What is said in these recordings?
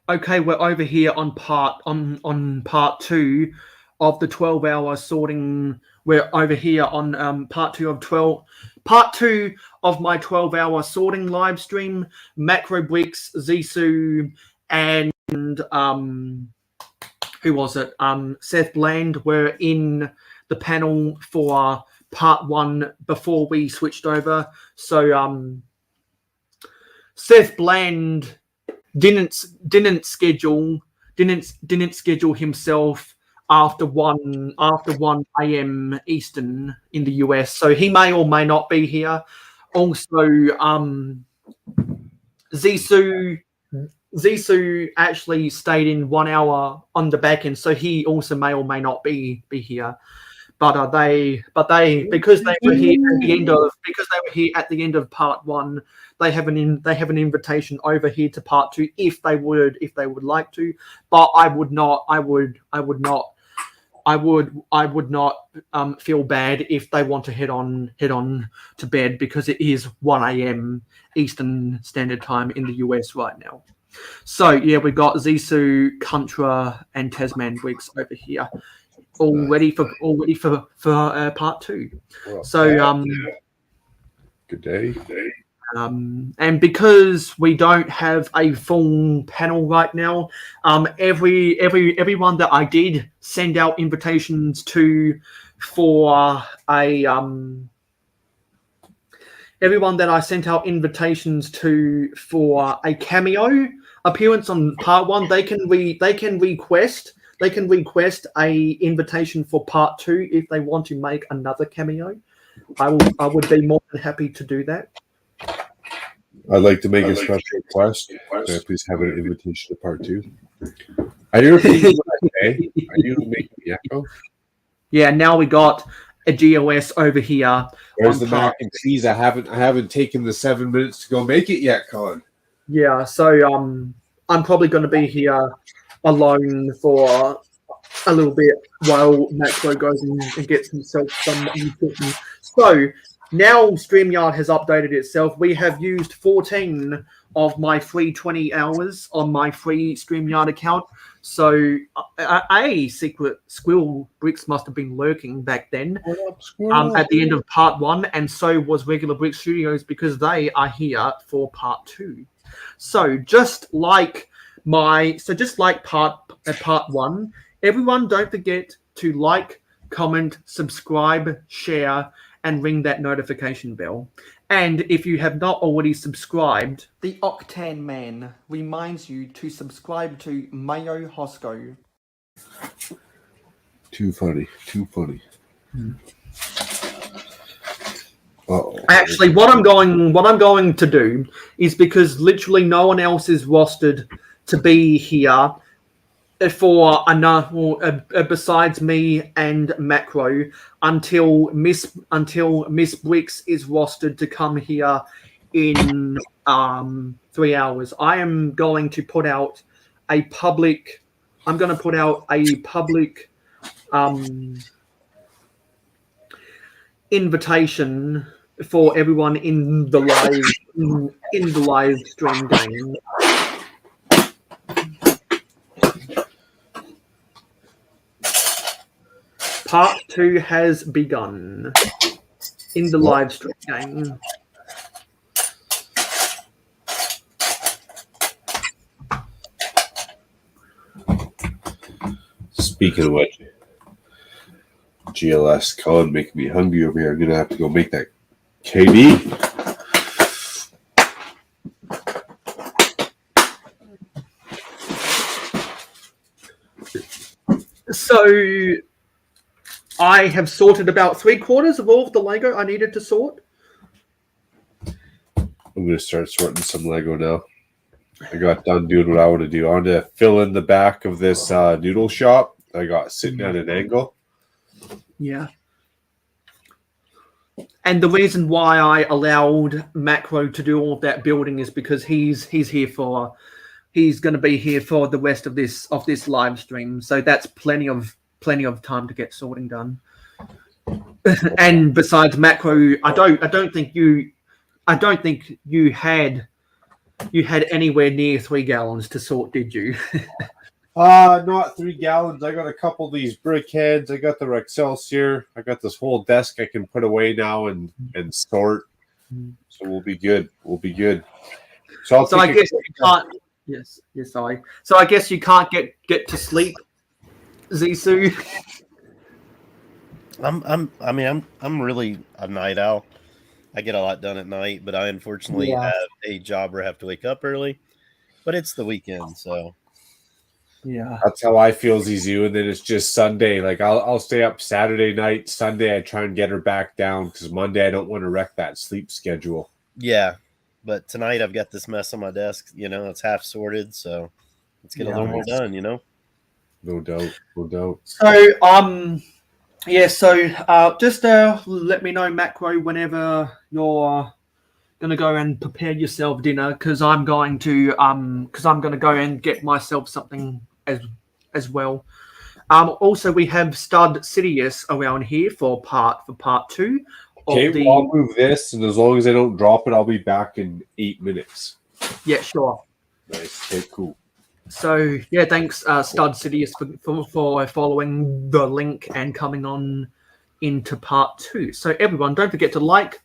Okay, we're over here on part two of the 12-hour sorting. We're over here on part two of my 12-hour sorting live stream. Makro Bricks, Zissou, and who was it? Seth Bland were in the panel for part one before we switched over. So Seth Bland didn't schedule himself after 1 a.m. Eastern in the US, so he may or may not be here. Also, Zissou actually stayed in 1 hour on the back end, so he also may or may not be here. But they because they were here at the end of part one, they have an invitation over here to part two if they would like to. But I would not feel bad if they want to head on to bed, because it is 1 a.m. Eastern Standard Time in the US right now. So yeah, we've got Zissou, Contra, and Tasman Bricks over here, all ready for part two. Well, so good day. And because we don't have a full panel right now, everyone that I did send out invitations to for a cameo appearance on part one, they can request a invitation for part two if they want to make another cameo. I would be more than happy to do that. I'd like to make a special request. Can I please have an invitation to part two? Are you making the echo? Yeah, now we got a GOS over here. Where's the mac and cheese? I haven't taken the 7 minutes to go make it yet, Colin. Yeah, so I'm probably going to be here alone for a little bit while Makro goes and gets himself some nutrition. So now StreamYard has updated itself. We have used 14 of my free 20 hours on my free StreamYard account. So a secret Squirrel Bricks must have been lurking back then at the end of part one, and so was Regular Brick Studios, because they are here for part two. So just like part one, everyone don't forget to like, comment, subscribe, share, and ring that notification bell. And if you have not already subscribed, the Octane Man reminds you to subscribe to Mayo Hosko. Too funny. Uh-oh. Actually, what I'm going to do is, because literally no one else is rostered to be here for another besides me and Makro, until Miss Bricks is rostered to come here in 3 hours. I am going to put out a public. I'm going to put out a public invitation for everyone in the live stream game. Part two has begun in the live stream game. Speaking of which, GLS, Colin making me hungry over here. I'm gonna have to go make that KD. So I have sorted about 3/4 of all of the Lego I needed to sort. I'm gonna start sorting some Lego now. I got done doing what I want to do. I want to fill in the back of this noodle shop I got sitting at an angle. Yeah. And the reason why I allowed Makro to do all of that building is because he's going to be here for the rest of this live stream. So that's plenty of time to get sorting done. And besides Makro, I don't think you had you had anywhere near 3 gallons to sort, did you? Not 3 gallons. I got a couple of these brick heads. I got the Excelsior. I got this whole desk I can put away now and sort. So we'll be good. We'll be good. So I'll So I take guess you can't. Yes, sorry. So I guess you can't get to sleep, Zissou. I'm really a night owl. I get a lot done at night, but I unfortunately Yeah. have a job where I have to wake up early. But it's the weekend, so Yeah. That's how I feel, Zizou. And then it's just Sunday. Like I'll stay up Saturday night. Sunday I try and get her back down because Monday I don't want to wreck that sleep schedule. yeah. But tonight I've got this mess on my desk. It's half sorted, so let's get a little more done. No doubt. No doubt. So yeah. So just let me know, Macro, whenever you're gonna go and prepare yourself dinner, because I'm going to go and get myself something as well. Also, we have Stud Sidious around here for part 2. Okay, I'll move this, and as long as I don't drop it, I'll be back in 8 minutes. Yeah, sure. Nice. Okay, cool. So yeah, thanks, Stud Sidious, for following the link and coming on into part 2. So everyone, don't forget to like,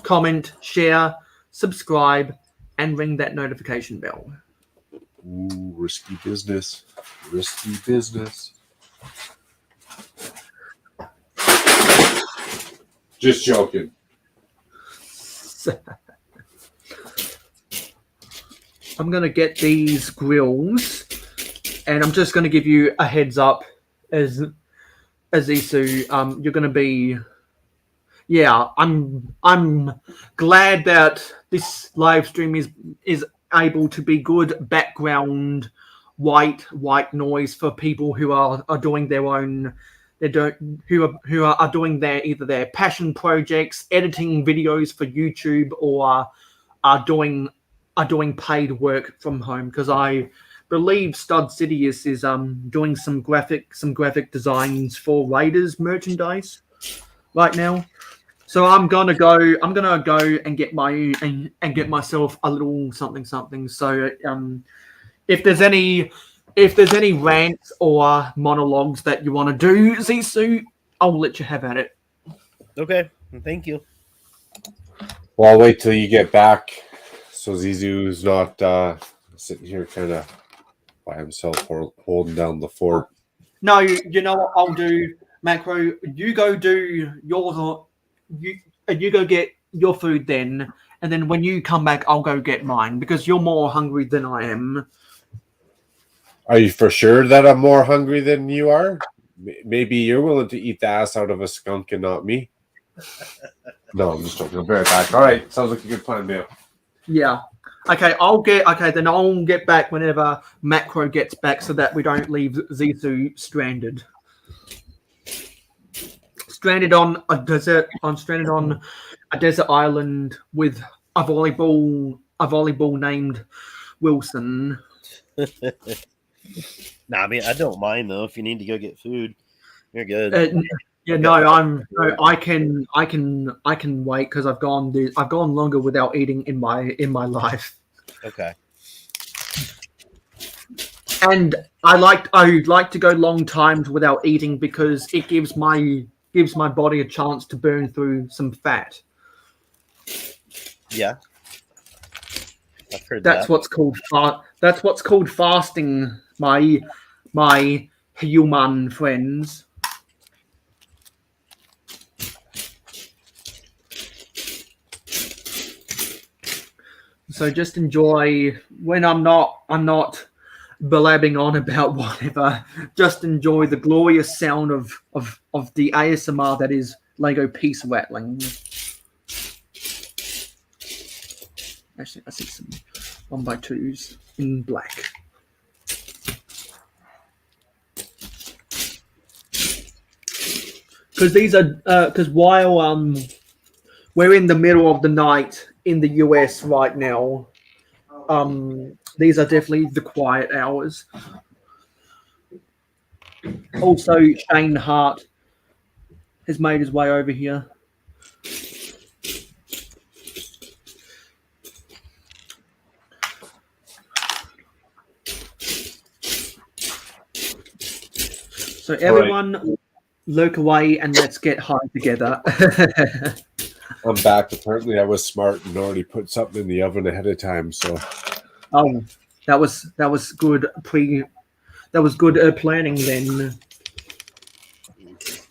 comment, share, subscribe, and ring that notification bell. Ooh, risky business. Risky business. Just joking. I'm going to get these grills, and I'm just going to give you a heads up as Isu, you're going to be... Yeah, I'm glad that this live stream is able to be good background white noise for people who are doing their own... who are doing either their passion projects, editing videos for YouTube, or are doing paid work from home. Because I believe Stud Sidious is doing some graphic designs for Raiders merchandise right now. So I'm gonna go and get myself a little something. So if there's any rants or monologues that you want to do, Zissou, I'll let you have at it. Okay, thank you. Well, I'll wait till you get back, so Zizou's not sitting here kind of by himself or holding down the fort. No, you know what I'll do, Macro. You go do your you go get your food then, and then when you come back, I'll go get mine because you're more hungry than I am. Are you for sure that I'm more hungry than you are? Maybe you're willing to eat the ass out of a skunk and not me. No, I'm just joking. I'll be right back. All right, sounds like a good plan, Mayo. Yeah. Okay, then I'll get back whenever Macro gets back so that we don't leave Zissou stranded. Stranded on a desert island with a volleyball named Wilson. Nah, I don't mind though. If you need to go get food, you're good. I can wait because I've gone longer without eating in my life. Okay. And I like to go long times without eating because it gives my body a chance to burn through some fat. Yeah. I've heard that's what's called fasting, my human friends. So just enjoy when I'm not blabbing on about whatever. Just enjoy the glorious sound of the ASMR that is Lego piece rattling. Actually, I see some 1x2s in black. Because while we're in the middle of the night in the US right now, these are definitely the quiet hours. Also, Shane Hart has made his way over here. So everyone, look away and let's get high together. I'm back. Apparently, I was smart and already put something in the oven ahead of time. So, Oh, that was good That was good planning then.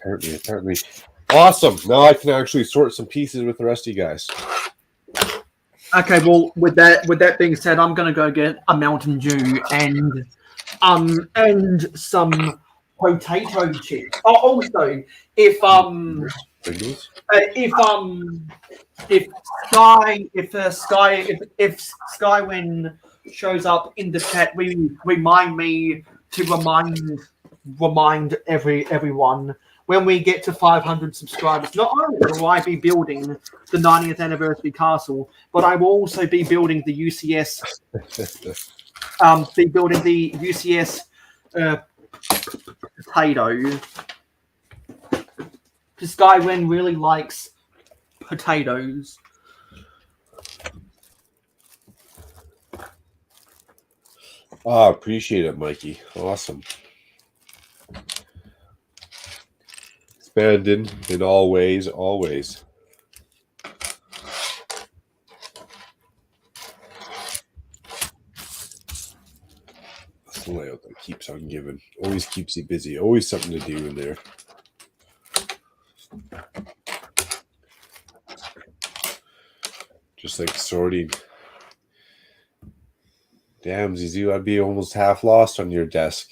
apparently, awesome. Now I can actually sort some pieces with the rest of you guys. Okay, well, with that being said, I'm gonna go get a Mountain Dew and some potato chips. Oh, also, if Fingers? if Skywin shows up in the chat, remind me to remind everyone when we get to 500 subscribers. Not only will I be building the 90th anniversary castle, but I will also be building the UCS. Potato. This Skywin really likes potatoes. Oh, appreciate it, Mikey. Awesome. Expanding in all ways, always. That's the layout that keeps on giving. Always keeps you busy. Always something to do in there. Just like sorting. Damn, Zizu, I'd be almost half lost on your desk.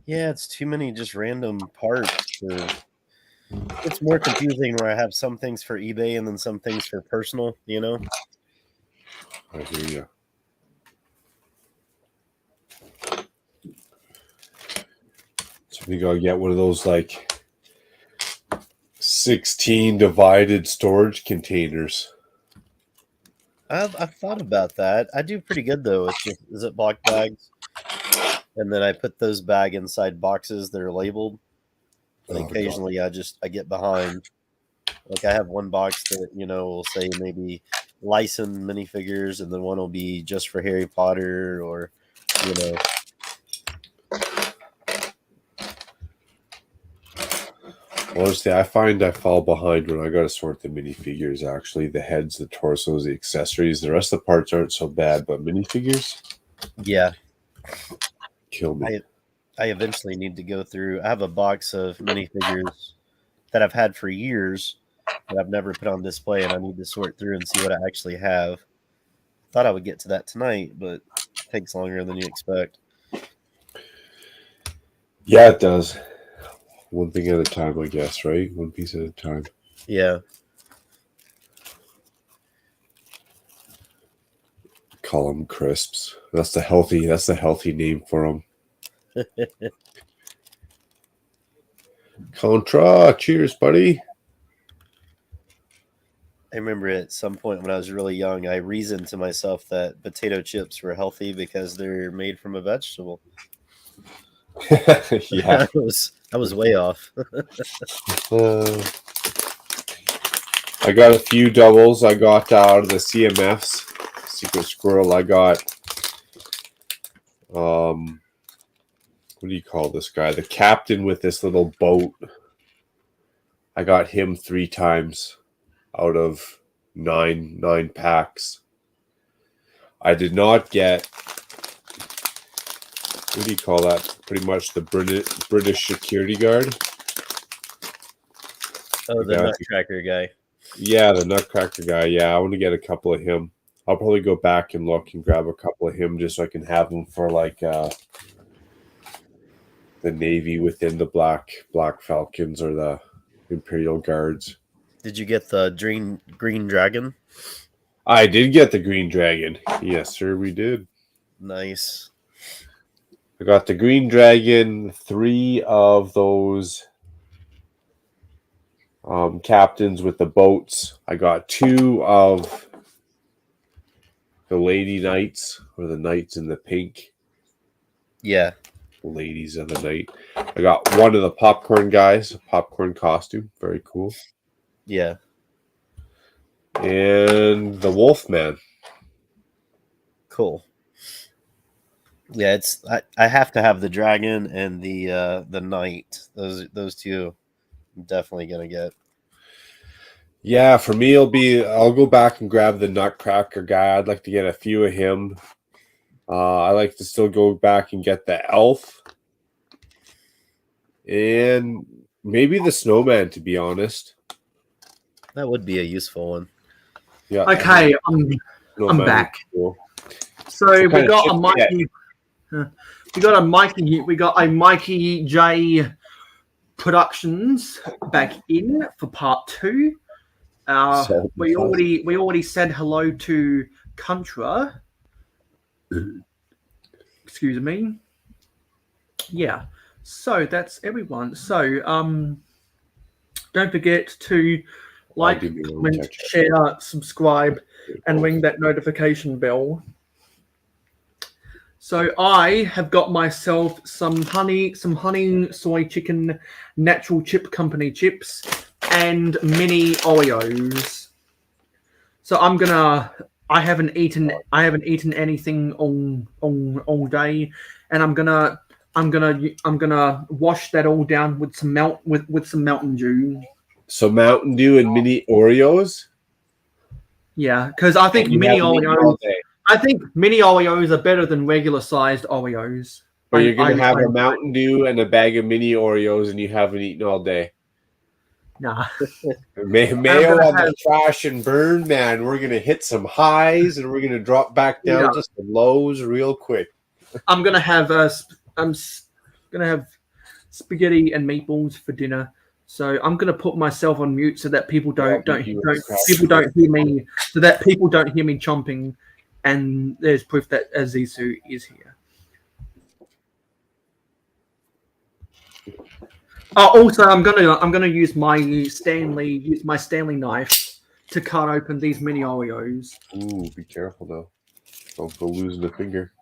Yeah, it's too many just random parts. It's more confusing where I have some things for eBay and then some things for personal, you know? I hear you. So we gotta get one of those like 16 divided storage containers. I've thought about that. I do pretty good though with just Ziploc bags, and then I put those bag inside boxes that are labeled. And occasionally I get behind. Like I have one box that will say maybe licensed minifigures, and then one will be just for Harry Potter, or Honestly, I find I fall behind when I gotta sort the minifigures. Actually, the heads, the torsos, the accessories. The rest of the parts aren't so bad, but minifigures, yeah, kill me. I eventually need to go through. I have a box of minifigures that I've had for years that I've never put on display, and I need to sort through and see what I actually have. Thought I would get to that tonight, but it takes longer than you expect. Yeah, it does. One thing at a time, I guess, right? One piece at a time. Yeah. Call them crisps. That's the healthy name for them. Contra, cheers, buddy. I remember at some point when I was really young, I reasoned to myself that potato chips were healthy because they're made from a vegetable. Yeah. I was way off. I got a few doubles. I got out of the CMFs. Secret Squirrel. I got what do you call this guy? The captain with this little boat. I got him 3 times out of nine packs. I did not get, what do you call that? Pretty much the British security guard. Oh, the Nutcracker guy. Yeah, the Nutcracker guy. Yeah, I want to get a couple of him. I'll probably go back and look and grab a couple of him just so I can have them for like the Navy within the Black Falcons or the Imperial Guards. Did you get the green dragon? I did get the green dragon. Yes, sir, we did. Nice. I got the green dragon, 3 of those captains with the boats. I got 2 of the lady knights, or the knights in the pink. Yeah. The ladies of the night. I got 1 of the popcorn guys, popcorn costume. Very cool. Yeah. And the Wolfman. Cool. Yeah, I have to have the dragon and the knight. Those two I'm definitely gonna get. Yeah, for me, I'll go back and grab the Nutcracker guy. I'd like to get a few of him. I like to still go back and get the elf. And maybe the snowman, to be honest. That would be a useful one. Yeah. Okay, I'm back. Cool. So we got a Mikey. We got a Mikey J Productions back in for part 2. We already said hello to Contra. Excuse me. Yeah. So that's everyone. So don't forget to like, comment, share, subscribe, and ring that notification bell. So I have got myself some honey soy chicken natural chip company chips and mini Oreos. So I haven't eaten anything all day, and I'm gonna wash that all down with some Mountain Dew. So Mountain Dew and mini Oreos? Yeah, because I think mini Oreos are better than regular sized Oreos. Or you're going to have a Mountain Dew and a bag of mini Oreos and you haven't eaten all day. Nah. Mayo on the crash and burn, man. We're going to hit some highs and we're going to drop back down to some lows real quick. I'm going to have spaghetti and meatballs for dinner. So I'm going to put myself on mute so that people don't hear me, so that people don't hear me chomping. And there's proof that Azizu is here. Also, I'm gonna use my Stanley knife to cut open these mini Oreos. Ooh, be careful though! Don't go losing a finger.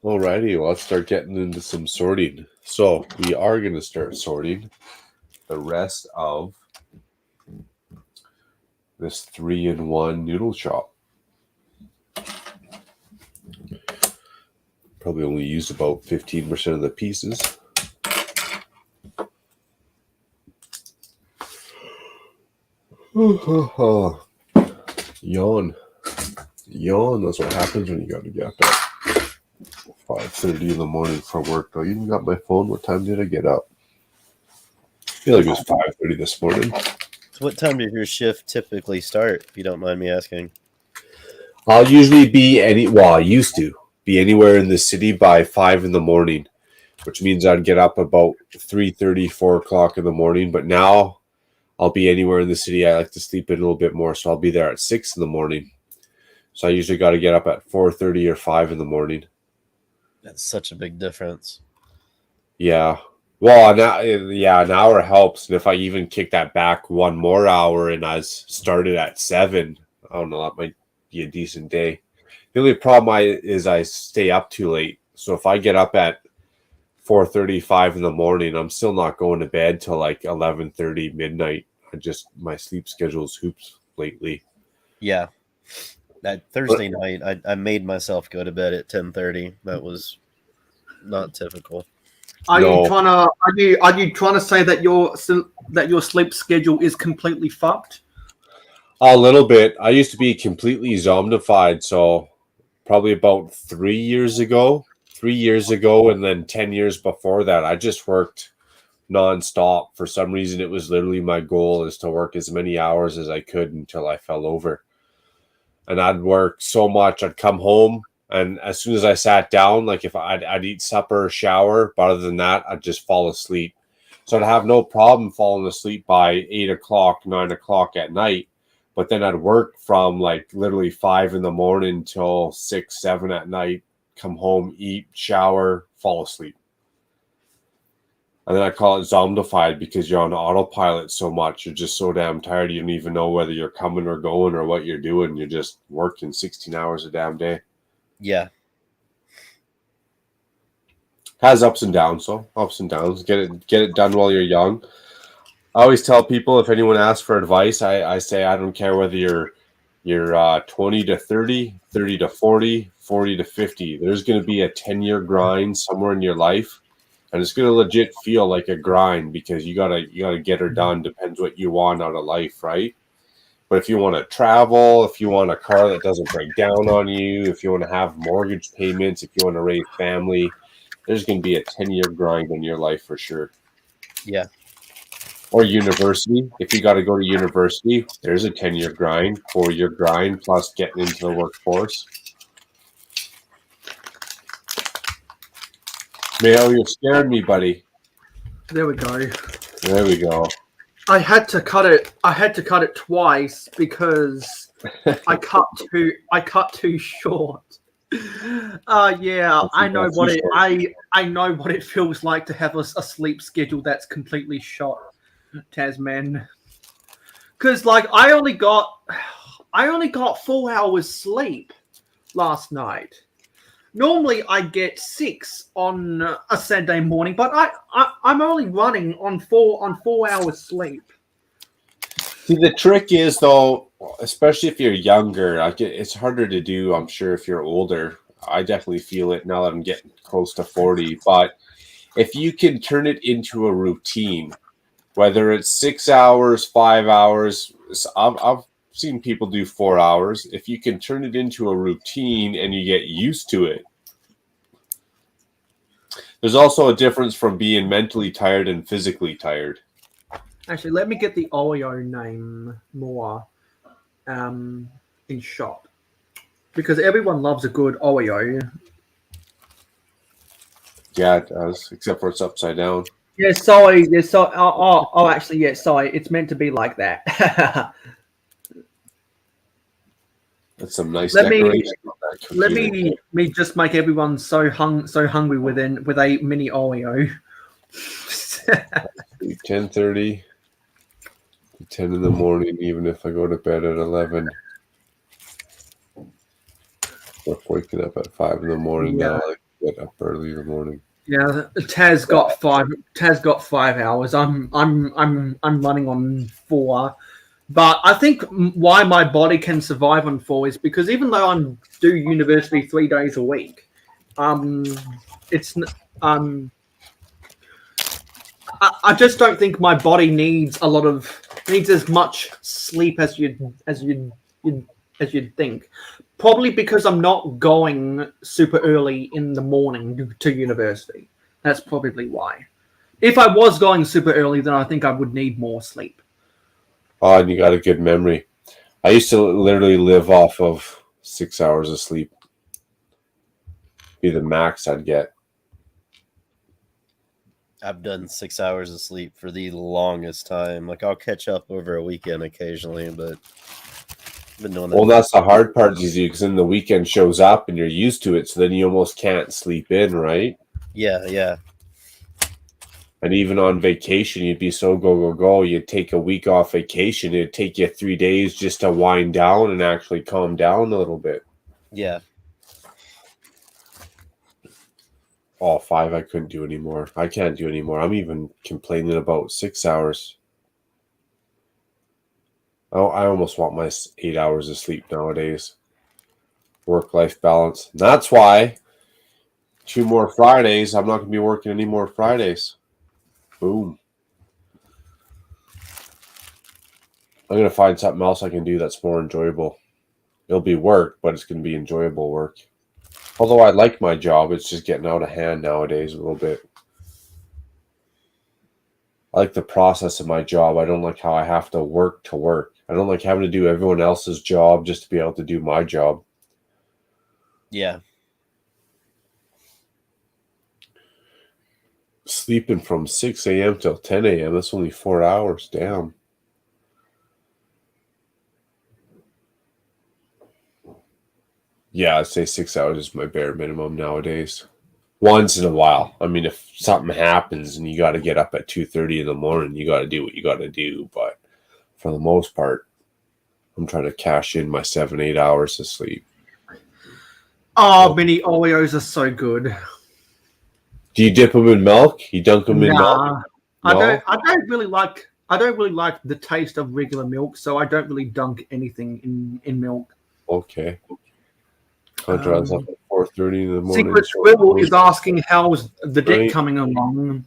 Alrighty, well, let's start getting into some sorting. So we are gonna start sorting the rest of this 3-in-1 noodle shop. Probably only used about 15% of the pieces. Yawn. That's what happens when you got to get up at 5:30 in the morning for work. I even got my phone. What time did I get up? I feel like it was 5:30 this morning. So what time does your shift typically start, if you don't mind me asking? I'll usually I used to be anywhere in the city by 5 in the morning, which means I'd get up about 3:30, 4 o'clock in the morning. But now I'll be anywhere in the city. I like to sleep in a little bit more, so I'll be there at 6 in the morning. So I usually got to get up at 4:30 or 5 in the morning. That's such a big difference. Yeah. Well, an hour helps. And if I even kick that back one more hour and I started at 7, I don't know, that might be a decent day. The only problem is I stay up too late. So if I get up at 4:35 in the morning, I'm still not going to bed till like 11:30 midnight. My sleep schedule's hoops lately. Yeah. That Thursday night, I made myself go to bed at 10:30. That was not typical. Are you trying to say that your sleep schedule is completely fucked? A little bit. I used to be completely zombified, so probably about 3 years ago, and then 10 years before that, I just worked nonstop. For some reason, it was literally my goal is to work as many hours as I could until I fell over. And I'd work so much, I'd come home, and as soon as I sat down, like if I'd eat supper, shower, but other than that, I'd just fall asleep. So I'd have no problem falling asleep by 8 o'clock, 9 o'clock at night. But then I'd work from like literally 5 in the morning till 6, 7 at night, come home, eat, shower, fall asleep. And then I call it zombified because you're on autopilot so much. You're just so damn tired. You don't even know whether you're coming or going or what you're doing. You're just working 16 hours a damn day. Yeah. Has ups and downs, so ups and downs. Get it done while you're young. I always tell people, if anyone asks for advice, I say I don't care whether you're You're 20 to 30, 30 to 40, 40 to 50. There's going to be a 10-year grind somewhere in your life, and it's going to legit feel like a grind because you gotta get her done. Depends what you want out of life, right? But if you want to travel, if you want a car that doesn't break down on you, if you want to have mortgage payments, if you want to raise family, there's going to be a 10-year grind in your life for sure. Yeah. Or university. If you got to go to university, there's a 10-year grind, 4-year grind, plus getting into the workforce. Mayo, you're scaring me, buddy. There we go. There we go. I had to cut it twice because I cut too short. Yeah, I know what it feels like to have a sleep schedule that's completely shot, Tasman. Because like I only got 4 hours sleep last night. Normally I get 6 on a Saturday morning, but I'm only running on 4 hours sleep. See, the trick is though, especially if you're younger, it's harder to do. I'm sure if you're older, I definitely feel it now that I'm getting close to 40. But if you can turn it into a routine, whether it's 6 hours, 5 hours, I've seen people do 4 hours. If you can turn it into a routine and you get used to it. There's also a difference from being mentally tired and physically tired. Actually, let me get the Oreo name more in shop. Because everyone loves a good Oreo. Yeah, it does, except for it's upside down. Yeah, sorry. Yeah, so, actually, yeah, sorry. It's meant to be like that. That's some nice Let me- decoration. Let me just make everyone so hungry with a mini Oreo. 10:30 to 10 in the morning, even if I go to bed at 11. We're waking up at 5 in the morning now. I get up early in the morning. Yeah, Taz got 5. Taz got 5 hours. I'm running on 4. But I think why my body can survive on 4 is because even though I do university 3 days a week, it's I just don't think my body needs as much sleep as you'd think. Probably because I'm not going super early in the morning to university. That's probably why. If I was going super early, then I think I would need more sleep. Oh, and you got a good memory. I used to literally live off of 6 hours of sleep. Be the max I'd get. I've done 6 hours of sleep for the longest time. Like I'll catch up over a weekend occasionally, but I've been doing that. Well, that's the hard part, Zizu, because then the weekend shows up and you're used to it, so then you almost can't sleep in, right? Yeah. And even on vacation, you'd be so go. You'd take a week off vacation. It'd take you 3 days just to wind down and actually calm down a little bit. Yeah. Oh, 5 I couldn't do anymore. I can't do anymore. I'm even complaining about 6 hours. Oh, I almost want my 8 hours of sleep nowadays. Work-life balance. And that's why 2 more Fridays, I'm not going to be working any more Fridays. Boom. I'm going to find something else I can do that's more enjoyable. It'll be work, but it's going to be enjoyable work. Although I like my job, it's just getting out of hand nowadays a little bit. I like the process of my job. I don't like how I have to work. I don't like having to do everyone else's job just to be able to do my job. Yeah. Sleeping from 6 a.m. till 10 a.m. That's only 4 hours. Damn. Yeah, I'd say 6 hours is my bare minimum nowadays. Once in a while. I mean, if something happens and you got to get up at 2:30 in the morning, you got to do what you got to do. But for the most part, I'm trying to cash in my 7-8 hours of sleep. Oh, mini Oreos are so good. Do you dip them in milk? You dunk them in milk? I don't really like really like the taste of regular milk, so I don't really dunk anything in milk. Okay. Contrast up at 4:30 in the morning. Secret Squirrel is asking how's the deck Right. coming along.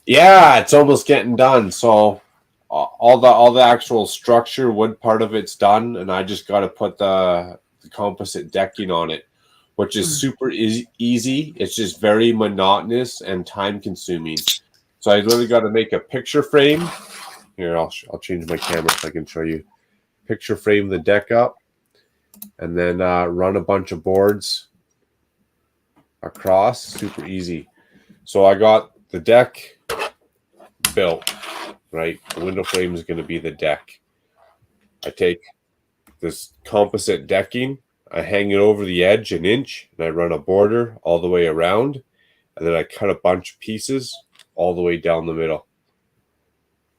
Yeah, it's almost getting done. So all the actual structure wood part of it's done, and I just got to put the composite decking on it, which is super easy. It's just very monotonous and time consuming. So I literally got to make a picture frame. Here, I'll change my camera so I can show you. Picture frame the deck up, and then run a bunch of boards across. Super easy. So I got the deck built, right? The window frame is going to be the deck. I take this composite decking, I hang it over the edge an inch, and I run a border all the way around, and then I cut a bunch of pieces all the way down the middle.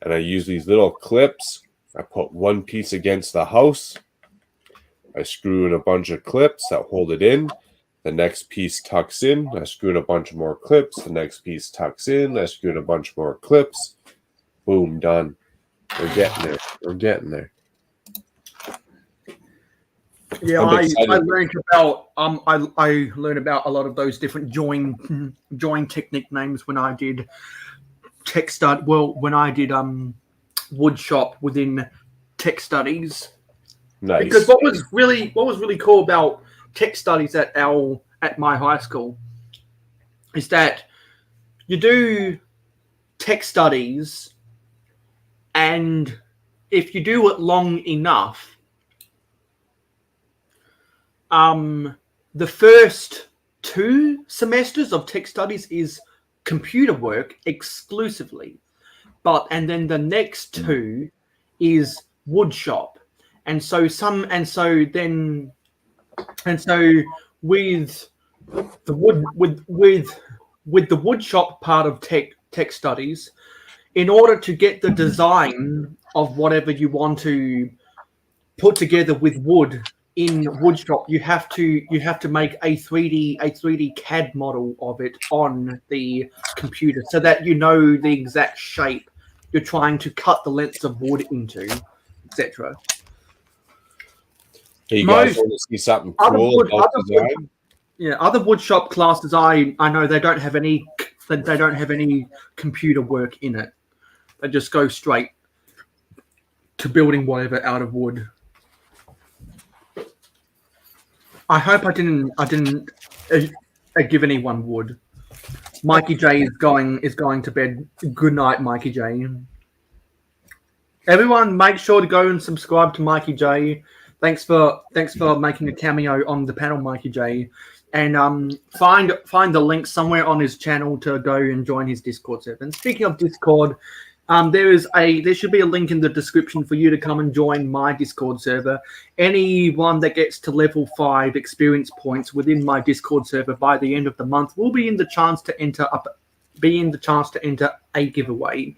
And I use these little clips. I put one piece against the house. I screw in a bunch of clips that hold it in. The next piece tucks in. I screw in a bunch more clips. The next piece tucks in. I screw in a bunch more clips. Boom, done. We're getting there. We're getting there. Yeah, I learned about I learned about a lot of those different join technique names when I did tech stud. Well, when I did wood shop within tech studies. Nice. Because what was really cool about tech studies at my high school is that you do tech studies, and if you do it long enough, the first 2 semesters of tech studies is computer work exclusively, and then the next 2 is wood shop, and so with the wood shop part of tech studies, in order to get the design of whatever you want to put together with wood in woodshop, you have to make a 3D CAD model of it on the computer so that you know the exact shape you're trying to cut the lengths of wood into, etc. Hey, you guys want to see something cool about design? Other woodshop classes I know they don't have any computer work in it. They just go straight to building whatever out of wood. I hope I didn't give anyone wood. Mikey J is going to bed. Good night, Mikey J. Everyone, make sure to go and subscribe to Mikey J. Thanks for making a cameo on the panel, Mikey J. And find the link somewhere on his channel to go and join his Discord server. And speaking of Discord, there should be a link in the description for you to come and join my Discord server. Anyone that gets to level 5 experience points within my Discord server by the end of the month will be in the chance to enter a giveaway.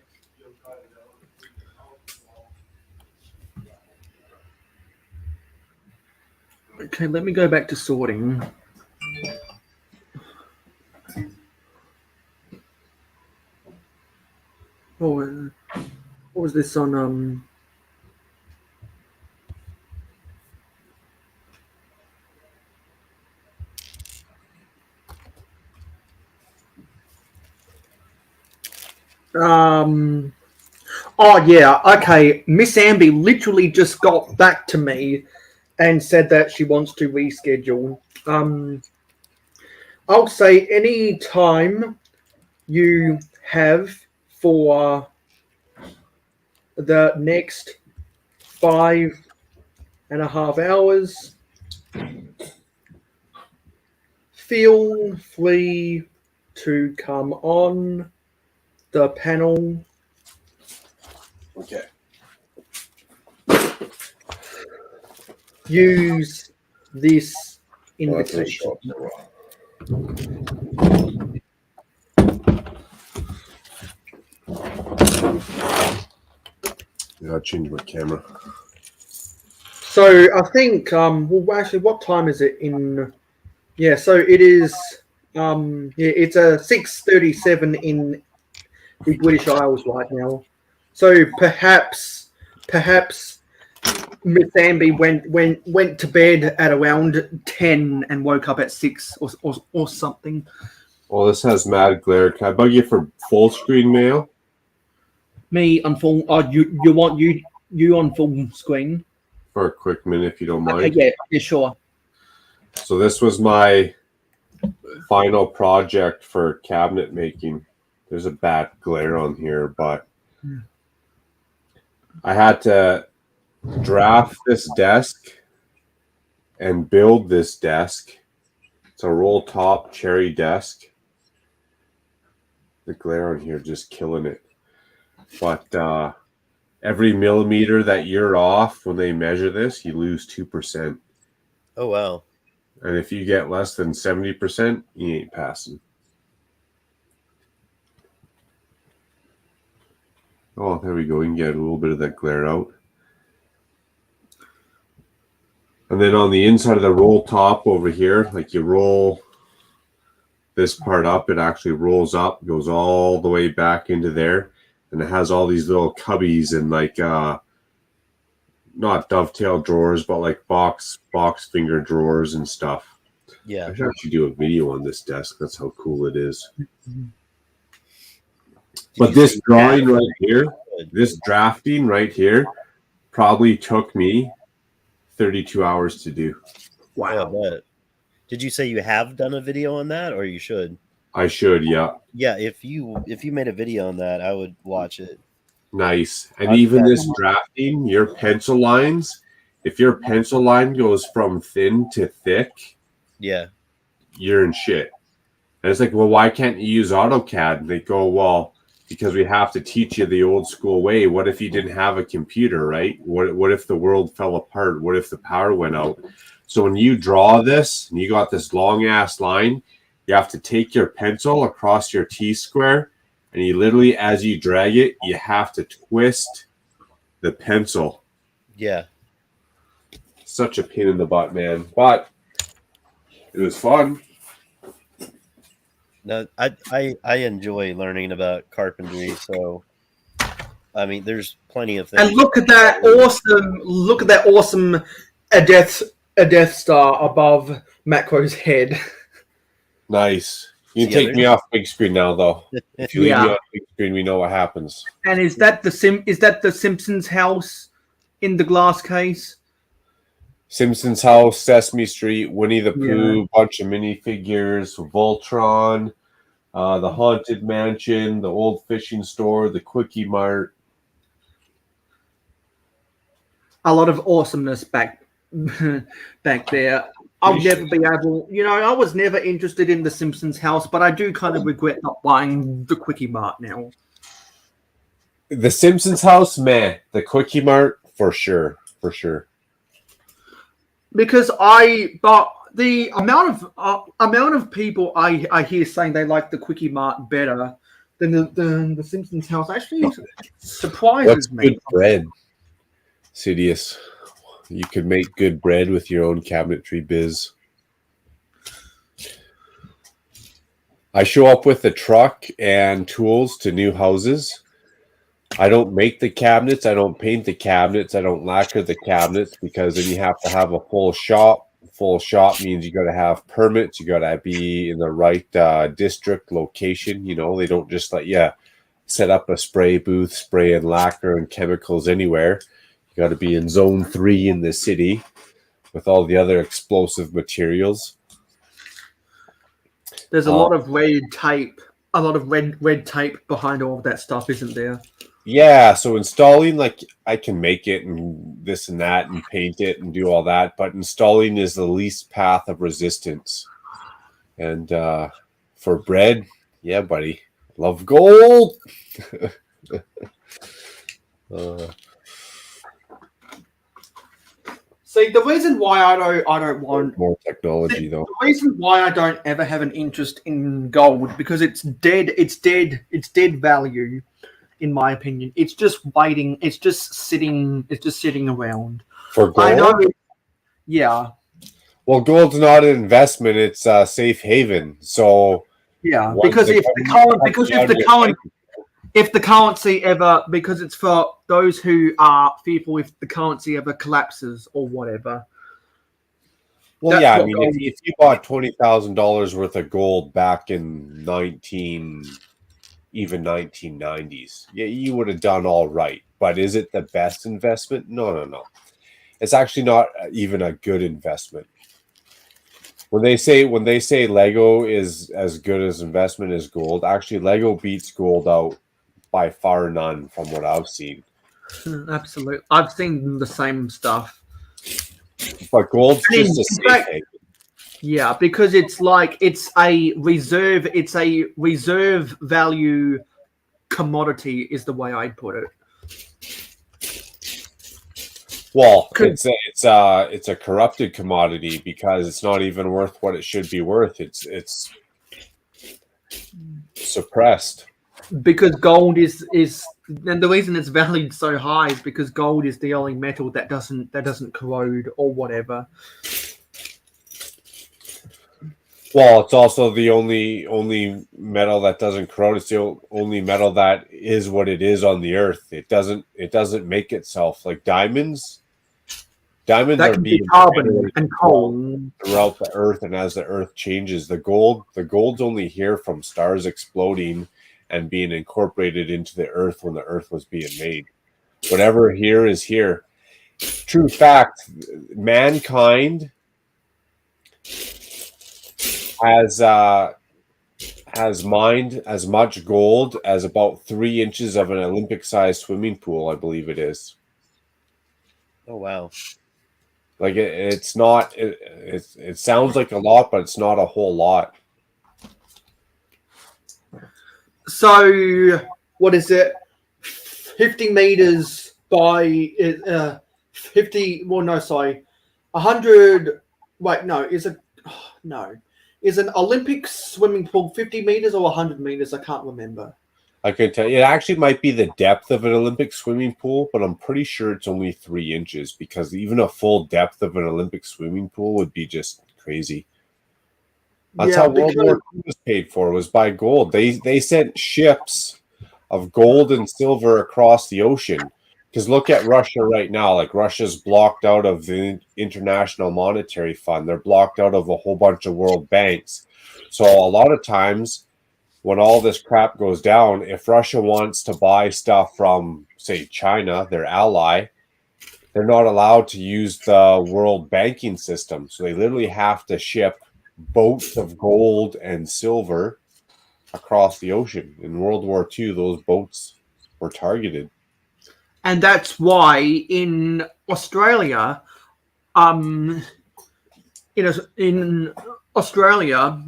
Okay, let me go back to sorting. Oh, what was this on? Oh yeah, okay. Miss Amby literally just got back to me and said that she wants to reschedule. I'll say any time you have for the next 5.5 hours, feel free to come on the panel. Okay. Use this invitation. I'll change my camera. So I think well actually what time is it in so it is it's a 6:37 in the British Isles right now. So perhaps Miss Amby went to bed at around 10 and woke up at 6 or something. Well, this has mad glare. Can I bug you for full screen mail? Me on full. Oh, you want you on full screen? For a quick minute, if you don't mind. Okay, yeah, sure. So this was my final project for cabinet making. There's a bad glare on here, but I had to draft this desk and build this desk. It's a roll top cherry desk. The glare on here just killing it. But every millimeter that you're off when they measure this, you lose 2%. Oh, wow. And if you get less than 70%, you ain't passing. Oh, there we go. You can get a little bit of that glare out. And then on the inside of the roll top over here, like you roll this part up, it actually rolls up, goes all the way back into there. And it has all these little cubbies and like, not dovetail drawers, but like box finger drawers and stuff. Yeah. I should actually do a video on this desk. That's how cool it is. But this drawing right here, this drafting right here, probably took me 32 hours to do. Wow. Oh, did you say you have done a video on that, or you should? I should, yeah. Yeah, if you made a video on that, I would watch it. Nice. And even this drafting, your pencil lines, if your pencil line goes from thin to thick, yeah, you're in shit. And it's like, well, why can't you use AutoCAD? And they go, well, because we have to teach you the old school way. What if you didn't have a computer, right? What if the world fell apart? What if the power went out? So when you draw this and you got this long ass line, you have to take your pencil across your T-square, and you literally, as you drag it, you have to twist the pencil. Yeah. Such a pain in the butt, man. But it was fun. No, I enjoy learning about carpentry, so I mean there's plenty of things. And look at that awesome a Death Star above Makro's head. Nice. You can take me off big screen now, though. If you leave me on big screen, we know what happens. And is that the Simpsons house in the glass case? Simpsons house, Sesame Street, Winnie the Pooh, bunch of minifigures, Voltron, the Haunted Mansion, the old fishing store, the Quickie Mart. A lot of awesomeness back there. I'll never be able, I was never interested in the Simpsons house, but I do kind of regret not buying the Quickie Mart now. The Simpsons house, meh. The Quickie Mart, for sure. Because the amount of people I hear saying they like the Quickie Mart better than the Simpsons house actually surprises me. Good bread, Sidious. You could make good bread with your own cabinetry biz. I show up with a truck and tools to new houses. I don't make the cabinets. I don't paint the cabinets. I don't lacquer the cabinets because then you have to have a full shop. Full shop means you got to have permits. You got to be in the right district location. They don't just let you set up a spray booth, spray and lacquer and chemicals anywhere. You got to be in zone 3 in the city with all the other explosive materials. There's a lot of red tape. A lot of red tape behind all of that stuff, isn't there? Yeah, so installing, like, I can make it and this and that and paint it and do all that, but installing is the least path of resistance. And for bread, yeah, buddy, love gold. See, the reason why I don't want more technology, though. The reason why I don't ever have an interest in gold because it's dead value. In my opinion, it's just waiting. It's just sitting around. For gold? I know. Yeah. Well, gold's not an investment; it's a safe haven. So yeah, because if if the currency ever, because it's for those who are fearful if the currency ever collapses or whatever. Well, That's yeah, I what mean, gold- if you bought $20,000 worth of gold back in 1990s, yeah, you would have done all right. But is it the best investment? No. It's actually not even a good investment. When they say Lego is as good as investment as gold, actually Lego beats gold out by far none from what I've seen. Absolutely, I've seen the same stuff. But gold's And just a in safe fact, haven. yeah, because it's a reserve value commodity is the way I'd put it. Well, it's a corrupted commodity because it's not even worth what it should be worth. It's suppressed. Because gold is and the reason it's valued so high is because gold is the only metal that doesn't corrode or whatever. Well, it's also the only metal that doesn't corrode. It's the only metal that is what it is on the earth. It doesn't make itself like diamonds. Diamonds That are can be being carbon and coal. throughout the earth, and as the earth changes, the gold's only here from stars exploding and being incorporated into the earth when the earth was being made. Whatever here is here. True fact, mankind has mined as much gold as about 3 inches of an Olympic-sized swimming pool, I believe it is. Oh wow! Like it's not. It sounds like a lot, but it's not a whole lot. So what is it? 50 meters by 50. Well, no, sorry, 100. Wait, no, is an Olympic swimming pool 50 meters or 100 meters? I can't remember. I can tell you, it actually might be the depth of an Olympic swimming pool, but I'm pretty sure it's only 3 inches because even a full depth of an Olympic swimming pool would be just crazy. That's how World War II was paid for, was by gold. They sent ships of gold and silver across the ocean. Because look at Russia right now. Like Russia's blocked out of the International Monetary Fund. They're blocked out of a whole bunch of world banks. So a lot of times when all this crap goes down, if Russia wants to buy stuff from, say, China, their ally, they're not allowed to use the world banking system. So they literally have to ship boats of gold and silver across the ocean. In World War II, those boats were targeted. And that's why in Australia, in Australia,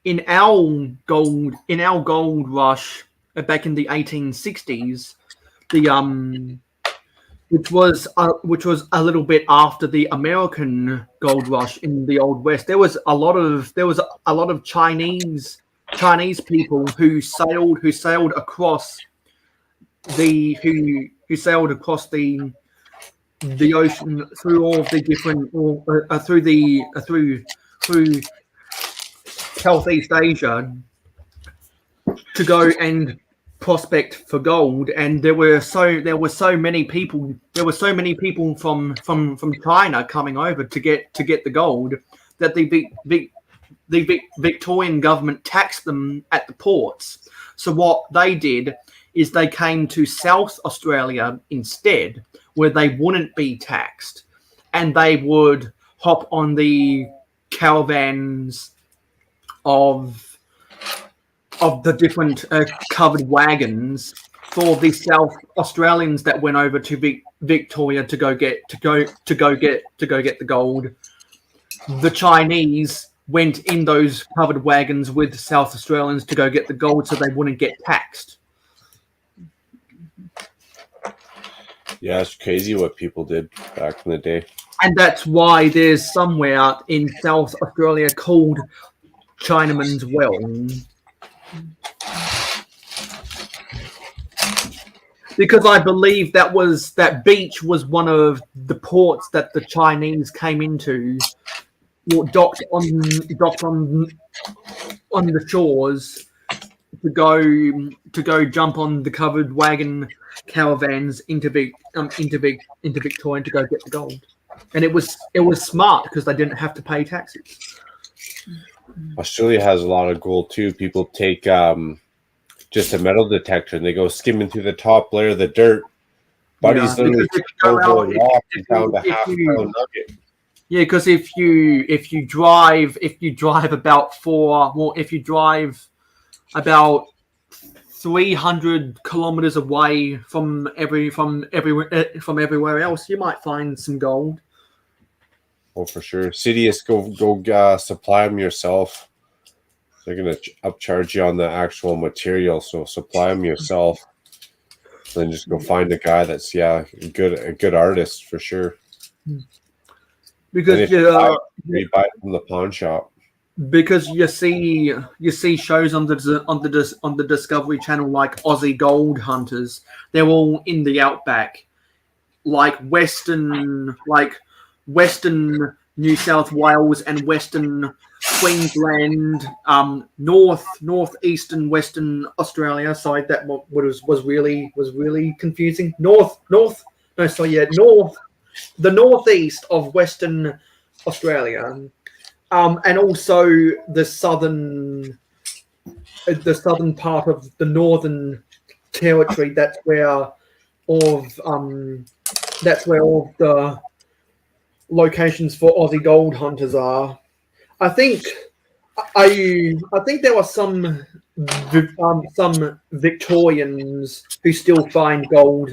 in our gold rush back in the 1860s, which was a little bit after the American gold rush in the Old West, there was a lot of Chinese people who sailed across the ocean through all of the different through Southeast Asia to go and prospect for gold, and there were so many people from China coming over to get the gold that the Victorian government taxed them at the ports. So what they did is they came to South Australia instead, where they wouldn't be taxed, and they would hop on the caravans of the different covered wagons for the South Australians that went over to Victoria to go get the gold. The Chinese went in those covered wagons with South Australians to go get the gold, so they wouldn't get taxed. Yeah, it's crazy what people did back in the day. And that's why there's somewhere in South Australia called Chinaman's Well. Because I believe that beach was one of the ports that the Chinese came into, or docked on the shores to go jump on the covered wagon caravans into Victoria to go get the gold, and it was smart because they didn't have to pay taxes. Australia has a lot of gold too. People take just a metal detector and they go skimming through the top layer of the dirt. Buddy's literally found a half pound nugget. Yeah, because if you drive about about 300 kilometers away from everywhere else, you might find some gold. Oh, for sure. Cities go supply them yourself. They're gonna upcharge you on the actual material, so supply them yourself. Then just go find a guy that's a good artist for sure. Because you buy it from the pawn shop. Because you see shows on the Discovery Channel like Aussie Gold Hunters. They're all in the outback, like Western New South Wales and Western Queensland, northeastern Western Australia. Sorry, that was really confusing. The northeast of Western Australia. And also the southern part of the Northern Territory. That's where all of the locations for Aussie gold hunters are. I think there are some Victorians who still find gold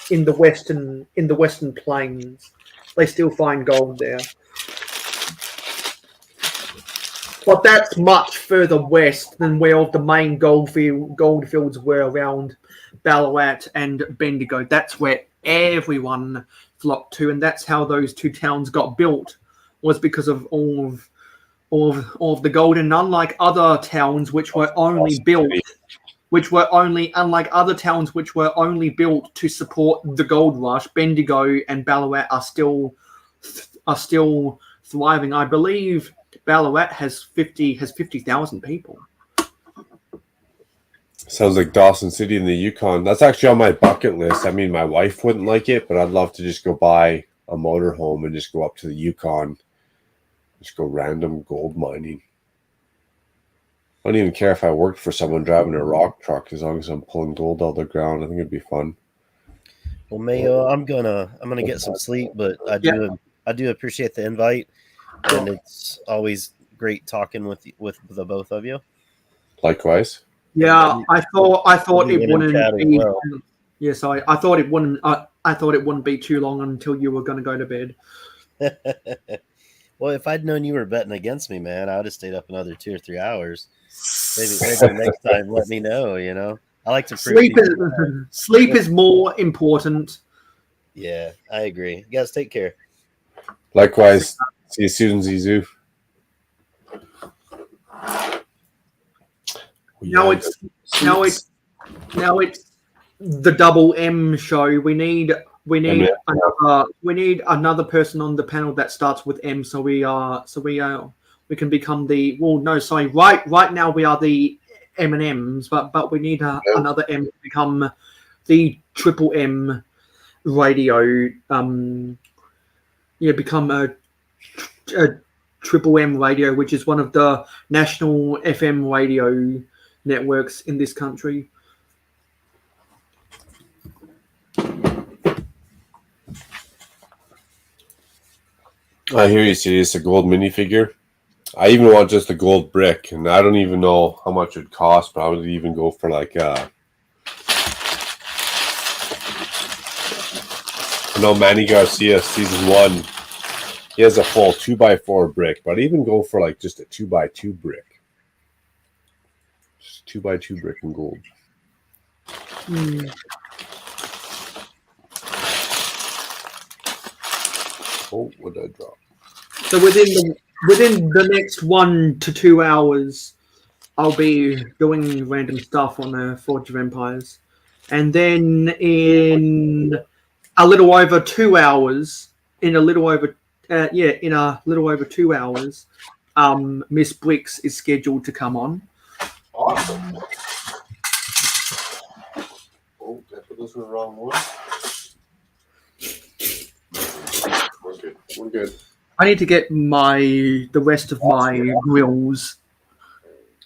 in the Western Plains. They still find gold there. But that's much further west than where the main gold fields were around Ballarat and Bendigo. That's where everyone flocked to, and that's how those two towns got built, was because of all of the gold. And unlike other towns which were only built to support the gold rush, Bendigo and Ballarat are still thriving. I believe Ballarat has 50,000 people. Sounds like Dawson City in the Yukon. That's actually on my bucket list. I mean, my wife wouldn't like it, but I'd love to just go buy a motorhome and just go up to the Yukon. Just go random gold mining. I don't even care if I worked for someone driving a rock truck, as long as I'm pulling gold out of the ground. I think it'd be fun. Well, Mayo, I'm gonna get some sleep, but I do appreciate the invite, and it's always great talking with the both of you. Likewise. Yeah, I thought it wouldn't be. Well. Yes, I thought it wouldn't. I thought it wouldn't be too long until you were going to go to bed. Well, if I'd known you were betting against me, man, I would have stayed up another 2 or 3 hours. Maybe next time, let me know. You know, I like to sleep. Sleep is more important. Yeah, I agree. You guys take care. Likewise. See you soon, Zizou. Now it's the double M show. We need another person on the panel that starts with M. So we can become the right now we are the M&Ms, but we need another M to become the triple M radio. Become a triple M radio, which is one of the national FM radio networks in this country. I hear you say it's a gold minifigure. I even want just a gold brick, and I don't even know how much it'd cost, but I would even go for like I know Manny Garcia season 1. He has a full 2x4 brick, but I'd even go for like just a 2x2 brick. Just 2x2 brick in gold. Oh, what did I drop? So within the next 1 to 2 hours, I'll be doing random stuff on the Forge of Empires, and then in a little over 2 hours, in a little over 2 hours, Miss Bricks is scheduled to come on. Awesome. Oh, I put this in the wrong one. We're good. We're good. I need to get the rest of my grills.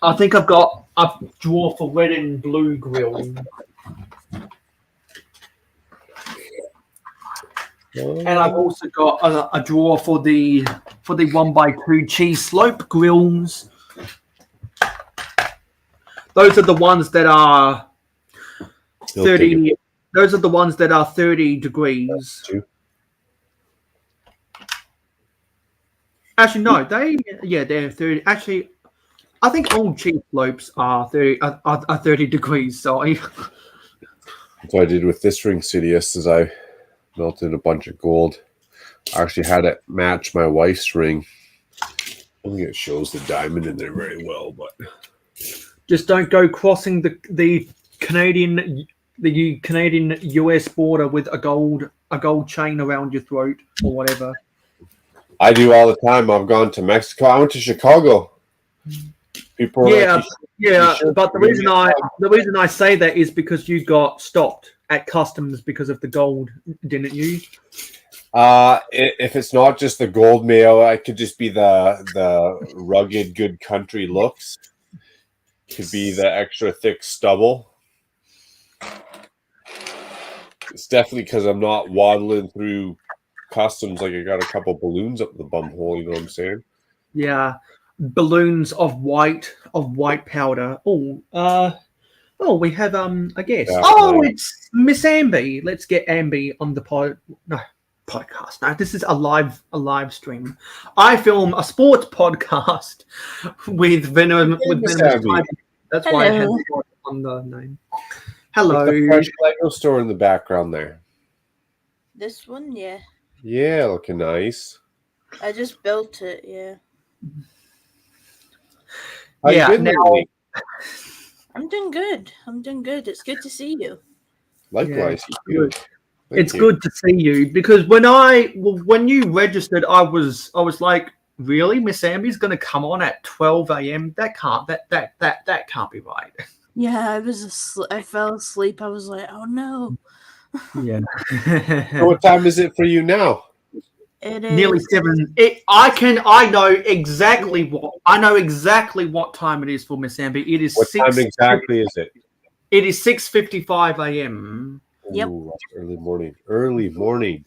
I think I've got a drawer for red and blue grill. And I've also got a drawer for the 1x2 cheese slope grills. Those are the ones that are 30. Those are the ones that are 30 degrees. Actually, no, they're 30. Actually, I think all cheese slopes are 30 degrees. So that's what I did with this ring Sidious is I melted a bunch of gold. I actually had it match my wife's ring. I don't think it shows the diamond in there very well, but just don't go crossing the Canadian US border with a gold chain around your throat or whatever. I do all the time. I've gone to Mexico. I went to Chicago. People were but the reason I say that is because you got stopped at customs because of the gold, didn't you? If it's not just the gold mail, it could just be the rugged, good country looks. Could be the extra thick stubble. It's definitely because I'm not waddling through customs like I got a couple balloons up the bum hole. You know what I'm saying? Yeah, balloons of white powder. We have a guest. It's Miss Amby. Let's get Amby on the podcast. No, this is a live stream. I film a sports podcast with Venomous Taipan. That's why I had on the name. Hello. With the fresh Lego store in the background there. This one, yeah. Yeah, looking nice. I just built it, yeah. I'm doing good. It's good to see you. Likewise. Yeah, it's good to see you because when you registered, I was like, really, Miss Amby's going to come on at 12 a.m. That can't be right. Yeah, I fell asleep. I was like, oh no. Yeah. So what time is it for you now? It is nearly 7. I know exactly what time it is for Miss Amby. It is what time exactly is it? It is 6:55 a.m. Yep. Ooh, early morning.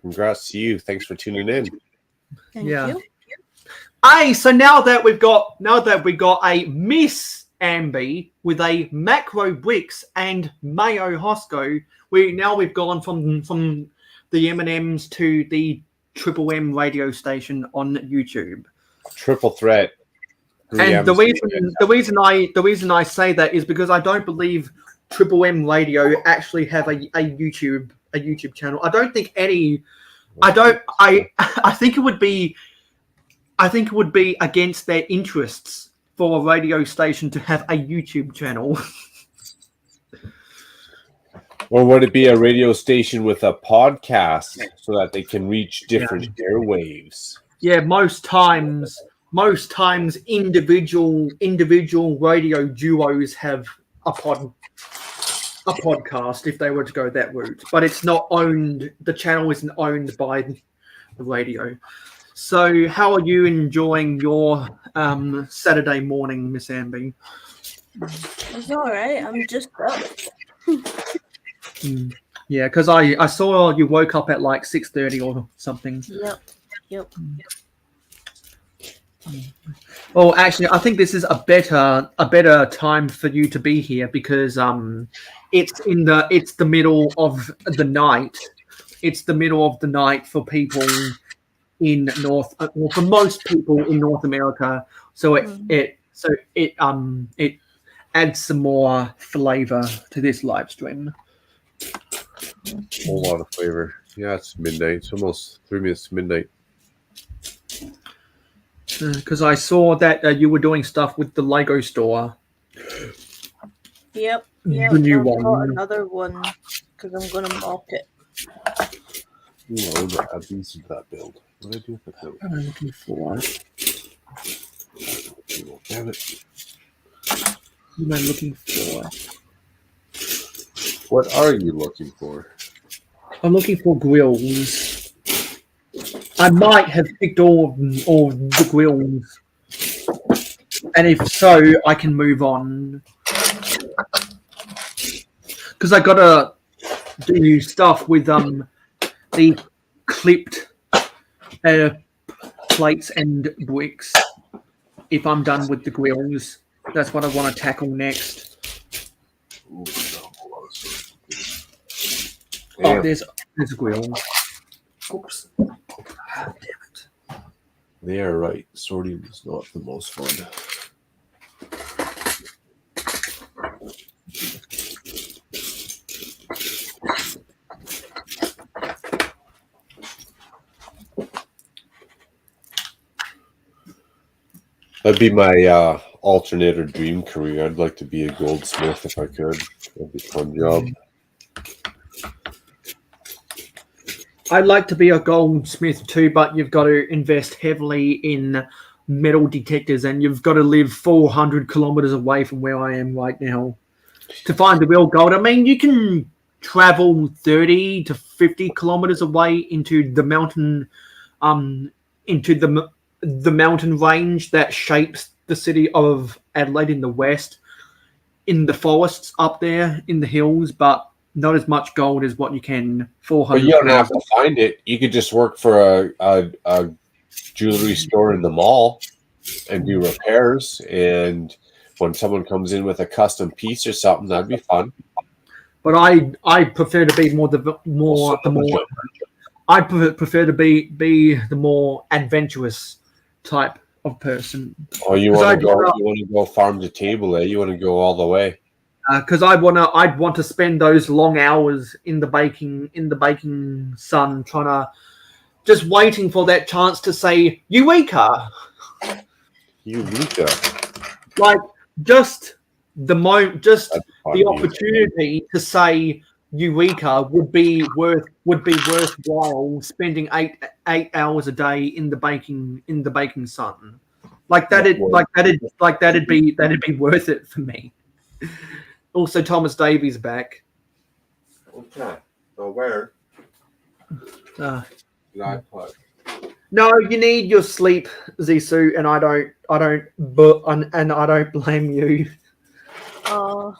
Congrats to you. Thanks for tuning in. Thank you. Hey, so now that we got a Miss Amby with a Makro Bricks and Mayo Hosko, we've gone from the M&Ms to the Triple M radio station on YouTube. Triple threat. And the reason I say that is because I don't believe Triple M Radio actually have a YouTube channel. I don't think any. I think it would be against their interests for a radio station to have a YouTube channel. Or would it be a radio station with a podcast so that they can reach different airwaves? Yeah, most times individual radio duos have a podcast if they were to go that route, but it's not owned. The channel isn't owned by the radio. So, how are you enjoying your Saturday morning, Miss Amby? It's all right. I'm just up. Yeah, because I saw you woke up at like 6:30 or something. Yep. Oh, actually, I think this is a better time for you to be here because it's the middle of the night. It's the middle of the night for people in for most people in North America. So it adds some more flavor to this live stream. A whole lot of flavor. Yeah, it's midnight. It's almost 3 minutes to midnight. Because I saw that you were doing stuff with the Lego store. Yep. The new one. Got another one because I'm gonna mock it. I'm gonna add these to that build. What did I do with the build? What am I looking for? Damn it. What am I looking for? What are you looking for? I'm looking for grills. I might have picked all the grills, and if so, I can move on. Because I gotta do stuff with the clipped plates and bricks. If I'm done with the grills, that's what I want to tackle next. Ooh, no, Oh, there's a grill. Oops. Ah, damn it. they are right. Sorting is not the most fun. That'd be my alternate or dream career. I'd like to be a goldsmith if I could. That'd be a fun job. I'd like to be a goldsmith too, but you've got to invest heavily in metal detectors, and you've got to live 400 kilometers away from where I am right now to find the real gold. I mean, you can travel 30 to 50 kilometers away into the mountain, into the mountain range that shapes the city of Adelaide in the west, in the forests up there in the hills, but not as much gold as what you can 400. But you don't have to find it. You could just work for a jewelry store in the mall and do repairs. And when someone comes in with a custom piece or something, that'd be fun. But I prefer to be I prefer to be the more adventurous type of person. Oh, you want to go farm to table, eh? You want to go all the way. Because I'd want to spend those long hours in the baking sun, trying to just waiting for that chance to say Eureka. Eureka! Like just the opportunity to say Eureka would be worthwhile spending eight hours a day in the baking sun. That'd be worth it for me. Also, Thomas Davies back. Okay. So where? Uh, Did I put? No, you need your sleep, Zissou, and I don't blame you. Oh.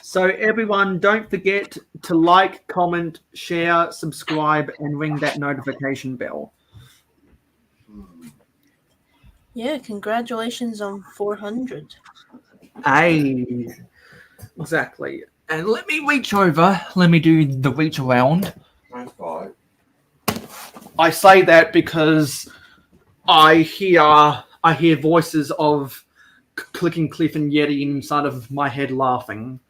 So everyone, don't forget to like, comment, share, subscribe, and ring that notification bell. Yeah, congratulations on 400. Hey, exactly. And let me reach over. Let me do the reach around. I thought. I say that because I hear voices of Clicking Cliff and Yeti inside of my head laughing.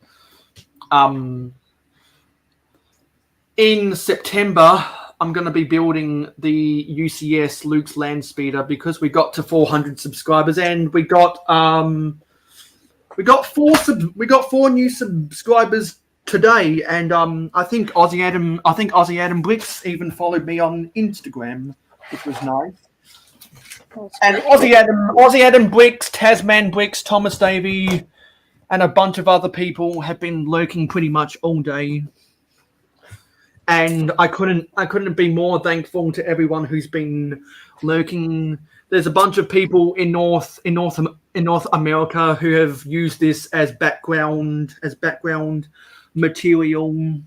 In September, I'm going to be building the UCS Luke's Land Speeder because we got to 400 subscribers, and we got four new subscribers today, and I think Aussie Adam Bricks even followed me on Instagram, which was nice. And Aussie Adam Bricks, Tasman Bricks, Thomas Davey, and a bunch of other people have been lurking pretty much all day. And I couldn't be more thankful to everyone who's been lurking. There's a bunch of people in North America who have used this as background material.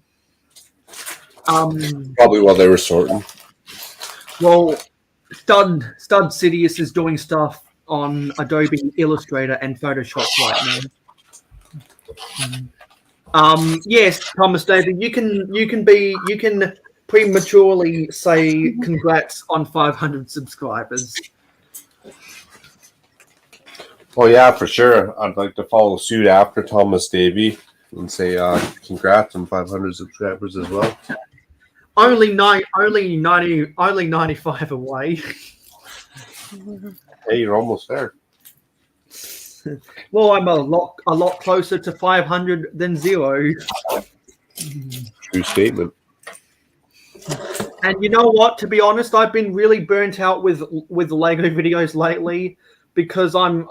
Probably while they were sorting. Well, Stud Sidious is doing stuff on Adobe Illustrator and Photoshop right now. Yes, Thomas David, you can prematurely say congrats on 500 subscribers. Oh yeah, for sure. I'd like to follow suit after Thomas Davey and say congrats on 500 subscribers as well. Only 95 away. Hey, you're almost there. Well, I'm a lot closer to 500 than 0. True statement. And you know what? To be honest, I've been really burnt out with Lego videos lately because I'm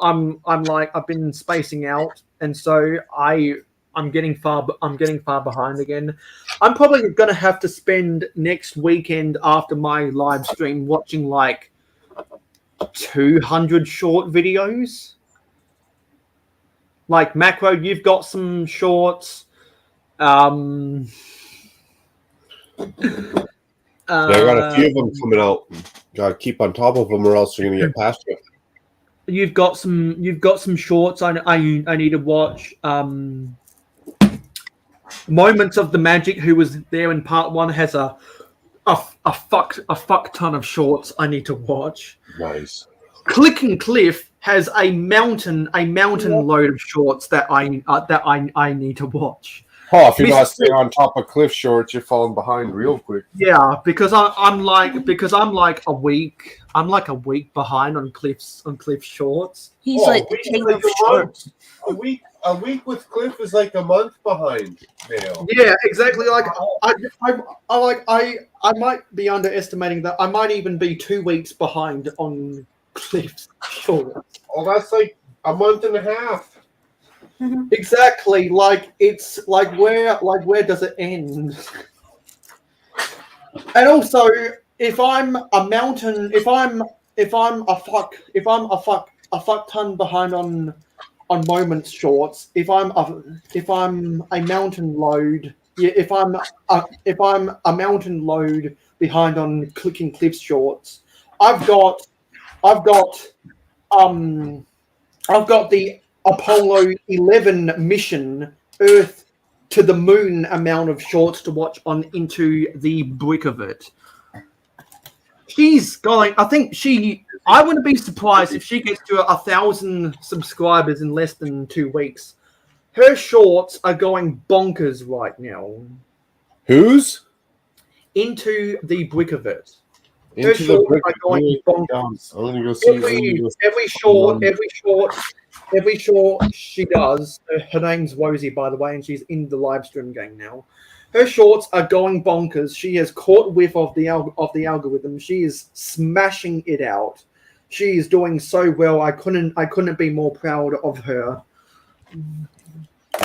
like I've been spacing out, and so I'm getting far behind again. I'm probably gonna have to spend next weekend after my live stream watching like 200 short videos. Like Macro, you've got some shorts. Yeah, I got a few of them coming out. Gotta keep on top of them, or else you're gonna get past you. You've got some shorts. I need to watch. Moments of the Magic, who was there in part 1, has a fuck ton of shorts I need to watch. Nice. Clicking Cliff has a mountain load of shorts that I need to watch. Oh, if you're not staying on top of Cliff shorts, you're falling behind real quick. Yeah, because I'm like a week behind on Cliff's shorts. He's like the king of shorts. A week with Cliff is like a month behind Mayo. Yeah, exactly. Like I might be underestimating that. I might even be 2 weeks behind on Cliff's shorts. Oh, that's like a month and a half. Exactly. Like it's like where does it end? And also, if I'm a fuck ton behind on moments shorts, if I'm a mountain load, if I'm a mountain load behind on Clicking Cliffs shorts, I've got the Apollo 11 mission Earth to the Moon amount of shorts to watch on Into the Brick of It. She's going. I wouldn't be surprised if she gets to 1,000 subscribers in less than 2 weeks. Her shorts are going bonkers right now. Whose? Into the Brick of It. Her Into the shorts brick. are going bonkers. I'm gonna go see Every short she does, her name's Wozy, by the way, and she's in the live stream game now. Her shorts are going bonkers. She has caught whiff of the algorithm. She is smashing it out. She is doing so well. I couldn't be more proud of her.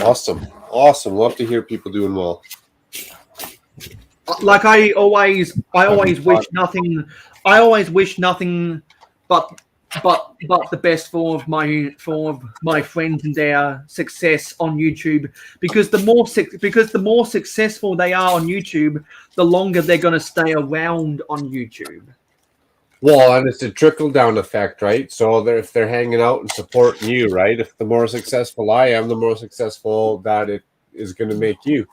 Awesome. Love to hear people doing well. Like I always wish nothing. I always wish nothing but the best for my friends and their success on YouTube, because the more successful they are on YouTube, the longer they're going to stay around on YouTube. Well, and it's a trickle down effect, right? So if they're hanging out and supporting you, right? If the more successful I am, the more successful that it is going to make you.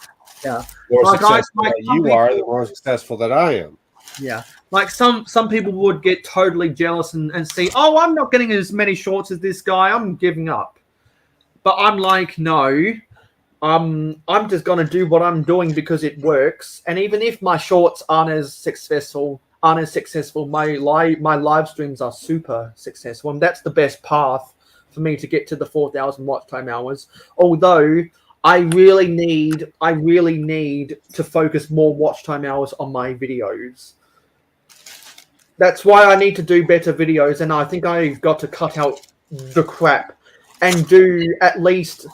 Yeah. The more successful that you are, the more successful that I am. Yeah. Like some people would get totally jealous and see, oh, I'm not getting as many shorts as this guy, I'm giving up. But I'm like, no, I'm just gonna do what I'm doing because it works. And even if my shorts aren't as successful, my live streams are super successful, and that's the best path for me to get to the 4,000 watch time hours. Although I really need to focus more watch time hours on my videos. That's why I need to do better videos, and I think I've got to cut out the crap and do at least.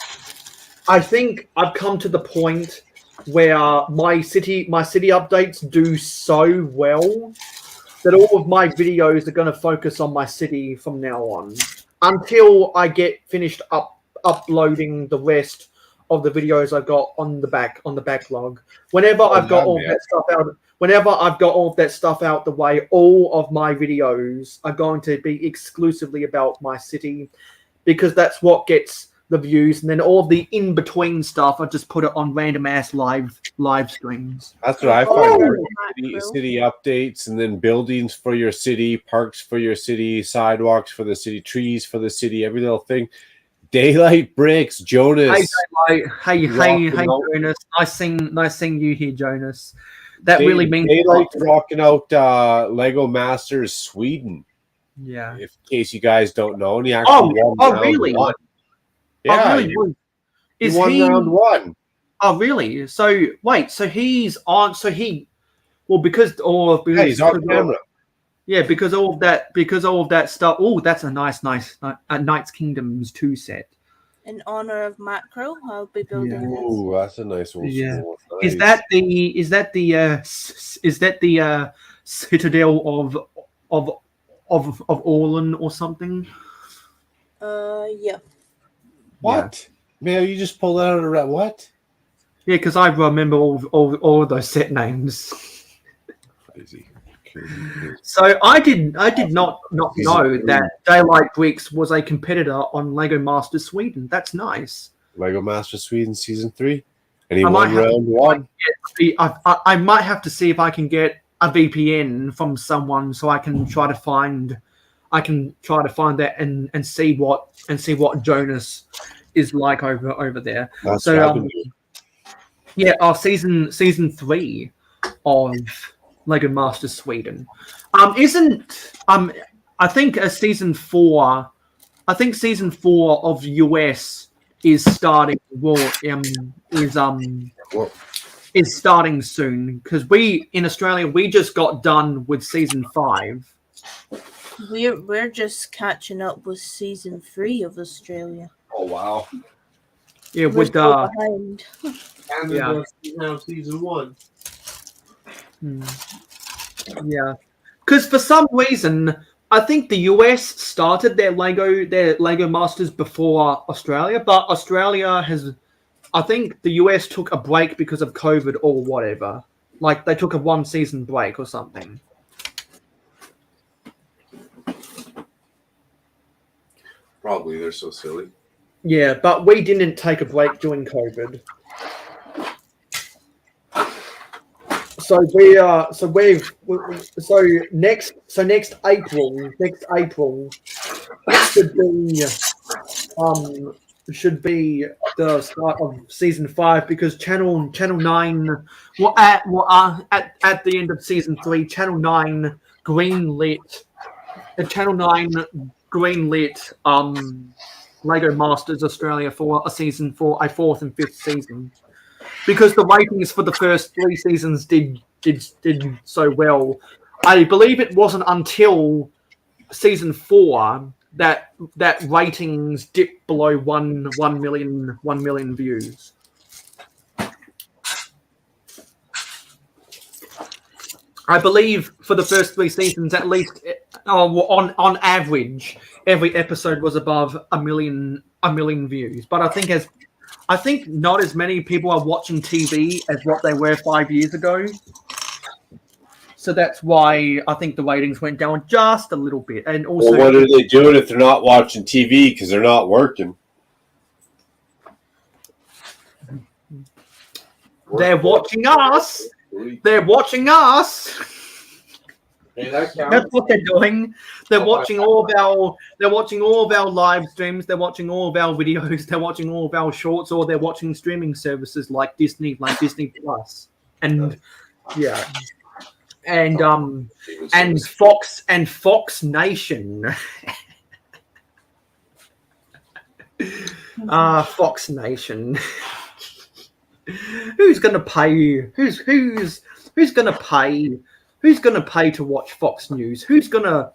I think I've come to the point where my city updates do so well that all of my videos are going to focus on my city from now on, until I get finished uploading the rest of the videos I've got on the backlog. Whenever I've got all that stuff out the way, all of my videos are going to be exclusively about my city, because that's what gets the views, and then all the in-between stuff, I just put it on random ass live streams. That's what I find. City updates, and then buildings for your city, parks for your city, sidewalks for the city, trees for the city, every little thing. Daylight Bricks, Jonas. Hey, Jonas. Nice seeing you here, Jonas. That really means Daylight's rocking out Lego Masters Sweden. Yeah. In case you guys don't know, and he actually won round really? one. Yeah, he won round one. Oh, really? So wait, so he's on. So he, well, because he's on camera. Yeah, because all of that stuff. Oh, that's a nice Knights Kingdoms 2 set. In honor of Macro, I'll be building this. Ooh, that's a nice old Yeah. school. Is Nice. that the citadel of Orlan or something? Yeah. What? Man, you just pulled that out of what? Yeah, because I remember all of those set names. Crazy. So I did not know that Daylight Bricks was a competitor on Lego Masters Sweden. That's nice. Lego Master Sweden Season 3. And he I might won have round one. I might have to see if I can get a VPN from someone so I can try to find that and see what Jonas is like over there. That's So yeah, season 3 of Lego Masters Sweden. I think season 4 of US is starting is starting soon, because we in Australia we just got done with season 5. We're just catching up with season 3 of Australia. Oh, wow. Yeah, We're with still behind. Canada now Season 1. Yeah, because for some reason I think the US started their Lego Masters before Australia, but Australia has. I think the US took a break because of COVID or whatever. Like they took a 1-season break or something. Probably. They're so silly. Yeah, but we didn't take a break during COVID. So next April should be the start of season 5, because channel 9 at the end of season 3, channel 9 greenlit Lego Masters Australia for a 4th and 5th season, because the ratings for the first 3 seasons did so well. I believe it wasn't until season 4 that ratings dipped below 1 million views. I believe for the first 3 seasons, at least, on average, every episode was above a million views. But I think not as many people are watching TV as what they were 5 years ago. So that's why I think the ratings went down just a little bit. And also, Well, what are they doing if they're not watching TV because they're not working? they're watching us. They're watching us. Hey, that counts. That's what they're doing. They're watching all of our live streams. They're watching all of our videos. They're watching all of our shorts, or they're watching streaming services like Disney Plus, and yeah, and Fox Nation. Fox Nation. Who's gonna pay? Who's gonna pay? Who's gonna pay to watch Fox News? Who's gonna,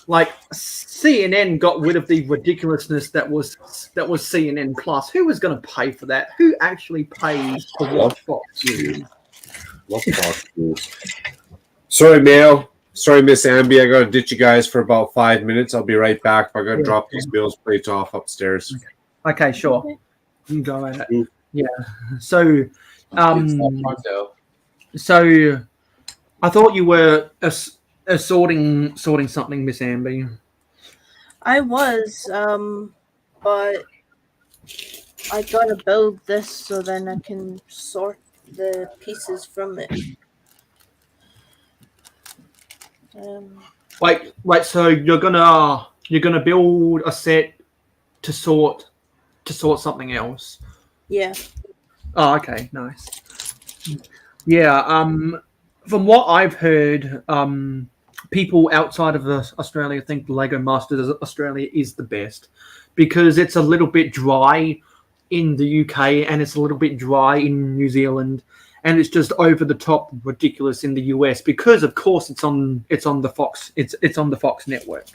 like, CNN got rid of the ridiculousness that was CNN Plus. Who was gonna pay for that? Who actually pays to watch Fox News? Love Fox News. Sorry, Mayo. Sorry, Miss Amby. I gotta ditch you guys for about 5 minutes. I'll be right back. I gotta drop these bills plates off upstairs. Okay, sure. You can go at it. Yeah. So, so I thought you were sorting something, Miss Amby. I was, but I gotta build this so then I can sort the pieces from it. Wait. So you're gonna build a set to sort something else. Yeah. Oh, okay, nice. Yeah. From what I've heard, people outside of Australia think Lego Masters Australia is the best because it's a little bit dry in the UK and it's a little bit dry in New Zealand, and it's just over the top ridiculous in the US because, of course, it's on the Fox on the Fox network,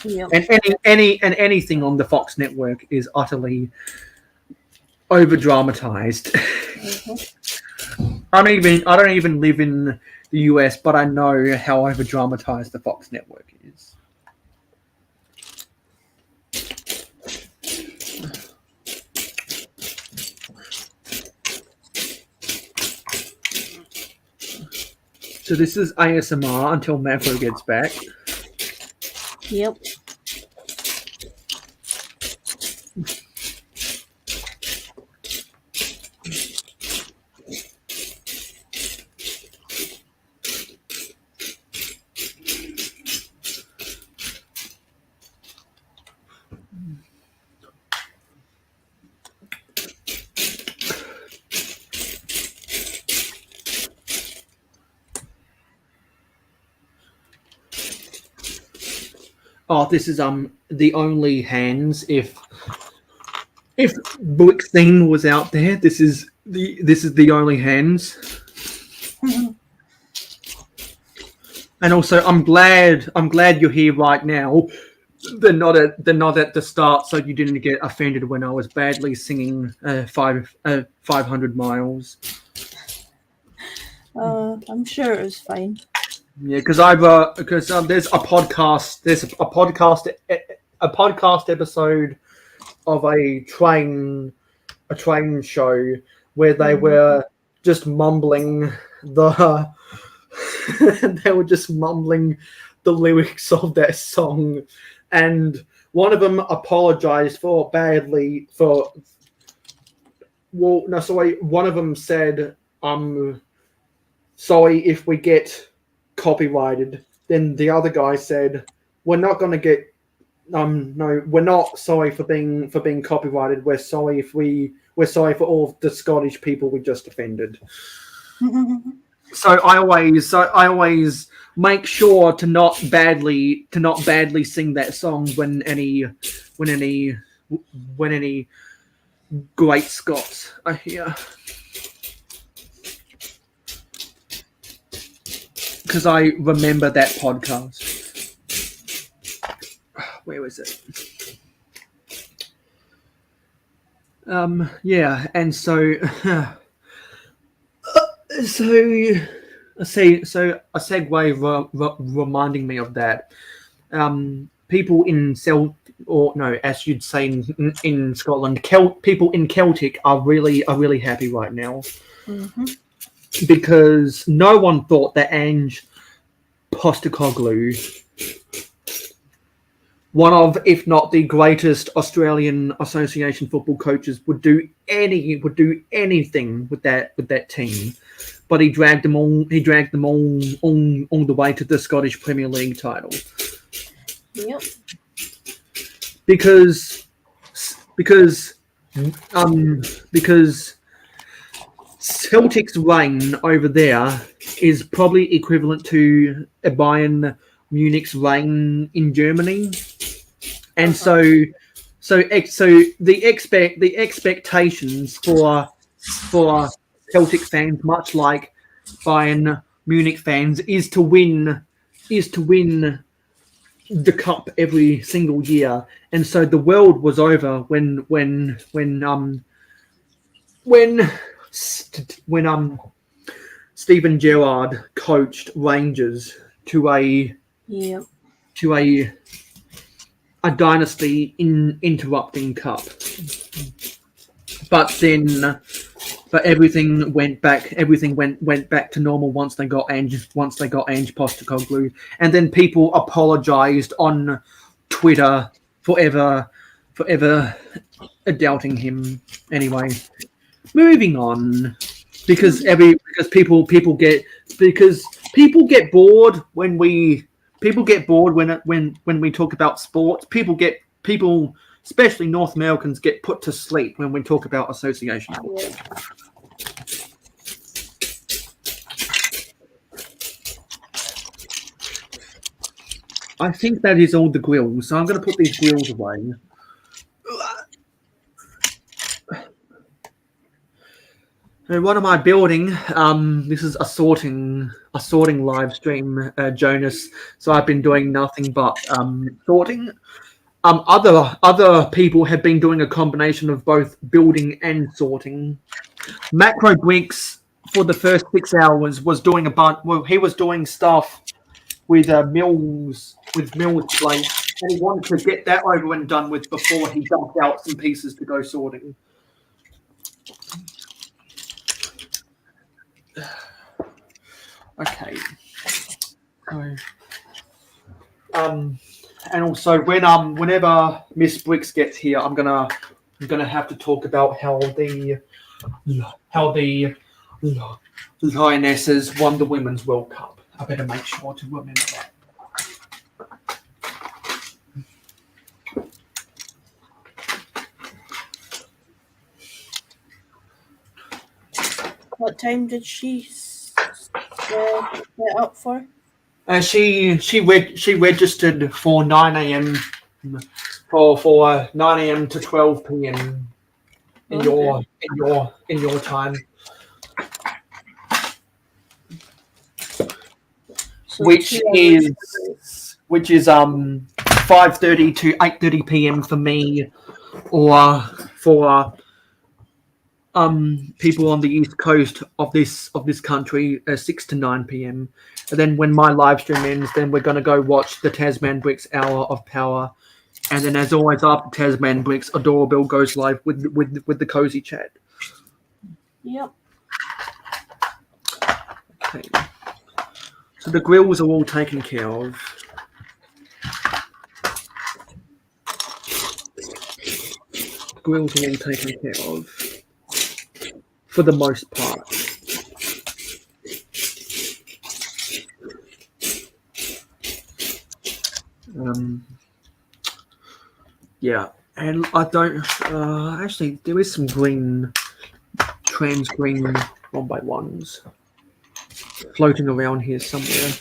Yep. and anything on the Fox network is utterly over dramatized. I don't even live in the US, but I know how over dramatized the Fox network is. So this is ASMR until Makro gets back. Yep. Oh, this is the only hands. If Blickstein was out there, this is the only hands. And also, I'm glad you're here right now. They're not at the start, so you didn't get offended when I was badly singing 500 miles. I'm sure it was fine. Yeah, because there's a podcast episode of a train show where they were just mumbling the lyrics of that song, and one of them apologized one of them said, sorry if we get copyrighted. Then the other guy said, we're not going to get no, we're not sorry for being copyrighted. We're sorry for all the Scottish people we just offended. So I always make sure to not badly sing that song when any great Scots are here. Because I remember that podcast. Where was it? Yeah, and so a segue reminding me of that. People in as you'd say in Scotland, people in Celtic are really happy right now. Mm-hmm. Because no one thought that Ange Postecoglou, one of, if not the greatest Australian association football coaches, would do anything with that team, but he dragged them all the way to the Scottish Premier League title. Yep. Because Celtic's reign over there is probably equivalent to Bayern Munich's reign in Germany, and so the expectations for Celtic fans, much like Bayern Munich fans, is to win the cup every single year, and so the world was over when Steven Gerrard coached Rangers to a dynasty interrupting cup, but everything went back to normal once they got Ange Postecoglou, and then people apologized on Twitter forever doubting him. Anyway, moving on, because people get bored when we talk about sports. People, especially North Americans, get put to sleep when we talk about association. Yeah. I think that is all the grills, so I'm going to put these grills away. What am I building? This is a sorting live stream, Jonas. So I've been doing nothing but sorting. Other people have been doing a combination of both building and sorting. Makro Bricks for the first 6 hours was doing a bunch. Well, he was doing stuff with mills plates, and he wanted to get that over and done with before he dumped out some pieces to go sorting. Okay. So, and also whenever Miss Bricks gets here, I'm gonna have to talk about how the Lionesses won the Women's World Cup. I better make sure to remember that. What time did she get up for? She registered for 9 a.m. for 9 a.m. to 12 p.m. in your time. So which is 5:30 to 8:30 p.m. for me, or for people on the east coast of this country, 6 to 9 p.m. And then when my live stream ends, then we're gonna go watch the Tasman Bricks Hour of Power, and then as always after Tasman Bricks, Adorable goes live with the cozy chat. Yep. Okay. So the grills are all taken care of. The grills are all taken care of for the most part. Yeah, and I don't actually. There is some trans green 1x1s floating around here somewhere.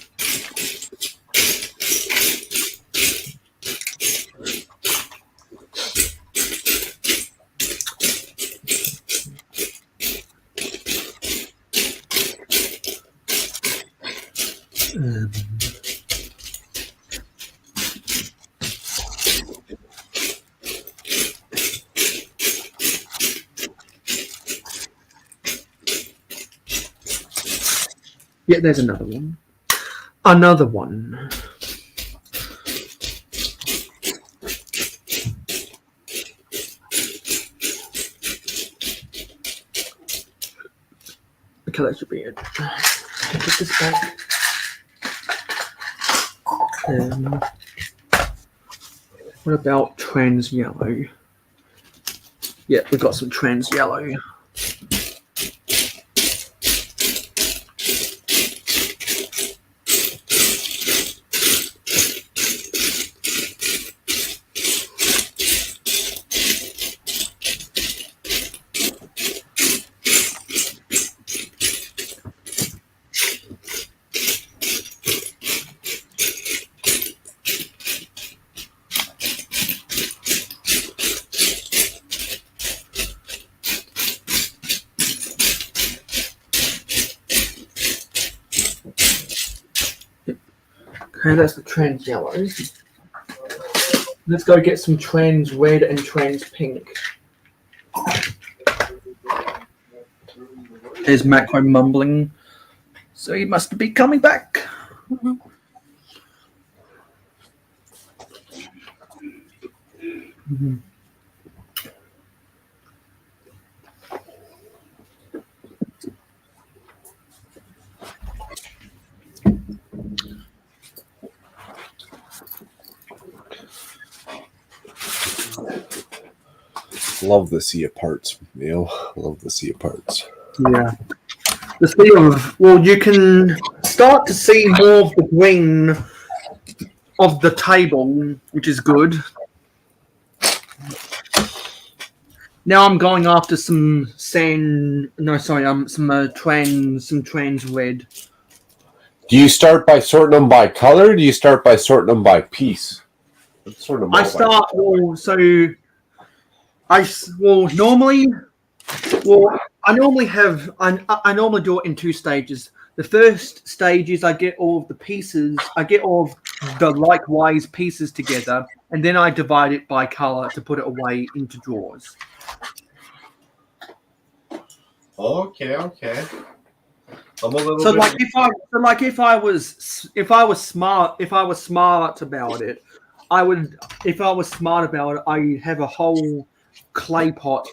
Yeah, there's another one. Another one. Okay, that should be it. Put this back. What about trans yellow? Yeah, we've got some trans yellow. Okay, that's the trans yellow. Let's go get some trans red and trans pink. There's Makro mumbling. So he must be coming back. Mm-hmm. Mm-hmm. Love the sea of parts, Mayo. Love the sea of parts. Yeah. The sea of, well, you can start to see more of the green of the table, which is good. Now I'm going after some trans red. Do you start by sorting them by color? Or do you start by sorting them by piece? Sort of normally, I normally do it in 2 stages. The first stage is I get all of the pieces, I get all of the likewise pieces together, and then I divide it by color to put it away into drawers. Okay. I'm a little So bit. like if I was smart about it, I would I'd have a whole clay pot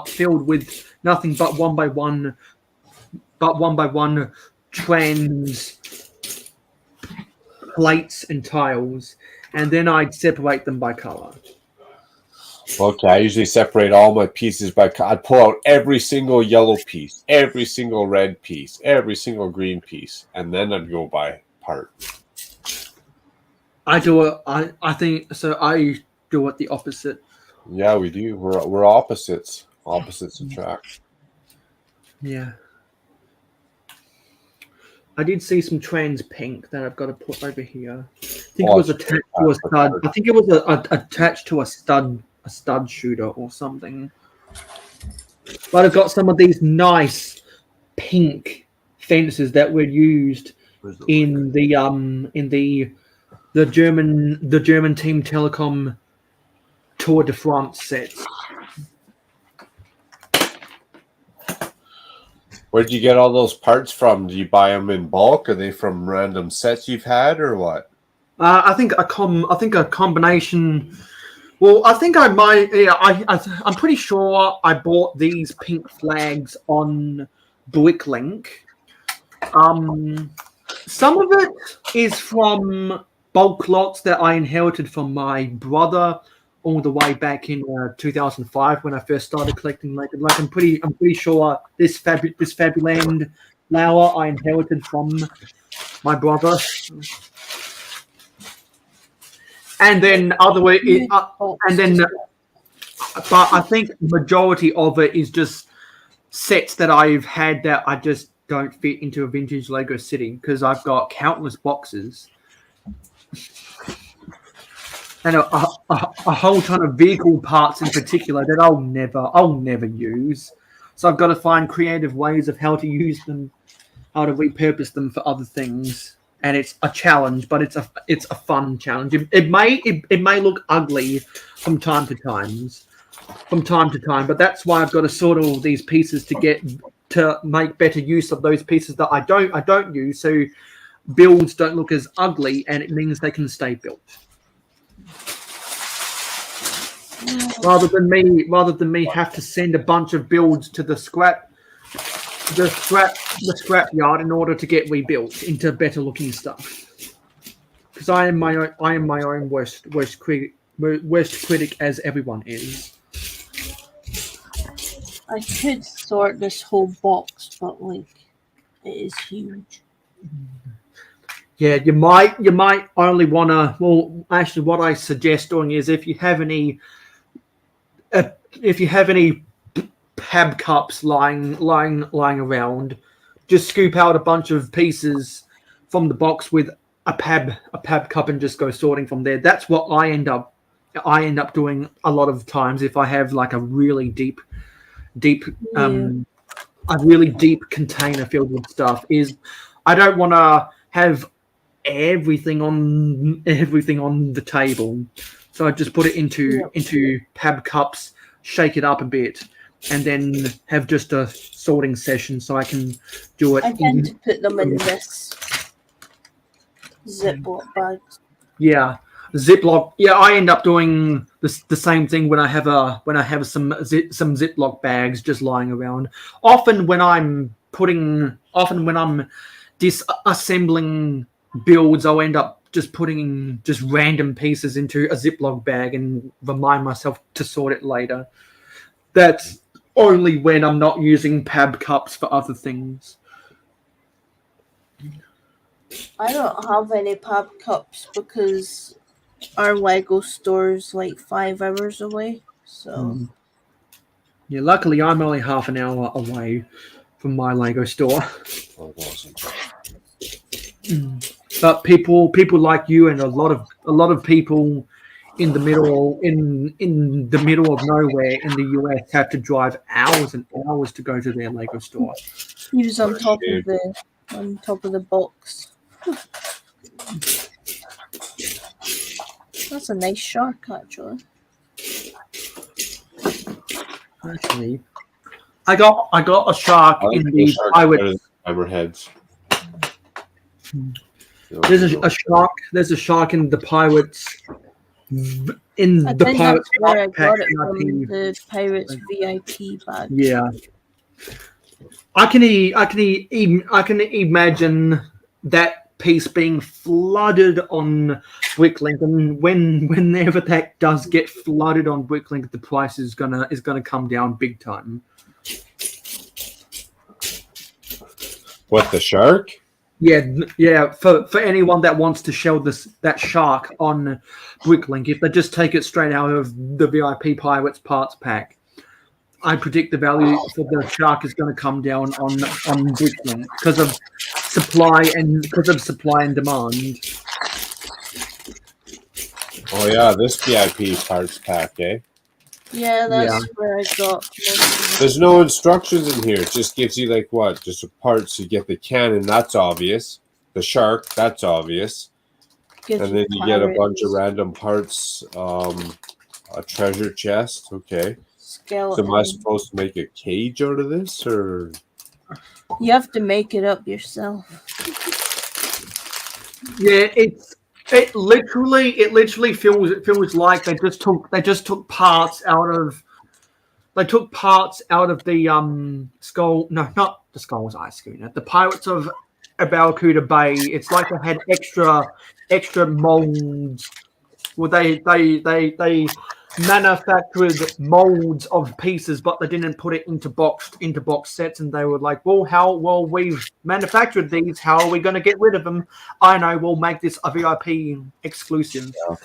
filled with nothing but one by one trans plates and tiles, and then I'd separate them by color. Okay, I usually separate all my pieces by. I'd pull out every single yellow piece, every single red piece, every single green piece, and then I'd go by part. I do it. I think so. I do it the opposite. Yeah, we do. We're opposites. Opposites attract. Yeah. I did see some trans pink that I've got to put over here. I think it was attached to a stud. I think it was attached to a stud shooter or something. But I've got some of these nice pink fences that were used in the German Team Telecom Tour de France sets. Where'd you get all those parts from? Do you buy them in bulk? Are they from random sets you've had, or what? I think a combination. Well, I think I might. Yeah, I'm pretty sure I bought these pink flags on Bricklink. Some of it is from bulk lots that I inherited from my brother all the way back in 2005 when I first started collecting. Like I'm pretty sure this Fabuland flower I inherited from my brother. And then but I think the majority of it is just sets that I've had that I just don't fit into a vintage Lego city because I've got countless boxes and a whole ton of vehicle parts in particular that I'll never use. So I've got to find creative ways of how to use them, how to repurpose them for other things. And it's a challenge, but it's a fun challenge. It may look ugly from time to time, but that's why I've got to sort all these pieces to make better use of those pieces that I don't use, so builds don't look as ugly, and it means they can stay built. Rather than me have to send a bunch of builds to the scrap yard in order to get rebuilt into better looking stuff. Because I am my own worst critic, as everyone is. I could sort this whole box, but like it is huge. Yeah, you might only want to. Well, actually, what I suggest doing is if you have any pab cups lying around, just scoop out a bunch of pieces from the box with a pab cup and just go sorting from there. That's what I end up doing a lot of times if I have like a really deep container filled with stuff. Is I don't want to have everything on the table, so I just put it into pab cups, shake it up a bit, and then have just a sorting session so I can do it. I tend to put them in this Ziploc bags. Yeah, Ziploc. Yeah, I end up doing the same thing when I have some Ziploc bags just lying around. Often when I'm disassembling builds, I'll end up just putting just random pieces into a Ziploc bag and remind myself to sort it later. That's only when I'm not using pab cups for other things. I don't have any pab cups because our Lego store's like 5 hours away. So yeah, luckily I'm only half an hour away from my Lego store. Oh, awesome. But people like you and a lot of people in the middle of nowhere in the US have to drive hours and hours to go to their Lego store. He was on What a top shame. of the box. That's a nice shark, actually. Actually, I got a shark I like in those the sharks better pirate. than hammerheads. There's a shark in the pirates. In I the think pirates that's where I backpack, got it and I from, think- the Pirates VIP bag. Yeah, I can imagine that piece being flooded on Bricklink, and whenever that does get flooded on Bricklink, the price is gonna come down big time. What, the shark? Yeah. For anyone that wants to sell that shark on Bricklink, if they just take it straight out of the VIP Pirates parts pack, I predict the value for the shark is going to come down on Bricklink because of supply and demand. Oh yeah, this VIP parts pack, eh? Yeah, that's Yeah. where I got most of There's no instructions in here. It just gives you like what? Just the parts. You get the cannon, that's obvious. The shark, that's obvious. it. And then you get a bunch of Pirates, random parts. A treasure chest. Okay. So skeleton. am I supposed to make a cage out of this, or? You have to make it up yourself. Yeah, it literally feels like they just took parts out of the skull. No, not the Skull's Ice Schooner. The Pirates of Barracuda Bay. It's like they had extra molds. Well, they manufactured molds of pieces, but they didn't put it into box sets. And they were like, well, we've manufactured these. How are we going to get rid of them? I know. We'll make this a VIP exclusive. Yeah.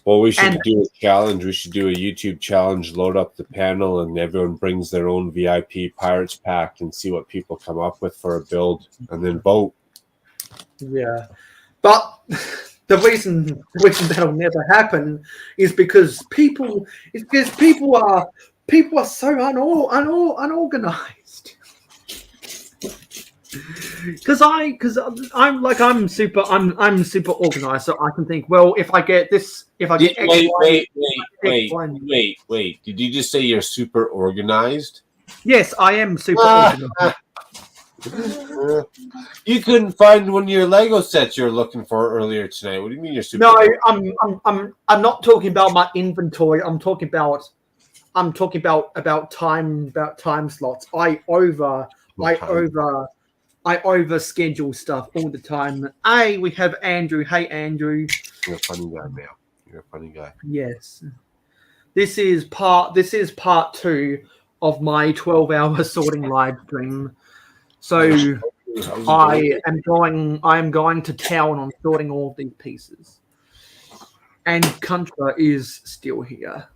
Well, we should do a challenge. We should do a YouTube challenge, load up the panel, and everyone brings their own VIP Pirates pack and see what people come up with for a build, and then vote. Yeah, but the reason that'll never happen is because people are so unorganized. Because I'm super organized, so I can think, well, if I get X, Wait. Did you just say you're super organized? Yes, I am super organized. You couldn't find one of your Lego sets you were looking for earlier tonight. What do you mean you're super? No, organized? I'm not talking about my inventory. I'm talking about time slots. I over schedule stuff all the time. Hey, we have Andrew. Hey, Andrew. You're a funny guy, man. You're a funny guy. Yes. This is part 2 of my 12-hour sorting live stream. So I am going to town on sorting all of these pieces. And Contra is still here.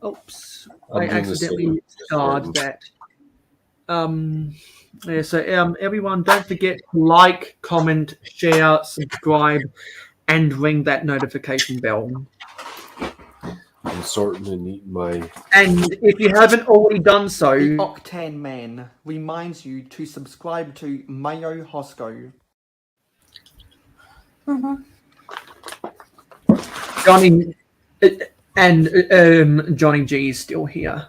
Oops. I accidentally starred that. Yeah, so everyone, don't forget to like, comment, share, subscribe, and ring that notification bell. I'm sorting and eating my. And if you haven't already done so, the Octane Man reminds you to subscribe to Mayo Hosko. Mm-hmm. Johnny and Johnny G is still here.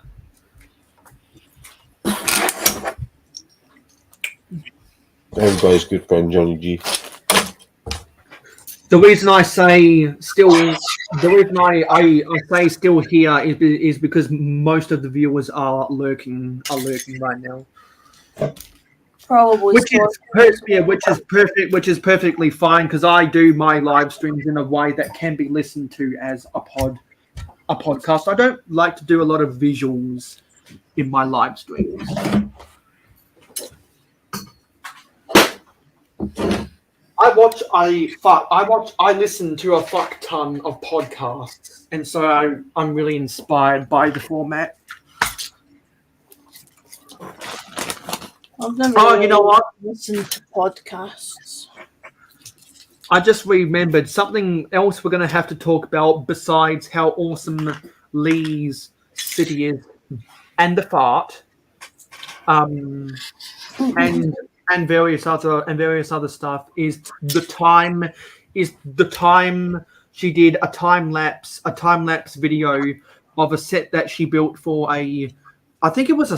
Everybody's good friend Johnny G. The reason I say still here is because most of the viewers are lurking right now. Probably. Which is perfectly fine because I do my live streams in a way that can be listened to as a podcast. I don't like to do a lot of visuals in my live streams. I listen to a fuck ton of podcasts, and so I'm really inspired by the format. I've never you know what? listened to podcasts. I just remembered something else we're going to have to talk about besides how awesome Lee's city is and the fart, and various other stuff is the time she did a time lapse video of a set that she built for I think it was a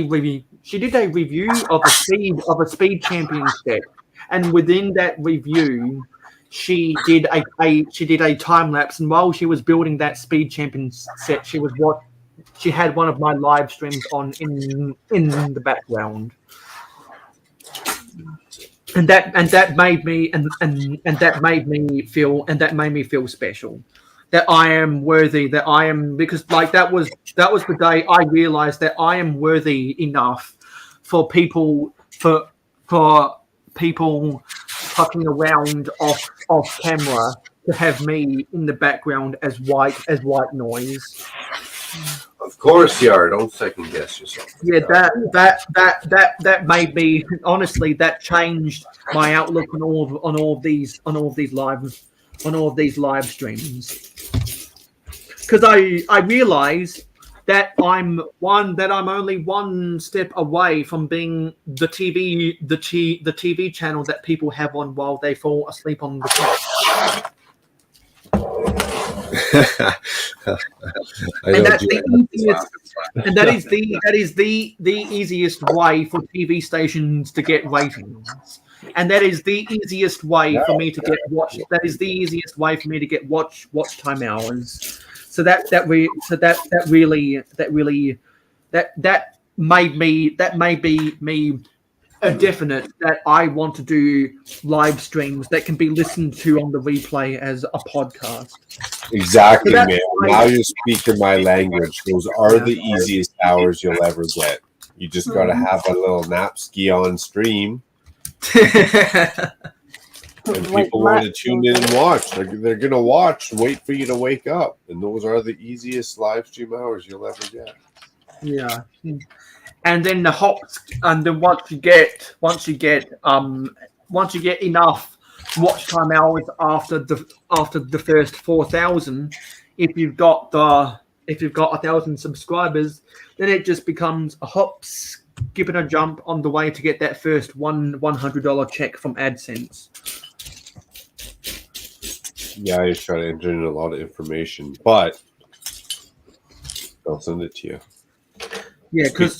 review. She did a review of a speed champion set. And within that review, she did a time lapse. And while she was building that Speed Champion set, she had one of my live streams on in the background. And that made me feel special. That I am worthy. Because like that was the day I realized that I am worthy enough for people fucking around off camera to have me in the background as white noise. Of course you are. Don't second guess yourself. Yeah, that made me honestly. That changed my outlook on all of these live streams. Because I realize that I'm only one step away from being the TV channel that people have on while they fall asleep on the couch. And that is the easiest way for TV stations to get ratings. And that is the easiest way for me to get watch. That is the easiest way for me to get watch time hours. So that made me a definite that I want to do live streams that can be listened to on the replay as a podcast. Exactly, man. Now you're speaking my language. Those are the easiest hours you'll ever get. You just got to have a little nap ski on stream. And people want to tune in and watch. They're going to watch, wait for you to wake up. And those are the easiest live stream hours you'll ever get. Yeah. And then the hops, and then once you get enough watch time hours after the first 4,000, if you've got 1,000 subscribers, then it just becomes a hop, skip and a jump on the way to get that first $100 check from AdSense. Yeah, I just try to enter in a lot of information, but they'll send it to you. Yeah, because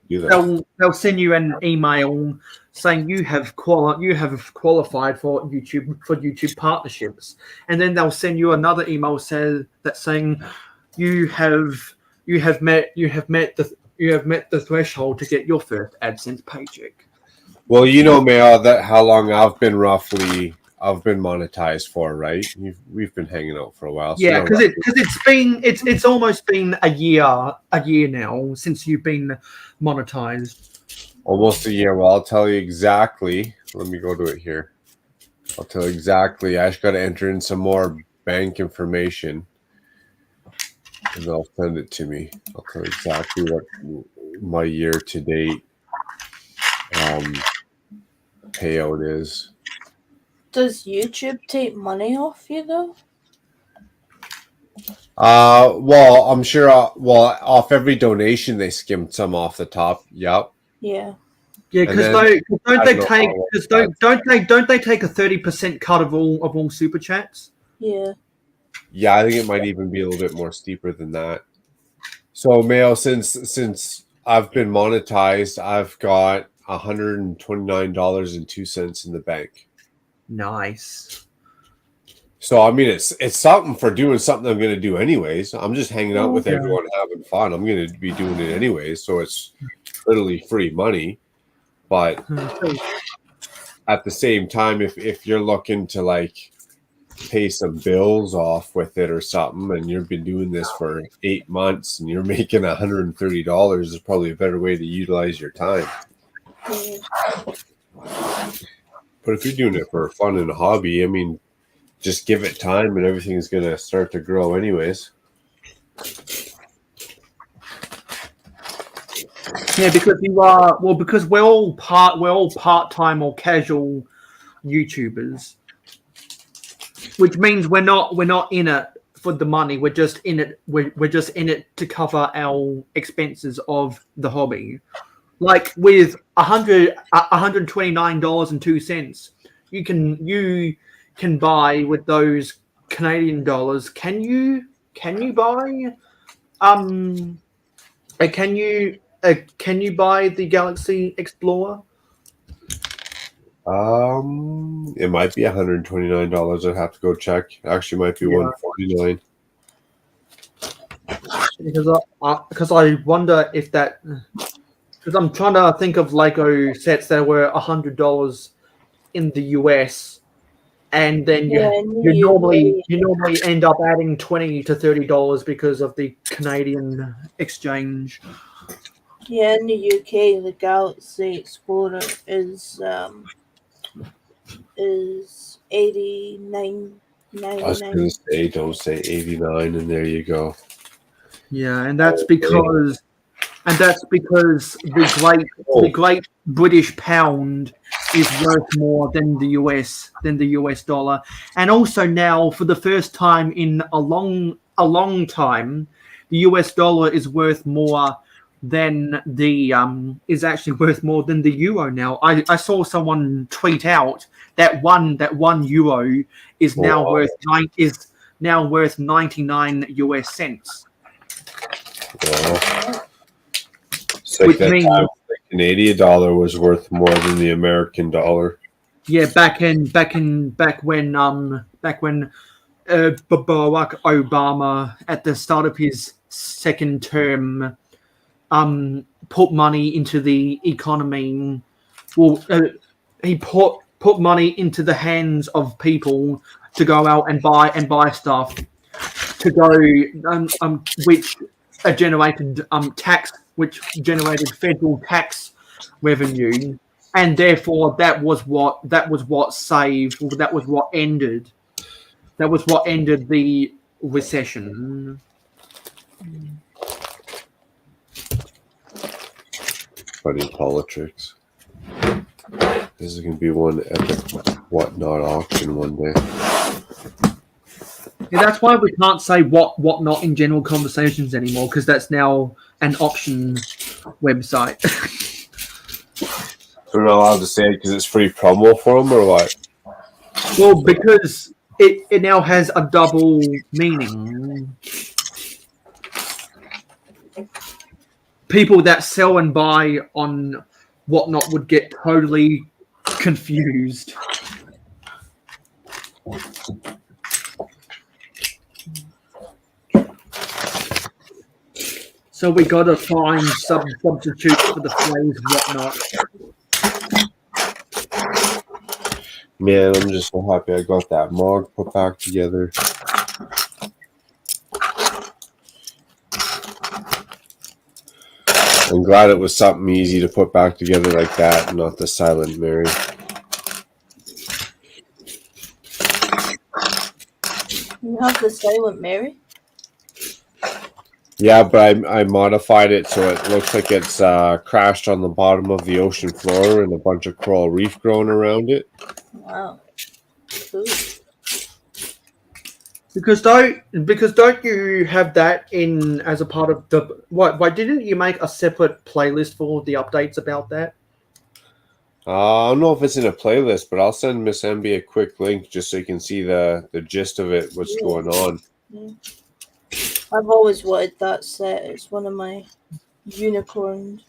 they'll send you an email saying you have qualified for YouTube partnerships, and then they'll send you another email saying you have met the threshold to get your first AdSense paycheck. Well, you know, Mayo, that how long I've been monetized for, right? We've been hanging out for a while. So yeah, because it's almost been a year now since you've been monetized. Almost a year. Well, I'll tell you exactly. Let me go to it here. I'll tell you exactly. I just got to enter in some more bank information, and they'll send it to me. I'll tell you exactly what my year to date payout is. Does YouTube take money off you though? Well, I'm sure. Off every donation, they skimmed some off the top. Yep. Yeah. Yeah, because don't they take a 30% cut of all super chats? Yeah. Yeah, I think it might even be a little bit more steeper than that. So, Mayo, since I've been monetized, I've got $129.02 in the bank. Nice. So, I mean, it's something for doing something I'm going to do anyways. I'm just hanging out with everyone, having fun. I'm going to be doing it anyways, so it's literally free money. But at the same time, if you're looking to like pay some bills off with it or something, and you've been doing this for 8 months and you're making $130, is probably a better way to utilize your time. But if you're doing it for fun and a hobby, I mean, just give it time and everything's going to start to grow anyways. Yeah, because because we're all part-time or casual YouTubers, which means we're not in it for the money. We're just in it. We're just in it to cover our expenses of the hobby. Like with $129.02, you can buy with those Canadian dollars. Can you buy can you buy the Galaxy Explorer? It might be $129. I'd have to go check. Actually, might be $149. Because I wonder if that, because I'm trying to think of Lego sets that were $100 in the US, and then you normally end up adding $20 to $30 because of the Canadian exchange. Yeah, in the UK, the Galaxy Explorer is $89.99. I was going to say, don't say 89, and there you go. Yeah, and that's because the great British pound is worth more than the US dollar, and also now for the first time in a long time, the US dollar is worth more than the the euro now. I saw someone tweet out that one euro is now worth 99 US cents. Well, it's like that time the Canadian dollar was worth more than the American dollar. Yeah, back when Barack Obama at the start of his second term put money into the economy. Well, he put money into the hands of people to go out and buy stuff to go which generated generated federal tax revenue, and therefore that was what ended the recession. Funny politics. This is going to be one epic whatnot auction one day. Yeah, that's why we can't say what not in general conversations anymore, because that's now an auction website. So we're not allowed to say it because it's free promo for them, or what? Well, because it now has a double meaning. People that sell and buy on whatnot would get totally confused. So we got to find some substitutes for the phrase whatnot. Man, I'm just so happy I got that mug put back together. I'm glad it was something easy to put back together like that, and not the Silent Mary. You have the Silent Mary? Yeah, but I modified it so it looks like it's crashed on the bottom of the ocean floor and a bunch of coral reef growing around it. Wow. Cool. Because don't you have that in as a part of the why didn't you make a separate playlist for the updates about that? I don't know if it's in a playlist, but I'll send Miss MB a quick link just so you can see the gist of it, what's going on. Yeah. I've always wanted that set. It's one of my unicorns.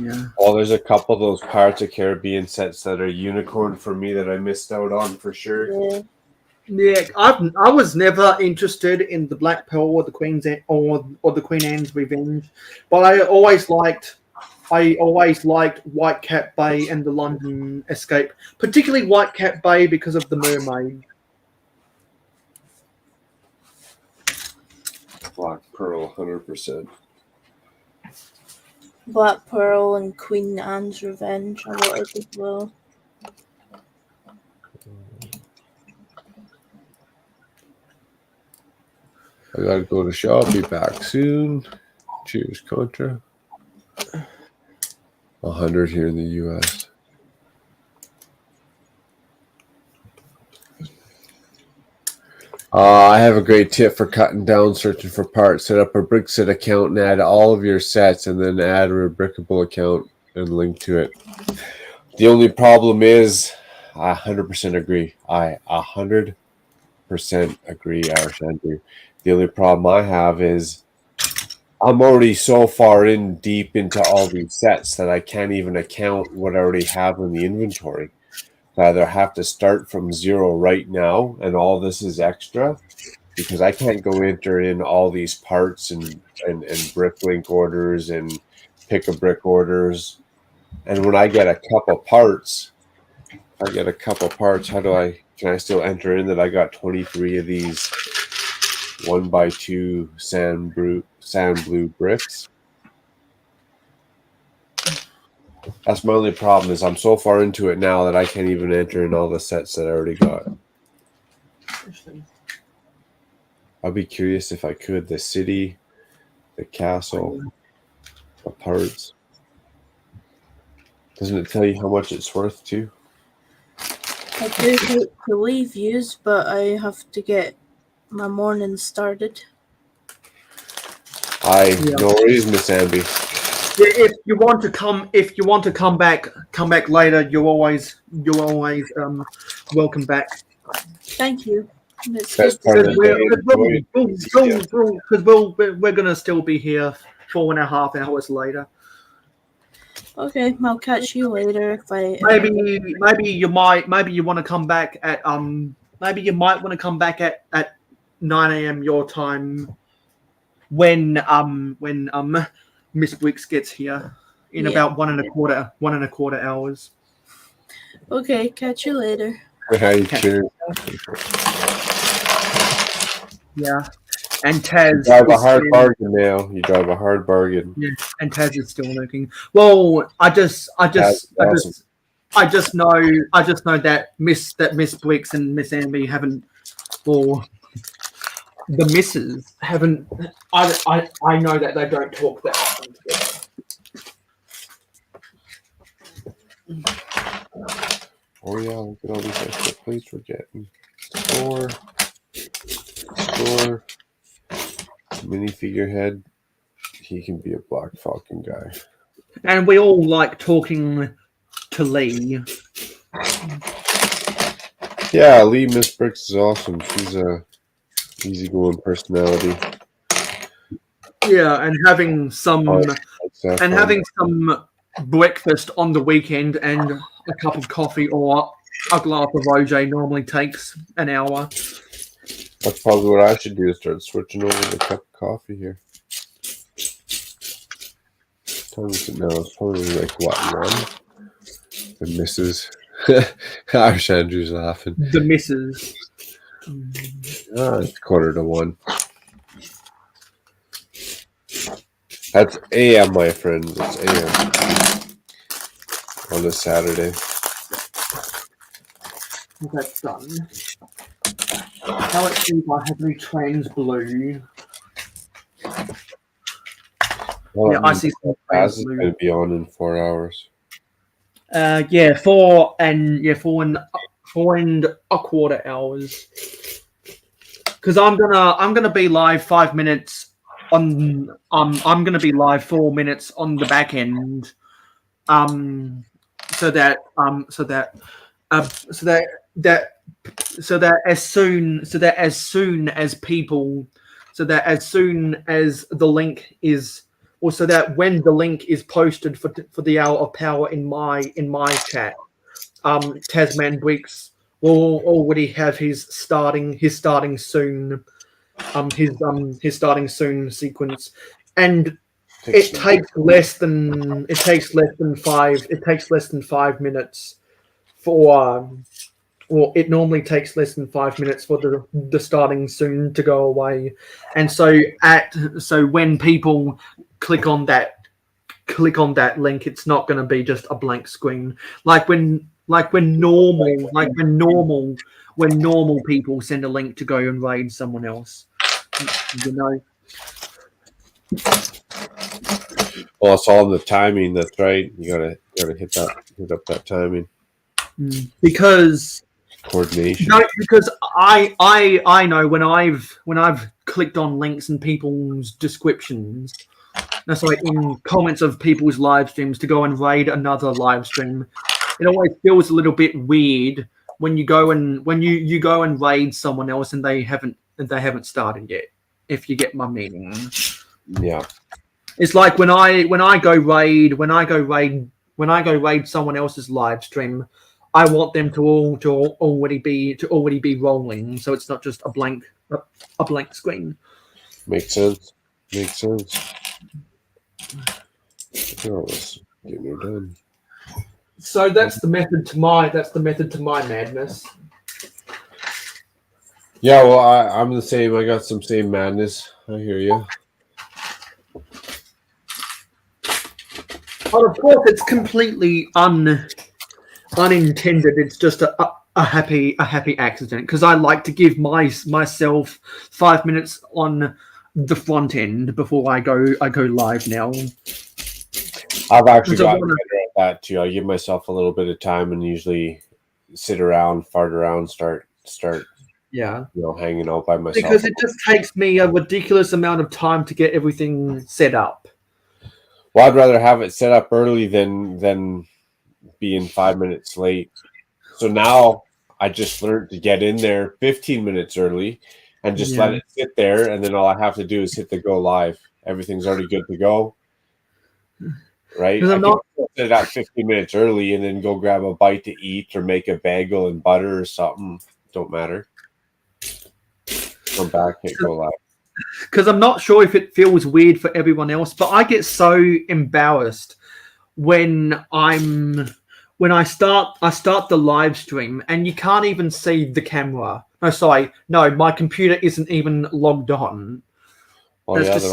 Yeah. Oh, there's a couple of those Pirates of Caribbean sets that are unicorn for me that I missed out on for sure. Yeah. Yeah, I was never interested in the Black Pearl or the Queen's or the Queen Anne's Revenge, but I always liked Whitecap Bay and the London Escape, particularly Whitecap Bay because of the mermaid. Black Pearl, 100%. Black Pearl and Queen Anne's Revenge. I wanted as well. I gotta go to shop. Be back soon. Cheers, Contra. 100 here in the U.S. I have a great tip for cutting down, searching for parts. Set up a Brickset account and add all of your sets, and then add a Brickable account and link to it. The only problem is, I 100% agree. I 100% agree, Arshandu. The only problem I have is I'm already so far in deep into all these sets that I can't even account what I already have in the inventory. I either have to start from zero right now, and all this is extra, because I can't go enter in all these parts and bricklink orders and pick a brick orders. And when I get a couple parts, can I still enter in that I got 23 of these 1x2 sand blue bricks? That's my only problem, is I'm so far into it now that I can't even enter in all the sets that I already got. I'd be curious if I could. The city, the castle, the parts. Doesn't it tell you how much it's worth too? I do hate to leave yous, but I have to get my morning started. No worries, Miss Amby. Yeah, if you want to come back later. You're always welcome back. Thank you. It's Best good part to of see the you. Because we're gonna still be here 4.5 hours later. Okay, I'll catch you later if I. Maybe you want to come back at maybe you might want to come back at 9 a.m. your time when Miss Bricks gets here in about 1.25 hours. Okay, catch you later. Hey, cheers. Yeah, and Taz. You drive a hard bargain now. You drive a hard bargain. Yeah, and Taz is still looking. Well, I just know that Miss Bricks and Miss Amby haven't, or the misses haven't. I know that they don't talk that often together. Oh yeah, look at all these extra plates we're getting. Store. Mini figurehead. He can be a Black Falcon guy. And we all like talking to Lee. Yeah, Lee Miss Bricks is awesome. She's a easygoing personality. Yeah, and having some breakfast on the weekend and a cup of coffee or a glass of OJ normally takes an hour. That's probably what I should do, is start switching over to a cup of coffee here. Time is it now? It's probably like what, 1? The missus. Andrew's laughing. The missus. It's 1:45. That's AM, my friends. It's AM on a Saturday. That's done. Now let's see if I have any trains blue. Well, Yeah, I see some trains is blue. going to be on in 4 hours. 4.25 hours. Because I'm gonna be live 5 minutes on. I'm gonna be live 4 minutes on the back end. So that as soon as the link is, or so that when the link is posted for the Hour of Power in my chat, Tasman Bricks will already have his starting soon sequence, and it takes less than 5 minutes for. Well, it normally takes less than 5 minutes for the starting soon to go away, and so when people click on that link, it's not going to be just a blank screen when normal people send a link to go and raid someone else, you know. Well, it's all in the timing. That's right. You gotta hit up that timing. Because coordination. No, because I know when I've clicked on links in people's descriptions, no, sorry, in comments of people's live streams to go and raid another live stream, it always feels a little bit weird when you go and you go and raid someone else and they haven't started yet. If you get my meaning. Yeah. It's like when I go raid someone else's live stream, I want them to already be rolling, so it's not just a blank screen. Makes sense. Oh, let's get her done. So that's the method to my madness. Yeah, well, I'm the same. I got some same madness. I hear you. But of course, it's completely unintended. It's just a happy accident because I like to give myself 5 minutes on the front end before I go live now. I've actually gotten better at that too. I give myself a little bit of time and usually sit around, fart around, start. Yeah, hanging out by myself because it just takes me a ridiculous amount of time to get everything set up. Well, I'd rather have it set up early than being 5 minutes late. So now I just learned to get in there 15 minutes early and just let it sit there. And then all I have to do is hit the go live. Everything's already good to go. Right? I can set it up 15 minutes early and then go grab a bite to eat or make a bagel and butter or something. Don't matter. Come back, hit go live. Because I'm not sure if it feels weird for everyone else, but I get so embarrassed when I start the live stream and you can't even see the camera. No, my computer isn't even logged on. Oh, that's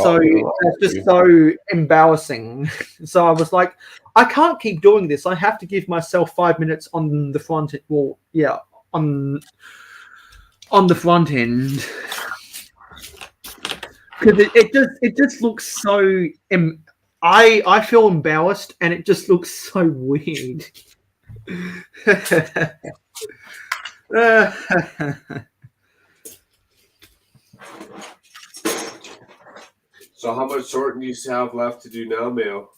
just so embarrassing. So I was like, I can't keep doing this. I have to give myself 5 minutes on the front end. Well, yeah, on the front end. Because it just looks so. I feel embarrassed, and it just looks so weird. So, how much sorting do you have left to do now, Mayo?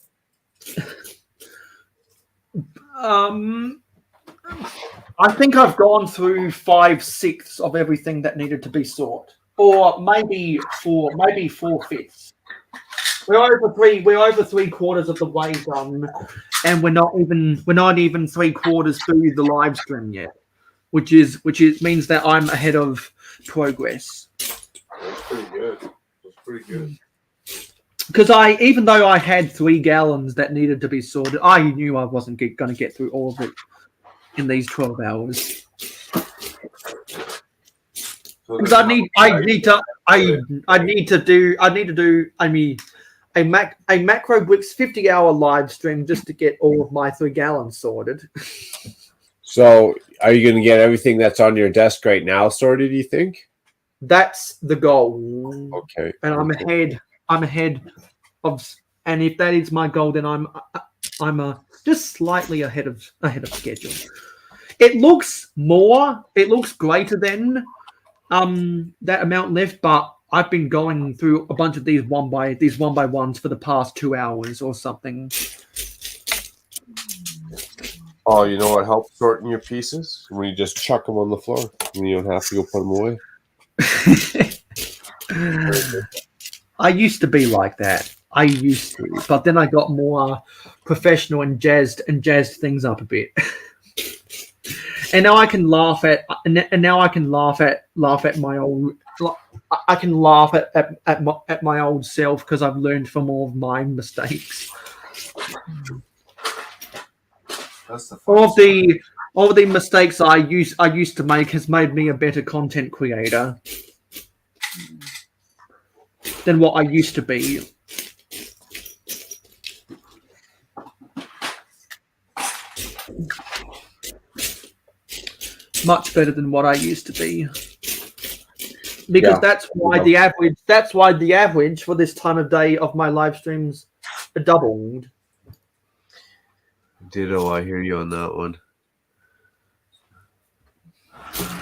I think I've gone through 5/6 of everything that needed to be sorted. Or maybe 4/5. We're over 3/4 of the way done, and we're not even 3/4 through the live stream yet, which means that I'm ahead of progress. That's pretty good. Because even though I had 3 gallons that needed to be sorted, I knew I wasn't going to get through all of it in these 12 hours. Because I need to do a Makro Bricks 50-hour live stream just to get all of my 3 gallons sorted. So, are you going to get everything that's on your desk right now sorted? Do you think? That's the goal. Okay. And I'm ahead of, and if that is my goal, then I'm just slightly ahead of schedule. It looks greater than that amount left, but I've been going through a bunch of these one by ones for the past 2 hours or something. Oh, you know what helps sorting your pieces? When you just chuck them on the floor and you don't have to go put them away. I used to be like that. But then I got more professional and jazzed things up a bit. And now I can laugh at my old. I can laugh at my old self because I've learned from all of my mistakes. All of the mistakes I used to make has made me a better content creator than what I used to be. Much better than what I used to be. Because that's why the average for this time of day of my live streams doubled. Ditto, I hear you on that one.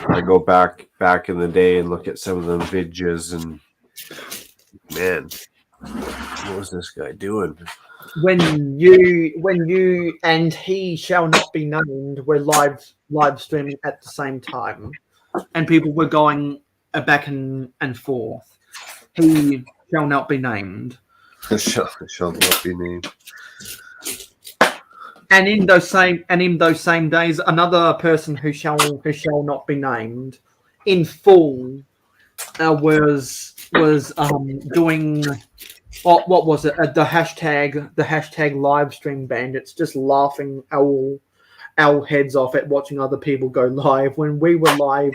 I go back in the day and look at some of them vidges, and man, what was this guy doing? When you and he shall not be named were live streaming at the same time, and people were going back and forth. He shall not be named. shall not be named. And in those same days, another person who shall not be named, in full, was doing what was it? The hashtag live stream bandits, just laughing our heads off at watching other people go live when we were live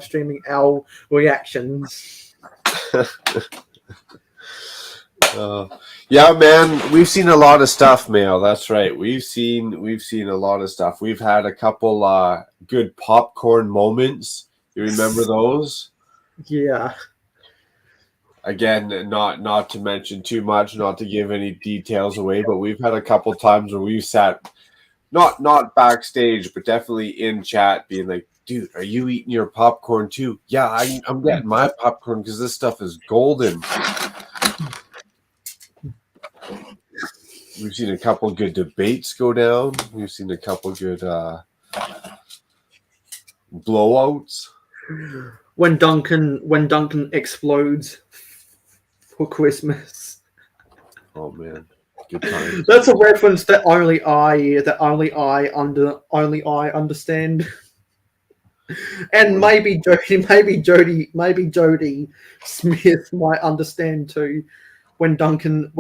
streaming our reactions. Yeah, man, we've seen a lot of stuff, Mayo. That's right. We've seen a lot of stuff. We've had a couple good popcorn moments. You remember those? Yeah. Again, not to mention too much, not to give any details away, but we've had a couple times where we've sat not backstage, but definitely in chat, being like, "Dude, are you eating your popcorn too?" Yeah, I'm getting my popcorn because this stuff is golden. We've seen a couple good debates go down. We've seen a couple good blowouts. When Duncan explodes for Christmas. Oh man, good times. That's a reference that only I understand. And maybe Jody Smith might understand too. When Duncan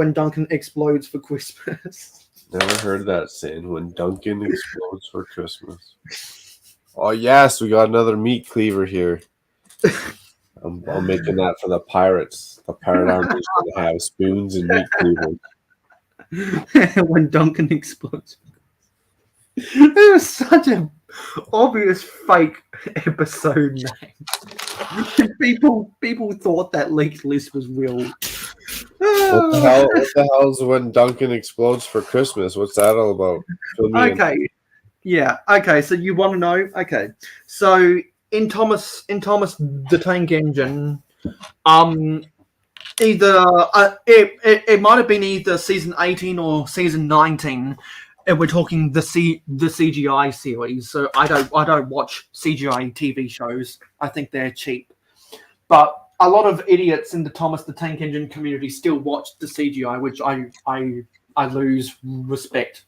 explodes for Christmas. Never heard that saying. When Duncan explodes for Christmas. Oh yes, we got another meat cleaver here. I'm making that for the pirates. The pirate army is going to have spoons and meat cleavers. When Duncan explodes. It was such an obvious fake episode name. People thought that leaked list was real. What the hell is when Duncan explodes for Christmas? What's that all about? Okay. Yeah. Okay. So you want to know? Okay. So in Thomas the Tank Engine, either it might have been either season 18 or season 19. And we're talking the CGI series. So I don't watch CGI TV shows. I think they're cheap. But a lot of idiots in the Thomas the Tank Engine community still watch the CGI, which I lose respect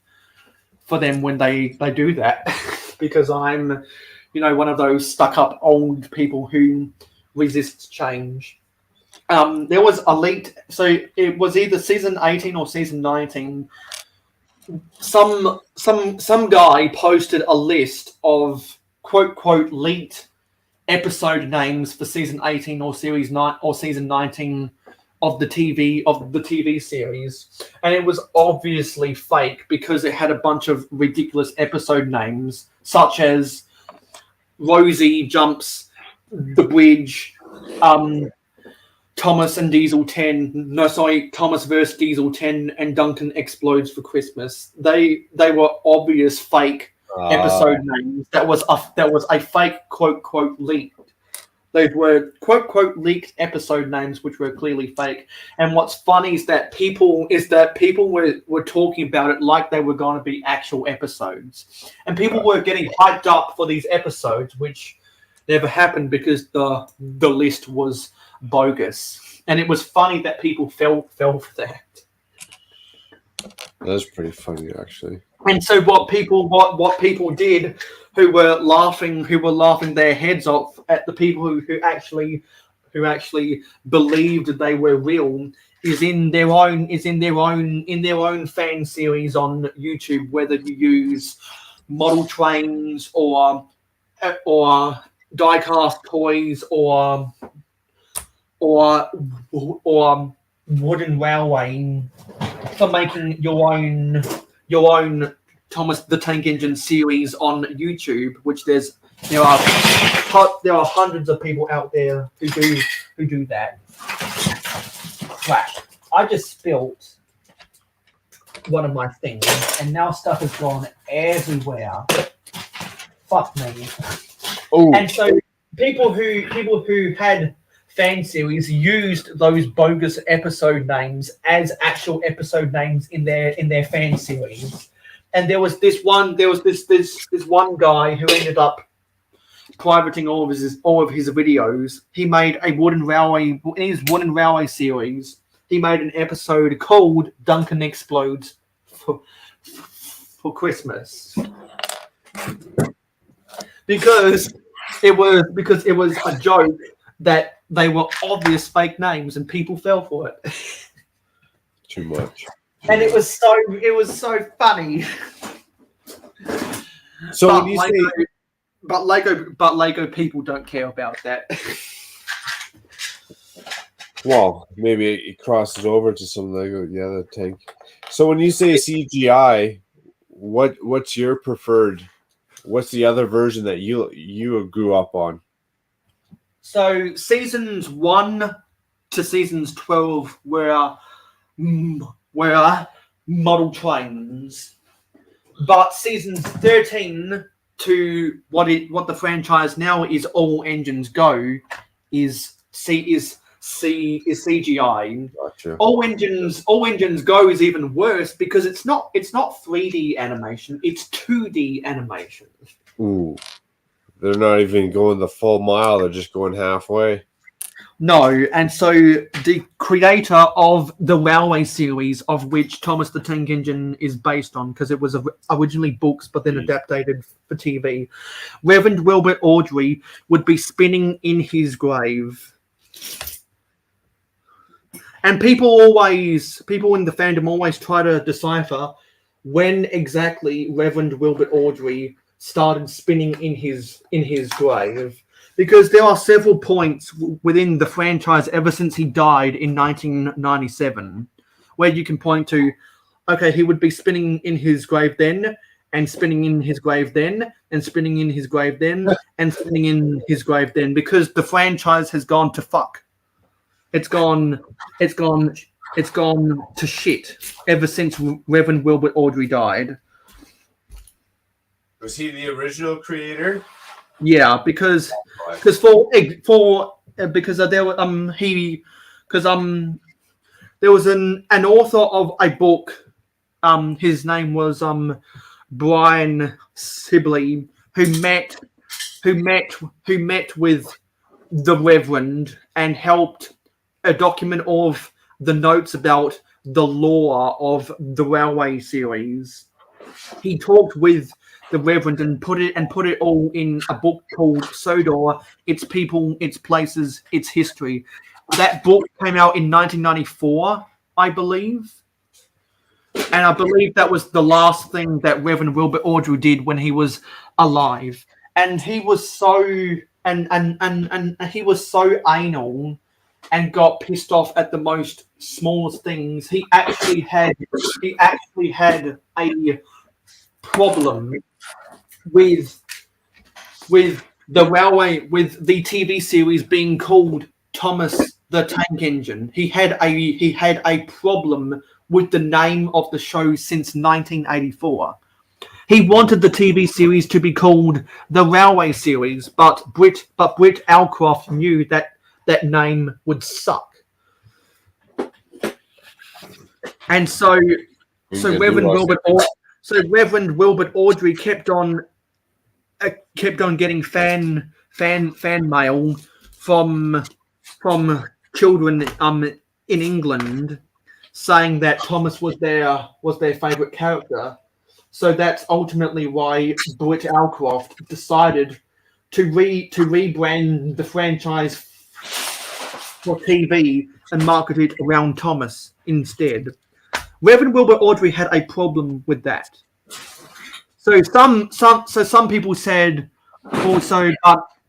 for them when they do that because I'm, one of those stuck-up old people who resists change. There was a leaked, so it was either season 18 or season 19. Some guy posted a list of quote leaked episode names for season 18 or series 9 or season 19 of the TV series, and it was obviously fake because it had a bunch of ridiculous episode names such as Rosie jumps the bridge, Thomas versus Diesel 10, and Duncan explodes for Christmas. They were obvious fake episode names. That was a fake quote leak. Those were quote leaked episode names, which were clearly fake. And what's funny is that people were talking about it like they were going to be actual episodes, and people were getting hyped up for these episodes, which never happened because the list was bogus. And it was funny that people fell for that. That's pretty funny, actually. And so what people did, who were laughing their heads off at the people who actually believed they were real, is in their own fan series on YouTube. Whether you use model trains or die-cast toys or wooden railway, for making your own Thomas the Tank Engine series on YouTube, which there are hundreds of people out there who do that. Crap! I just spilt one of my things, and now stuff has gone everywhere. Fuck me. Oh, And so people who had fan series used those bogus episode names as actual episode names in their fan series. And there was this one guy who ended up pirating all of his videos. He made a wooden railway in his wooden railway series. He made an episode called Duncan Explodes for Christmas. Because it was a joke that they were obvious fake names and people fell for it. too much. And it was so funny. So But when you say Lego people don't care about that. well, maybe it crosses over to some Lego, the tank. So when you say CGI, what's your preferred? What's the other version that you grew up on? So seasons 1 to seasons 12 were model trains, but seasons 13 to what the franchise now is all engines go is CGI. Gotcha. All engines go is even worse because it's not 3D animation, it's 2D animation. Ooh, they're not even going the full mile; they're just going halfway. No, and so the creator of the Railway series, of which Thomas the Tank Engine is based on, because it was originally books but then adapted for TV, Reverend Wilbert Awdry would be spinning in his grave. And people in the fandom always try to decipher when exactly Reverend Wilbert Awdry started spinning in his grave. Because there are several points within the franchise ever since he died in 1997 where you can point to, okay, he would be spinning in his grave then, and spinning in his grave then, and spinning in his grave then, and spinning in his grave then, because the franchise has gone to fuck. It's gone to shit ever since Reverend Wilbert Awdry died. Was he the original creator? Yeah, because there was an author of a book. His name was Brian Sibley, who met with the Reverend and helped a document of the notes about the lore of the Railway series. He talked with the Reverend and put it all in a book called Sodor, Its People, Its Places, Its History. That book came out in 1994, I believe. And I believe that was the last thing that Reverend Wilbert Awdry did when he was alive. And he was so he was so anal and got pissed off at the most smallest things. He actually had a problem with the Railway, with the TV series being called Thomas the Tank Engine. He had a problem with the name of the show since 1984. He wanted the TV series to be called the Railway series, but Britt Alcroft knew that name would suck. And so Reverend Wilbert Awdry kept on getting fan mail from children in England saying that Thomas was their favorite character. So that's ultimately why Britt Alcroft decided to rebrand the franchise for TV and market it around Thomas instead. Reverend Wilbert Awdry had a problem with that. So some people said also,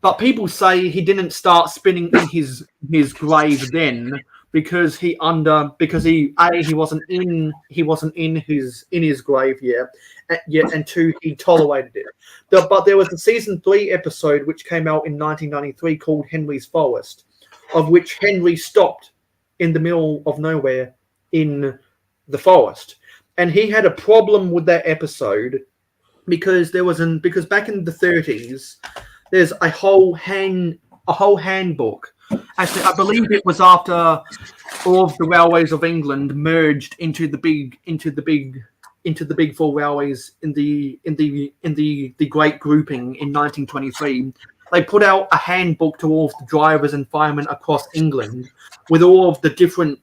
but people say he didn't start spinning in his grave then because he wasn't in his grave yet, and two, he tolerated it. But there was a season 3 episode which came out in 1993 called Henry's Forest, of which Henry stopped in the middle of nowhere in the forest, and he had a problem with that episode because back in the 30s there's a whole handbook. Actually, I believe it was after all of the railways of England merged into the big four railways in the Great Grouping in 1923. They put out a handbook to all of the drivers and firemen across England with all of the different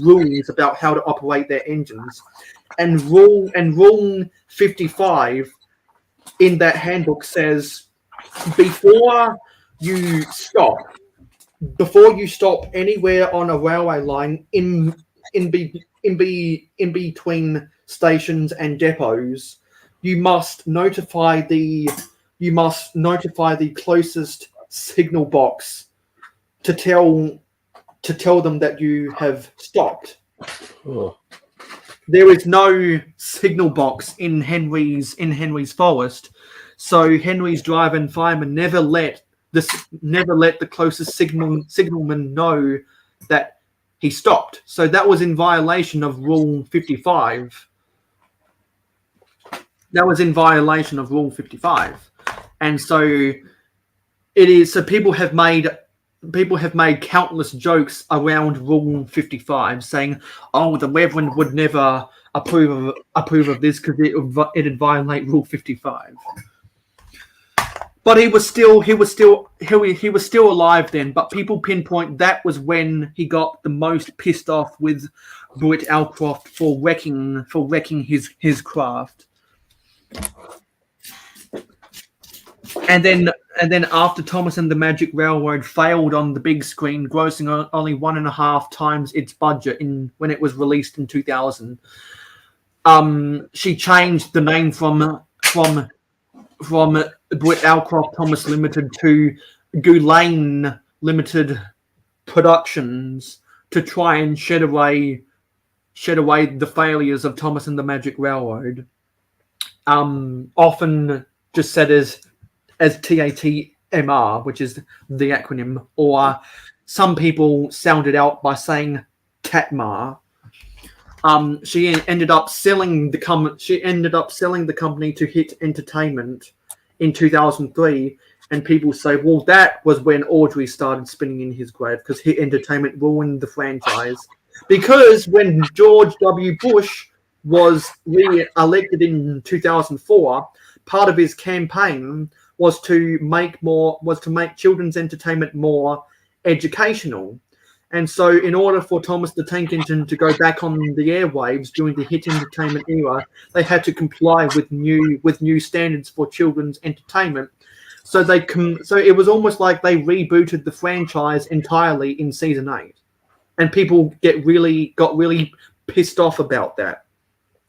rules about how to operate their engines. And rule 55 in that handbook says before you stop anywhere on a railway line in between stations and depots, you must notify the closest signal box to tell them that you have stopped. Oh. There is no signal box in Henry's Forest, so Henry's driver and fireman never let the closest signalman know that he stopped. So that was in violation of Rule 55. That was in violation of Rule 55, and so it is. So people have made countless jokes around Rule 55, saying, "Oh, the Reverend would never approve of this because it'd violate Rule 55." But he was still alive then. But people pinpoint that was when he got the most pissed off with Britt Alcroft for wrecking his craft. And then after Thomas and the Magic Railroad failed on the big screen, grossing only 1.5 times its budget when it was released in 2000, she changed the name from Britt Alcroft Thomas Limited to Gulain Limited Productions to try and shed away the failures of Thomas and the Magic Railroad. Often just said as TATMR, which is the acronym, or some people sound it out by saying TATMAR. She ended up selling the company to Hit Entertainment in 2003, and people say, well, that was when Audrey started spinning in his grave because Hit Entertainment ruined the franchise. Because when George W. Bush was re-elected in 2004, part of his campaign was to make children's entertainment more educational. And so in order for Thomas the Tank Engine to go back on the airwaves during the Hit Entertainment era, they had to comply with new standards for children's entertainment. So it was almost like they rebooted the franchise entirely in season 8. And people got really pissed off about that.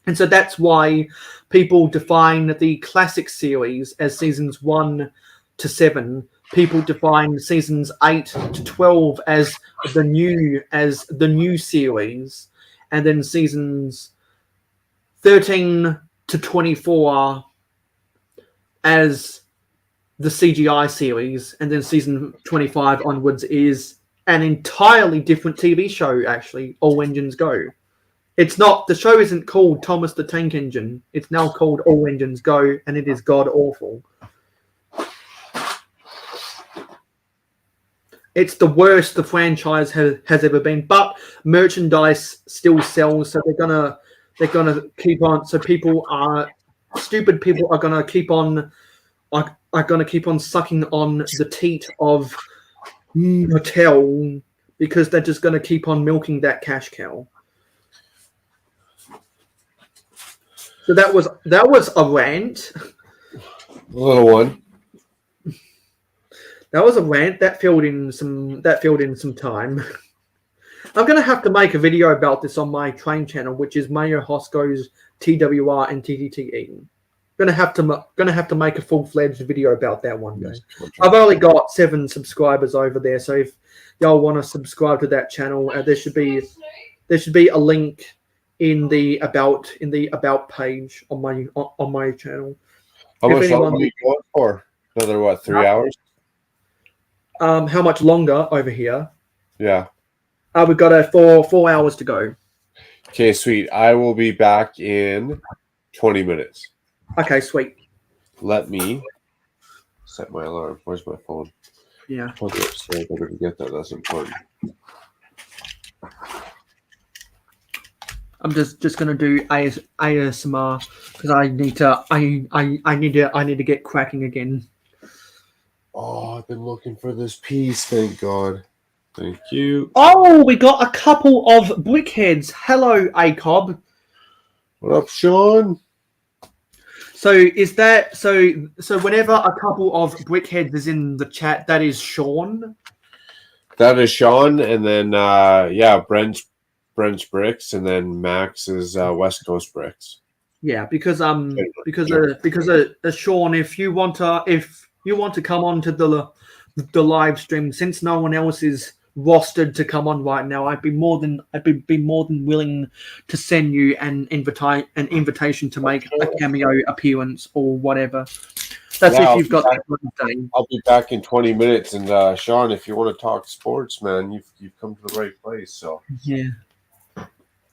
And so that's why people define the classic series as seasons 1 to 7. People define seasons 8 to 12 as the new series, and then seasons 13 to 24 as the CGI series, and then season 25 onwards is an entirely different TV show. Actually, All Engines Go. It's not, the show isn't called Thomas the Tank Engine. It's now called All Engines Go, and it is god awful. It's the worst the franchise has ever been, but merchandise still sells, so they're gonna keep on. So stupid people are gonna keep on sucking on the teat of Mattel because they're just gonna keep on milking that cash cow. So that was a rant. A little one. That was a rant that filled in some time. I'm gonna have to make a video about this on my train channel, which is Mayo Hosko's TWR and TTTE. Gonna have to make a full-fledged video about that one day. I've only got 7 subscribers over there, so if y'all want to subscribe to that channel, there should be a link in the about page on my channel. How much longer are you going for? Another 3 hours? How much longer over here? Yeah. We've got 4 hours to go. Okay, sweet. I will be back in 20 minutes. Okay, sweet. Let me set my alarm. Where's my phone? Yeah. Put it upstairs. I better get that. That's important. I'm just gonna do ASMR because I need to get cracking again. Oh, I've been looking for this piece. Thank God. Thank you. Oh, we got a couple of brickheads. Hello, ACOB. What up, Sean? So is that so whenever a couple of brickheads is in the chat, that is Sean? That is Sean, and then Brent's Bricks, and then Max is West Coast Bricks. Yeah, because Sean, if you want to come on to the live stream, since no one else is rostered to come on right now, I'd be more than willing to send you an invitation to make a cameo appearance or whatever. That's if you've got that day. I'll be back in 20 minutes, and Sean, if you want to talk sports, man, you've come to the right place. So yeah.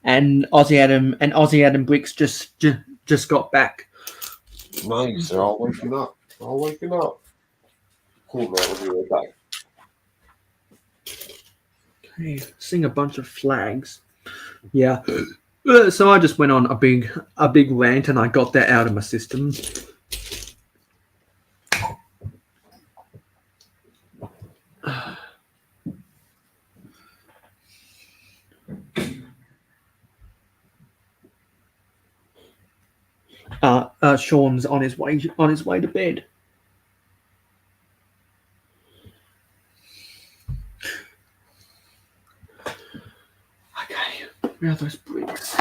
And Aussie Adam Bricks just got back. Nice, they're all waking up. Cool, man. We'll be right back. Okay, seeing a bunch of flags. Yeah. So I just went on a big rant and I got that out of my system. Sean's on his way to bed. Okay, where are those bricks?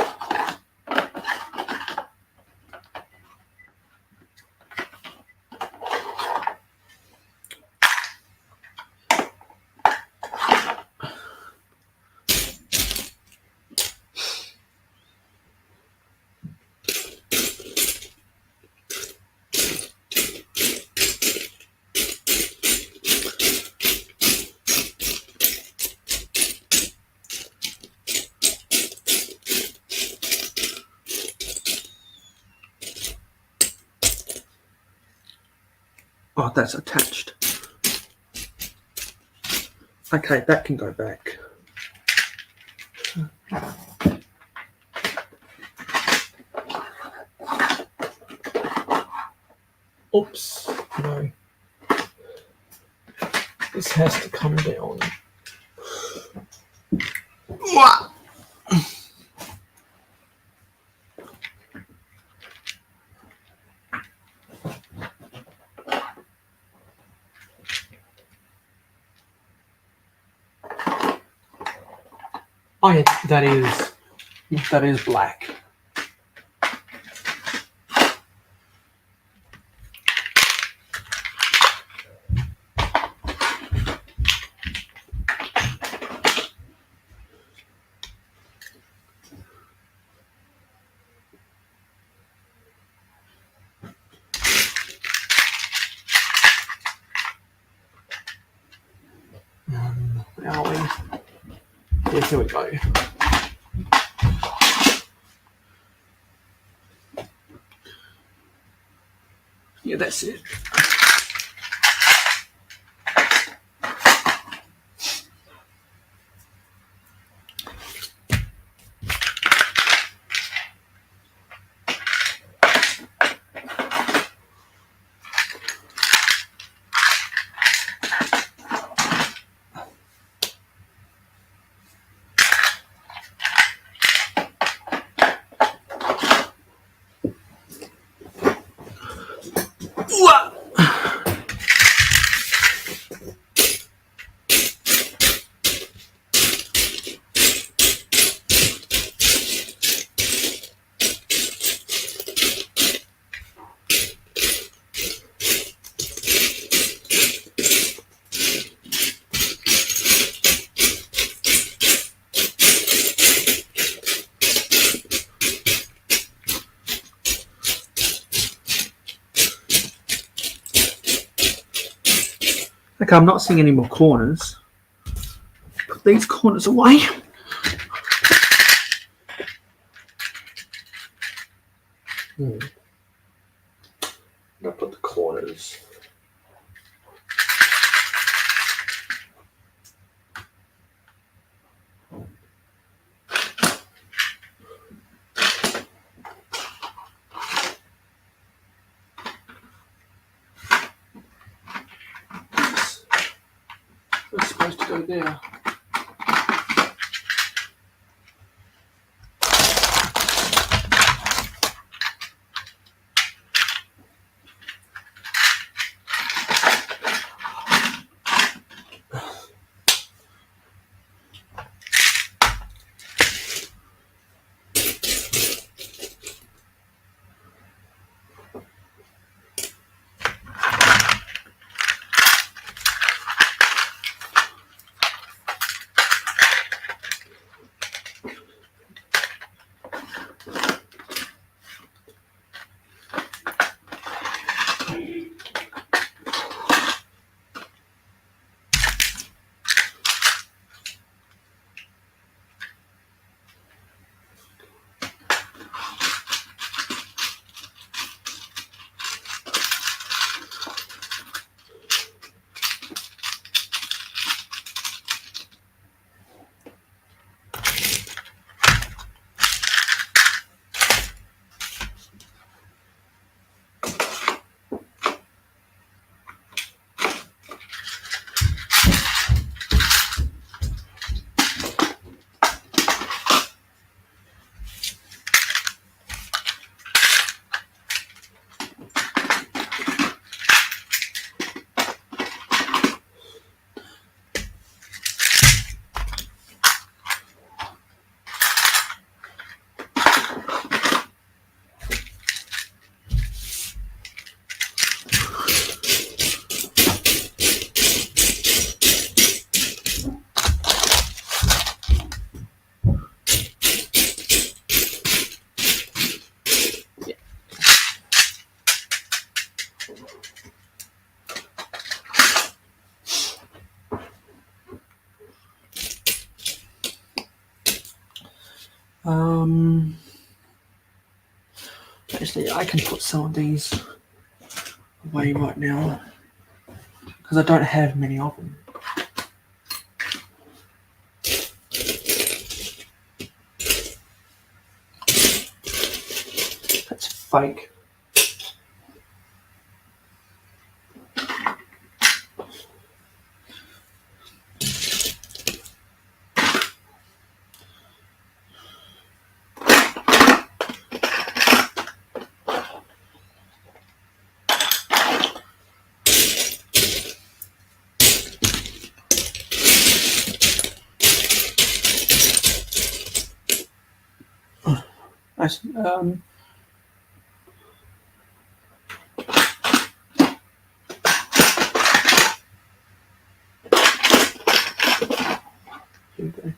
Oh, that's attached. Okay, that can go back. Oops, no. This has to come down. Oh, yeah, that is black. Where are we? Yes, here we go. Yeah, that's it. Okay, I'm not seeing any more corners. Put these corners away. I'm gonna put the corners go there. Actually, I can put some of these away right now because I don't have many of them. That's fake. Nice. Here we go.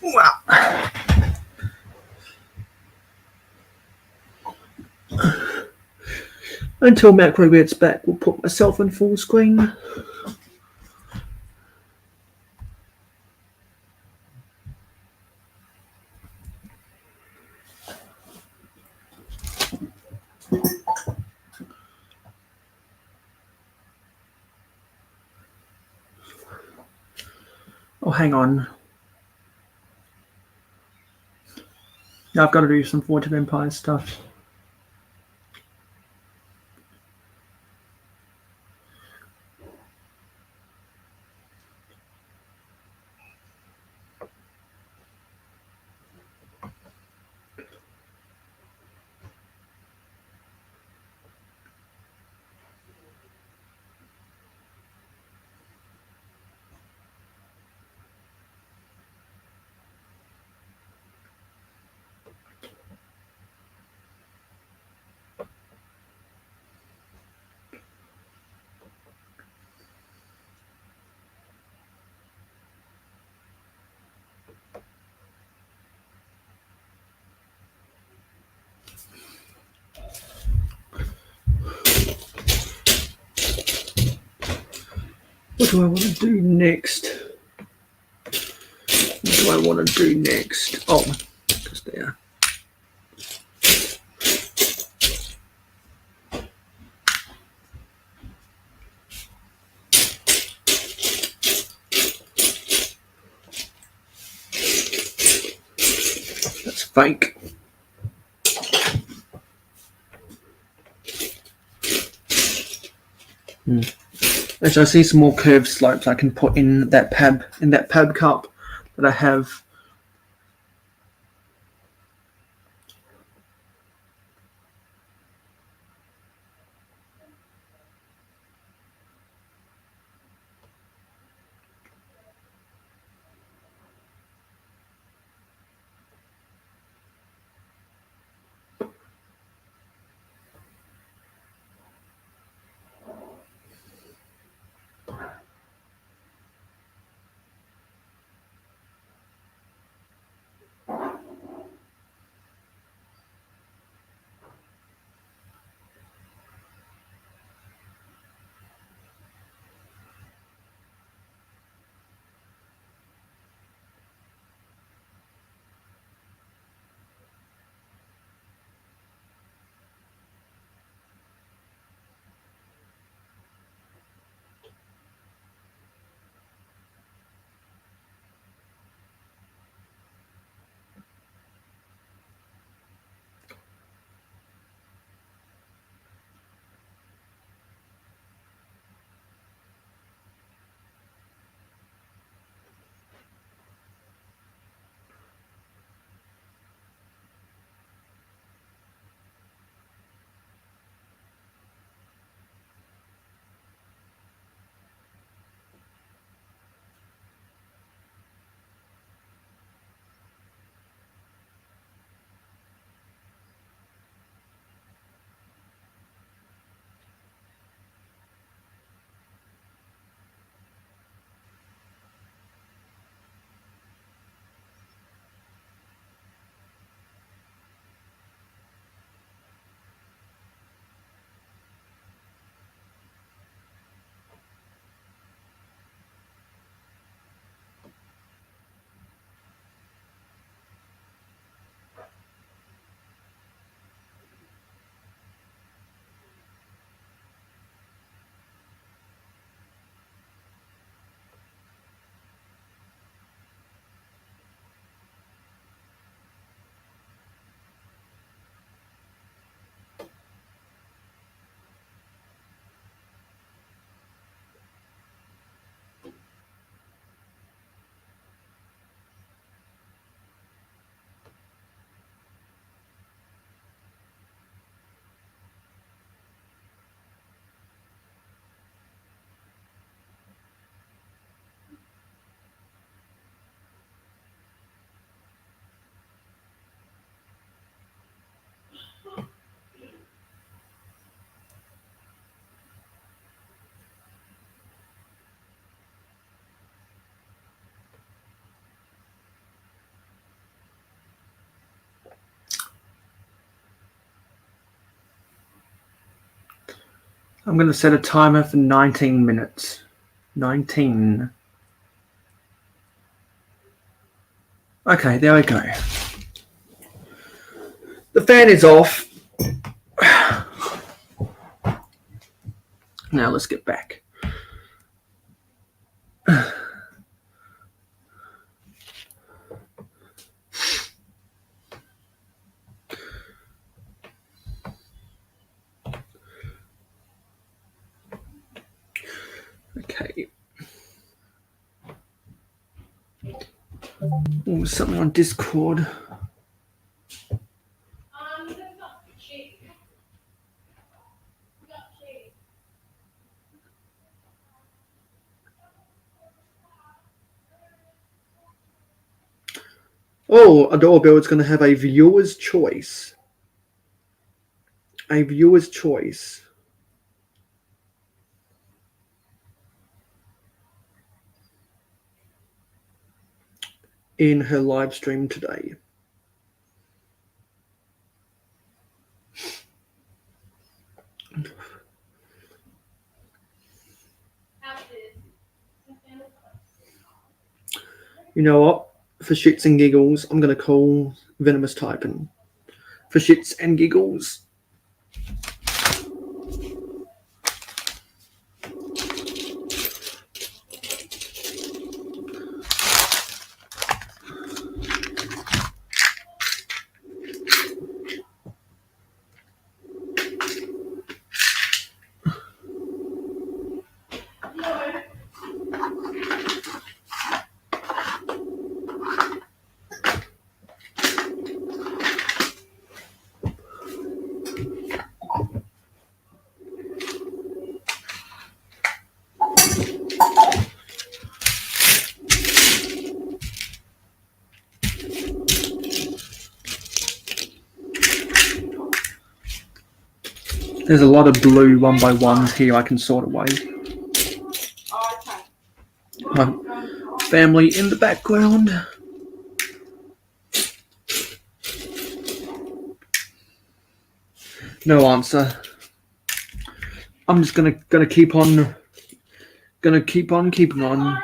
Wow. Until Makro gets back, we'll put myself in full screen. Oh, hang on. Now I've got to do some Forge of Empires stuff. What do I want to do next? What do I want to do next? Oh, just there. That's fake. Actually, I see some more curved slopes I can put in that pab cup that I have. I'm going to set a timer for 19 minutes. 19. Okay, there we go. The fan is off. Now let's get back. Okay. Oh, something on Discord. Oh, a doorbell is going to have a viewer's choice. A viewer's choice. In her live stream today. You know what? For shits and giggles, I'm going to call Venomous Taipan. For shits and giggles. There's a lot of blue 1x1s here I can sort away. My family in the background. No answer. I'm just gonna keep on keeping on.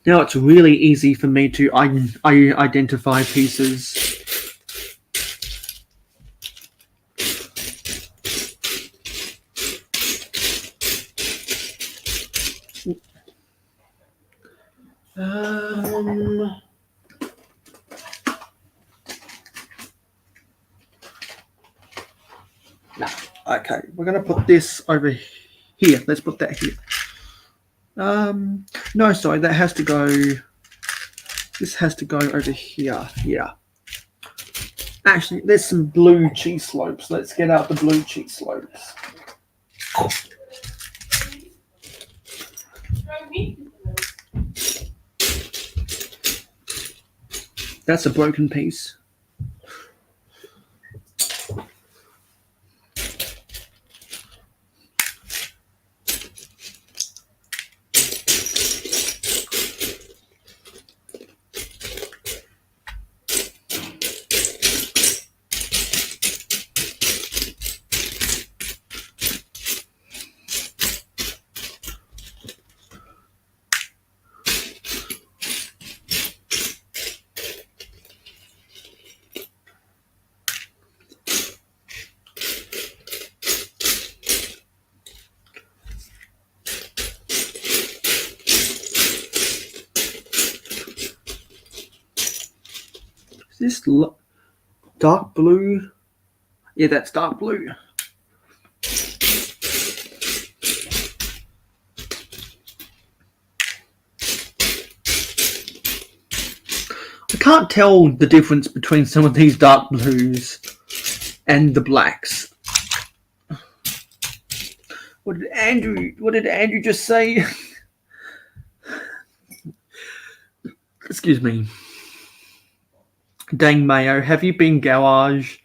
Now it's really easy for me to identify pieces. Okay, we're gonna put this over here. Let's put that here. No, sorry, that has to go. This has to go over here. Yeah. Actually, there's some blue cheese slopes. Let's get out the blue cheese slopes. That's a broken piece. Is this dark blue? Yeah, that's dark blue. I can't tell the difference between some of these dark blues and the blacks. What did Andrew just say? Excuse me. Dang Mayo, have you been garage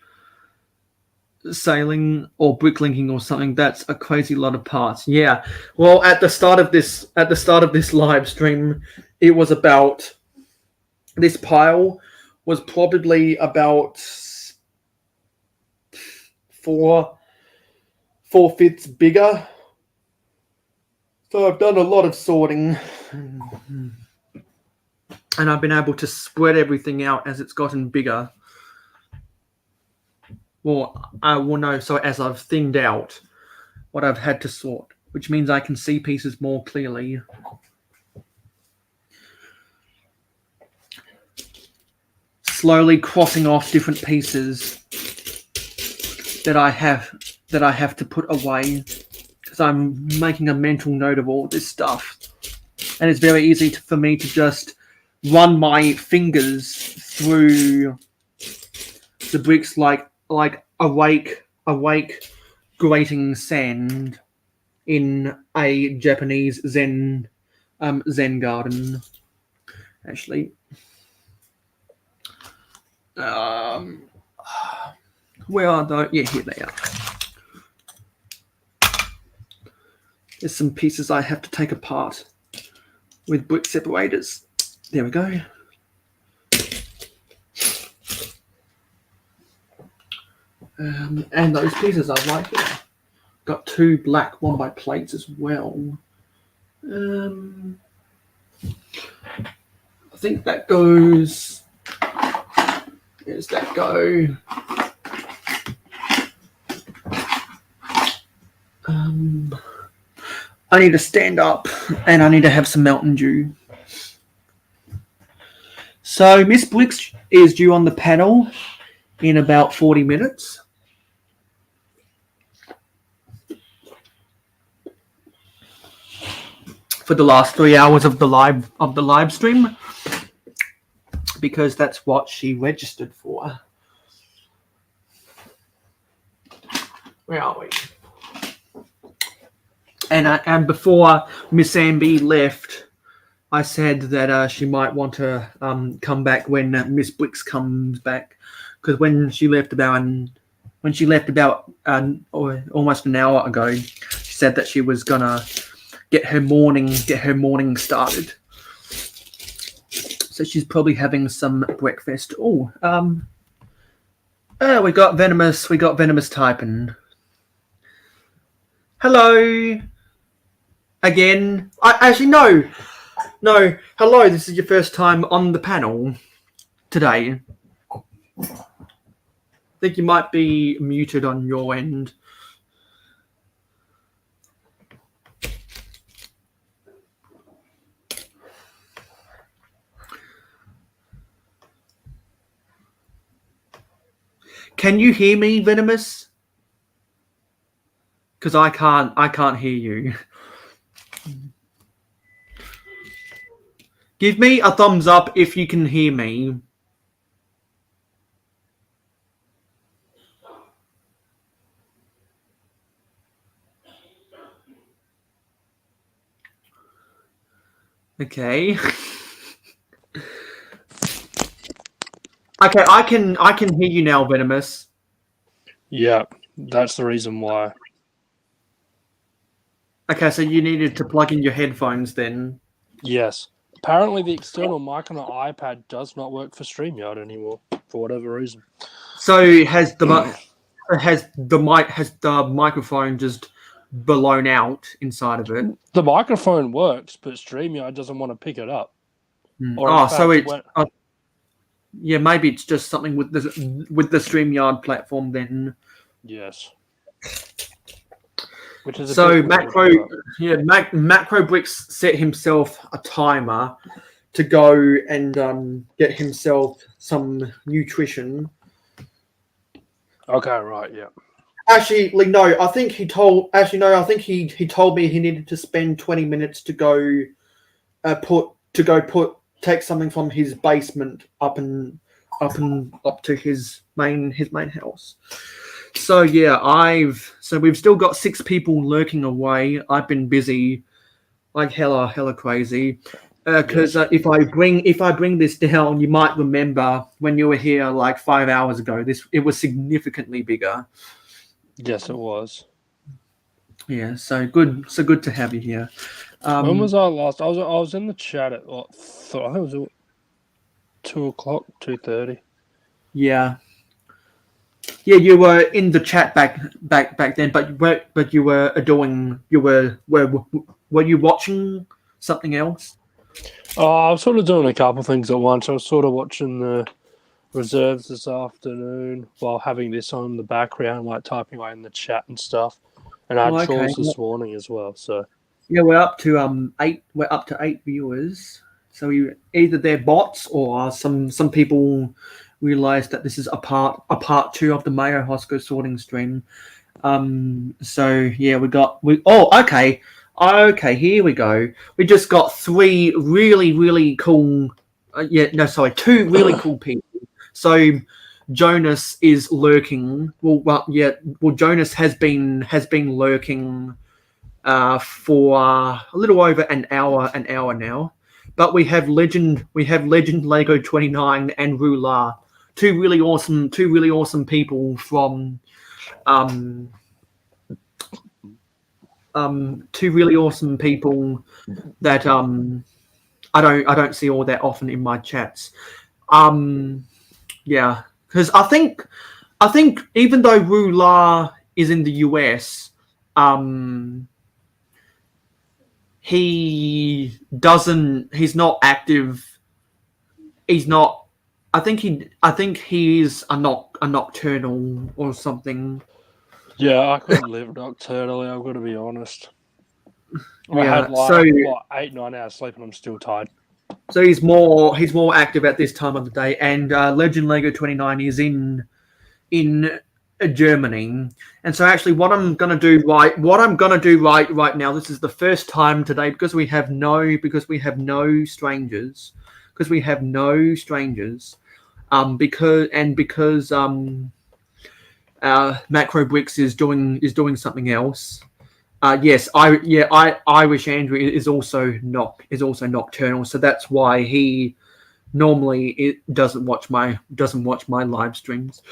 sailing or bricklinking or something? That's a crazy lot of parts. Yeah. Well, at the start of this live stream, it was about this pile was probably about 4/5 bigger. So I've done a lot of sorting. And I've been able to spread everything out as it's gotten bigger. Well, no, so as I've thinned out what I've had to sort, which means I can see pieces more clearly. Slowly crossing off different pieces that I have to put away, because I'm making a mental note of all this stuff. And it's very easy for me to just run my fingers through the bricks like awake grating sand in a Japanese Zen garden. Actually, where are they? Yeah, here they are. There's some pieces I have to take apart with brick separators. There we go. And those pieces are right here. Got 2 black 1x plates as well. I think that goes. Where's that go? I need to stand up and I need to have some Mountain Dew. So Miss Bricks is due on the panel in about 40 minutes. For the last 3 hours of the live stream. because that's what she registered for. Where are we? And before Miss Amby left, I said that she might want to come back when Miss Bricks comes back, because when she left about almost an hour ago, she said that she was gonna get her morning started. So she's probably having some breakfast. We got Venomous Taipan. Hello. Again. No. Hello, this is your first time on the panel today. I think you might be muted on your end. Can you hear me, Venomous? Because I can't hear you. Give me a thumbs up if you can hear me. Okay. Okay, I can hear you now, Venomous. Yeah, that's the reason why. Okay, so you needed to plug in your headphones then. Yes. Apparently the external mic on an iPad does not work for StreamYard anymore, for whatever reason. So has the microphone just blown out inside of it? The microphone works, but StreamYard doesn't want to pick it up. Or in So fact, it's yeah, maybe it's just something with the StreamYard platform then. Yes. Which is So Makro Bricks set himself a timer to go and get himself some nutrition. Okay, right, yeah. Actually, no. I think he told. Actually, no. I think he told me he needed to spend 20 minutes to go take something from his basement up to his main house. So yeah, we've still got 6 people lurking away. I've been busy, like hella crazy. Because if I bring this down, you might remember when you were here like 5 hours ago. It was significantly bigger. Yes, it was. Yeah, so good to have you here. When was I last? I was in the chat at I think it was 2:00, 2:30. Yeah, you were in the chat back then, but you were were you watching something else? I was sort of doing a couple things at once. I was sort of watching the reserves this afternoon while having this on in the background, like typing away in the chat and stuff. And I had chores this morning as well. So yeah, we're up to 8. We're up to 8 viewers. So either they're bots or some people realized that this is a part 2 of the Mayo Hosko sorting stream. So yeah, okay, here we go. We just got 3 really cool 2 really cool people. So Jonas is lurking. Jonas has been lurking for a little over an hour now. But we have Legend Lego 29 and Rula, 2 really awesome people from 2 really awesome people that I don't see all that often in my chats. Yeah, because I think even though Rula is in the US, he's not active. He's not. I think he's a nocturnal or something. yeah, I couldn't live nocturnally. I've got to be honest. I had 8-9 hours sleep, and I'm still tired. So he's more active at this time of the day. And Legend Lego 29 is in Germany. And so actually, what I'm gonna do right now. This is the first time today because we have no strangers. strangers. Because Macro Bricks is doing something else. Yes, Irish Andrew is also nocturnal, so that's why he normally doesn't watch my live streams,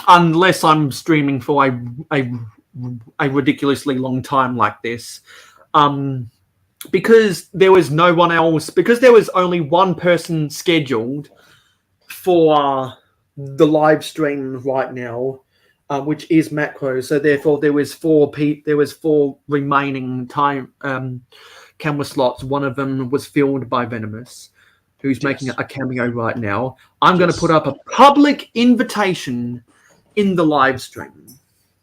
unless I'm streaming for a ridiculously long time like this. Because there was no one else, because there was only one person scheduled for the live stream right now, which is Macro. So therefore, there was four remaining camera slots. One of them was filled by Venomous, who's making a cameo right now. I'm going to put up a public invitation in the live stream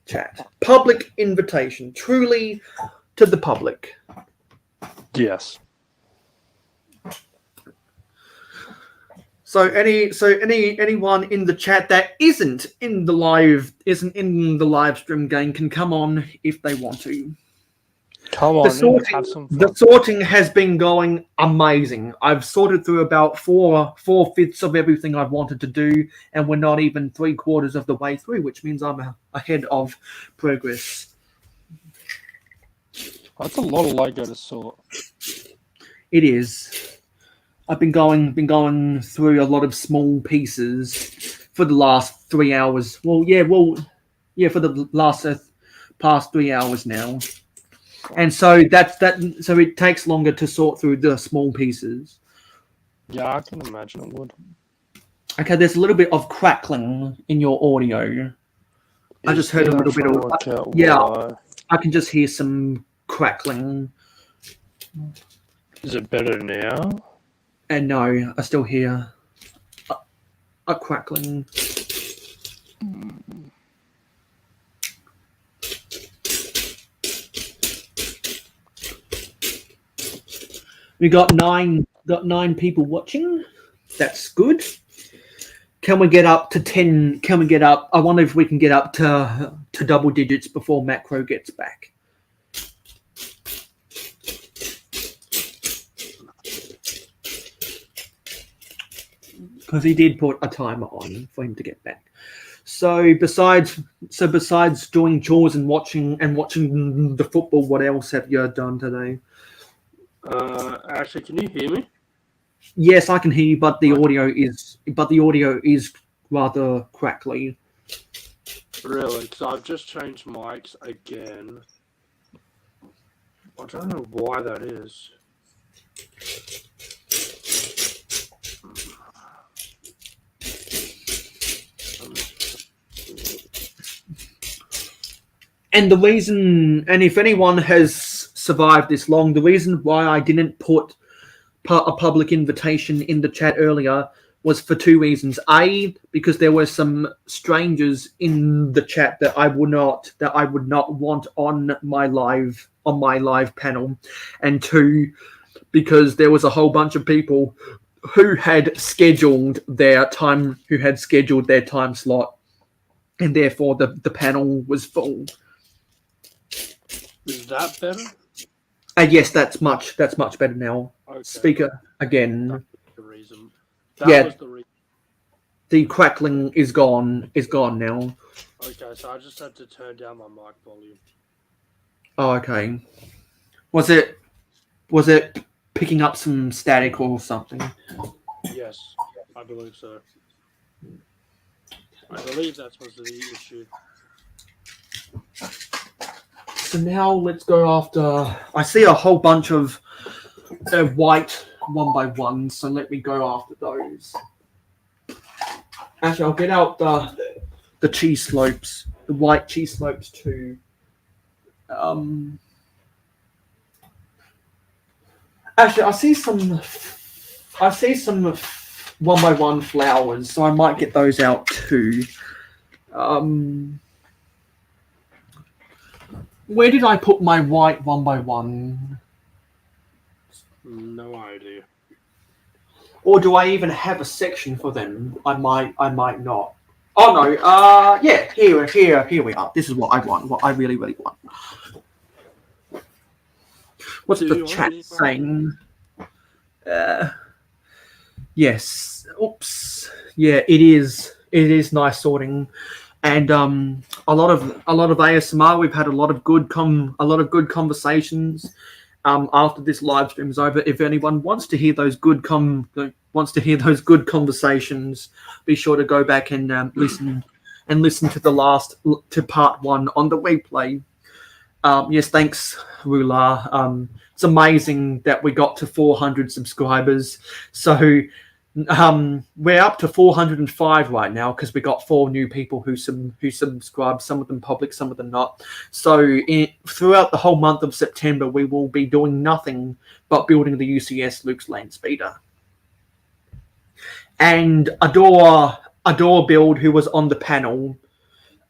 chat. Public invitation, truly to the public. Yes. So anyone in the chat that isn't in the live stream game can come on if they want to. Come on, have some fun. The sorting has been going amazing. I've sorted through about 4/5 of everything I've wanted to do, and we're not even 3/4 of the way through, which means I'm ahead of progress. That's a lot of Lego to sort. It is. I've been going through a lot of small pieces for the last 3 hours. For the past 3 hours now. And so so it takes longer to sort through the small pieces. Yeah, I can imagine it would. Okay, there's a little bit of crackling in your audio. I just heard a little bit of I can just hear some crackling. Is it better now? And no, I still hear a crackling. We got nine people watching. That's good. Can we get up to 10? Can we get up? I wonder if we can get up to double digits before Macro gets back. Because he did put a timer on for him to get back. So besides doing chores and watching the football, what else have you done today? Actually, can you hear me? Yes, I can hear you, but the audio is rather crackly. Really? Because I've just changed mics again. I don't know why that is. And the reason, and if anyone has survived this long, the reason why I didn't put a public invitation in the chat earlier was for two reasons. A, because there were some strangers in the chat that I would not want on my live panel, and two, because there was a whole bunch of people who had scheduled their time slot, and therefore the panel was full. Is that better? Yes, that's much better now. Okay. Speaker again. That was the reason. That was the reason. The crackling is gone now. Okay, so I just had to turn down my mic volume. Oh, okay. Was it picking up some static or something? Yes, I believe so. I believe that was the issue. So now let's go after. I see a whole bunch of white 1x1s, so let me go after those. Actually, I'll get out the cheese slopes, the white cheese slopes too. Actually, I see some 1x1 flowers, so I might get those out too. Where did I put my white 1x1? No idea. Or do I even have a section for them? I might not. Oh no, yeah, here we are. This is what I want, what I really want. What's the chat saying? Yes. Oops. Yeah, it is. It is nice sorting, and a lot of ASMR. We've had a lot of good conversations. After this live stream is over, if anyone wants to hear those good conversations, be sure to go back and listen to part one on the replay. Yes, thanks, Rula. It's amazing that we got to 400 subscribers. So we're up to 405 right now because we got 4 new people who subscribed. Some of them public, some of them not. So throughout the whole month of September, we will be doing nothing but building the UCS Luke's Land Speeder. And Adore Build, who was on the panel.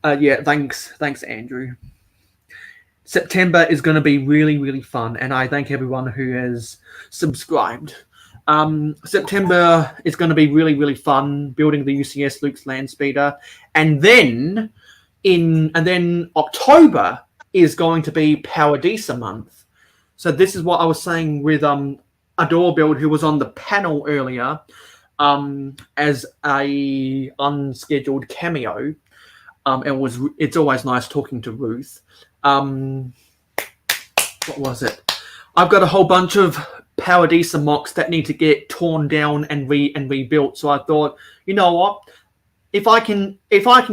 Yeah, thanks, Andrew. September is going to be really, really fun, and I thank everyone who has subscribed. September is going to be really, really fun building the UCS Luke's Land Speeder, and then October is going to be Paradisa month. So this is what I was saying with Adore Build, who was on the panel earlier, as a unscheduled cameo. It's always nice talking to Ruth. What was it? I've got a whole bunch of Paradisa mocks that need to get torn down and rebuilt. So I thought, you know what? If I can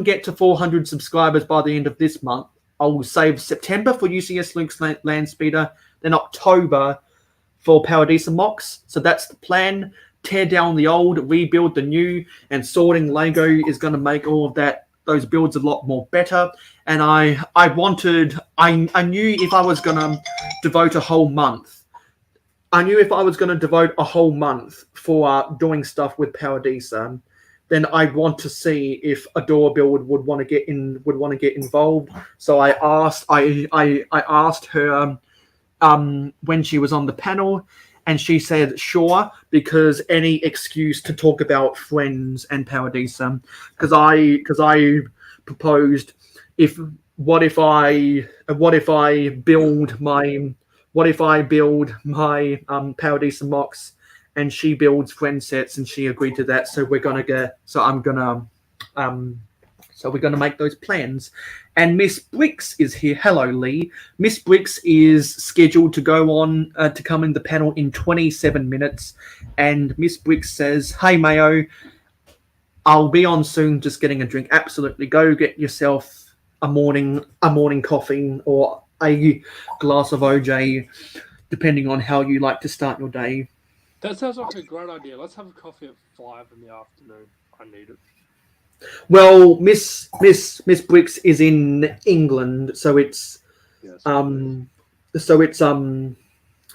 get to 400 subscribers by the end of this month, I will save September for UCS Luke's Land Speeder, then October for Paradisa mocks. So that's the plan. Tear down the old, rebuild the new, and sorting Lego is going to make all of those builds a lot more better. And I knew if I was going to devote a whole month for doing stuff with Paradisa, then I'd want to see if Adore Build would want to get involved. So I asked her when she was on the panel, and she said sure, because any excuse to talk about Friends and Paradisa, because I proposed what if I build my Paradisa mocks, and she builds Friend sets, and she agreed to that. So we're gonna make those plans. And Miss Bricks is here. Hello, Lee. Miss Bricks is scheduled to go on to come in the panel in 27 minutes. And Miss Bricks says, "Hey, Mayo, I'll be on soon. Just getting a drink. Absolutely, go get yourself a morning coffee or a glass of OJ, depending on how you like to start your day." That sounds like a great idea. Let's have a coffee at 5 in the afternoon. I need it. Well, Miss Bricks is in England, so it's Yes.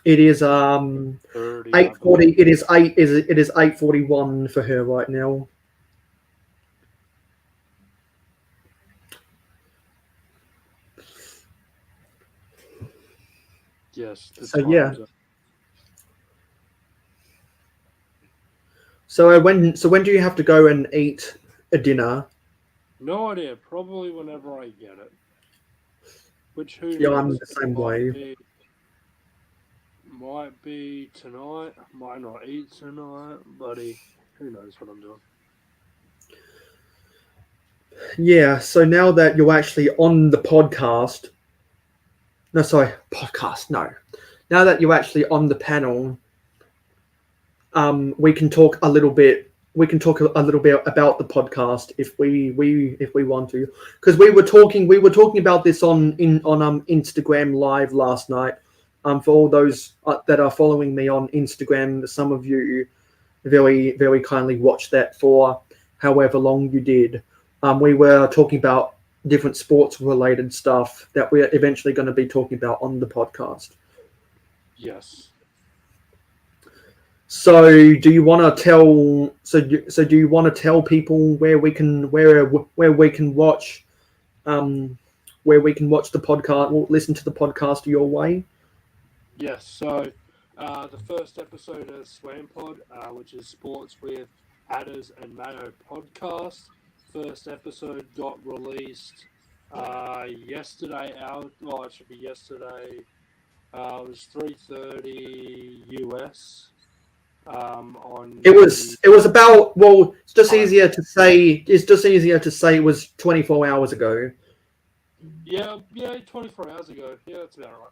It is 8:40. It is 8:41 for her right now. Yes. So yeah. So when do you have to go and eat a dinner? No idea. Probably whenever I get it. Which who Yeah, knows? I'm the same way. Might be tonight. Might not eat tonight, buddy. Who knows what I'm doing? Yeah. So now that you're actually on the podcast, now that you're actually on the panel, we can talk a little bit. We can talk a little bit about the podcast if we want to, because we were talking about this on Instagram Live last night. For all those that are following me on Instagram, some of you very, very kindly watched that for however long you did. We were talking about different sports related stuff that we're eventually going to be talking about on the podcast. Yes. So do you want to tell? So do you want to tell people where we can watch, where we can watch the podcast or listen to the podcast your way? Yes. So the first episode of Swam Pod, which is sports with Adders and Mayo podcast. First episode got released yesterday. It should be yesterday. It was 3:30 US. On It was about, well, it's just easier to say it was 24 hours ago. Yeah, 24 hours ago. Yeah, that's about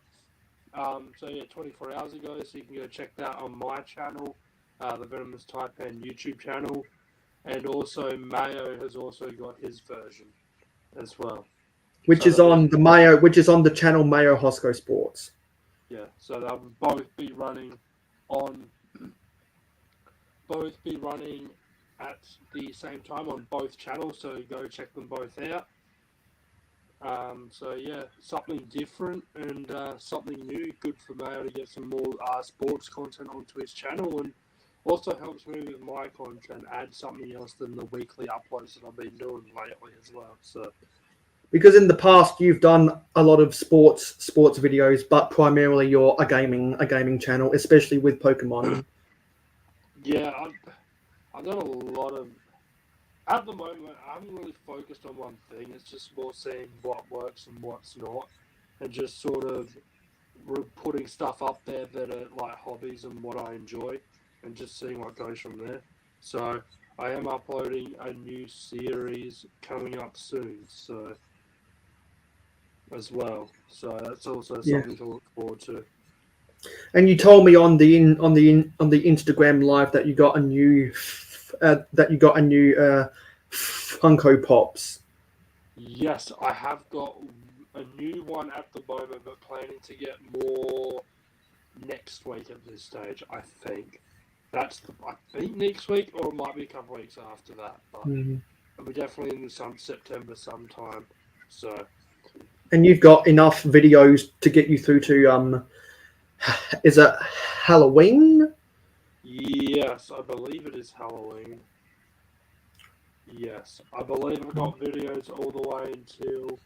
right. So yeah, 24 hours ago. So you can go check that on my channel, the Venomous Taipan YouTube channel, and also Mayo has also got his version as well. Which is on the channel Mayo Hosko Sports. Yeah, so they'll both be running at the same time on both channels. So go check them both out. So yeah, something different and something new, good for Mayo to get some more sports content onto his channel, and also helps me with my content, add something else than the weekly uploads that I've been doing lately as well. So because in the past you've done a lot of sports videos, but primarily you're a gaming channel, especially with Pokemon. Yeah, I've done a lot of. At the moment, I haven't really focused on one thing. It's just more seeing what works and what's not, and just sort of putting stuff up there that are like hobbies and what I enjoy, and just seeing what goes from there. So I am uploading a new series coming up soon, so as well. So that's also something to look forward to. And you told me on the Instagram live that you got a new Funko Pops. Yes, I have got a new one at the moment, but planning to get more next week at this stage. I think I think next week, or it might be a couple of weeks after that. But it'll be definitely in September sometime. So. And you've got enough videos to get you through to is it Halloween? Yes, I believe it is Halloween. Yes, I believe I've got videos all the way until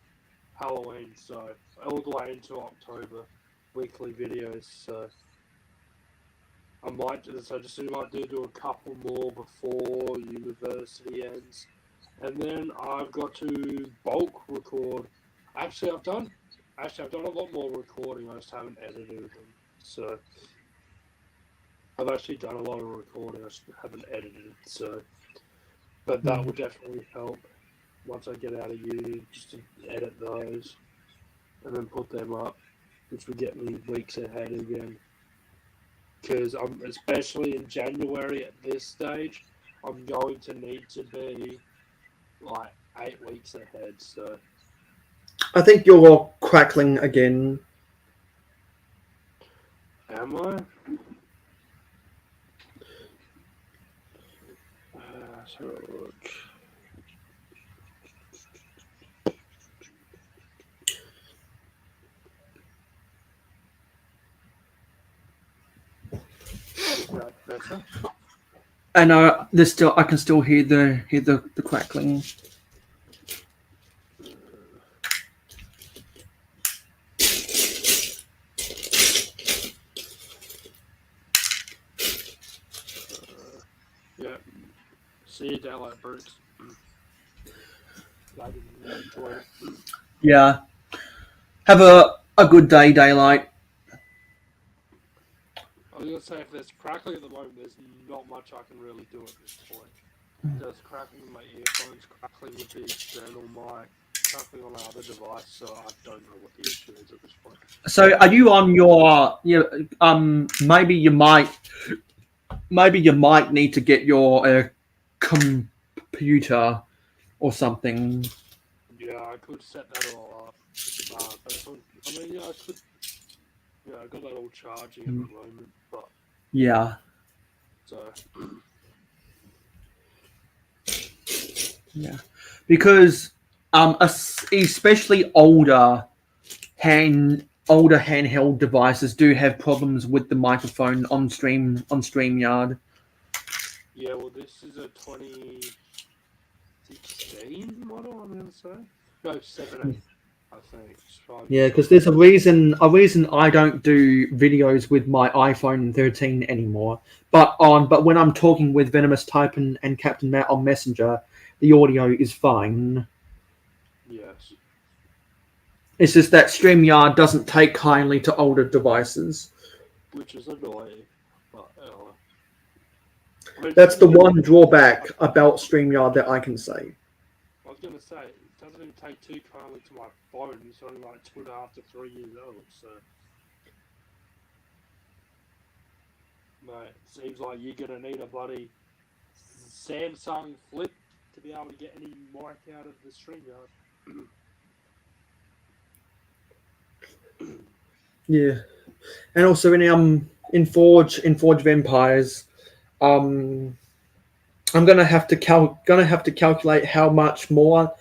Halloween, so all the way into October, weekly videos. So I might do a couple more before university ends, and then I've got to bulk record. Actually, I've done a lot more recording. I just haven't edited them. So I've actually done a lot of recording. I just haven't edited it. So, but that will definitely help once I get out of uni, just to edit those and then put them up, which will get me weeks ahead again. Because I'm, especially in January at this stage, I'm going to need to be like 8 weeks ahead. So I think you're crackling again. am I? So look. Better? And I can still hear the crackling. Yeah. See you, Daylight Bricks. Yeah. Have a good day, Daylight. I was going to say, if there's crackling at the moment, there's not much I can really do at this point. There's crackling in my earphones, crackling with the external mic, crackling on my other device, so I don't know what the issue is at this point. So are you on your maybe you might need to get your computer or something. Yeah, I could set that all up. I could. Yeah, I got that all charging at the moment, but Yeah. so Yeah, because especially older handheld devices do have problems with the microphone on StreamYard. yeah. Well, this is a 2016 model. I'm gonna say no 17. I think. Yeah, because there's a reason I don't do videos with my iPhone 13 anymore. But when I'm talking with Venomous Taipan and Captain Matt on Messenger, the audio is fine. Yes. It's just that StreamYard doesn't take kindly to older devices. Which is annoying, but That's the one drawback about StreamYard that I can say. I was going to say, it doesn't even take too kindly to my phone. It's only like 2.5 to 3 years old, so. Mate, seems like you're going to need a bloody Samsung Flip to be able to get any mic out of the StreamYard. Yeah, and also in Forge Vampires, I'm gonna have to calculate how much more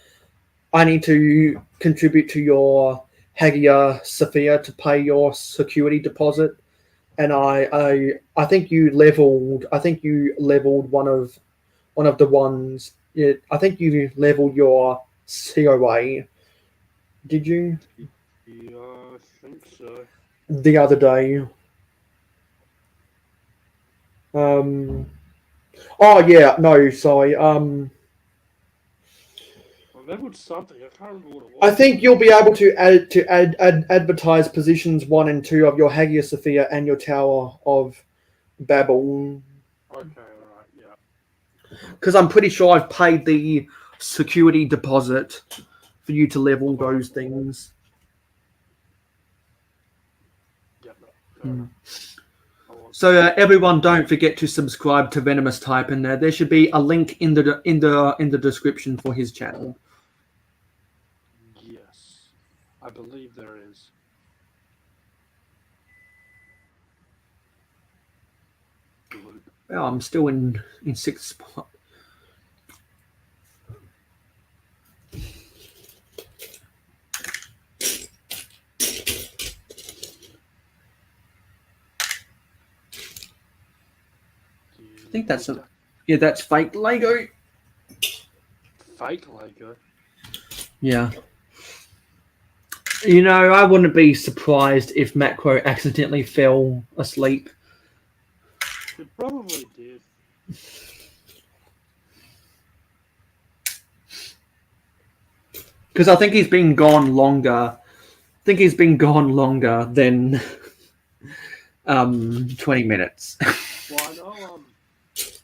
I need to contribute to your Hagia Sophia to pay your security deposit. And I think you leveled one of the ones. Yeah, I think you leveled your COA. Did you? Yeah, I think so. The other day. Oh yeah, no, sorry. I leveled something. I can't remember what it was. I think you'll be able to advertise positions 1 and 2 of your Hagia Sophia and your Tower of Babel. Okay, alright, yeah. Because I'm pretty sure I've paid the security deposit for you to level those things. Yep, no, So everyone, don't forget to subscribe to Venomous Taipan. There should be a link in the description for his channel. Yes, I believe there is. Well, I'm still in 6th spot. I think that's that's fake Lego. Fake Lego? Yeah. You know, I wouldn't be surprised if Makro accidentally fell asleep. It probably did. Because I think he's been gone longer. I think he's been gone longer than 20 minutes. Well, I know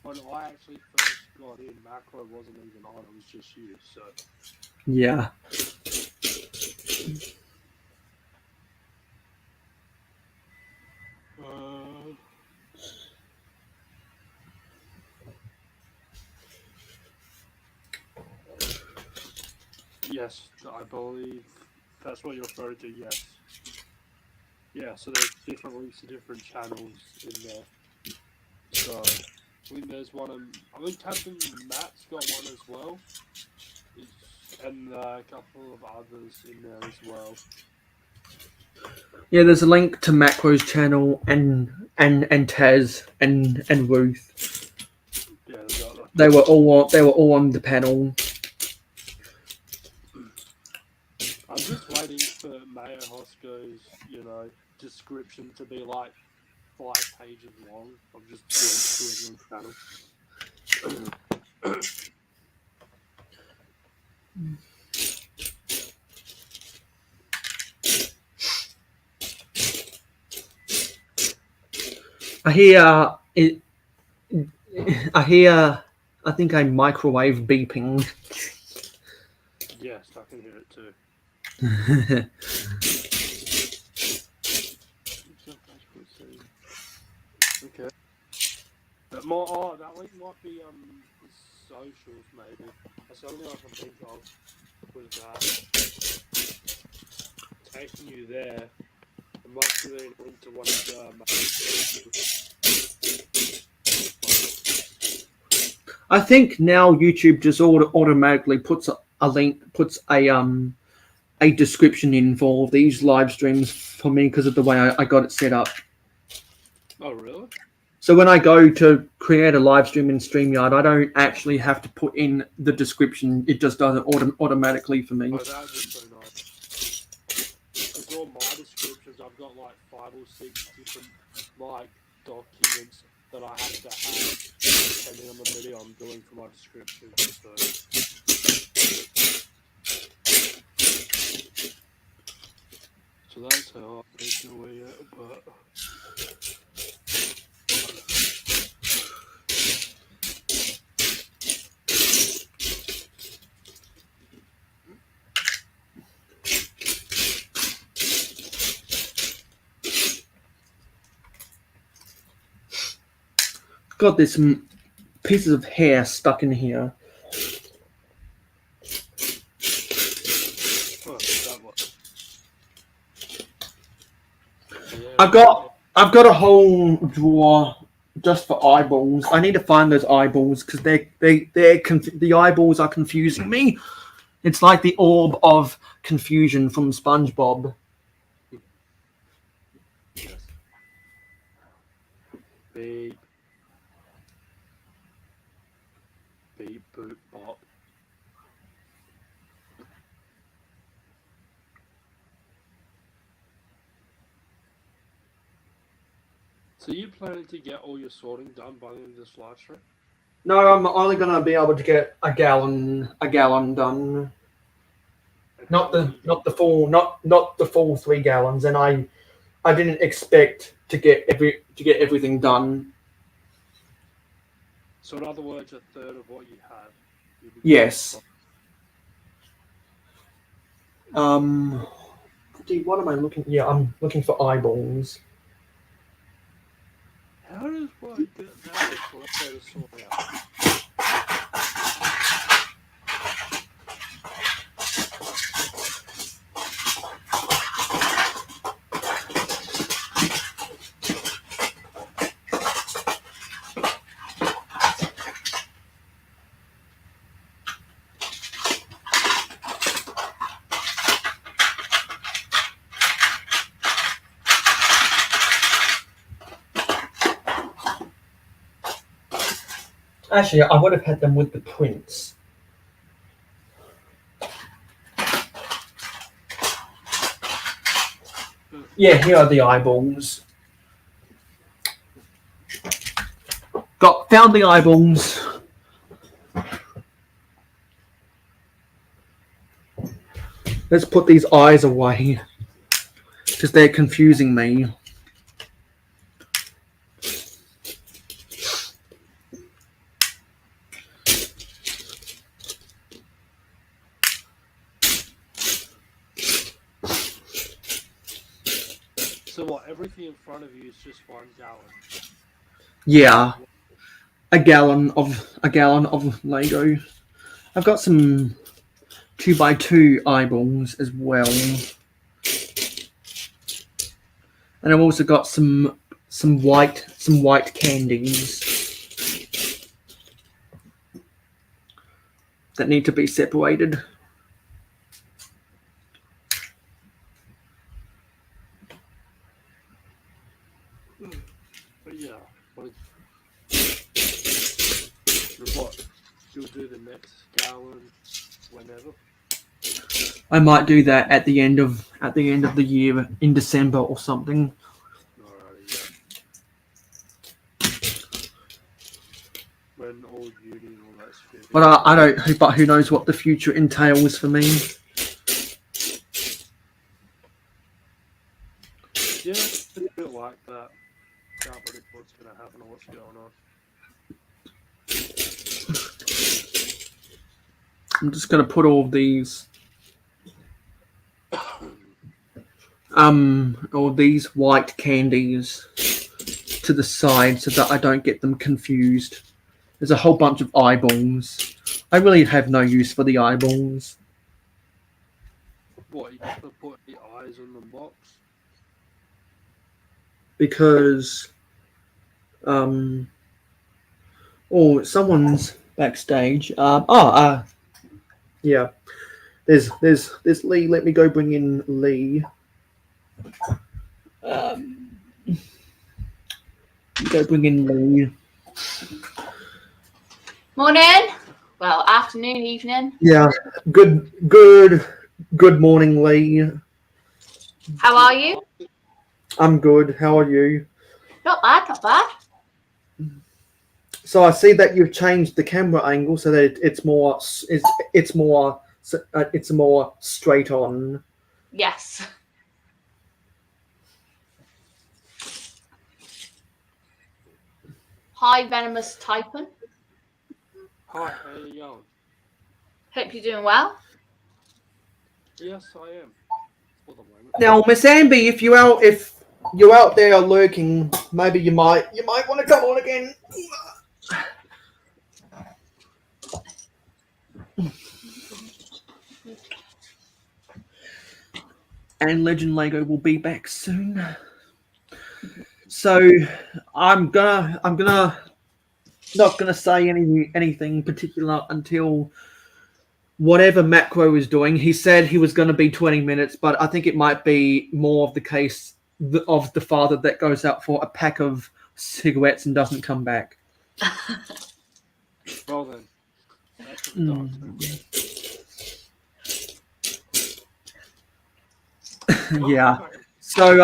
when I actually first got in, Makro wasn't even on, it was just you, so. Yeah. Yes, I believe that's what you're referring to, yes. Yeah, so there's different links to different channels in there. So, I think there's one, I think Captain Matt's got one as well. And a couple of others in there as well. Yeah, there's a link to Makro's channel and Taz and Ruth. Yeah, they were all on the panel. I'm just waiting for Mayo Hosko's, description to be like 5 pages long. I'm just doing channel. I think a microwave beeping. Yes, I can hear it too. Okay. That link might be the socials maybe. That's the only thing I can think of with taking you there. It must be a link to one of the I think now YouTube just automatically puts a link, puts a description in for all of these live streams for me because of the way I got it set up. Oh, really? So when I go to create a live stream in StreamYard, I don't actually have to put in the description. It just does it automatically for me. Oh, that would be so nice. Because all my descriptions, I've got like 5 or 6 different documents that I have to have depending on the video I'm doing for my description. So that's how I do it, but God, there's some pieces of hair stuck in here. Oh, that one. Yeah, I've got a whole drawer just for eyeballs. I need to find those eyeballs because the eyeballs are confusing me. It's like the orb of confusion from SpongeBob. Yes. Beep. Beep, boop, bop. So you planning to get all your sorting done by the end of this live stream? No, I'm only gonna be able to get a gallon done. Not the full 3 gallons, and I didn't expect to get everything done. So in other words, a third of what you have. Yes. What am I looking? Yeah, I'm looking for eyeballs. How does one get that to sort out? Actually, I would have had them with the prints. Yeah, here are the eyeballs. Found the eyeballs. Let's put these eyes away because they're confusing me. So what? Everything in front of you is just 1 gallon. Yeah, a gallon of Lego. I've got some 2x2 eyeballs as well, and I've also got some white candies that need to be separated. But yeah, what? You'll do the next gallon whenever. I might do that at the end of the year in December or something. Alrighty, yeah. When all uni and all that's finished. But I don't. But who knows what the future entails for me? Yeah, it's a bit like that. Can't predict what's going to happen or what's going on. I'm just gonna put all these all these white candies to the side so that I don't get them confused. There's a whole bunch of eyeballs. I really have no use for the eyeballs. What, you have to put the eyes in the box? Because someone's backstage. Yeah. There's Lee. Let me go bring in Lee. Go bring in Lee. Morning. Well, afternoon, evening. Yeah. Good morning, Lee. How are you? I'm good. How are you? Not bad, not bad. So I see that you've changed the camera angle so that it's more straight on. Yes. Hi, Venomous Taipan. Hi, how are you going? Hope you're doing well. Yes, I am. For the moment. Now, Miss Amby, if you're out there lurking, maybe you might want to come on again. and Legend Lego will be back soon. So I'm gonna not gonna say anything particular until whatever Macro is doing. He said he was going to be 20 minutes, but I think it might be more of the case of the father that goes out for a pack of cigarettes and doesn't come back. Well then. That's what the dog Yeah. So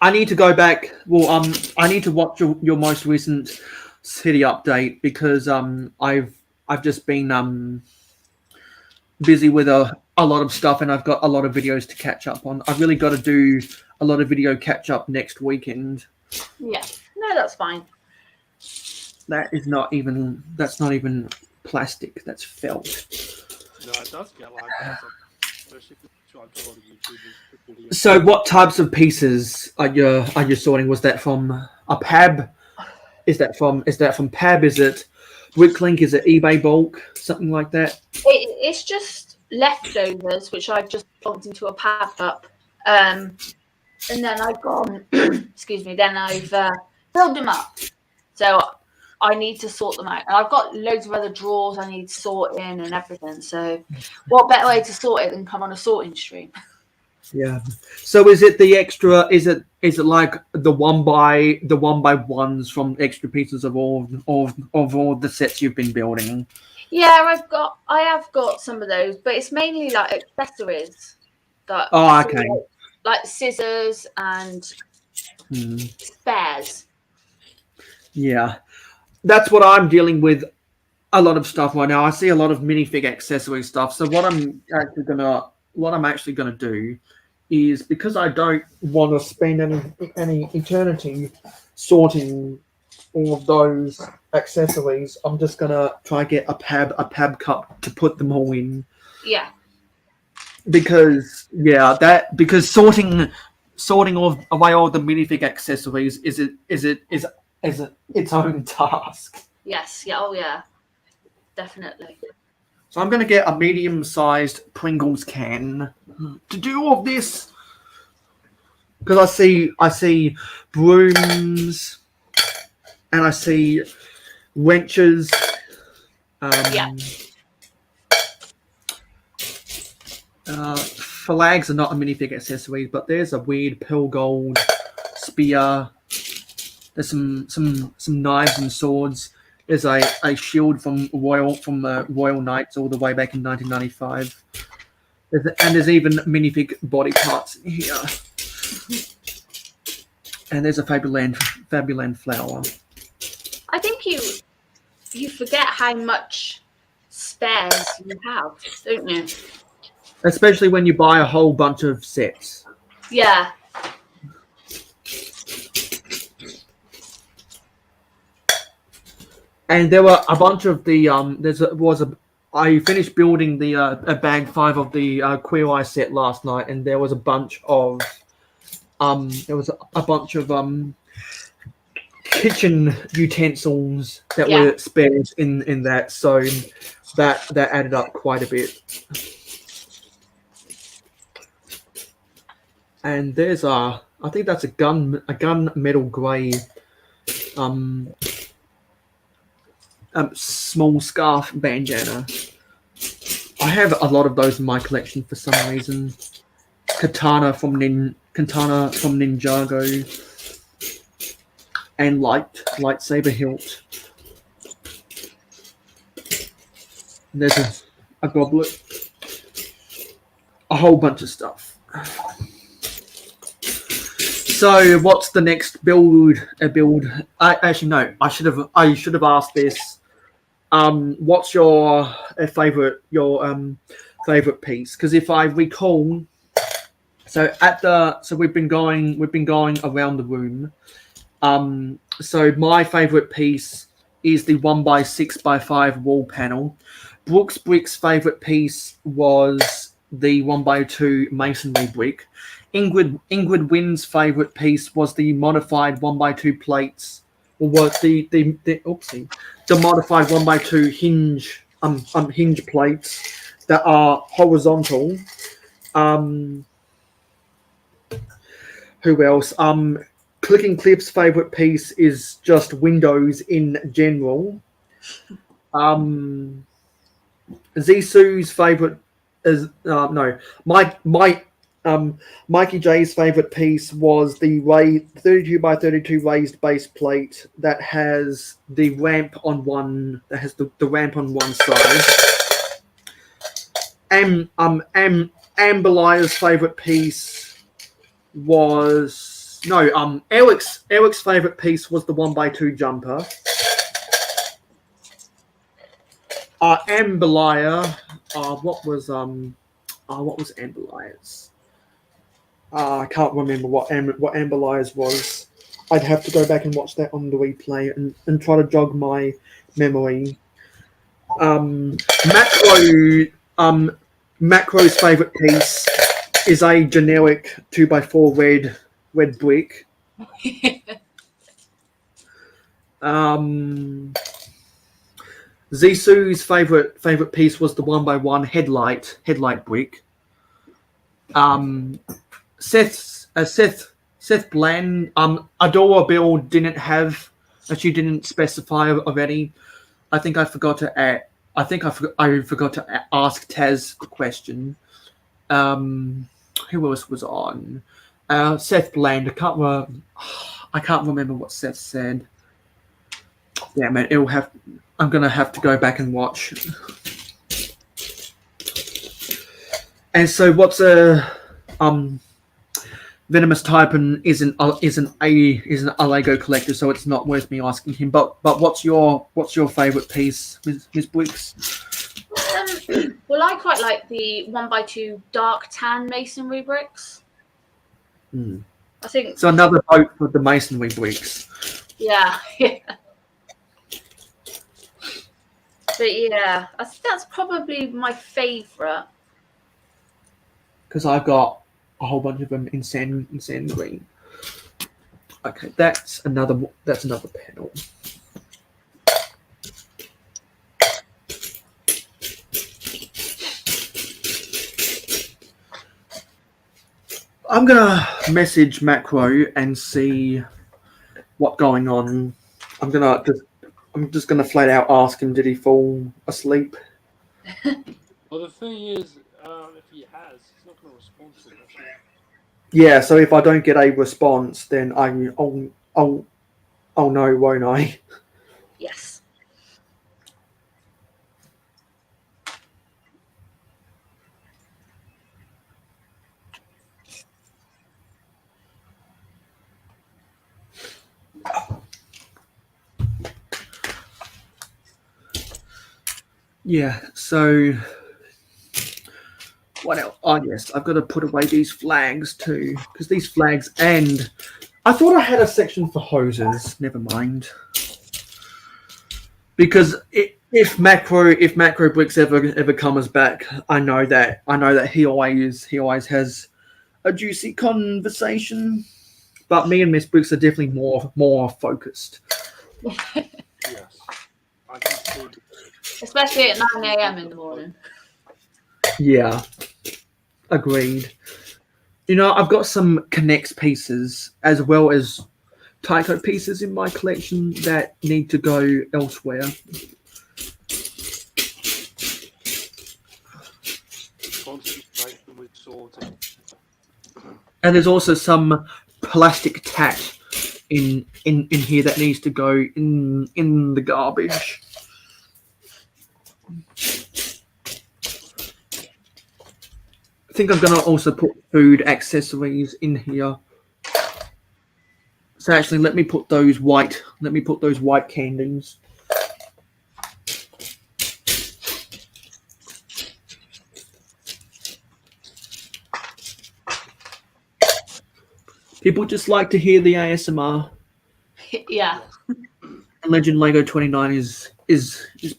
I need to go back. Well, I need to watch your most recent city update because I've just been busy with a lot of stuff and I've got a lot of videos to catch up on. I've really got to do a lot of video catch up next weekend. Yeah. No, that's fine. That's not even plastic. That's felt. No, it does get like that. Especially if you subscribe to a lot of YouTubers. So, what types of pieces are you sorting? Was that from a PAB? Is that from PAB? Is it Bricklink? Is it eBay bulk? Something like that? It's just leftovers, which I've just plunked into a pad up. And then I've gone, excuse me, then I've filled them up. So I need to sort them out. And I've got loads of other drawers I need sorting and everything. So what better way to sort it than come on a sorting stream? Yeah. So is it the extra? Is it like the one by ones from extra pieces of all the sets you've been building? Yeah, I have got some of those, but it's mainly like accessories that. Oh, okay. Like scissors and spares. Yeah, that's what I'm dealing with. A lot of stuff right now. I see a lot of minifig accessory stuff. So what I'm actually gonna do is, because I don't want to spend any eternity sorting all of those accessories, I'm just gonna try get a pab cup to put them all in. Yeah. Because sorting away all the minifig accessories is its own task. Yes. Yeah. Oh, yeah. Definitely. So I'm going to get a medium-sized Pringles can to do all of this, because I see brooms and I see wrenches. Yeah. Flags are not a minifig accessory, but there's a weird pearl gold spear. There's some knives and swords. There's a shield from Royal Knights all the way back in 1995. And there's even minifig body parts in here. And there's a Fabuland flower. I think you forget how much spares you have, don't you? Especially when you buy a whole bunch of sets. Yeah. And there were a bunch of the I finished building the bag 5 of the Queer Eye set last night, and there was a bunch of kitchen utensils that were spared in that, so that added up quite a bit. And there's I think that's a gun metal grey small scarf bandana. I have a lot of those in my collection for some reason. Katana from Ninjago, and lightsaber hilt. And there's a goblet. A whole bunch of stuff. So what's the next build? I should have asked this. What's your favorite piece? Because if I recall, so we've been going around the room. So my favorite piece is the 1x6x5 wall panel. Brooks Brick's favorite piece was the 1x2 masonry brick. Ingrid Wynn's favorite piece was the modified 1x2 plates, or what the modified 1x2 hinge plates that are horizontal. Who else? Clicking Clip's favorite piece is just windows in general. Zisu's favorite is Mikey J's favorite piece was the 32 by 32 raised base plate that has the ramp on one. That has the ramp on one side. Ambalia's favorite piece was Eric's favorite piece was the 1x2 jumper. Ambalia, what was Ambalia's? I can't remember what Ambalia's was. I'd have to go back and watch that on the replay and try to jog my memory. Macro's favorite piece is a generic 2x4 red brick. Zisu's favorite piece was the 1x1 headlight brick. Seth Bland, Adora build didn't have, she didn't specify already. I think I forgot to ask Taz the question. Who else was on? Seth Bland. I can't remember what Seth said. Damn it! I'm gonna have to go back and watch. And so, what's Venomous Taipan isn't a Lego collector, so it's not worth me asking him. But what's your favorite piece, Ms. Bricks? Well, I quite like the 1x2 dark tan masonry bricks. I think so. Another vote for the masonry bricks. Yeah. But yeah, I think that's probably my favourite. Because I've got a whole bunch of them in sand green. Okay, that's another panel. I'm gonna message Makro and see what's going on. I'm just gonna flat out ask him, did he fall asleep? Well, the thing is, if he has, he's not going to respond to it. Yeah, so if I don't get a response, then I'll know, won't I? Yes. Yeah, so what else? Oh, yes, I've got to put away these flags too, because these flags, and I thought I had a section for hoses. Never mind. Because if Makro Bricks ever comes back, I know that he always has a juicy conversation. But me and Miss Bricks are definitely more focused. Yes, I can see. Especially at 9 a.m. in the morning. Yeah, agreed. You know, I've got some Connects pieces as well as Tyco pieces in my collection that need to go elsewhere. Concentration with sorting. And there's also some plastic tat in here that needs to go in the garbage. I think I'm gonna also put food accessories in here. So actually, let me put those white candies. People just like to hear the ASMR. Yeah. Legend Lego 29 is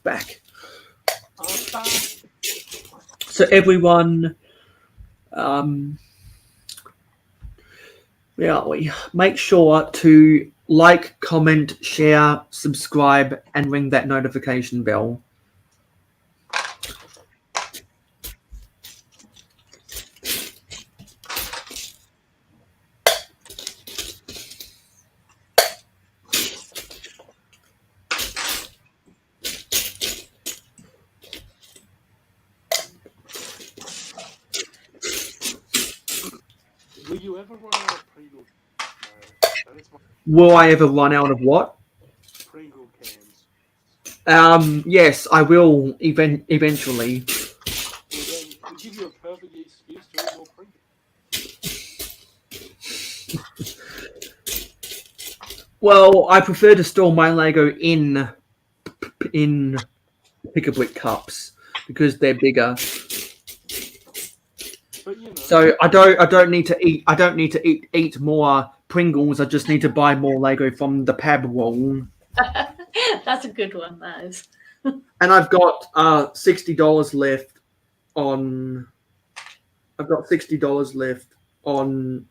back. So everyone, where are we? Make sure to like, comment, share, subscribe, and ring that notification bell. Will you ever run out of Pringle? No, that is my Will I ever run out of what? Pringle cans. Yes, I will eventually. Well, then we give you a perfect excuse to eat more Pringles. Well, I prefer to store my Lego in Pick-a-Brick cups because they're bigger. But you know, So I don't need to eat more Pringles. I just need to buy more Lego from the pab wall. That's a good one. That is. And I've got $60 left on. I've got $60 left on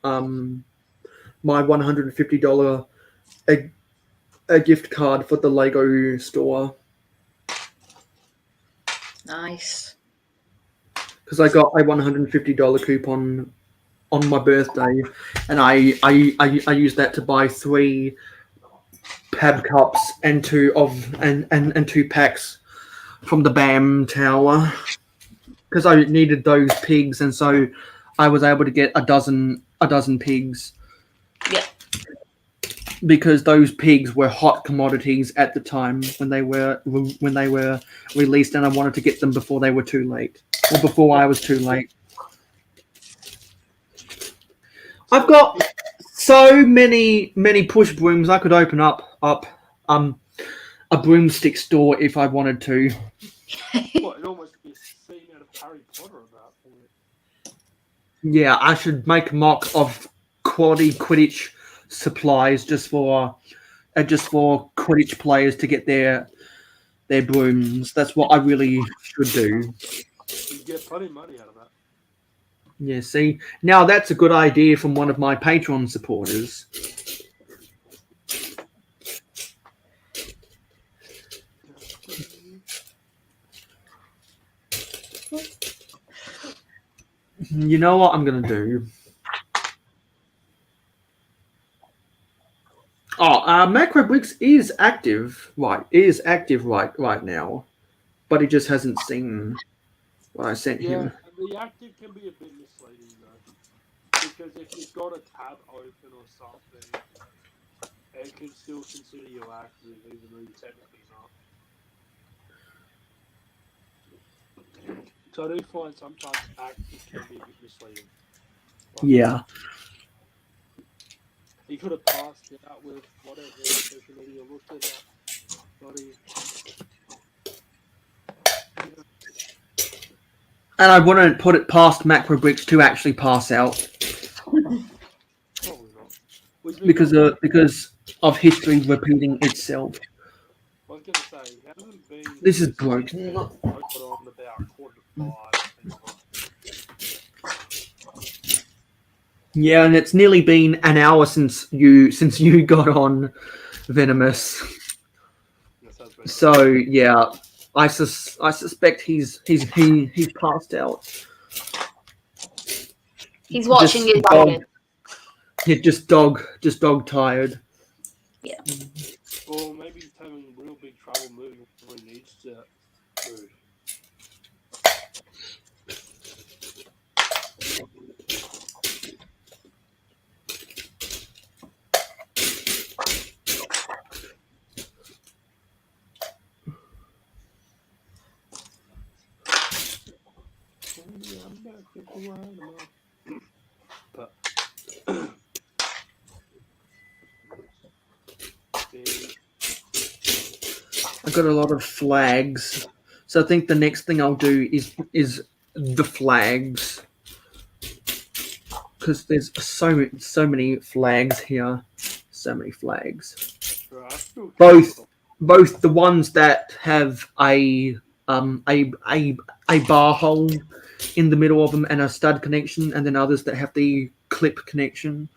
my $150 a gift card for the Lego store Nice. because I got a $150 coupon on my birthday, and I used that to buy 3 pab cups and two packs from the BAM tower because I needed those pigs, and so I was able to get a dozen pigs. Yeah. Because those pigs were hot commodities at the time when they were released, and I wanted to get them before they were too late, or before I was too late. I've got so many push brooms. I could open up a broomstick store if I wanted to. what, it almost be a scene out of Harry Potter about it. Yeah, I should make a mock of quality Quidditch supplies just for Quidditch players to get their brooms. That's what I really should do. You get plenty of money out of that. Yeah, see, now that's a good idea from one of my Patreon supporters. You know what I'm gonna do? Oh, Macro Bricks is active right now, but he just hasn't seen what I sent Yeah, him. and the active can be a bit misleading though, because if you've got a tab open or something, it can still consider you active even though you're technically not. So I do find sometimes active can be a bit misleading. Like, Yeah. he could have passed it out with whatever social media looked at that. Bloody. And I wouldn't put it past Macro Bricks to actually pass out Probably not. because of history repeating itself. I was gonna say, it hasn't been. This is broken. I put on about 4:45. Yeah, and it's nearly been an hour since you got on Venomous. So yeah, I suspect he's passed out. He's watching his dog. Yeah, just dog tired. Yeah. Or maybe he's having real big trouble moving where he needs to move. But I got a lot of flags, so I think the next thing I'll do is the flags, because there's so many flags here, so many flags. Both the ones that have a bar hole in the middle of them and a stud connection, and then others that have the clip connection.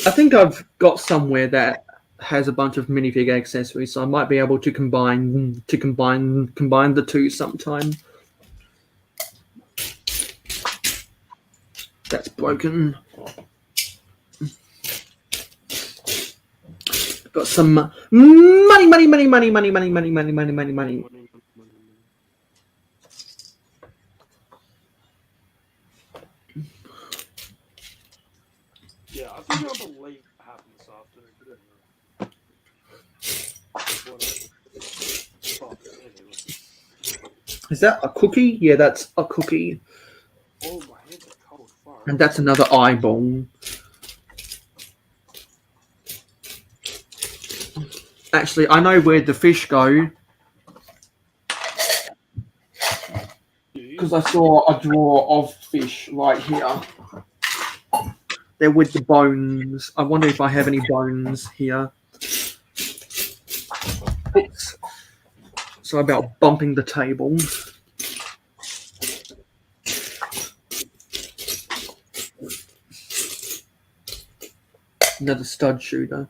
I think I've got somewhere that has a bunch of minifig accessories, so I might be able to combine the two sometime. That's broken. Got some money. Yeah, I think I'll believe what happened this afternoon. But anyway. Is that a cookie? Yeah, that's a cookie. Oh, my hands are cold. Far. And that's another eyeball. Actually, I know where the fish go. Because I saw a drawer of fish right here. They're with the bones. I wonder if I have any bones here. Oops. Sorry about bumping the table. Another stud shooter.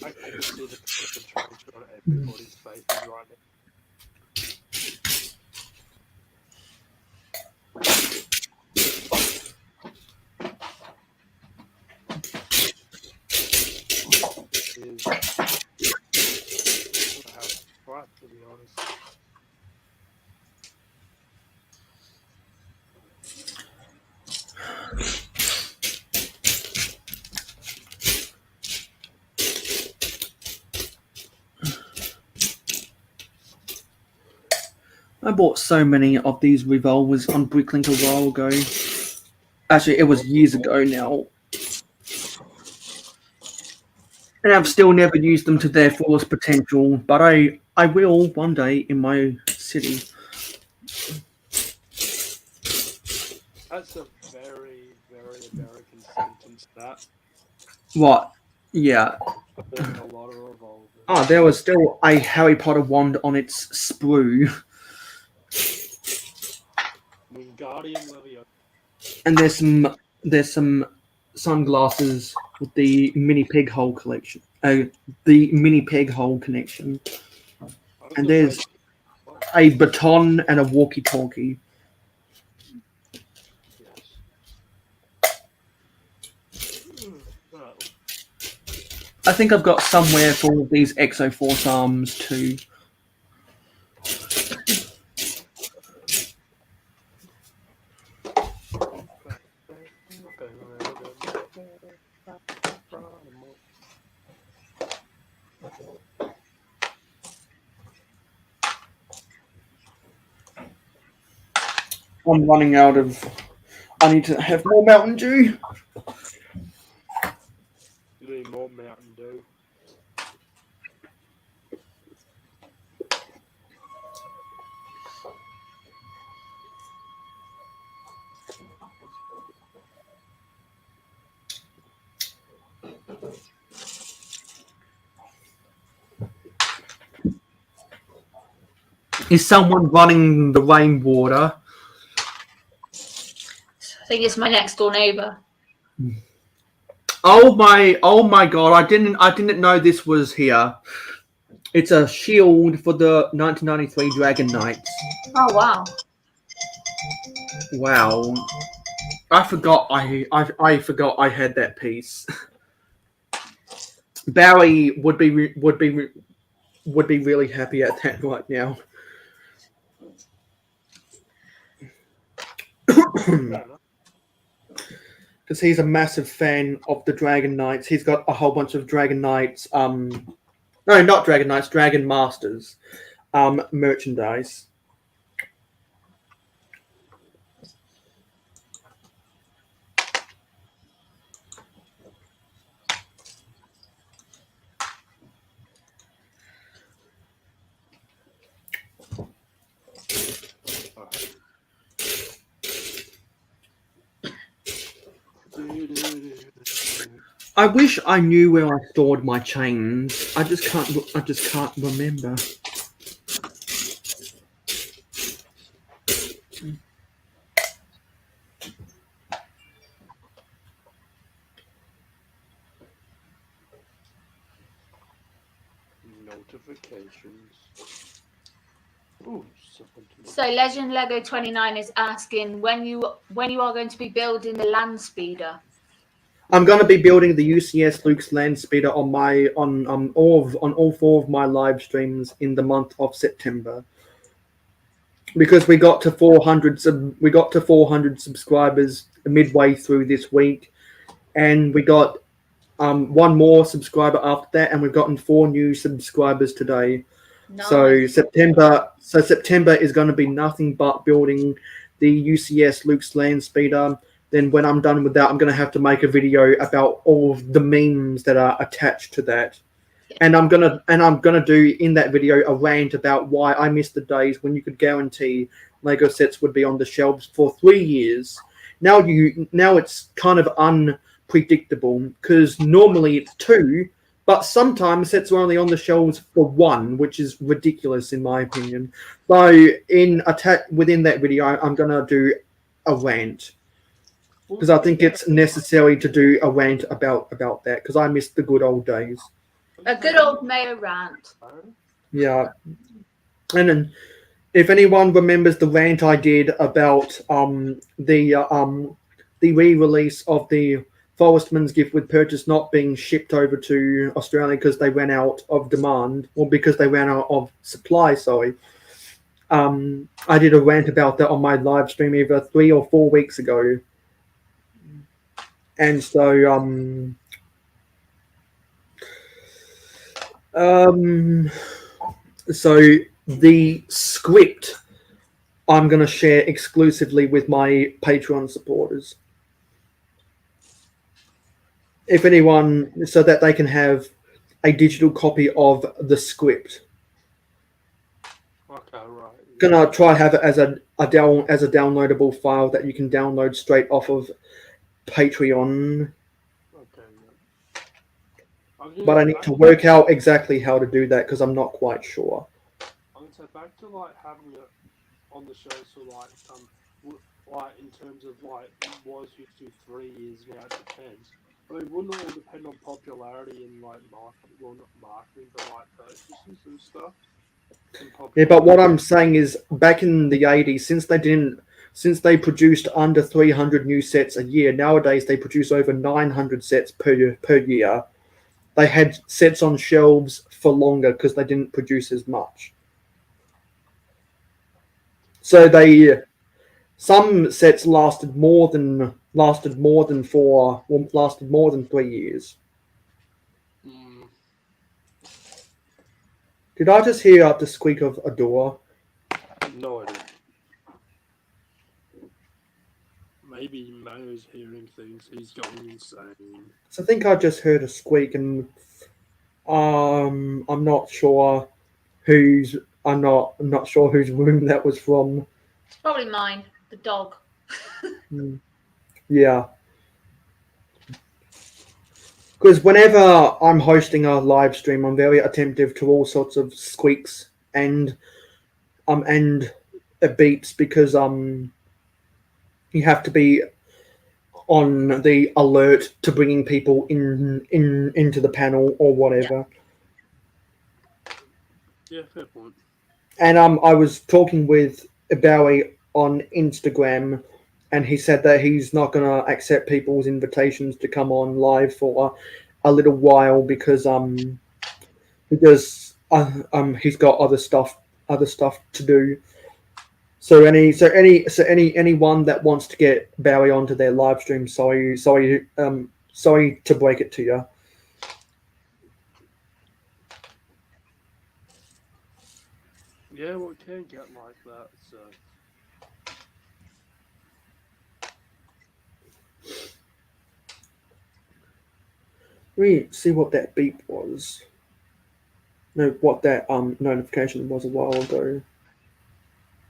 I can see the concentration on everybody's faces right now. Right, to be honest. I bought so many of these revolvers on Bricklink a while ago. Actually, it was years ago now. And I've still never used them to their fullest potential, but I will one day in my city. That's a very, very American sentence, that. What? Yeah. There's a lot of revolvers. Oh, there was still a Harry Potter wand on its sprue. Wingardium Leviosa. And there's some sunglasses with the mini peg hole collection. The mini peg hole connection. And there's a baton and a walkie-talkie. I think I've got somewhere for all of these Exo Force arms too. I'm running out of. I need to have more Mountain Dew. You need more Mountain Dew. Is someone running the rainwater? I think it's my next door neighbour. Oh my god, I didn't know this was here. It's a shield for the 1993 Dragon Knights. Oh wow. Wow. I forgot I forgot I had that piece. Barry would be really happy at that right now. Because he's a massive fan of the Dragon Knights. He's got a whole bunch of Dragon Knights, no, not Dragon Knights, Dragon Masters merchandise. I wish I knew where I stored my chains. I just can't remember. notifications. Ooh, something to So Legend Lego 29 is asking when you are going to be building the land speeder. I'm going to be building the UCS Luke's land speeder on all 4 of my live streams in the month of September, because we got to 400 subscribers midway through this week, and we got one more subscriber after that, and we've gotten 4 new subscribers today. Nice. So September is going to be nothing but building the UCS Luke's land speeder. Then when I'm done with that, I'm going to have to make a video about all of the memes that are attached to that. And I'm gonna do in that video a rant about why I miss the days when you could guarantee Lego sets would be on the shelves for 3 years. Now it's kind of unpredictable, because normally it's 2, but sometimes sets are only on the shelves for 1, which is ridiculous in my opinion. So within that video, I'm gonna do a rant, because I think it's necessary to do a rant about that, because I miss the good old days. A good old Mayo rant. Yeah. And then if anyone remembers the rant I did about the re-release of the Forestman's Gift with Purchase not being shipped over to Australia because they ran out of demand, or because they ran out of supply, sorry. I did a rant about that on my live stream either 3 or 4 weeks ago. And so so the script I'm going to share exclusively with my Patreon supporters. If anyone, so that they can have a digital copy of the script. Okay, right. Gonna try have it as a downloadable file that you can download straight off of Patreon. Okay. But I need to work out exactly how to do that, because I'm not quite sure. I'm gonna say back to like having it on the show, so like in terms of like was used to 3 years, now it depends. I mean, wouldn't it all depend on popularity and like marketing? Well, not marketing, but like purchases and stuff. Yeah, but what I'm saying is, back in the 80s, since they produced under 300 new sets a year, nowadays they produce over 900 sets per year. They had sets on shelves for longer because they didn't produce as much. So some sets lasted more than 3 years. Mm. Did I just hear the squeak of a door? No idea. Maybe Mayo's hearing things. He's going insane. So I think I just heard a squeak, and I'm not sure whose room that was from. It's probably mine, the dog. Yeah. Because whenever I'm hosting a live stream, I'm very attentive to all sorts of squeaks and beeps, because you have to be on the alert to bringing people into the panel or whatever. Yeah, fair point. And I was talking with Bowie on Instagram, and he said that he's not going to accept people's invitations to come on live for a little while, because he's got other stuff to do. So anyone that wants to get Bowie onto their live stream, sorry to break it to you. Yeah, well, it can get like that, so. Let me see what that beep was. No, what that notification was a while ago.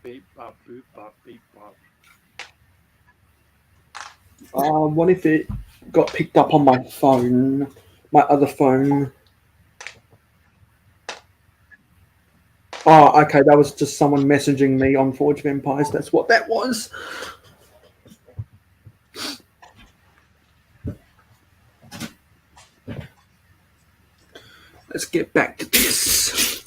Beep, bop, boop, bop, beep, bop. What if it got picked up on my phone, my other phone? Oh, okay, that was just someone messaging me on Forge of Empires. That's what that was. Let's get back to this.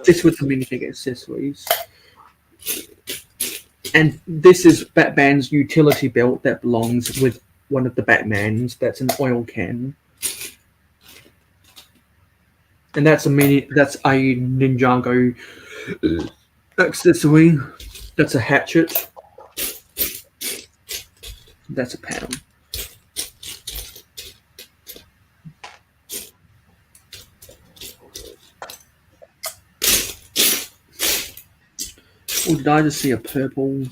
This was the minifig accessories. And this is Batman's utility belt that belongs with one of the Batmans. That's an oil can. And that's a Ninjago accessory. That's a hatchet. That's a panel. Or did I just see a purple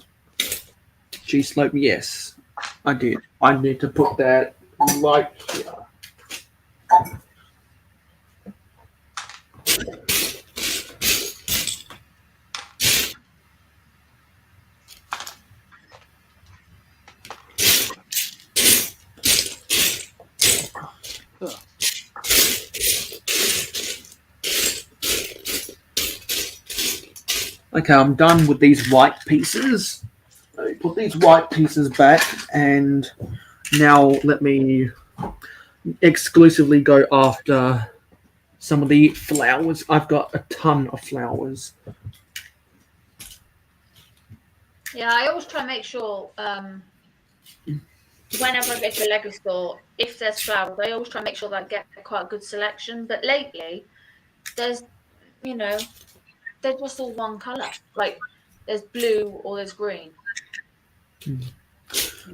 G-slope? Yes, I did. I need to put that right here. Okay, I'm done with these white pieces. Let me put these white pieces back, and now let me exclusively go after some of the flowers. I've got a ton of flowers. Yeah, I always try and make sure whenever I go to a Lego store, if there's flowers, I always try and make sure that I get quite a good selection. But lately, there's, they're just all one colour. Like, there's blue or there's green.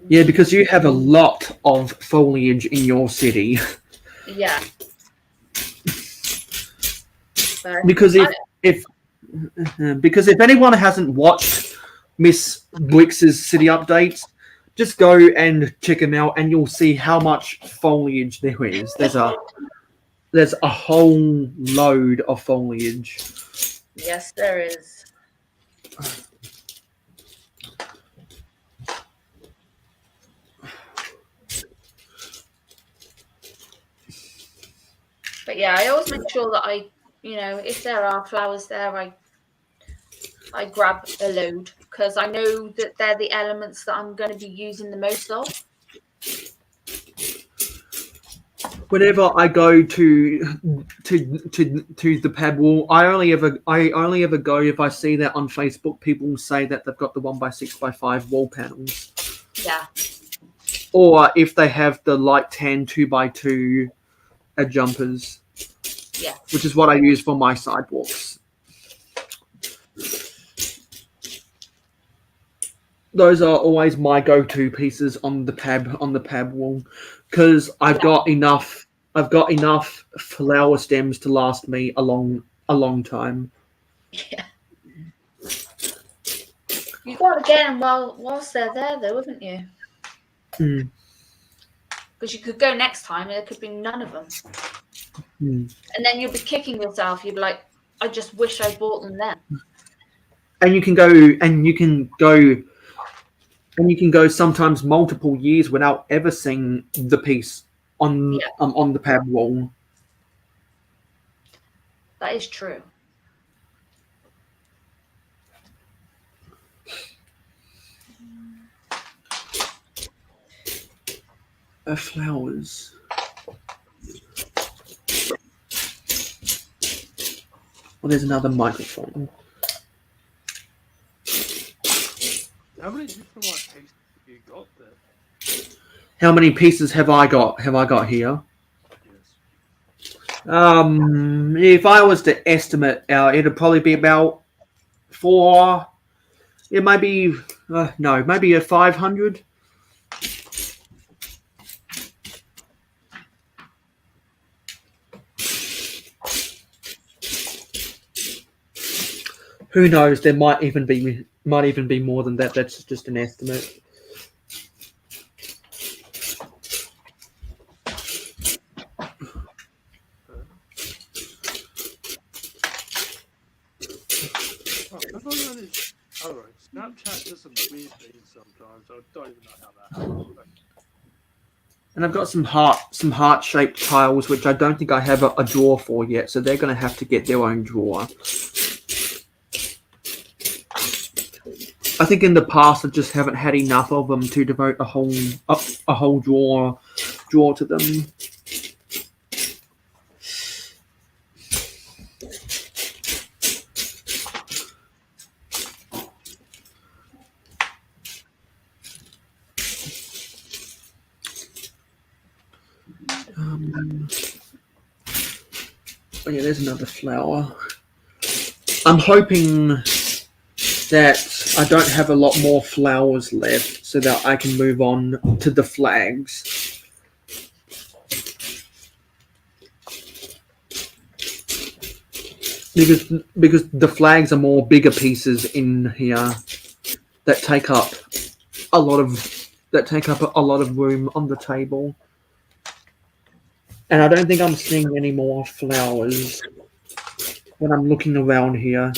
Yeah, because you have a lot of foliage in your city. Yeah. But Because if anyone hasn't watched Miss Blix's city updates, just go and check them out, and you'll see how much foliage there is. There's a whole load of foliage. yes, there is. But yeah, I always make sure that I, if there are flowers there, I grab a load because I know that they're the elements that I'm going to be using the most of. Whenever I go to the pad wall, I only ever go if I see that on Facebook. People say that they've got the 1x6x5 wall panels. Yeah. Or if they have the light tan 2x2 jumpers. Yeah. Which is what I use for my sidewalks. Those are always my go-to pieces on the pad wall, because I've got enough flower stems to last me a long time. Yeah. You got to get them whilst they're there, though, haven't you? Mm. Because you could go next time and there could be none of them. Mm. And then you'll be kicking yourself. You'll be like, I just wish I bought them then. And you can go sometimes multiple years without ever seeing the piece on the pad wall. That is true. Flowers. Well, there's another microphone. How many different pieces have you got there? How many pieces have I got here? Yes. If I was to estimate, it'd probably be about 4. It might be maybe a 500. Who knows? There might even be more than that. That's just an estimate. Snapchat doesn't really sometimes. I don't even know how that happens. And I've got some heart-shaped tiles, which I don't think I have a drawer for yet, so they're going to have to get their own drawer. I think in the past I just haven't had enough of them to devote a whole drawer to them. Oh yeah, there's another flower. I'm hoping that I don't have a lot more flowers left so that I can move on to the flags. Because the flags are more bigger pieces in here that take up a lot of room on the table. And I don't think I'm seeing any more flowers when I'm looking around here.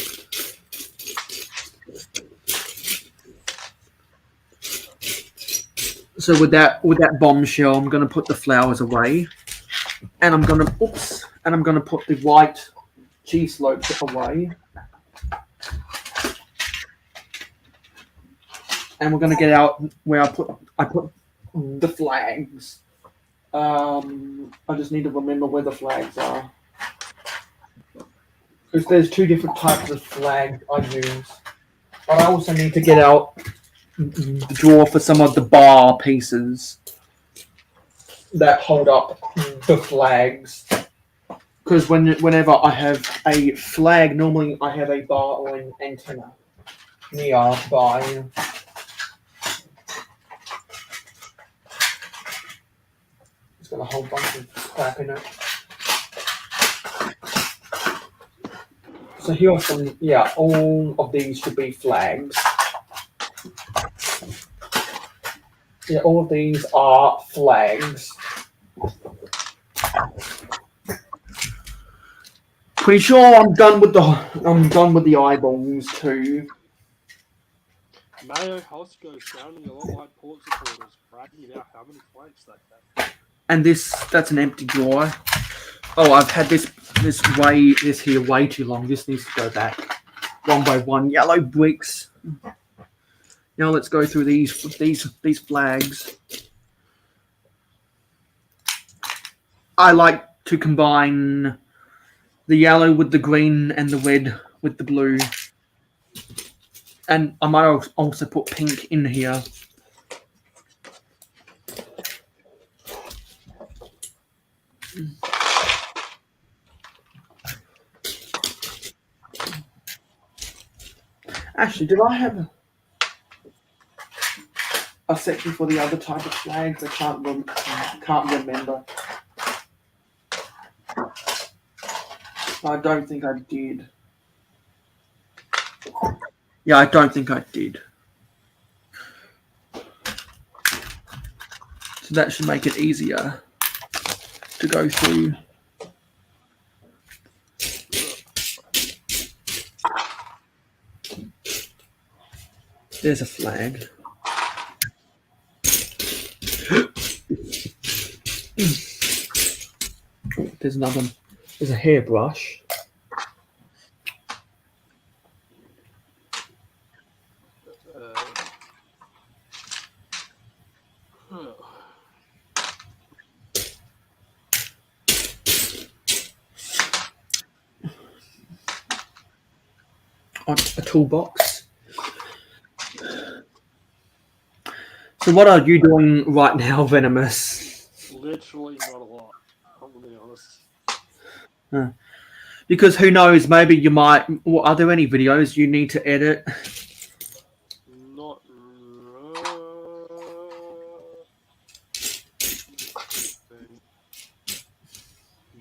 So with that bombshell, I'm going to put the flowers away, and I'm going to put the white cheese slopes away, and we're going to get out where I put the flags. I just need to remember where the flags are, because there's two different types of flags I use. But I also need to get out the drawer for some of the bar pieces that hold up the flags. Because whenever I have a flag, normally I have a bar or an antenna nearby. It's got a whole bunch of crap in it. So here are some, all of these should be flags. Yeah, all of these are flags. Pretty sure I'm done with the eyeballs too. Mayo Hosko sounding a lot like port supporters, bragging about how many flags they have. And that's an empty drawer. Oh, I've had this here way too long. This needs to go back one by one. Yellow bricks. Now let's go through these flags. I like to combine the yellow with the green and the red with the blue. And I might also put pink in here. Actually, did I have a section for the other type of flags? I can't remember. I don't think I did. Yeah, I don't think I did. So that should make it easier to go through. There's a flag. There's another. There's a hairbrush. A toolbox. So what are you doing right now, Venomous? Literally not a lot, I'm gonna be honest. Because who knows, maybe you might... Well, are there any videos you need to edit? Not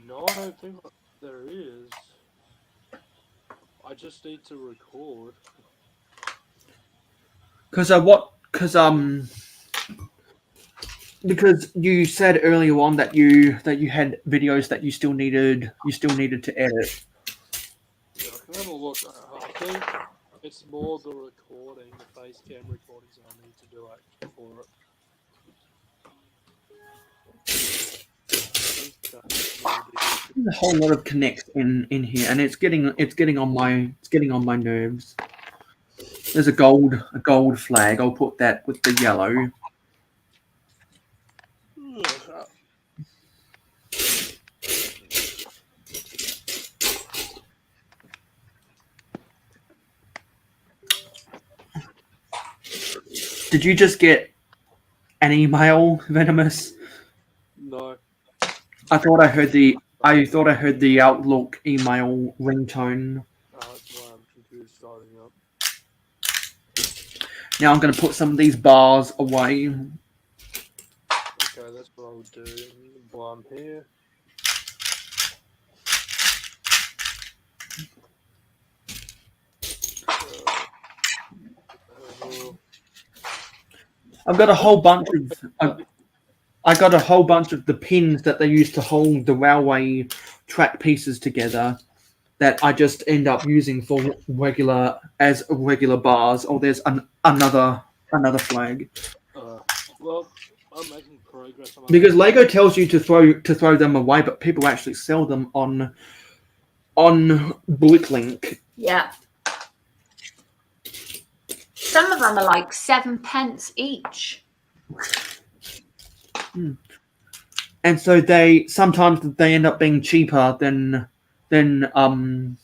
No, I don't think there is. I just need to record. Because you said earlier on that you had videos that you still needed to edit. Yeah, I can have a look. I think It's more the recording, the face cam recordings I need to do it for it. There's a whole lot of connects in here, and it's getting on my nerves. There's a gold flag. I'll put that with the yellow. Did you just get an email, Venomous? No. I thought I heard the Outlook email ringtone. That's why I'm confused starting up. Now I'm going to put some of these bars away. Okay, that's what I would do while I'm here. I've got a whole bunch of I got a whole bunch of the pins that they used to hold the railway track pieces together that I just end up using for regular bars. Oh, there's another flag. Well, I'm making progress. Because Lego tells you to throw them away, but people actually sell them on Bricklink. Yeah. Some of them are like 7 pence each. And so sometimes they end up being cheaper than the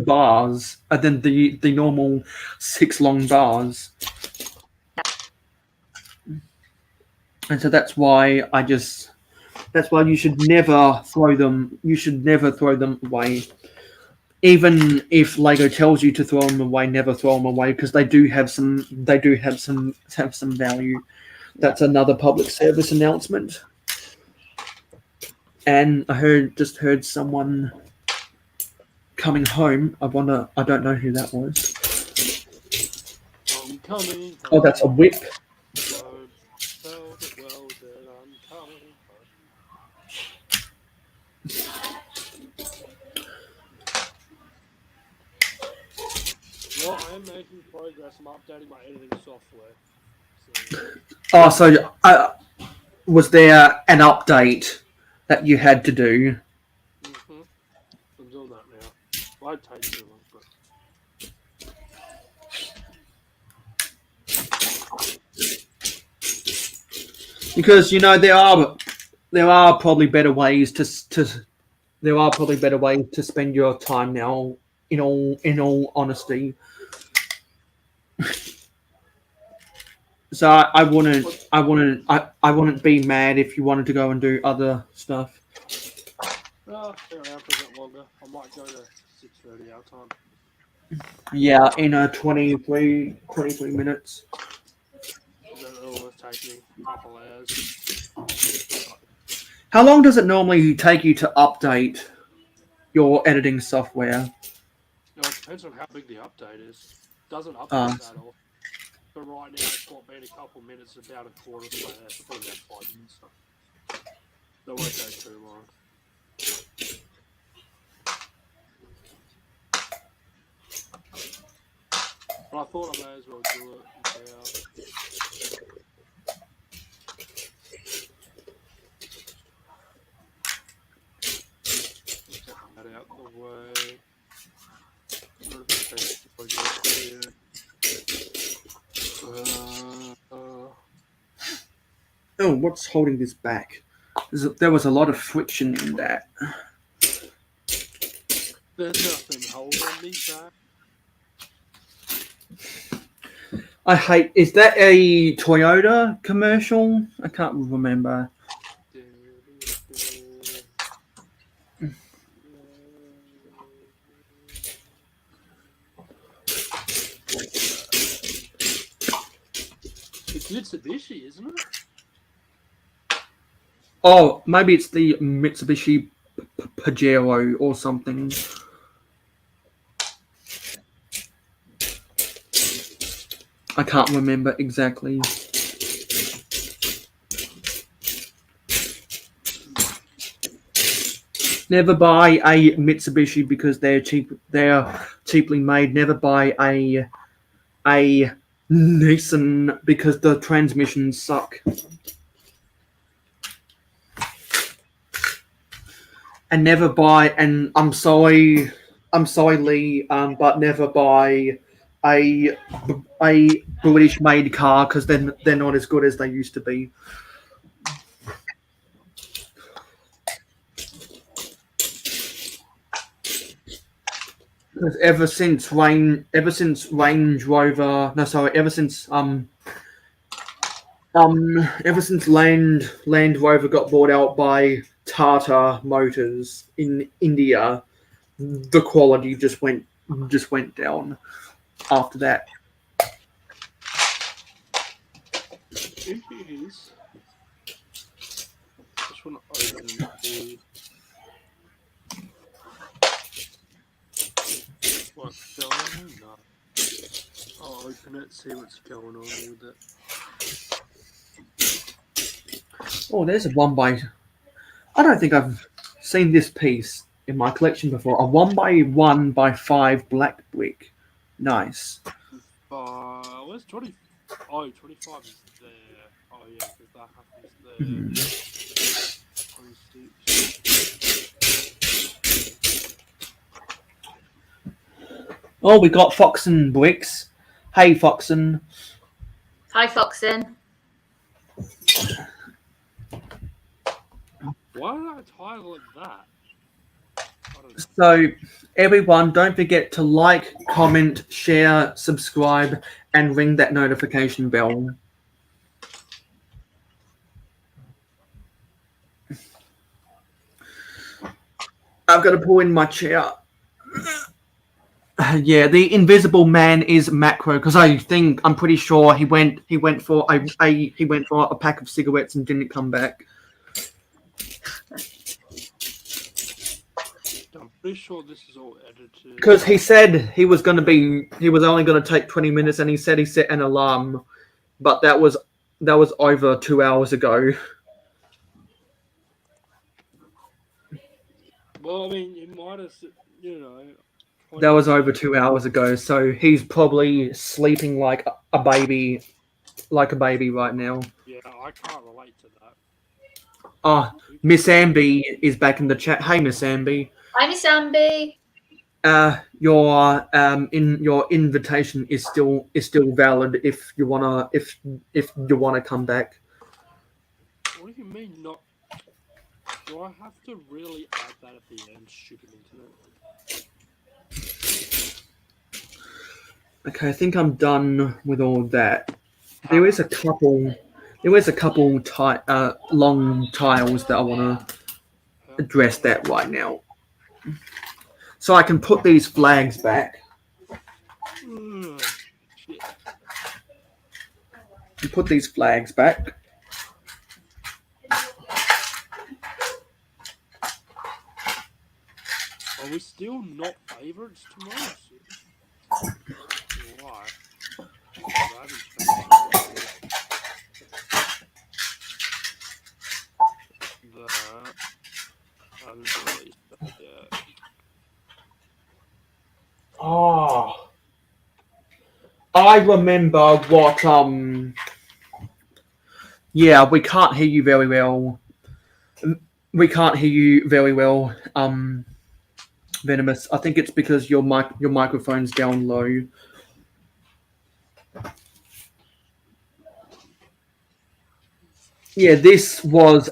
bars, than the normal 6 long bars. And so that's why you should never throw them. You should never throw them away. Even if Lego tells you to throw them away, never throw them away because they do have some value. That's another public service announcement. And I just heard someone coming home. I don't know who that was. I'm coming. Oh, that's a whip. Well, I am making progress. I'm updating my editing software. So was there an update that you had to do? Mm-hmm. I'm doing that now. Well, I'd take too long, but... Because there are probably better ways to spend your time now. In all honesty. So I wouldn't be mad if you wanted to go and do other stuff. Well, stay around for a bit longer. I might go to 6:30 our time. Yeah, in 23 minutes. It'll take me a couple hours. How long does it normally take you to update your editing software? It depends on how big the update is. It doesn't update that often. But right now, it's been a couple minutes, about a quarter of the way. That's probably about 5 minutes. So that won't take too long. But I thought I may as well do it now. Get that out of the way. Oh, what's holding this back? There was a lot of friction in that. There's nothing holding me back. Is that a Toyota commercial? I can't remember. It's Mitsubishi, isn't it? Oh, maybe it's the Mitsubishi Pajero or something. I can't remember exactly. Never buy a Mitsubishi because they're cheap. They're cheaply made. Never buy a Nissan because the transmissions suck. And never buy. And I'm sorry, Lee. But never buy a British made car because they're not as good as they used to be. Because ever since Range Rover, no, sorry, ever since Land Rover got bought out by Tata Motors in India, the quality just went down after that. It is. Just want to open the. What's going on? No. I'll open it, see what's going on with it. Oh, there's a 1x. I don't think I've seen this piece in my collection before. A 1x1x5 black brick. Nice. Where's 20? Oh, 25 is there. Oh, yeah, because that happens there. 26. Oh, we got Foxen Bricks. Hey, Foxen. Hi, Foxen. Why did I title it that? I don't know. So, everyone, don't forget to like, comment, share, subscribe, and ring that notification bell. I've got to pull in my chair. Yeah, the Invisible Man is Makro because I'm pretty sure he went for a pack of cigarettes and didn't come back. I'm pretty sure this is all edited. Because he said he was only going to take 20 minutes, and he said he set an alarm, but that was over 2 hours ago. Well, I mean, it might have, you know. That was over 2 hours ago, so he's probably sleeping like a baby right now. Yeah, I can't relate to that. Miss Amby is back in the chat. Hey, Miss Amby. Hi, Miss Amby. Your invitation is still valid if you wanna come back. What do you mean not? Do I have to really add that at the end? Stupid internet. Okay, I think I'm done with all that. There is a couple long tiles that I want to address that right now. So I can put these flags back. Shit. And put these flags back. Are we still not favourites tomorrow? Why? I haven't changed that. I haven't released that yet. Oh, I remember what. Yeah, we can't hear you very well. Venomous. I think it's because your microphone's down low. Yeah, this was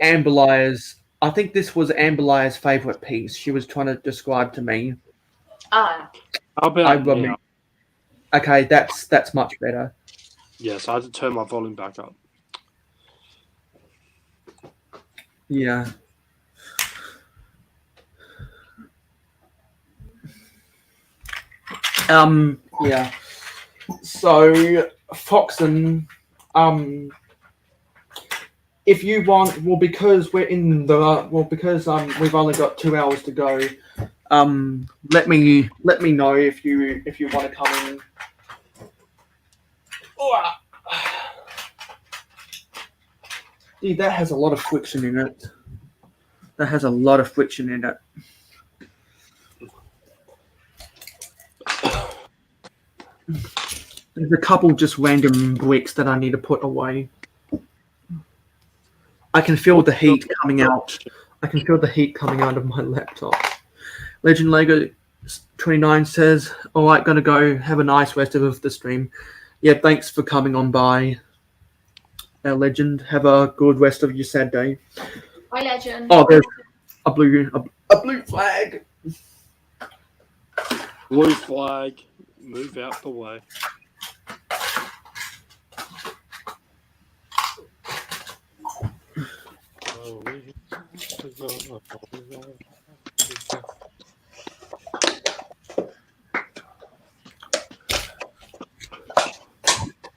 Amberlire's. I think this was Amberlire's favorite piece. She was trying to describe to me. Ah. How about now? Okay, that's much better. Yes, I had to turn my volume back up. Yeah. Yeah. So Foxen, if you want, because we've only got 2 hours to go. Let me know if you want to come in. Dude, that has a lot of friction in it. That has a lot of friction in it. There's a couple just random bricks that I need to put away. I can feel the heat coming out. I can feel the heat coming out of my laptop. Legend Lego 29 says, "All right, gonna go. Have a nice rest of the stream." Yeah, thanks for coming on by. Legend, have a good rest of your sad day. Hi, Legend. Oh, there's a blue flag. Blue flag. Move out the way.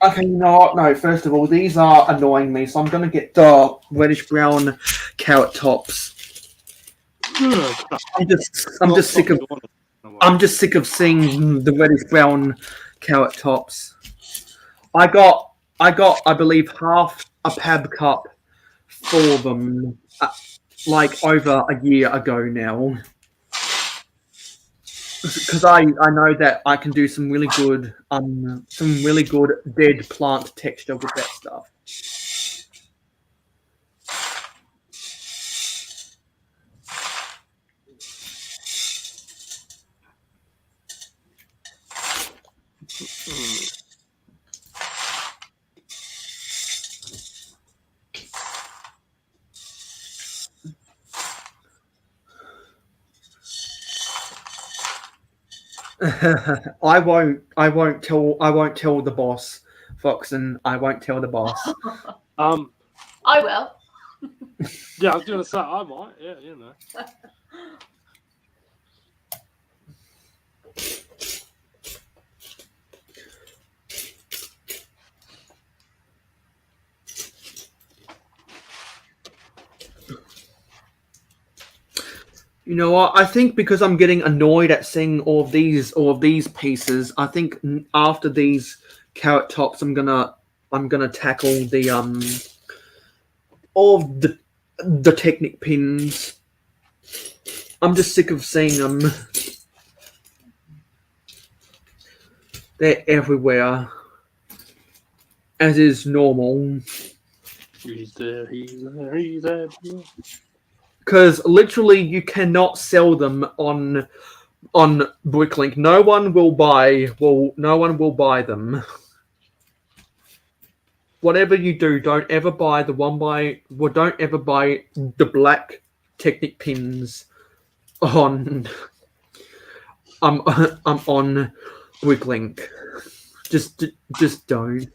Okay, you know what? No, first of all, these are annoying me, so I'm going to get the reddish-brown carrot tops. I'm just sick of seeing the reddish-brown carrot tops. I got, I believe, half a pab cup for them, like over a year ago now. Because I know that I can do some really good dead plant texture with that stuff. I won't tell the boss, Foxen. I won't tell the boss. I will. Yeah, I was gonna say I might. Yeah, you know. You know what? I think because I'm getting annoyed at seeing all of these pieces, I think after these carrot tops, I'm gonna tackle the all of the Technic pins. I'm just sick of seeing them. They're everywhere, as is normal. He's there. He's there. He's there. Because literally, you cannot sell them on Bricklink. No one will buy them. Whatever you do, don't ever buy the black Technic pins on on Bricklink. Just don't.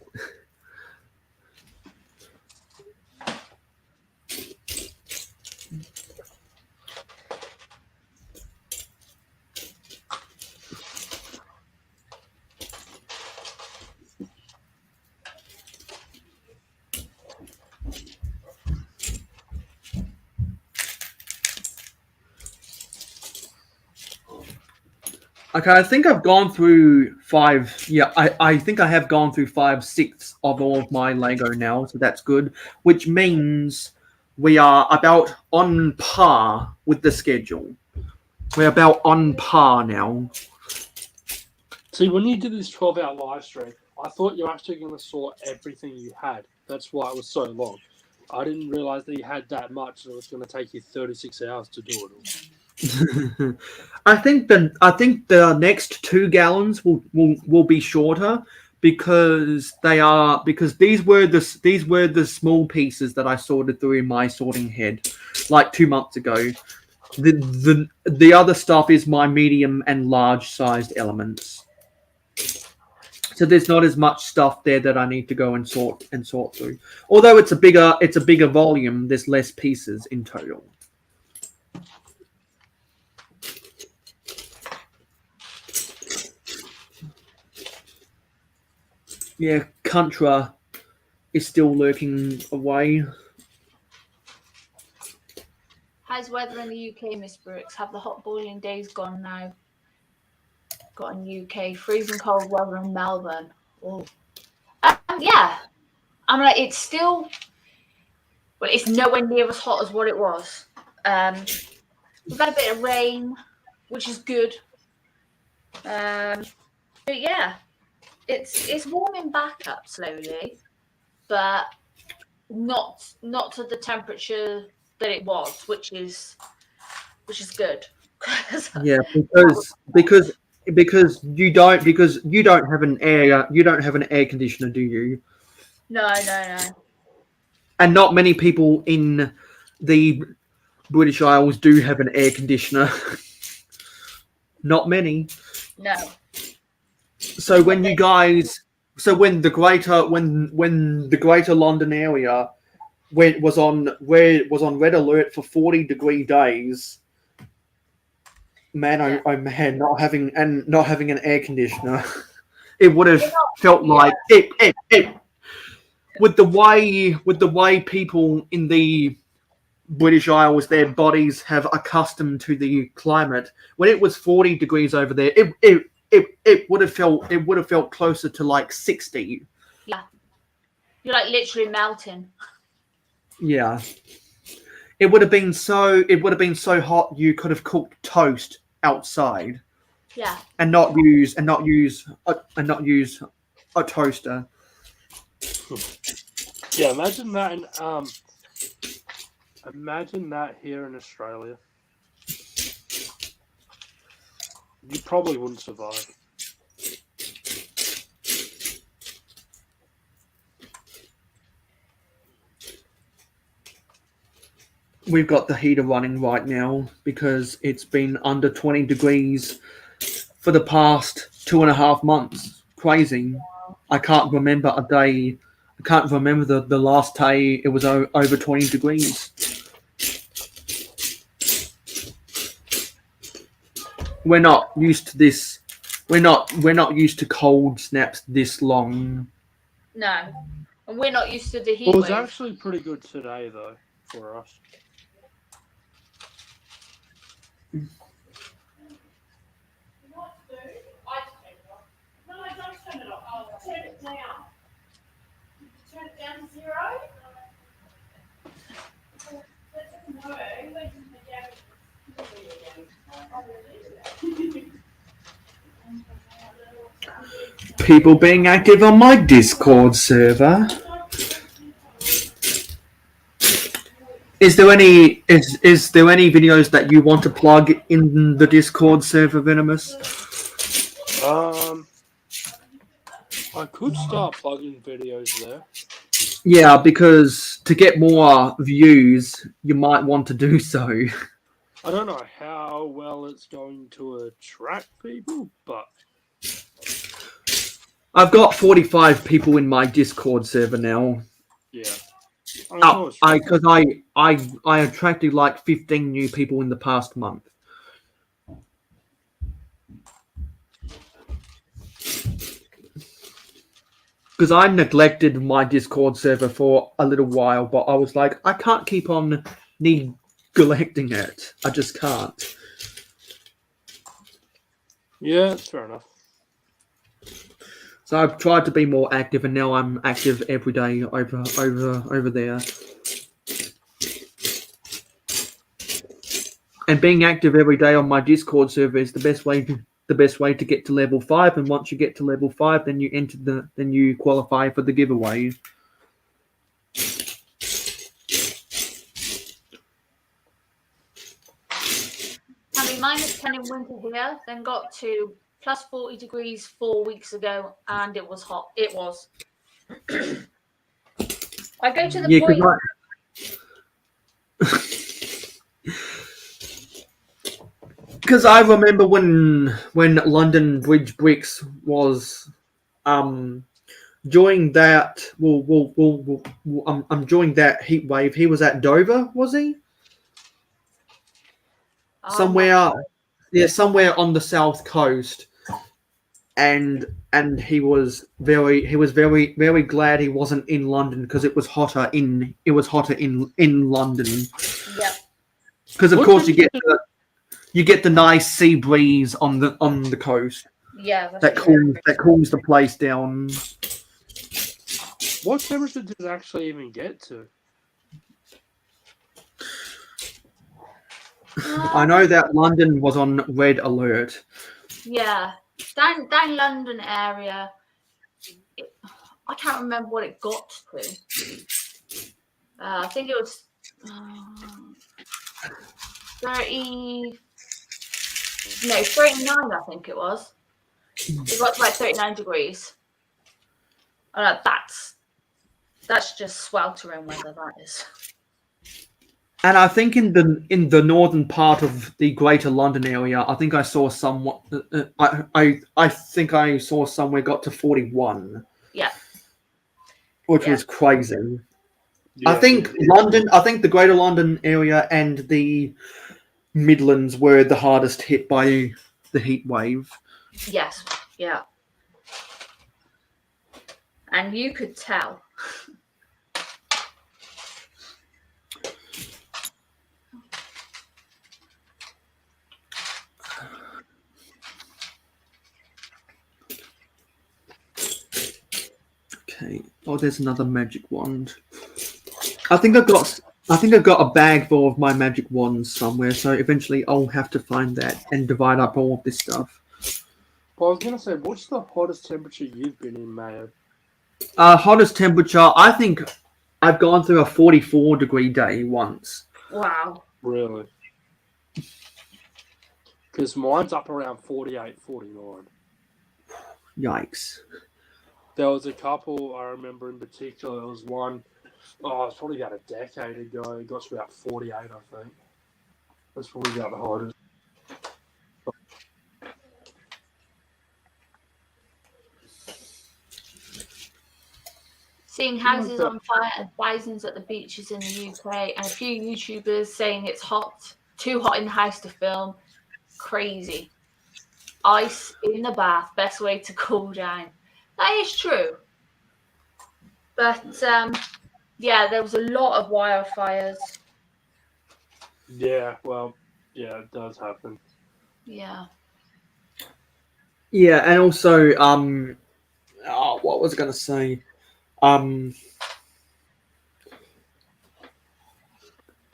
Okay, I think I've gone through 5. Yeah, I think I have gone through 5/6 of all of my Lego now, so that's good. Which means we are about on par with the schedule. We're about on par now. See, when you did this 12-hour live stream, I thought you were actually going to sort everything you had. That's why it was so long. I didn't realize that you had that much, and it was going to take you 36 hours to do it all. I think the next 2 gallons will be shorter because these were the small pieces that I sorted through in my sorting head like 2 months ago. The other stuff is my medium and large sized elements. So there's not as much stuff there that I need to go and sort through. Although it's a bigger volume, there's less pieces in total. Yeah, Contra is still lurking away. How's weather in the UK, Miss Brooks? Have the hot boiling days gone now? Got in UK, freezing cold weather in Melbourne. Oh, yeah. I'm like, it's still, well, it's nowhere near as hot as what it was. We've had a bit of rain, which is good. But yeah, it's warming back up slowly, but not to the temperature that it was, which is good. Yeah, because you don't have an air conditioner, do you? No. And not many people in the British Isles do have an air conditioner. Not many. No. So when the greater London area was on red alert for 40-degree days, man, oh man, not having an air conditioner, it would have felt like it with the way people in the British Isles, their bodies have accustomed to the climate. When it was 40 degrees over there, it would have felt closer to like 60. Yeah, you're like literally melting. Yeah, it would have been so hot you could have cooked toast outside. Yeah, and not use a toaster. Yeah, imagine that here in Australia. You probably wouldn't survive. We've got the heater running right now because it's been under 20 degrees for the past 2.5 months. Crazy. I can't remember a day. I can't remember the last day it was over 20 degrees. We're not used to this. We're not used to cold snaps this long. no, and we're not used to the heat. Well, it's wave. actually pretty good today, though, for us. Turn it down to 0. People being active on my Discord server. Is there any videos that you want to plug in the Discord server, Venomous? I could start plugging videos there. Yeah, because to get more views, you might want to do so. I don't know how well it's going to attract people, but I've got 45 people in my Discord server now. yeah. Because I attracted like 15 new people in the past month. Because I neglected my Discord server for a little while, but I was like, I can't keep on neglecting it. I just can't. Yeah, that's fair enough. So I've tried to be more active, and now I'm active every day over there. And being active every day on my Discord server is the best way to get to level 5. And once you get to level 5, then you qualify for the giveaway. I mean, -10 in winter here, then got to plus 40 degrees 4 weeks ago, and it was hot. It was. I go to the point. Because I remember when London Bricks was during that during that heat wave, he was at Dover, was he? Somewhere on the south coast, and he was very glad he wasn't in London because it was hotter in London. Yeah. Because of course you get the nice sea breeze on the coast. Yeah. That cools the place down. What temperature did it actually even get to? I know that London was on red alert. Yeah, down London area. I can't remember what it got to. I think it was 39. I think it was. It got to like 39 degrees. That's just sweltering weather. That is. And I think in the northern part of the Greater London area, I think I saw somewhat. I think I saw somewhere got to 41, Yeah. which Yeah. was crazy. Yeah, I think London. I think the Greater London area and the Midlands were the hardest hit by the heat wave. Yes. Yeah. And you could tell. Okay. Oh, there's another magic wand. I think I've got a bag full of my magic wands somewhere. So eventually I'll have to find that and divide up all of this stuff. Well, I was going to say, what's the hottest temperature you've been in, Mayo? Hottest temperature. I think I've gone through a 44-degree day once. Wow. Really? Because mine's up around 48, 49. Yikes. There was a couple I remember in particular. There was one, it's probably about a decade ago. It got to about 48, I think. That's probably about the hottest. Seeing houses on fire and thousands at the beaches in the UK, and a few YouTubers saying it's hot, too hot in the house to film. Crazy. Ice in the bath, best way to cool down. That is true. But yeah, there was a lot of wildfires. Yeah, well, yeah, it does happen. Yeah. Yeah, and also, what was I going to say? I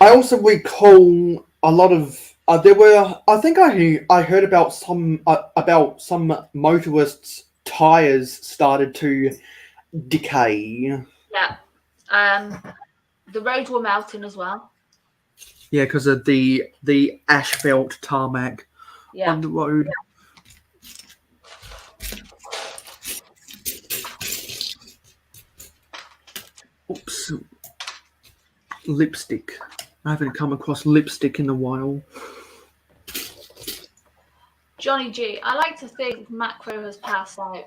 also recall a lot of there were. I think I heard about some motorists' tires started to decay. Yeah. The roads were melting as well. Yeah, because of the asphalt tarmac Yeah. on the road. Oops. Lipstick. I haven't come across lipstick in a while. Johnny G, I like to think Macro has passed out.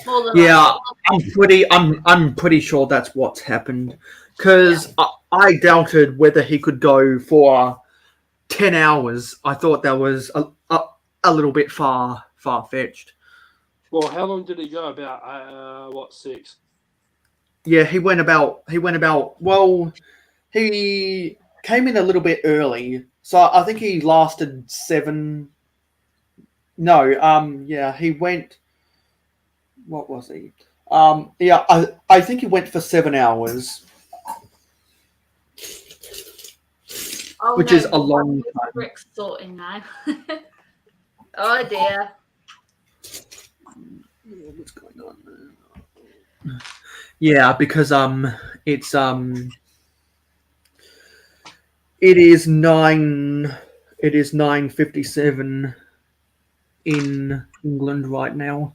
More than Yeah, likely. I'm pretty sure that's what's happened. Because I doubted whether he could go for 10 hours. I thought that was a little bit far fetched. Well, how long did he go? About 6? Yeah, he went about. Well, he came in a little bit early, so I think he lasted 7. No, yeah, he went. What was he? Yeah, I think he went for 7 hours, which is a long time. Bricks sorting now. Oh dear. What's going on there? Yeah, because it's it is 9:57 in England right now.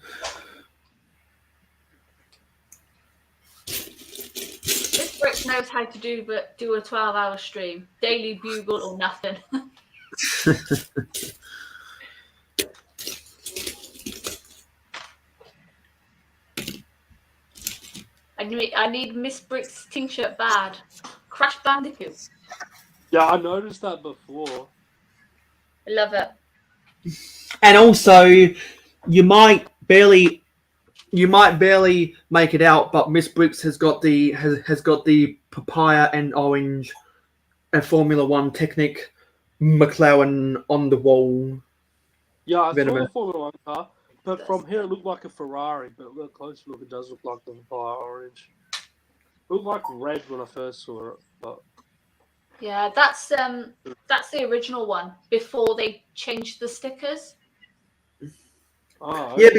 This Bricks knows how to do a 12-hour stream. Daily Bugle or nothing. I need Miss Bricks' t-shirt bad. Crash Bandicoot. Yeah, I noticed that before. I love it. And also, you might barely make it out, but Miss Bricks has got the papaya and orange Formula One Technic McLaren on the wall. Yeah, I saw Venomous. the Formula 1 car, but from here it looked like a Ferrari, but a closer look it does look like the papaya orange. It looked like red when I first saw it, but Yeah, that's the original one before they changed the stickers. Oh, Yeah, okay.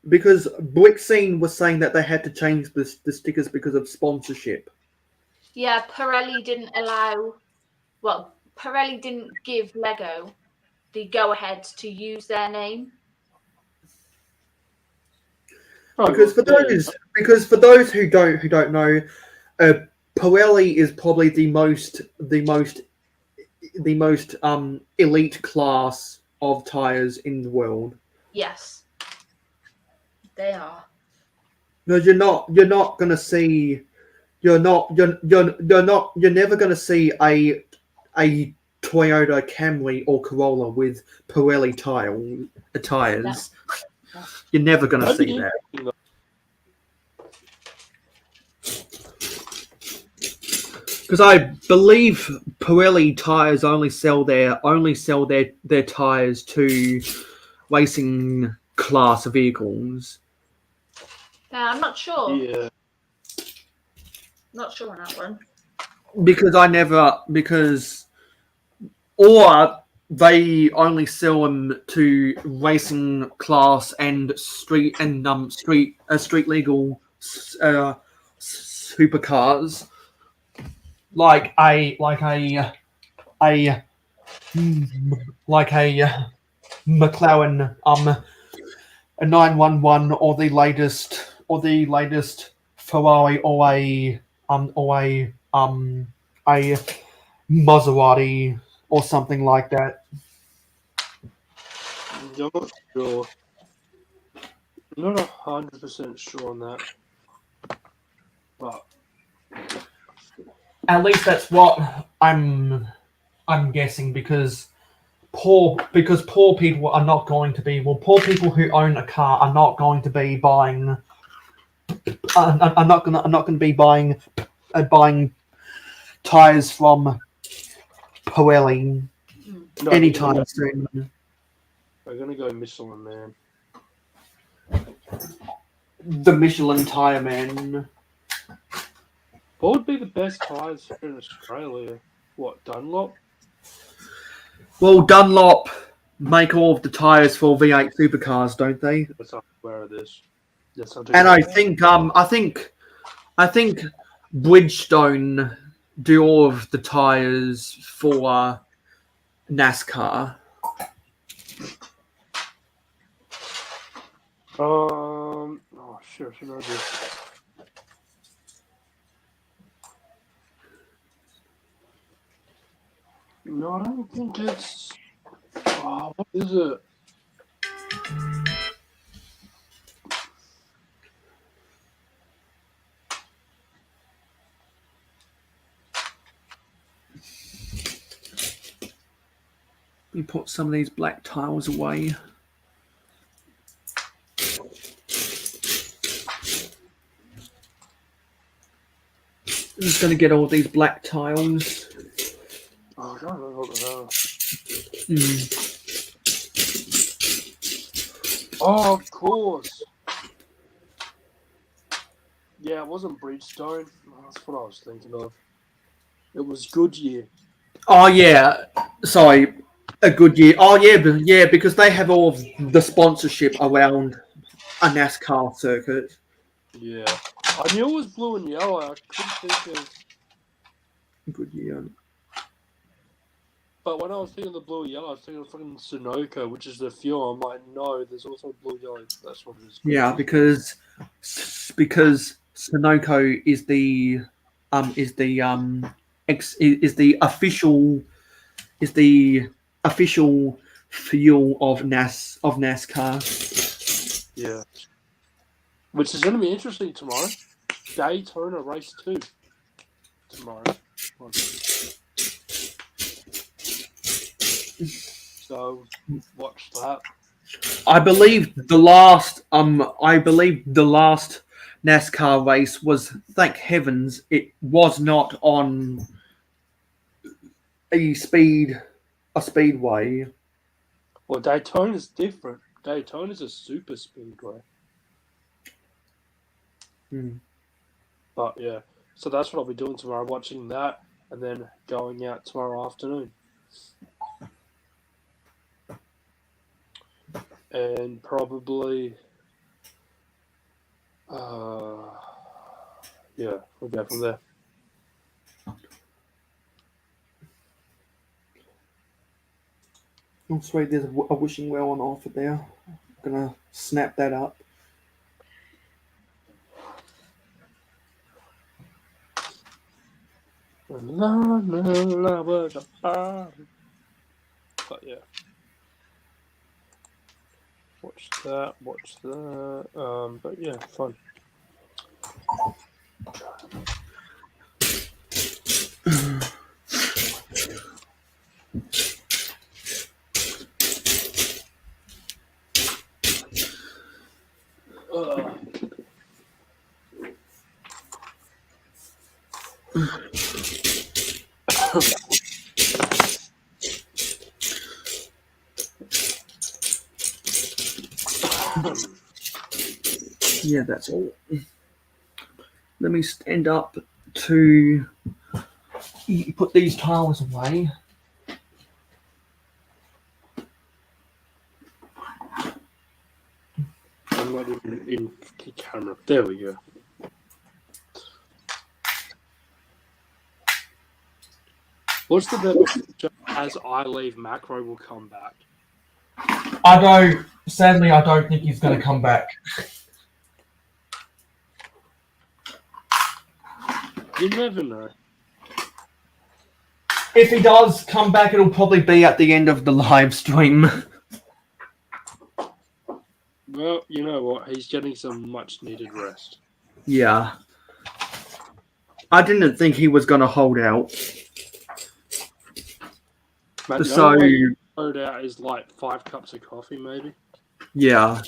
because Brixine was saying that they had to change the stickers because of sponsorship. Yeah, Pirelli didn't allow. Well, Pirelli didn't give Lego the go-ahead to use their name. Oh, Because for well, those who don't know, Pirelli is probably the most elite class of tires in the world. Yes, they are. Because you're not gonna see you're never gonna see a Toyota Camry or Corolla with Pirelli tires. No. You're never gonna that'd see be that. interesting, though. Because I believe Pirelli tires only sell their tires to racing class vehicles. Yeah, I'm not sure. Yeah. Not sure on that one. Or they only sell them to racing class and street legal supercars, like a McLaren a 911 or the latest Ferrari or a Maserati or something like that. I'm not sure. I'm not 100% sure on that. But At least that's what I'm guessing, because poor people are not going to be poor people who own a car are not going to be buying are not going to be buying tires from Pirelli no, anytime soon. we're gonna go Michelin, man. The Michelin tire man. What would be the best tires here in Australia? What, Dunlop? Well, Dunlop make all of the tires for V8 supercars, don't they? That's not aware of this. That's not And I think Bridgestone do all of the tires for NASCAR. Oh sure, should I do? No, I don't think it's. Oh, what is it? We put some of these black tiles away. I'm just going to get all these black tiles. Oh, I don't know what they are. Oh, of course. Yeah, it wasn't Bridgestone. Oh, that's what I was thinking of. It was Goodyear. Oh yeah, sorry, a Goodyear. Oh yeah, because they have all of the sponsorship around a NASCAR circuit. Yeah. I knew it was blue and yellow. I couldn't think of. Goodyear. But when I was thinking of the blue and yellow, I was thinking of fucking Sunoco, which is the fuel. I'm like, no, there's also blue and yellow. That's what it is. Yeah, because Sunoco is the official fuel of NASCAR. Yeah. Which is going to be interesting tomorrow. Daytona race 2 tomorrow. So watch that. I believe the last NASCAR race was, thank heavens, it was not on a speedway. Well, Daytona's different. Daytona's a super speedway. But yeah, so that's what I'll be doing tomorrow, watching that. and then going out tomorrow afternoon. And probably, yeah, we'll go from there. Oh, sweet, there's a wishing well on offer there. I'm gonna snap that up. But yeah. Watch that. But yeah, fun. Yeah, that's all. Let me stand up to put these tiles away. I'm not even in the camera. There we go. What's the bet as I leave, Makro will come back? Sadly, I don't think he's going to come back. You never know. If he does come back, it'll probably be at the end of the live stream. Well, you know what? He's getting some much needed rest. Yeah. I didn't think he was going to hold out. Mate, So, hold out is like 5 cups of coffee, maybe. Yeah.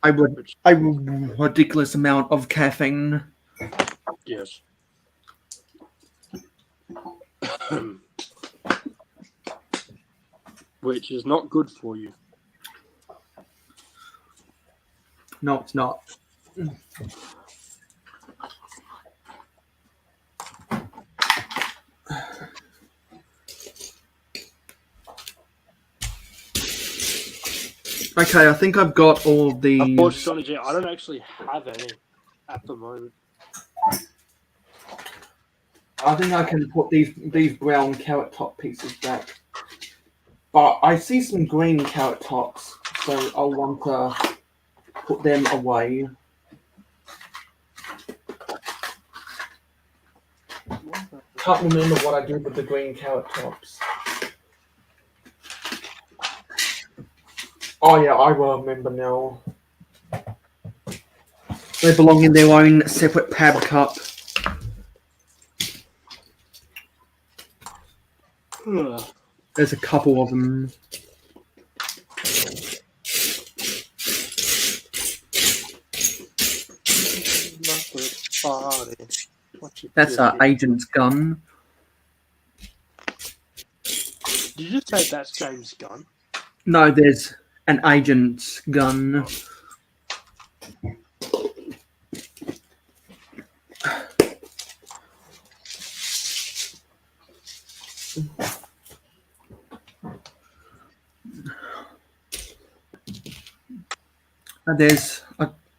A ridiculous amount of caffeine. Yes. Which is not good for you. No, it's not. Okay, I think I've got all of these. Unfortunately, I don't actually have any at the moment. I think I can put these brown carrot top pieces back. But I see some green carrot tops, so I'll want to put them away. Can't remember what I did with the green carrot tops. Oh yeah, I will remember now. They belong in their own separate pab cup. There's a couple of them. That's our agent's gun. Did you just say that's James' gun? No, there's an agent's gun. And there's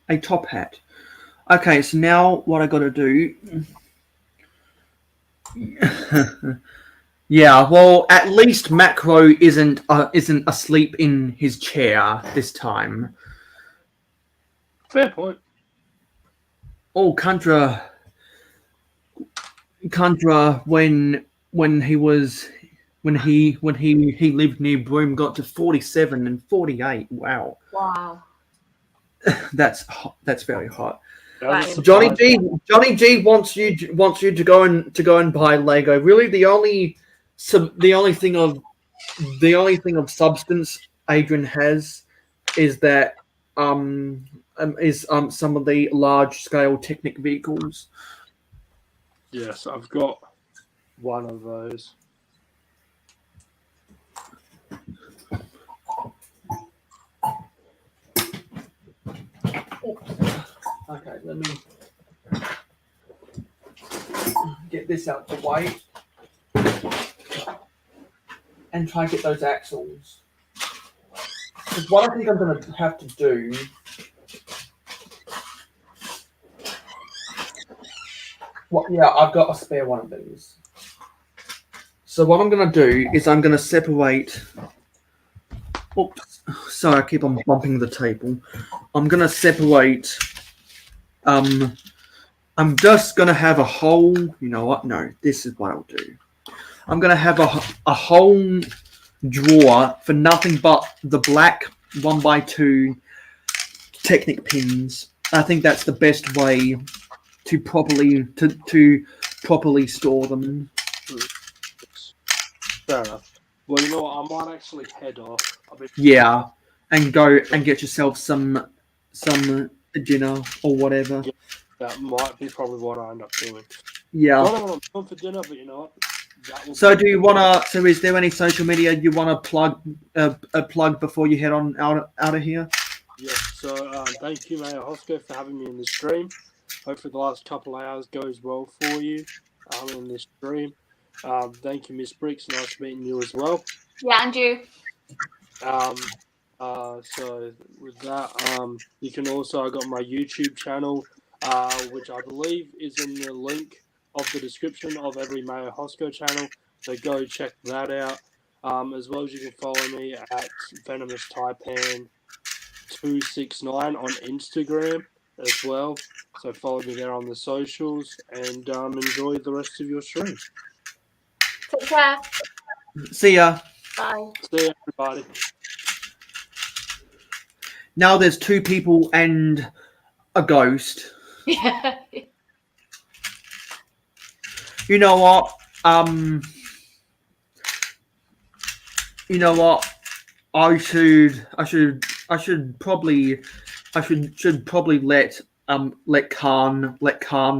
a top hat. Okay, so now what I got to do... Yeah, well, at least Makro isn't asleep in his chair this time. Fair point. Oh, Kandra, when he lived near Broome, got to 47 and 48. Wow. Wow. That's very hot. Right. Johnny G wants you to go and buy Lego. Really, the only thing of substance Adrian has is that some of the large scale Technic vehicles. Yes, I've got one of those. Okay, let me get this out the way. and try and get those axles. Because what I think I'm going to have to do. Yeah, I've got a spare one of these. So what I'm going to do is I'm going to separate. Oops, sorry, I keep on bumping the table. I'm going to separate. I'm just going to have a whole. You know what? No, this is what I'll do. I'm going to have a whole drawer for nothing but the black 1x2 Technic pins. I think that's the best way to properly store them. Fair enough. Well, you know what? I might actually head off. Yeah, and go and get yourself some dinner or whatever. Yeah, that might be probably what I end up doing. Yeah. I don't know what I'm doing for dinner, but you know what? So do you wanna? So is there any social media you wanna plug before you head on out of here? Yeah. So thank you, Mayo Hosko, for having me in this stream. Hopefully the last couple of hours goes well for you in this stream. Thank you, Miss Bricks. Nice meeting you as well. Yeah, and you. So with that, you can also, I got my YouTube channel, which I believe is in the link of the description of every Mayo Hosko channel. So go check that out. As well as you can follow me at Venomous Taipan 269 on Instagram as well. So follow me there on the socials and enjoy the rest of your stream. Take care. See ya. Bye. See you, everybody. Now there's 2 people and a ghost. Yeah. You know what? You know what? I should probably let Khan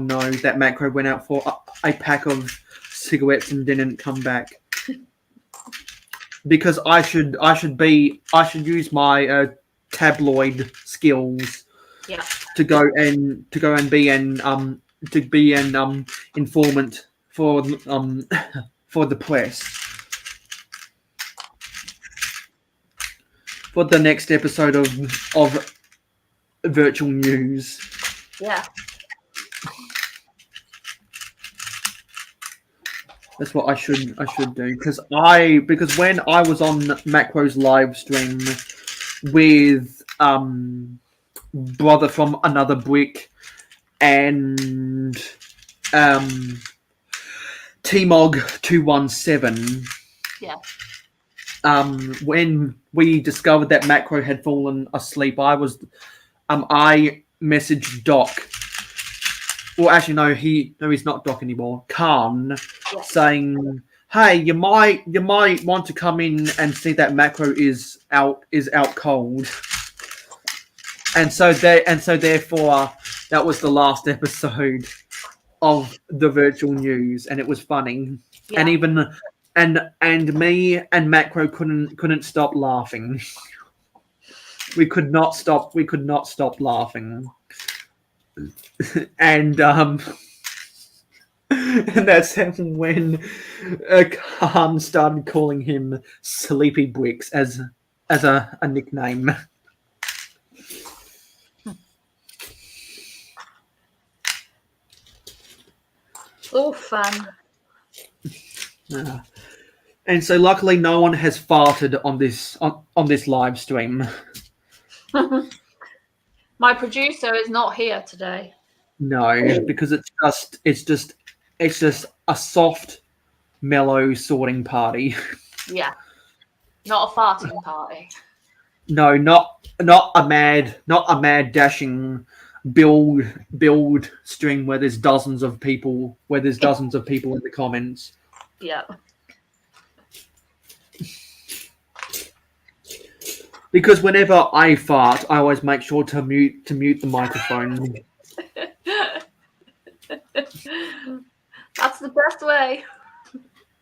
know that Makro went out for a pack of cigarettes and didn't come back. Because I should use my tabloid skills. Yeah. To go and be an informant for the press for the next episode of Virtual News. Yeah. That's what I should do because when I was on Makro's live stream with Brother from Another Brick and Tmog217. Yeah. When we discovered that Makro had fallen asleep, I messaged Doc. Well, actually, no, he's not Doc anymore. Khan, saying, "Hey, you might want to come in and see that Makro is out cold." And so therefore, that was the last episode of the Virtual News, and it was funny. Yeah. And even and me and Makro couldn't stop laughing. We could not stop laughing. And and that's when Khan started calling him Sleepy Bricks as a nickname. All fun. And so luckily no one has farted on this live stream. My producer is not here today. No, because it's just a soft, mellow sorting party. Yeah. Not a farting party. No, not a mad dashing build stream where there's dozens of people in the comments. Yeah. Because whenever I fart, I always make sure to mute the microphone. That's the best way.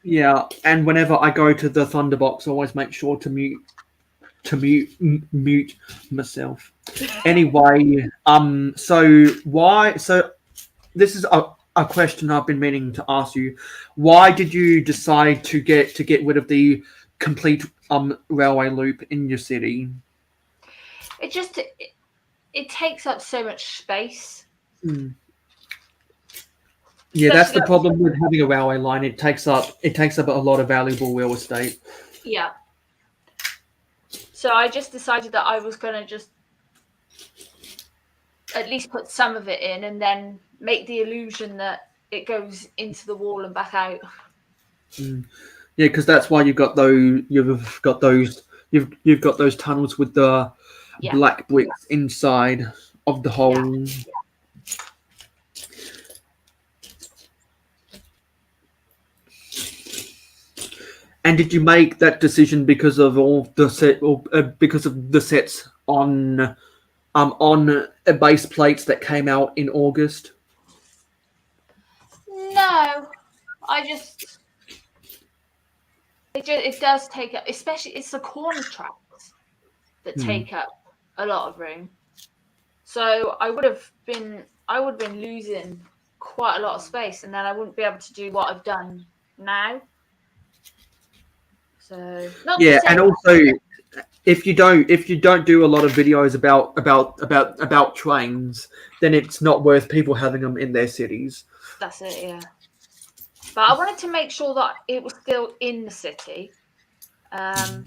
Yeah, and whenever I go to the Thunderbox, I always make sure to mute myself. Anyway, so this is a question I've been meaning to ask you. Why did you decide to get rid of the complete railway loop in your city. It takes up so much space. Yeah, that's the Especially problem with having a railway line. It takes up a lot of valuable real estate. Yeah. So I just decided that I was going to just at least put some of it in and then make the illusion that it goes into the wall and back out. Yeah, because that's why you've got those tunnels with the black bricks inside of the hole. Yeah. And did you make that decision because of all the set, or because of the sets on base plates that came out in August? No, it does take up, especially it's the corner tracks that take up a lot of room. So I would have been losing quite a lot of space, and then I wouldn't be able to do what I've done now. So and also if you don't do a lot of videos about trains, then it's not worth people having them in their cities. That's it, yeah. But I wanted to make sure that it was still in the city. Same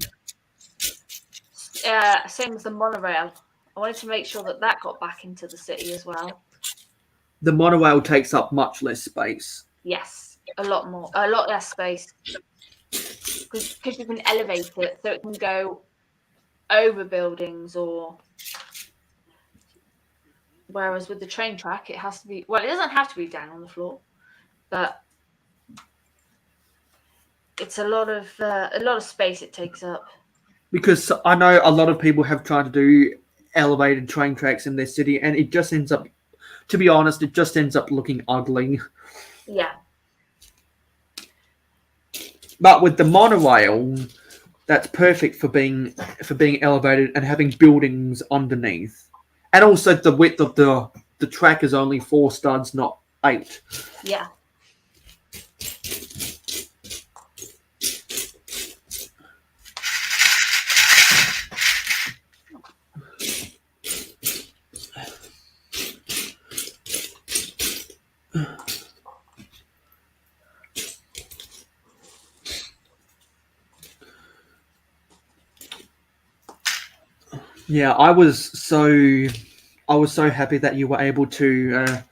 as the monorail. I wanted to make sure that got back into the city as well. The monorail takes up much less space. Yes, a lot less space. Because you can elevate it so it can go over buildings whereas with the train track it has to be, well, it doesn't have to be down on the floor, but it's a lot of space it takes up. Because I know a lot of people have tried to do elevated train tracks in their city, and it just ends up, to be honest, it just ends up looking ugly. Yeah. But with the monorail, that's perfect for being elevated and having buildings underneath. And also the width of the track is only 4 studs, not 8. Yeah. Yeah, I was so happy that you were able to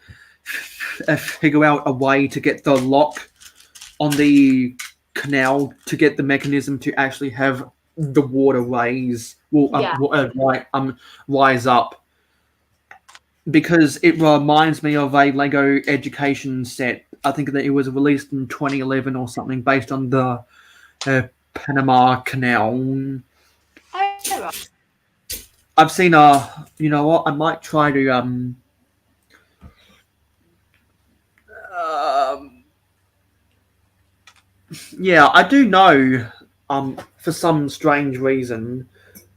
figure out a way to get the lock on the canal to get the mechanism to actually have the water rise up, because it reminds me of a Lego education set. I think that it was released in 2011 or something, based on the Panama Canal. I've seen you know what? I might try to yeah, I do know for some strange reason,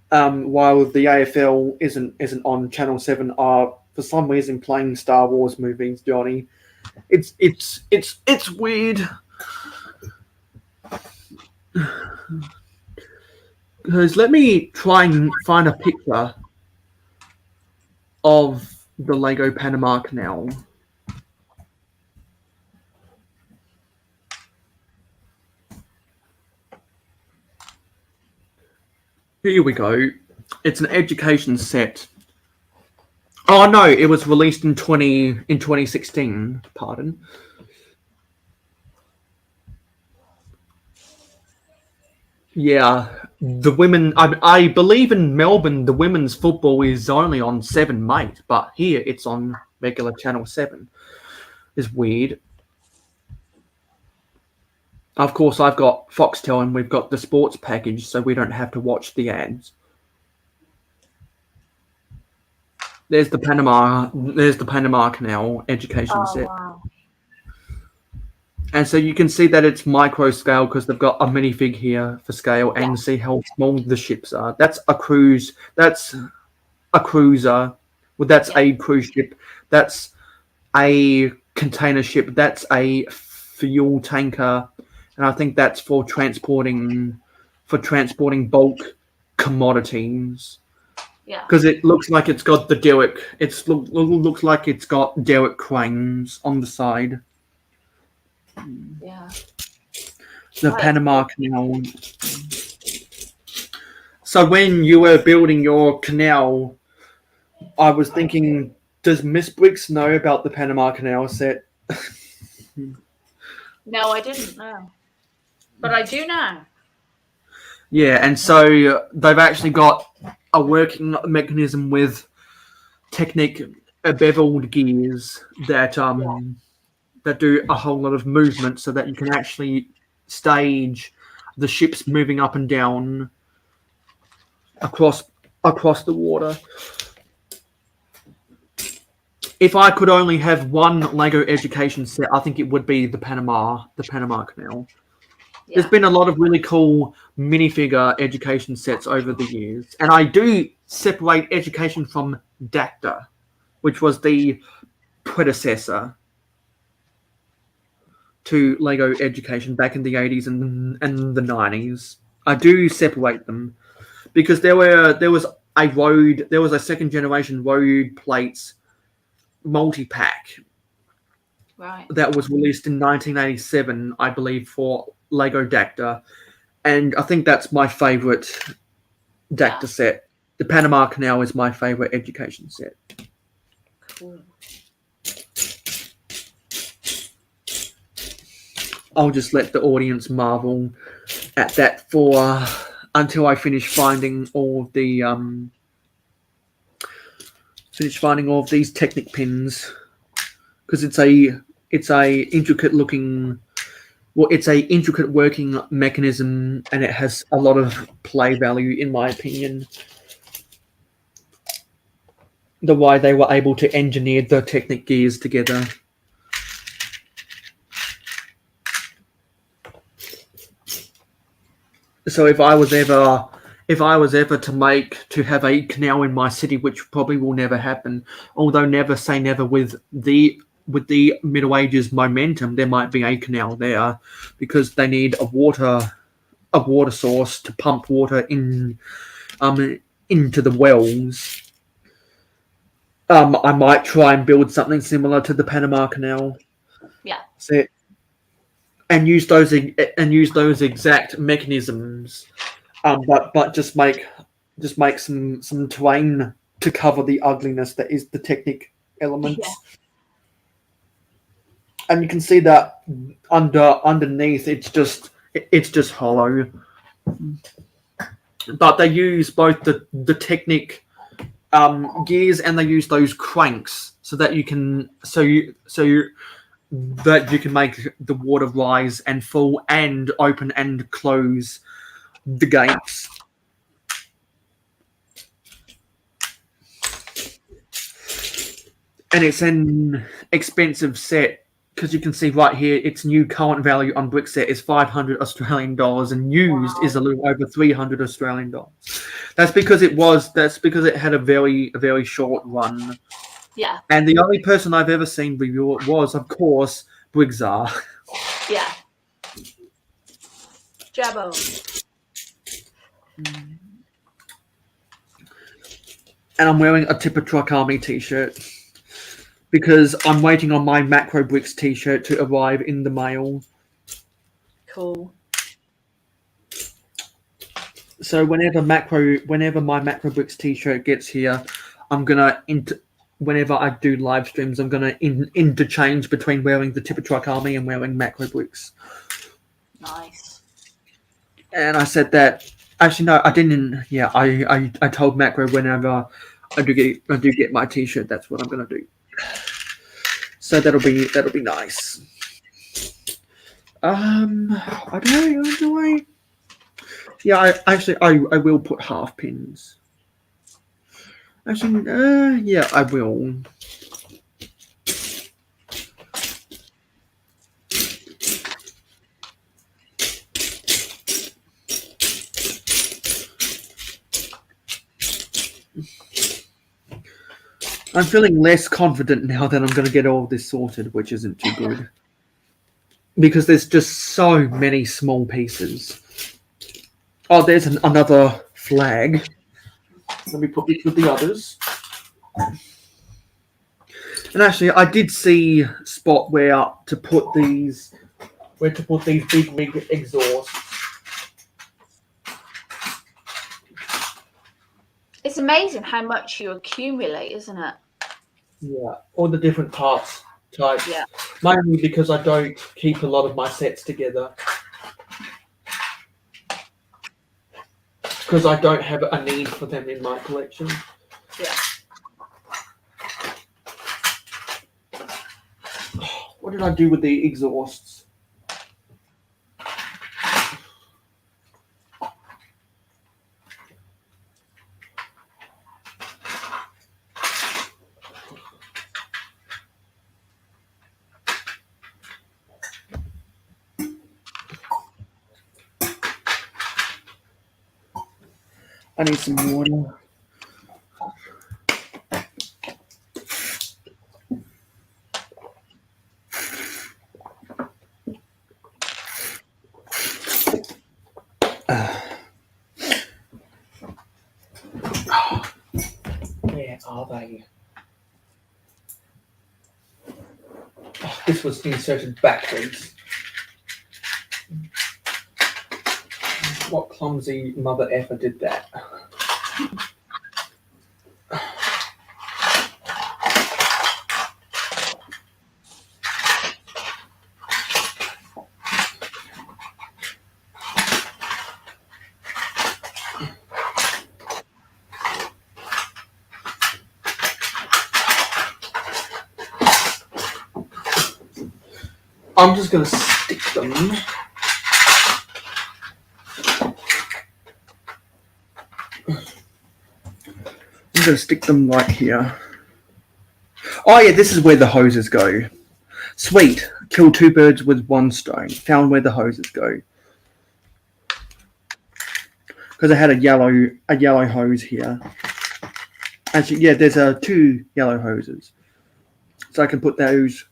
while the AFL isn't on Channel 7, are for some reason playing Star Wars movies, Johnny. It's weird. Because let me try and find a picture of the Lego Panama Canal. Here we go. It's an education set. Oh no, it was released in 2016. Pardon. Yeah, the women. I believe in Melbourne, the women's football is only on 7 Mate, but here it's on regular Channel 7. It's weird. Of course, I've got Foxtel, and we've got the sports package, so we don't have to watch the ads. There's the Panama Canal education set. Wow. And so you can see that it's micro scale because they've got a minifig here for scale, and see how small the ships are. That's a cruise. That's a cruiser. Well, that's a cruise ship. That's a container ship. That's a fuel tanker. And I think that's for transporting for transporting bulk commodities. Yeah. Because it looks like it's got the derrick. Looks like it's got derrick cranes on the side. Yeah. The Right. Panama Canal. So when you were building your canal, I was thinking, does Miss Bricks know about the Panama Canal set? No, I didn't know. But I do now. Yeah, and so they've actually got a working mechanism with Technic beveled gears that that do a whole lot of movement, so that you can actually stage the ships moving up and down across the water. If I could only have one Lego education set, I think it would be the Panama Canal. Yeah. There's been a lot of really cool minifigure education sets over the years, and I do separate education from Dacta, which was the predecessor to Lego education back in the 80s and the 90s. I do separate them because there was a second generation road plates multi-pack Right. that was released in 1987, I believe, for Lego Dacta, and I think that's my favorite Dacta set. The Panama Canal is my favorite education set. Cool. I'll just let the audience marvel at that for until I finish finding all of the all of these Technic pins, because it's a intricate looking. Well, it's a intricate working mechanism, and it has a lot of play value, in my opinion. The way they were able to engineer the Technic gears together. So if I was ever to have a canal in my city, which probably will never happen, although never say never with the Middle Ages momentum, there might be a canal there because they need a water source to pump water in into the wells. I might try and build something similar to the Panama Canal. Yeah. Set. And use those exact mechanisms, but just make some terrain to cover the ugliness that is the Technic elements. Yeah. And you can see that underneath it's just hollow. But they use both the Technic gears, and they use those cranks so that you can make the water rise and fall and open and close the gates. And it's an expensive set, because you can see right here its new current value on Brickset is 500 Australian dollars, and used is a little over 300 Australian dollars. That's because it had a very short run. Yeah. And the only person I've ever seen review it was, of course, Briggsar. Yeah. Jabbo. And I'm wearing a Tipper Truck Army t-shirt because I'm waiting on my Makro Bricks t-shirt to arrive in the mail. Cool. So whenever my Makro Bricks t-shirt gets here, I'm gonna whenever I do live streams, I'm gonna interchange between wearing the Tipper Truck Army and wearing Makro Bricks. Nice. And I said that. Actually, no, I didn't. Yeah, I told Makro whenever I do get my t-shirt, that's what I'm gonna do. So that'll be nice. I don't know. Yeah, I will put half pins. Actually, yeah, I will. I'm feeling less confident now that I'm going to get all of this sorted, which isn't too good. Because there's just so many small pieces. Oh, there's another flag. Let me put this with the others. And actually, I did see a spot where to put these big rig exhausts. It's amazing how much you accumulate, isn't it? Yeah, all the different parts types. Yeah. Mainly because I don't keep a lot of my sets together. Because I don't have a need for them in my collection. Yeah. What did I do with the exhausts? I need some water. Where are they? Oh, this was inserted backwards. What clumsy mother effer did that? I'm just going to stick them. I'm going to stick them right here. Oh yeah, this is where the hoses go. Sweet. Kill 2 birds with 1 stone. Found where the hoses go. Because I had a yellow hose here. Actually, yeah, there's 2 yellow hoses. So I can put those.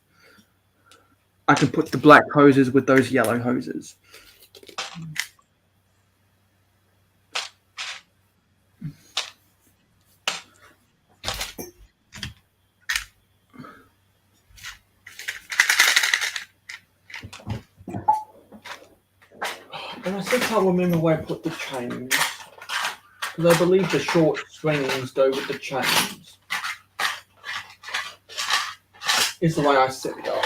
I can put the black hoses with those yellow hoses. And I still can't remember where I put the chains. Because I believe the short strings go with the chains. Is the way I set it up.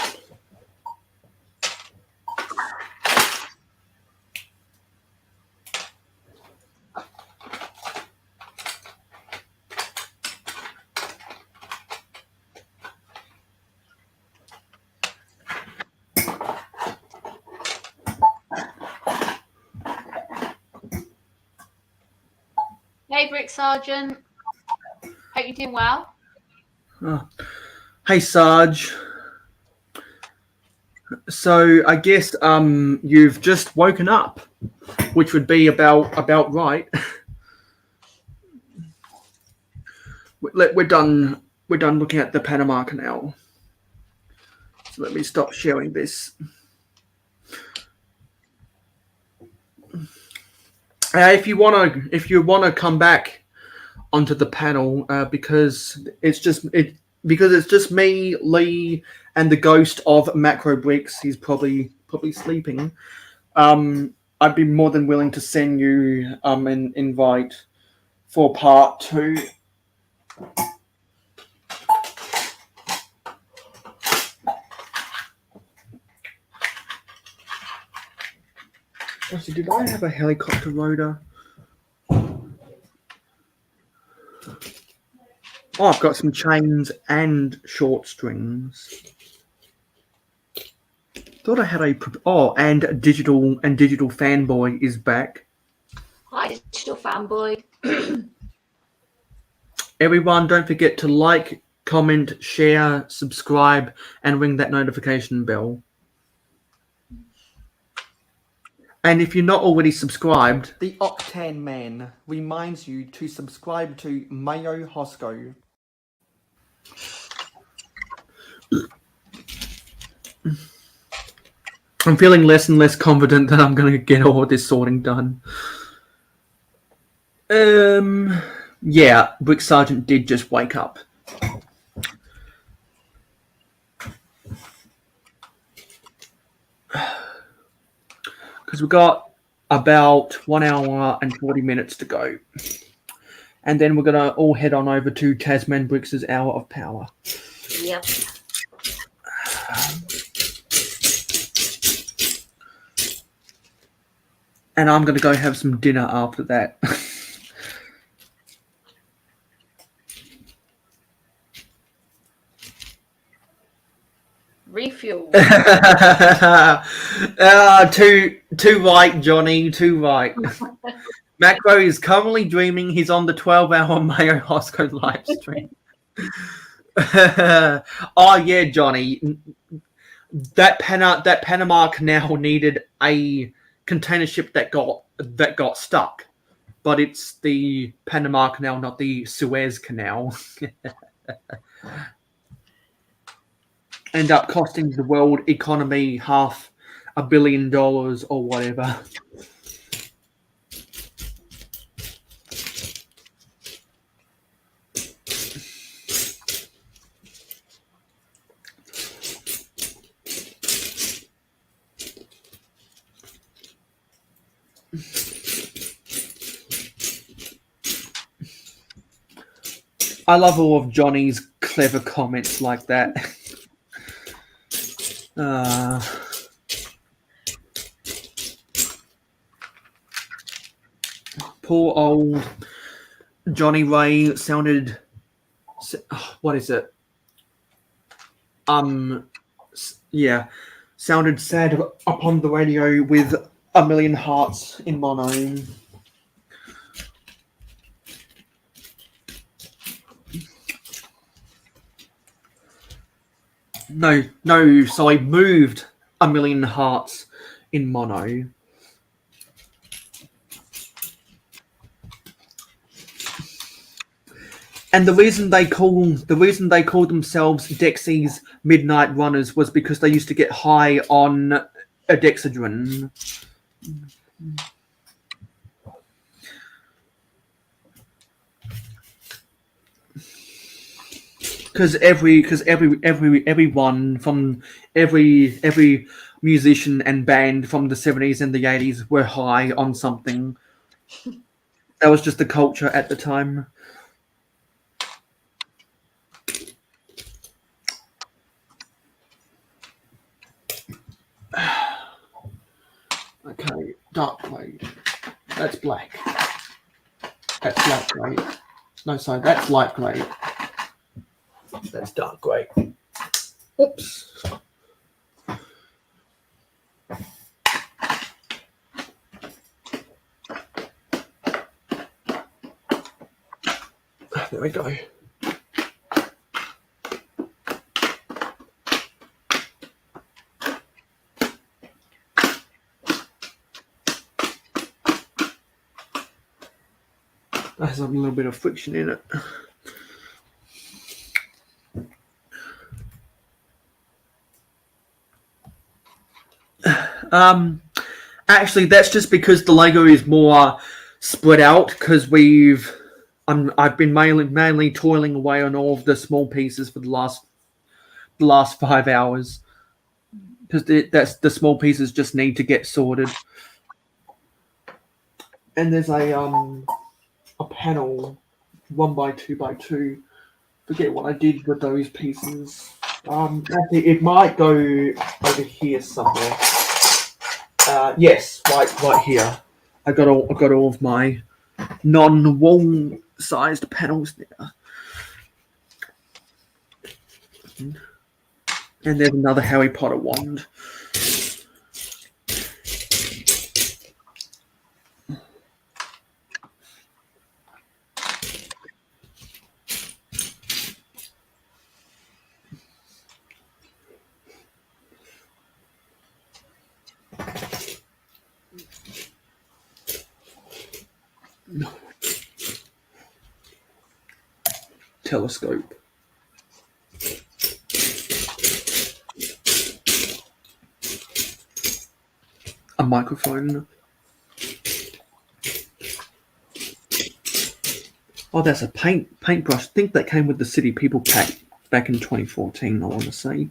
Hey, Brick Sergeant. Hope you're doing well. Oh. Hey, Sarge. So I guess you've just woken up, which would be about right. We're done looking at the Panama Canal. So let me stop sharing this. If you wanna come back onto the panel, because it's just me, Lee, and the ghost of Macro Bricks. He's probably sleeping. I'd be more than willing to send you an invite for part 2. Actually, did I have a helicopter rotor? Oh, I've got some chains and short strings. Thought I had and digital fanboy is back. Hi, digital fanboy. Everyone, don't forget to like, comment, share, subscribe, and ring that notification bell. And if you're not already subscribed, the Octane Man reminds you to subscribe to Mayo Hosko. I'm feeling less and less confident that I'm going to get all this sorting done. Yeah, Brick Sergeant did just wake up. Because we got about 1 hour and 40 minutes to go. And then we're going to all head on over to Tasman Bricks' Hour of Power. Yep. And I'm going to go have some dinner after that. Refuel. Too right, Johnny. Too right. Makro is currently dreaming he's on the 12-hour Mayo Hosko live stream. Oh yeah, Johnny. That Panama Canal needed a container ship that got stuck, but it's the Panama Canal, not the Suez Canal. End up costing the world economy $500 million or whatever. I love all of Johnny's clever comments like that. Poor old Johnny Ray sounded. What is it? Yeah, sounded sad upon the radio with a million hearts in mono. No, so I moved a million hearts in mono. And the reason they call themselves Dexy's Midnight Runners was because they used to get high on Dexedrine. Because everyone from every musician and band from the 70s and the 80s were high on something. That was just the culture at the time. Okay, dark grey. That's black. That's light grey. No, sorry, that's light grey. That's dark grey. Oops. There we go. That has a little bit of friction in it. Actually, that's just because the Lego is more spread out. Because I've been mainly toiling away on all of the small pieces for the last 5 hours. Because the small pieces just need to get sorted. And there's a panel 1x2x2. Forget what I did with those pieces. Actually, it might go over here somewhere. Yes, right here. I got all of my non-wall sized panels there. And there's another Harry Potter wand. Telescope. A microphone. Oh, that's a paintbrush. I think that came with the City People pack back in 2014, I want to say.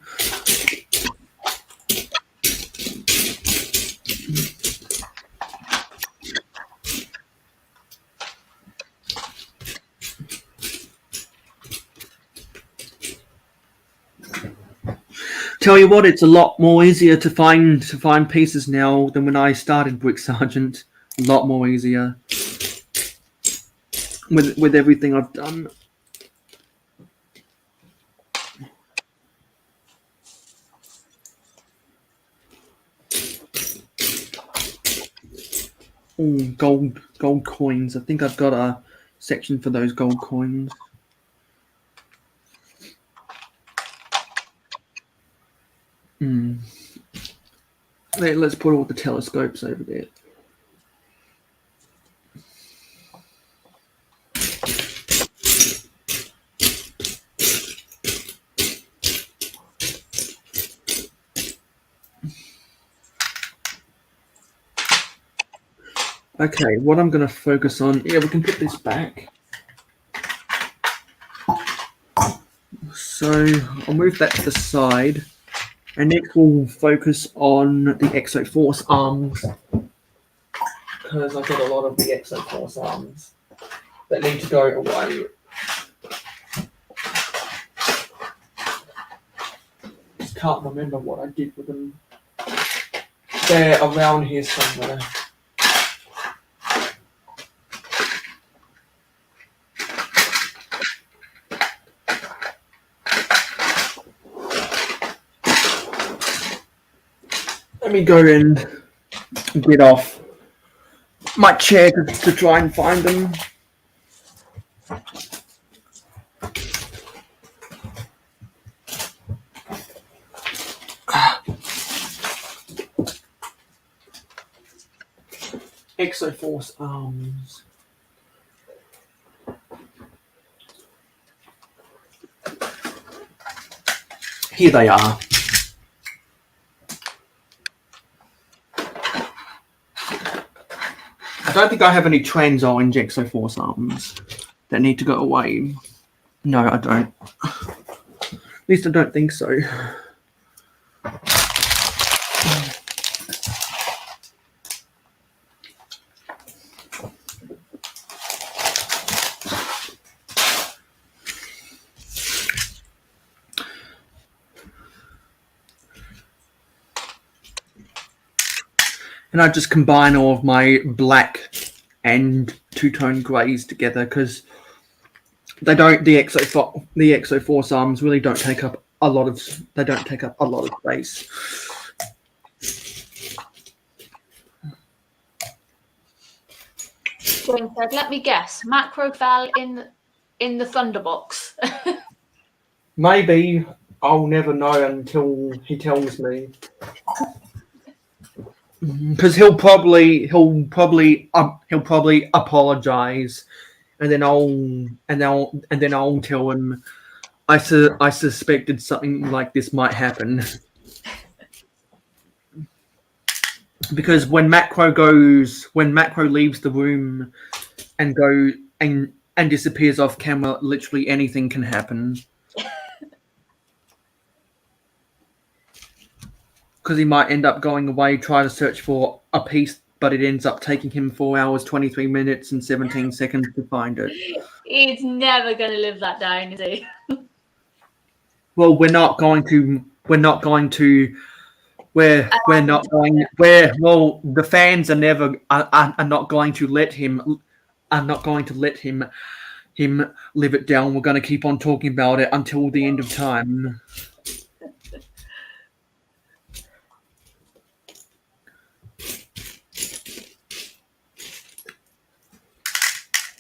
Tell you what, it's a lot more easier to find pieces now than when I started Brick Sergeant. A lot more easier with everything I've done. Oh, gold coins. I think I've got a section for those gold coins. Let's put all the telescopes over there. Okay, what I'm going to focus on... Yeah, we can put this back. So I'll move that to the side. And next we'll focus on the Exoforce arms. Because I've got a lot of the Exoforce arms that need to go away. Just can't remember what I did with them. They're around here somewhere. Let me go and get off my chair to try and find them. Exoforce arms. Here they are. I don't think I have any trans orange Exoforce arms that need to go away. No, I don't. At least I don't think so. And I just combine all of my black and two-tone greys together because they don't. The Exoforce arms really don't take up a lot of. They don't take up a lot of space. James said, "Let me guess. Macro fell in the Thunderbox." Maybe I'll never know until he tells me. Because he'll probably apologize, and then I'll tell him I suspected something like this might happen. Because when Macro leaves the room and disappears off camera, literally anything can happen. Because he might end up going away, try to search for a piece, but it ends up taking him 4 hours, 23 minutes, and 17 seconds to find it. He's never going to live that down, is he? Well, well, the fans are not going to let him live it down. We're going to keep on talking about it until the end of time.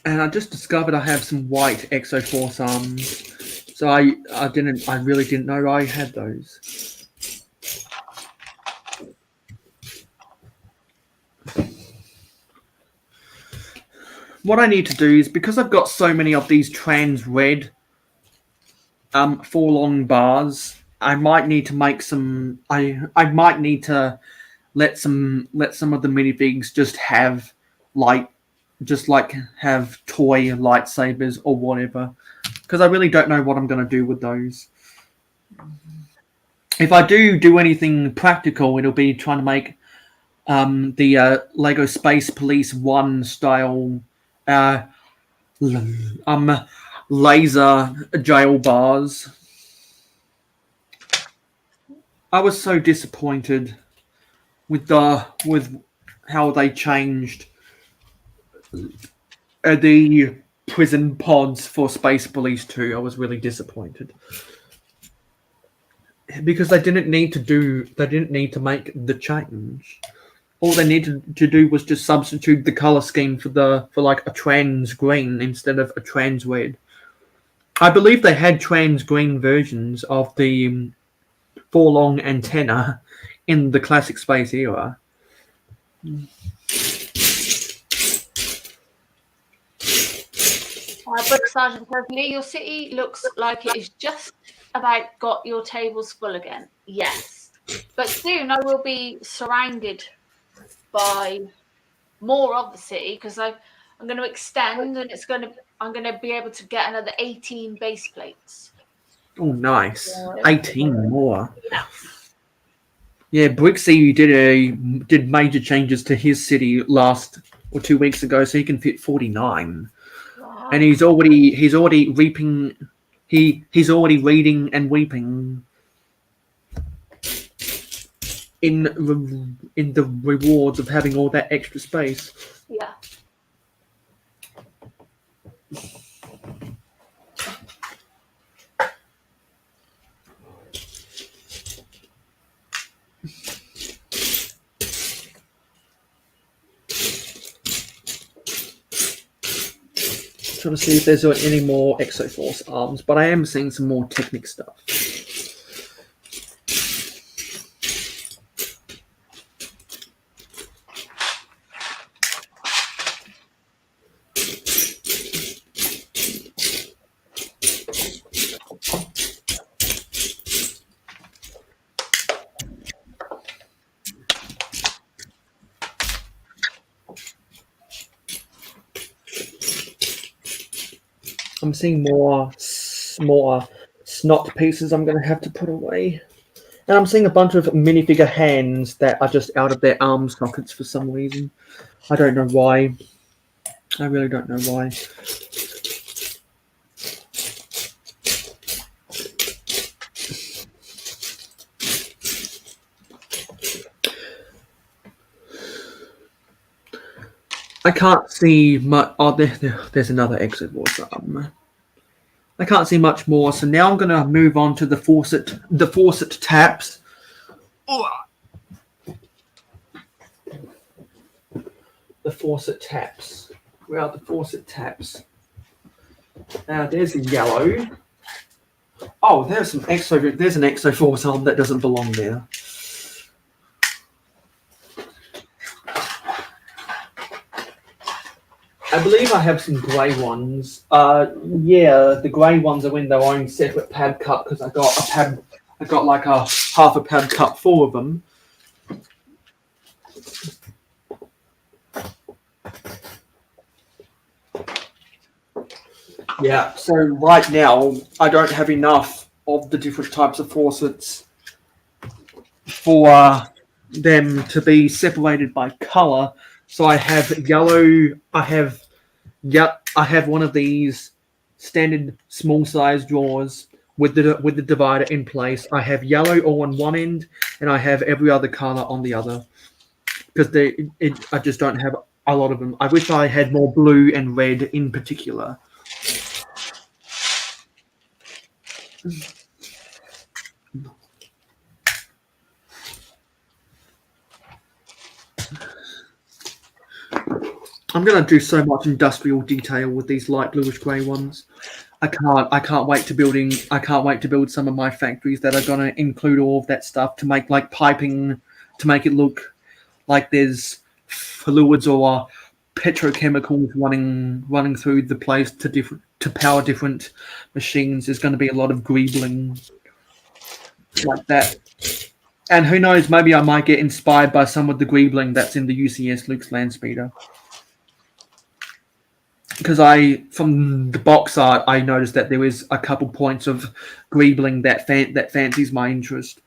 And I just discovered I have some white Exoforce arms. So I really didn't know I had those. What I need to do is, because I've got so many of these trans red 4 long bars, I might need to make some. I might need to let some of the minifigs just have like just like have toy lightsabers or whatever, because I really don't know what I'm going to do with those. If I do anything practical, it'll be trying to make the Lego Space Police 1 style laser jail bars. I was so disappointed with how they changed the prison pods for Space Police 2. I was really disappointed because they didn't need to make the change. All they needed to do was just substitute the color scheme for like a trans green instead of a trans red. I believe they had trans green versions of the Forlong antenna in the classic space era. But Sergeant Presley, your city looks like it is just about got your tables full again. Yes, but soon I will be surrounded by more of the city because I'm going to extend, and I'm going to be able to get another 18 base plates. Oh, nice! Yeah. 18 more. Yeah. Yeah, Brixie did major changes to his city last or 2 weeks ago, so he can fit 49. Wow. And he's already reaping. He's already reading and weeping in the rewards of having all that extra space. Yeah. Trying to see if there's any more Exoforce arms, but I am seeing some more Technic stuff. I'm seeing more snot pieces I'm going to have to put away. And I'm seeing a bunch of minifigure hands that are just out of their arm sockets for some reason. I don't know why. I really don't know why. I can't see much. Oh, there's another Exoforce arm. I can't see much more, so now I'm going to move on to the faucet taps. The faucet taps. Where are the faucet taps? There's a yellow. Oh, there's an Exoforce arm that doesn't belong there. I believe I have some grey ones. Yeah, the grey ones are in their own separate pad cup because I got like a half a pad cup full of them. Yeah, so right now I don't have enough of the different types of faucets for them to be separated by colour. So I have yellow. I have one of these standard small size drawers with the divider in place. I have yellow all on one end, and I have every other color on the other because I just don't have a lot of them. I wish I had more blue and red in particular. I'm gonna do so much industrial detail with these light bluish grey ones. I can't wait to build some of my factories that are gonna include all of that stuff to make like piping to make it look like there's fluids or petrochemicals running through the place to power different machines. There's gonna be a lot of greebling like that. And who knows, maybe I might get inspired by some of the greebling that's in the UCS Luke's Landspeeder. because from the box art, I noticed that there is a couple points of greebling that fancies my interest.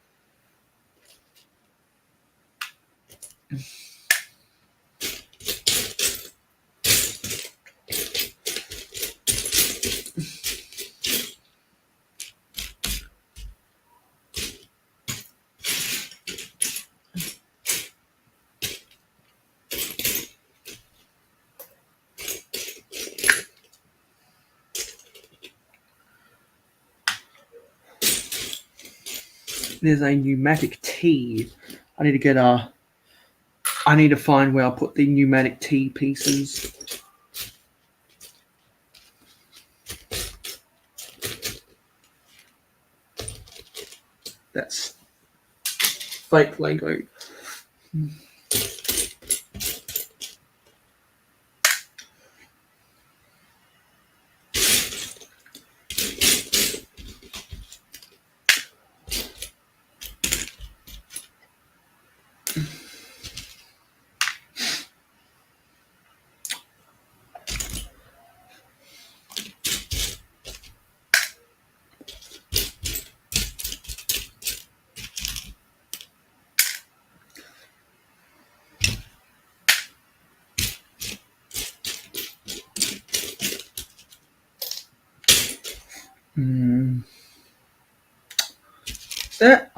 There's a pneumatic T. I need to find where I'll put the pneumatic T pieces. That's fake Lego.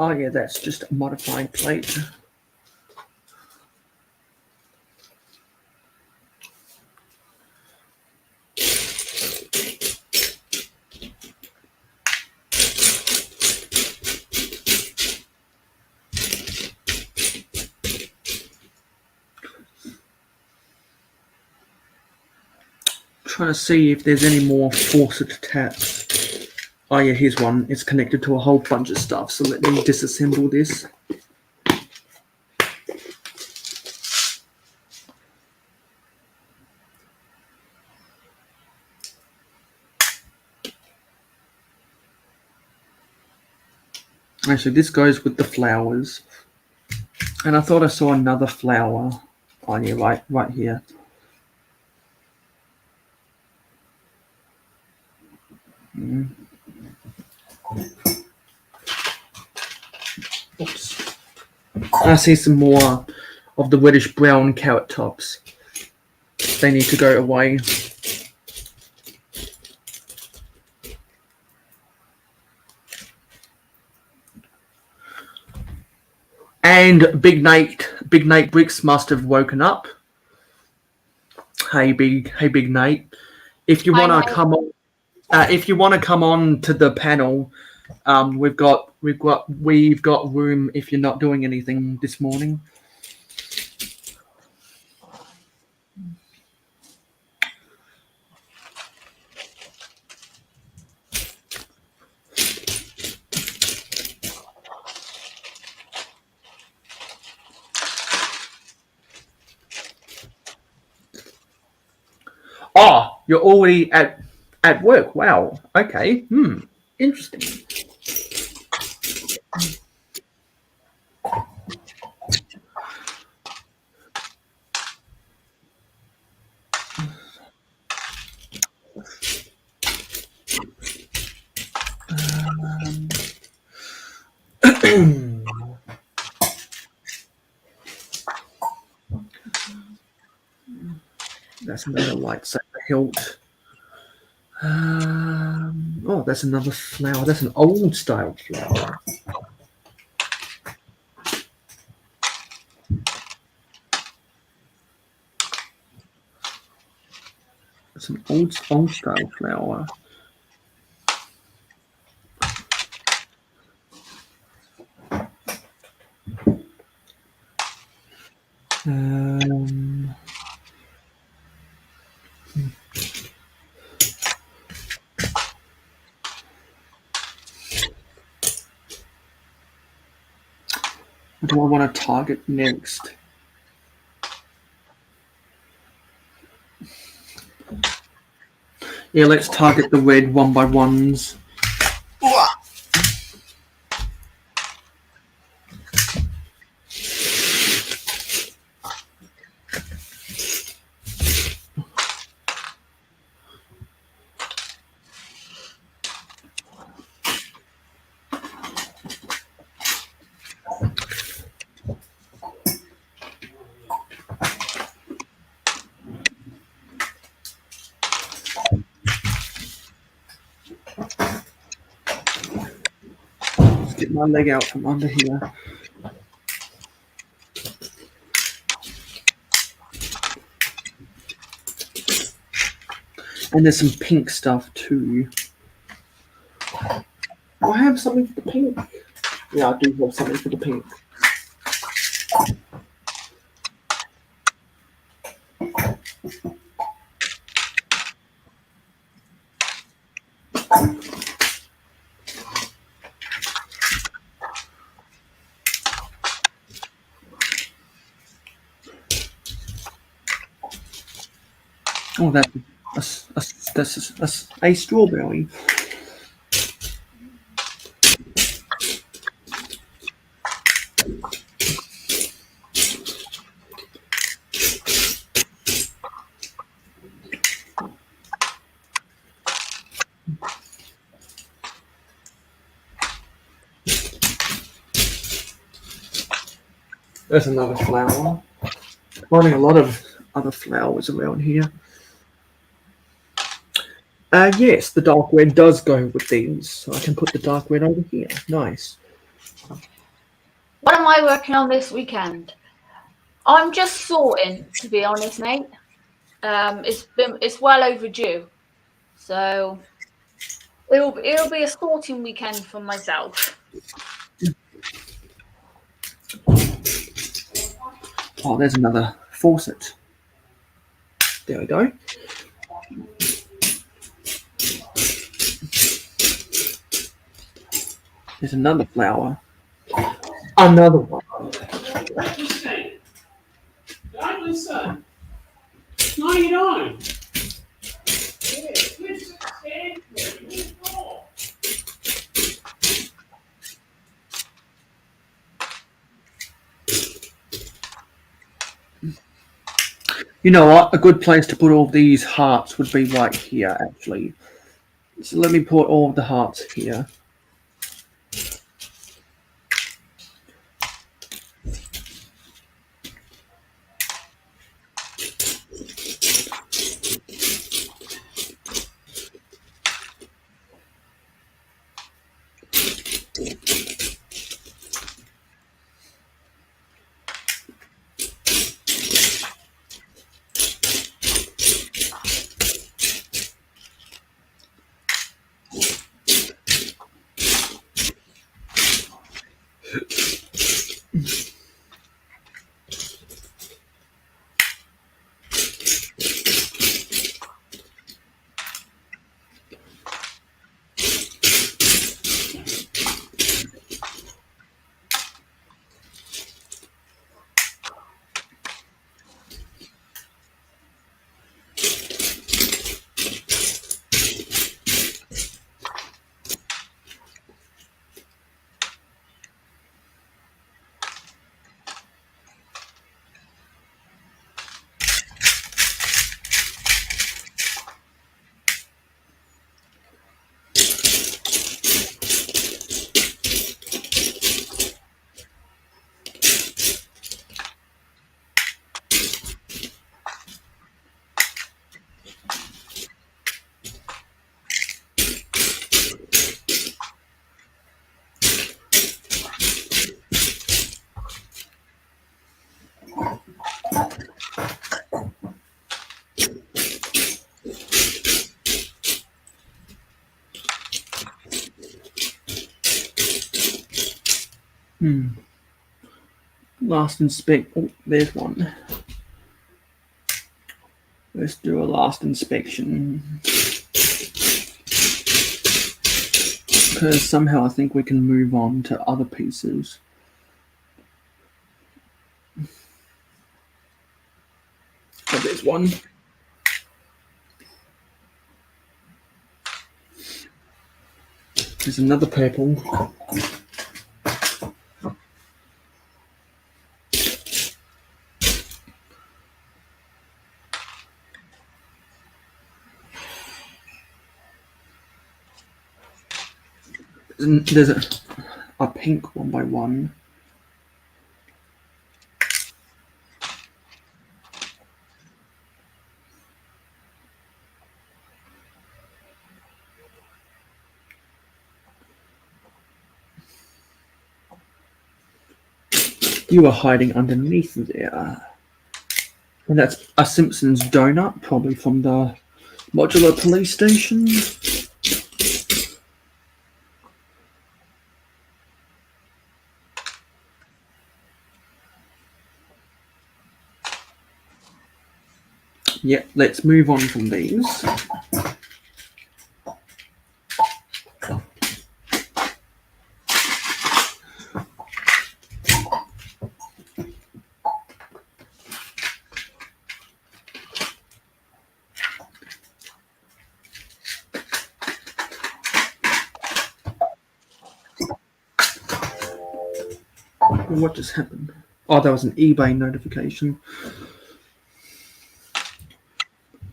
Oh yeah, that's just a modified plate. Trying to see if there's any more faucet taps. Oh yeah, here's one. It's connected to a whole bunch of stuff, so let me disassemble this. Actually, this goes with the flowers. And I thought I saw another flower. Oh yeah, right here. Oops. I see some more of the reddish brown carrot tops. They need to go away. And Big Nate Bricks must have woken up. Hey Big Nate. If you want to come on to the panel, we've got room if you're not doing anything this morning. Oh, you're already at work. Wow. Okay. Interesting. That's another lightsaber hilt. Oh, that's another flower. That's an old style flower. It's an old style flower. What do I want to target next? Yeah, let's target the red 1x1s. my leg out from under here. And there's some pink stuff too. Do I have something for the pink? Yeah, I do have something for the pink. Oh, that's a strawberry. There's another flower. Finding a lot of other flowers around here. Yes, the dark red does go with these, so I can put the dark red over here. Nice. What am I working on this weekend? I'm just sorting, to be honest, mate. It's well overdue, so it'll be a sorting weekend for myself. Oh, there's another faucet. There we go. There's another flower. Another one. Don't listen. No, you don't. You know what? A good place to put all these hearts would be right here, actually. So let me put all of the hearts here. Last inspect. Oh, there's one. Let's do a last inspection. Because somehow I think we can move on to other pieces. Oh, there's one. There's another purple. There's a pink one by one. You are hiding underneath there. And that's a Simpsons donut, probably from the modular police station. Yeah, let's move on from these. What just happened? Oh, that was an eBay notification.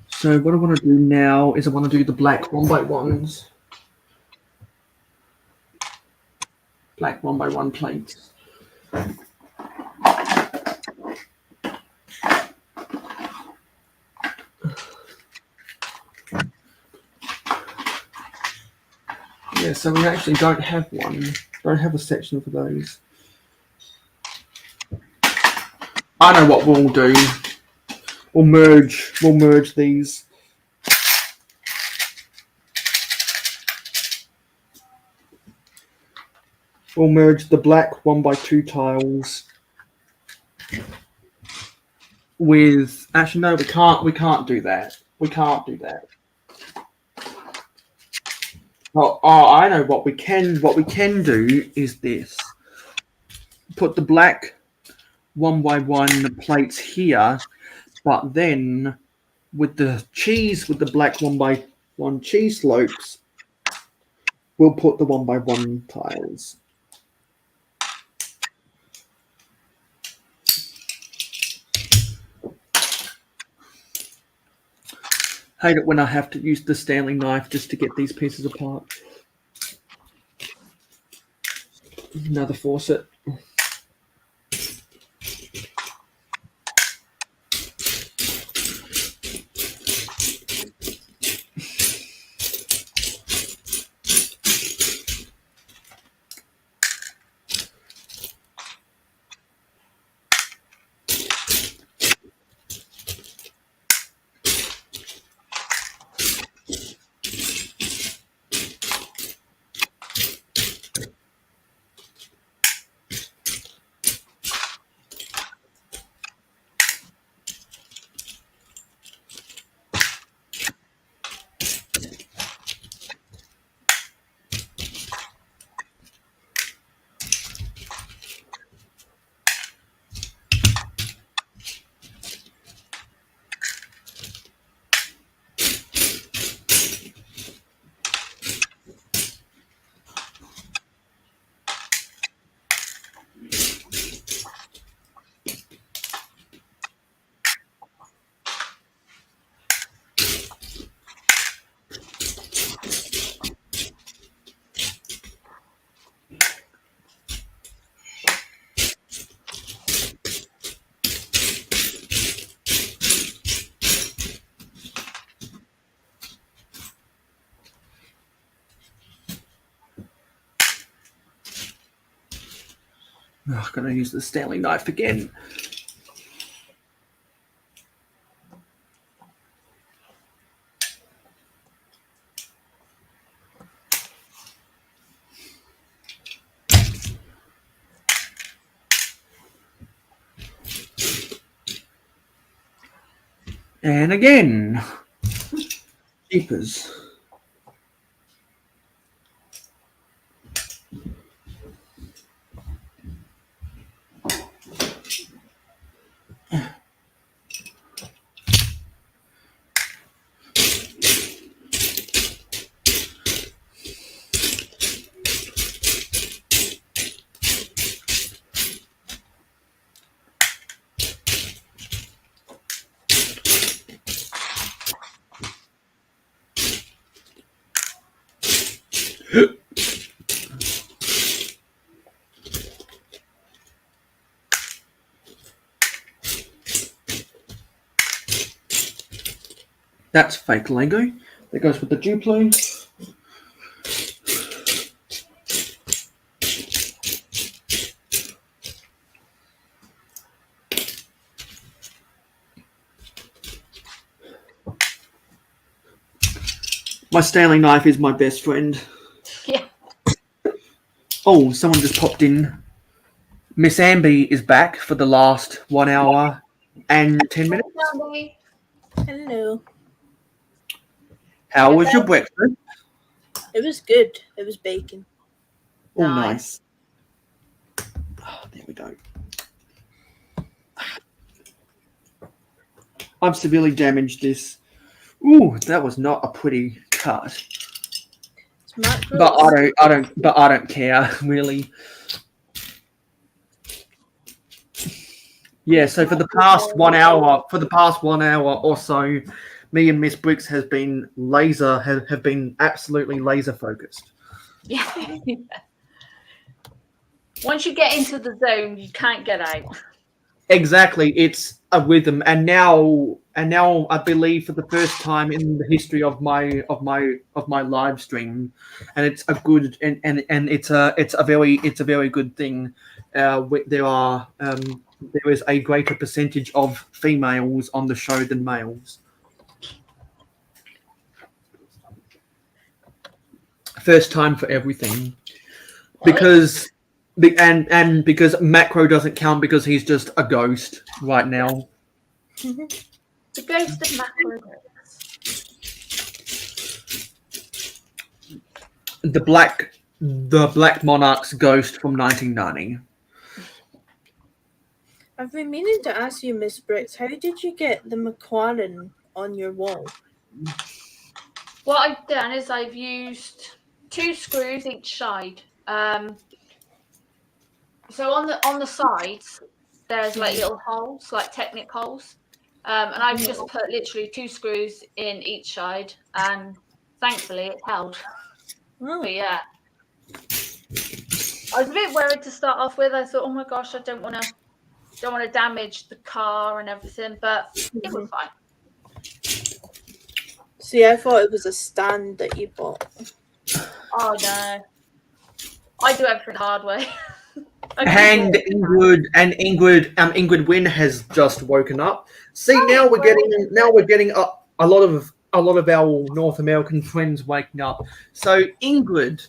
So what I want to do now is I want to do the black 1x1s. Black 1x1 plates. Yeah, so we actually don't have one. Don't have a section for those. I know what we'll do. We'll merge these. We'll merge the black 1x2 tiles with. Actually, no, we can't. We can't do that. We can't do that. Oh, I know what we can. What we can do is this: put the black 1x1 plates here, but then with the black 1x1 cheese slopes, we'll put the 1x1 tiles. Hate it when I have to use the Stanley knife just to get these pieces apart. Another faucet. Oh, I'm gonna use the Stanley knife again. And again. Jeepers. That's fake Lego. That goes with the Duplo. My Stanley knife is my best friend. Yeah. Oh, someone just popped in. Miss Amby is back for the last 1 hour and 10 minutes. Hello. How was your breakfast? It was good. It was bacon. Oh, nice. Oh, there we go. I've severely damaged this. Ooh, that was not a pretty cut. But I don't care really. Yeah, so for the past 1 hour, or so, me and Miss Bricks have been absolutely laser focused. Yeah. Once you get into the zone, you can't get out. Exactly, it's a rhythm, and now I believe for the first time in the history of my live stream, and it's a good and it's a very good thing. There is a greater percentage of females on the show than males. First time for everything, because because Macro doesn't count because he's just a ghost right now. The ghost of Makro Bricks. The Black Monarch's ghost from 1990. I've been meaning to ask you, Miss Bricks, how did you get the McLaren on your wall? What I've done is I've used 2 screws each side. So on the sides, there's like little holes, like Technic holes. And I've just put literally 2 screws in each side, and thankfully it held. Oh. But yeah, I was a bit worried to start off with. I thought, oh my gosh, I don't want to damage the car and everything, but it was fine. See, I thought it was a stand that you bought. Oh no, I do everything the hard way. And Ingrid Wynn has just woken up. See, now we're getting a lot of our North American friends waking up. So Ingrid,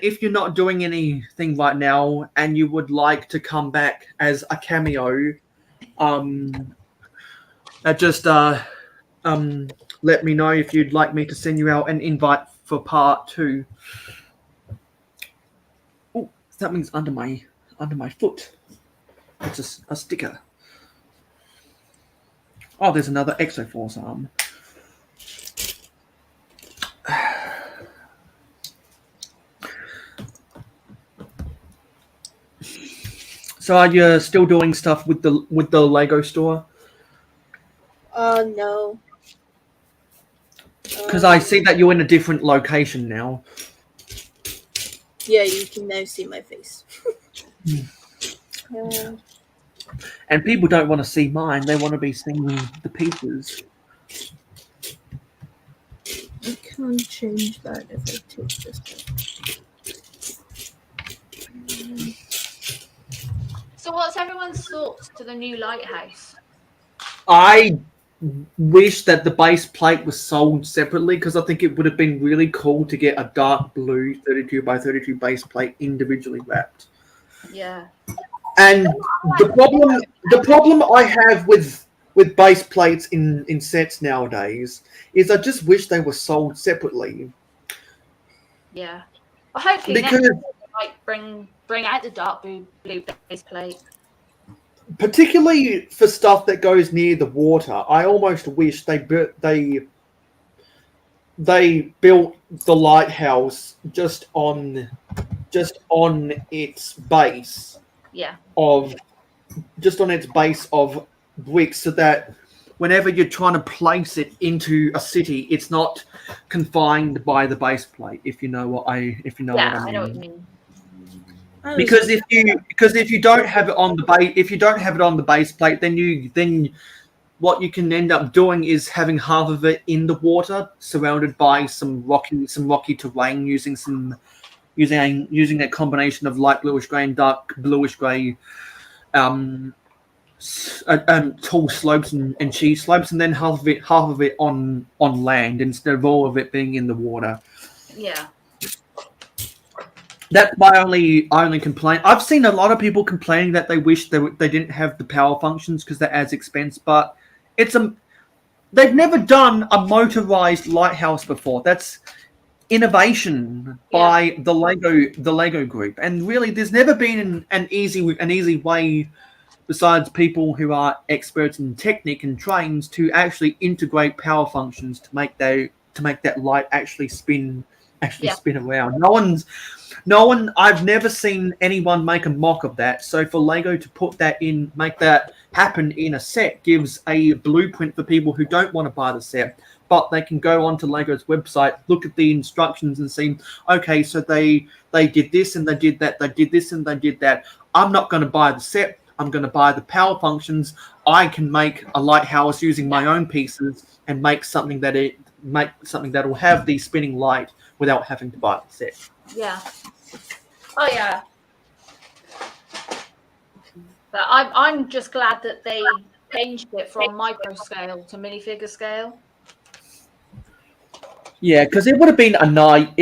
if you're not doing anything right now and you would like to come back as a cameo, just let me know if you'd like me to send you out an invite for part 2. Oh, something's under my foot. It's a sticker. Oh, there's another Exoforce arm. So are you still doing stuff with the Lego store? No. Because I see that you're in a different location now. Yeah, you can now see my face. And people don't want to see mine; they want to be seeing the pieces. I can change that if I take this back. So what's everyone's thoughts to the new lighthouse? I wish that the base plate was sold separately because I think it would have been really cool to get a dark blue 32 by 32 base plate individually wrapped. Yeah. And the problem I have with base plates in sets nowadays is I just wish they were sold separately. Yeah. Well, hopefully next year they might bring out the dark blue base plate. Particularly for stuff that goes near the water, I almost wish they built the lighthouse just on its base. Yeah. Of bricks, so that whenever you're trying to place it into a city, it's not confined by the base plate. If you know what I mean. Yeah, I know what you mean. Because if you don't have it on the base plate, then what you can end up doing is having half of it in the water, surrounded by some rocky terrain, using a combination of light bluish grey and dark bluish grey tall slopes and cheap slopes, and then half of it on land instead of all of it being in the water. Yeah. That's my only complaint. I've seen a lot of people complaining that they wish they didn't have the power functions because they're as expensive, but they've never done a motorized lighthouse before. That's innovation by the Lego group, and really, there's never been an easy way, besides people who are experts in technique and trains, to actually integrate power functions to make that light actually spin around. No one. I've never seen anyone make a mock of that. So for Lego to put that in, make that happen in a set, gives a blueprint for people who don't want to buy the set, but they can go onto Lego's website, look at the instructions, and see, okay, so they did this and they did that, they did this and they did that. I'm not going to buy the set. I'm going to buy the power functions. I can make a lighthouse using my own pieces and make something that will have the spinning light without having to buy the set. Yeah. Oh yeah. But I'm just glad that they changed it from micro scale to minifigure scale. Yeah, because it would have been a nightmare.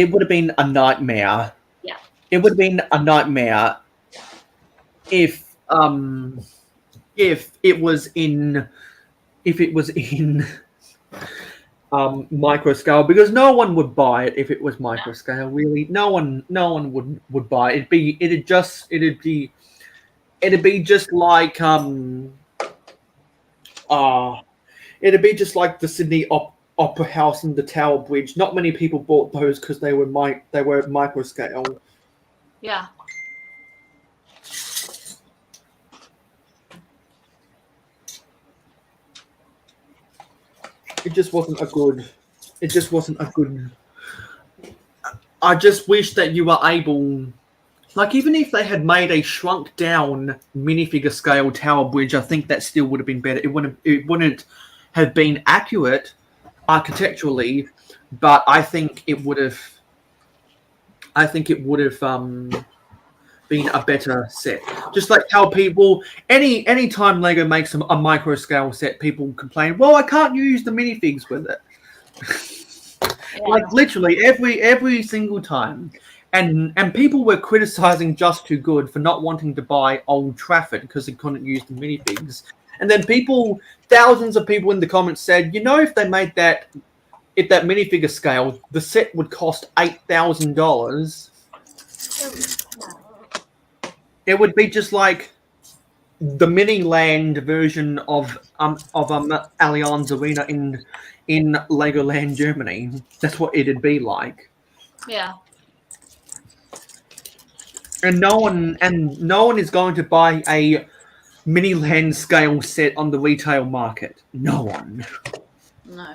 Yeah. It would have been a nightmare if it was in micro scale, because no one would buy it if it was micro scale. Really, no one would buy it. It'd be just like the Sydney Opera House and the Tower Bridge. Not many people bought those because they were micro scale. Yeah. It just wasn't a good. I just wish that you were able, like, even if they had made a shrunk down minifigure scale Tower Bridge, I think that still would have been better. It wouldn't have been accurate architecturally, but I think it would have been a better set. Just like how people, any time Lego makes a micro scale set, people complain, well, I can't use the minifigs with it. Like literally every single time. And people were criticizing Just Too Good for not wanting to buy Old Trafford because they couldn't use the minifigs. And then thousands of people in the comments said, if they made that minifigure scale, the set would cost $8,000. It would be just like the mini land version of Allianz Arena in Legoland, Germany. That's what it'd be like. Yeah. And no one is going to buy a mini land scale set on the retail market. No one. No.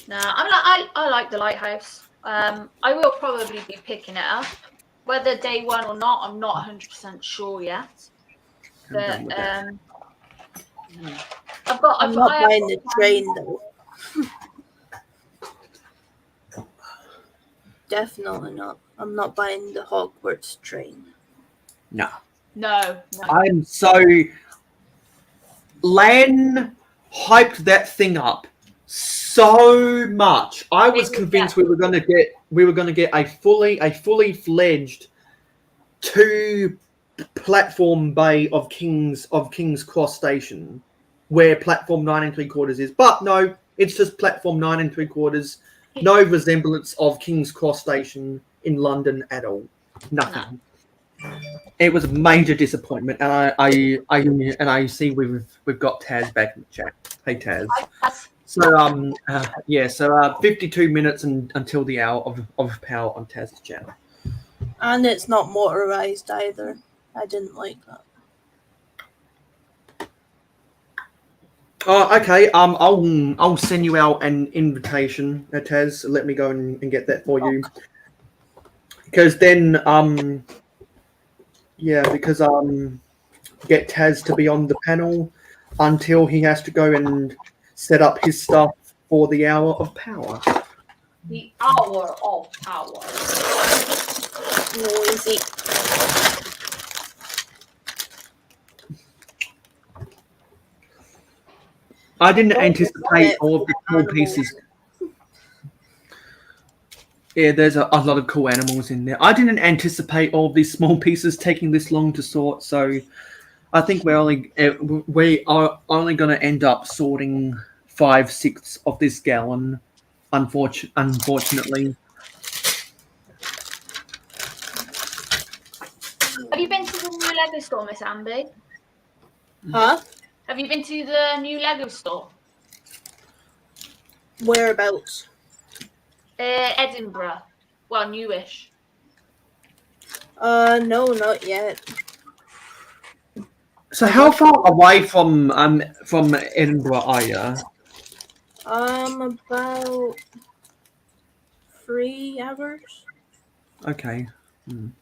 No, I like the lighthouse. I will probably be picking it up. Whether day one or not, I'm not 100% sure yet. But I'm not buying the train though. Definitely not. I'm not buying the Hogwarts train. No. No. I'm so... Lan hyped that thing up so much. I was convinced we were going to get a fully fledged 2-platform bay of King's Cross Station, where platform 9 3/4 is. But no, it's just platform 9 3/4. No resemblance of King's Cross Station in London at all. Nothing. No. It was a major disappointment, and I see we've got Taz back in the chat. Hey Taz. So 52 minutes until the hour of power on Taz's channel. And it's not motorized either. I didn't like that. Oh, okay. I'll send you out an invitation, Taz. Let me go and get that for you. Because then get Taz to be on the panel until he has to go and set up his stuff for the hour of power. The hour of power. Noisy. I didn't Don't anticipate it all of the for small animals. pieces. Yeah, there's a lot of cool animals in there. I didn't anticipate all of these small pieces taking this long to sort, so I think we are only going to end up sorting 5/6 of this gallon. Unfortunately, Have you been to the new Lego store, Miss Amby? Huh? Have you been to the new Lego store? Whereabouts? Edinburgh. Well, newish. No, not yet. so how far away from Edinburgh are you? About 3 hours. Okay.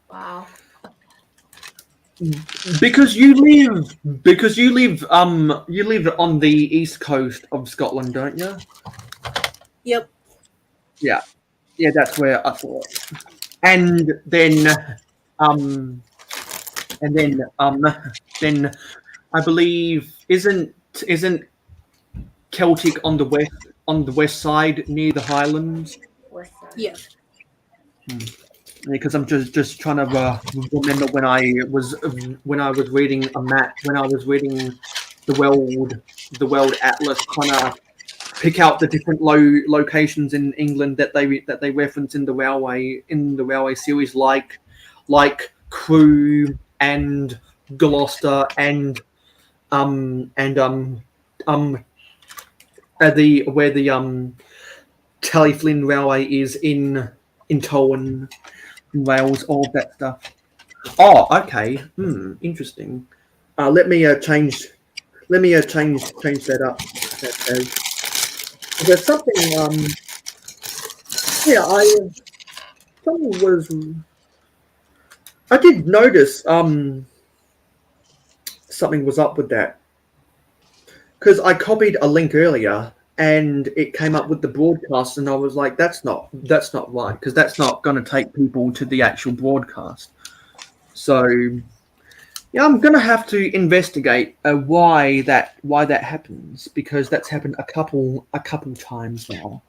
Wow. Because you live on the east coast of Scotland, don't you? Yep. Yeah, that's where I thought. And then then I believe isn't Celtic on the west side near the Highlands? Yeah. Because I'm just trying to remember when I was reading a map, when I was reading the world atlas, trying to pick out the different locations in England that they reference in the railway series, like Crewe and Gloucester and where the Talyllyn Railway is in Tolwyn, Wales, all of that stuff. Oh, okay. Interesting. Let me change that up. There's something. I did notice. Something was up with that because I copied a link earlier and it came up with the broadcast, and I was like, "That's not right," because that's not going to take people to the actual broadcast. So, yeah, I'm going to have to investigate why that happens, because that's happened a couple times now.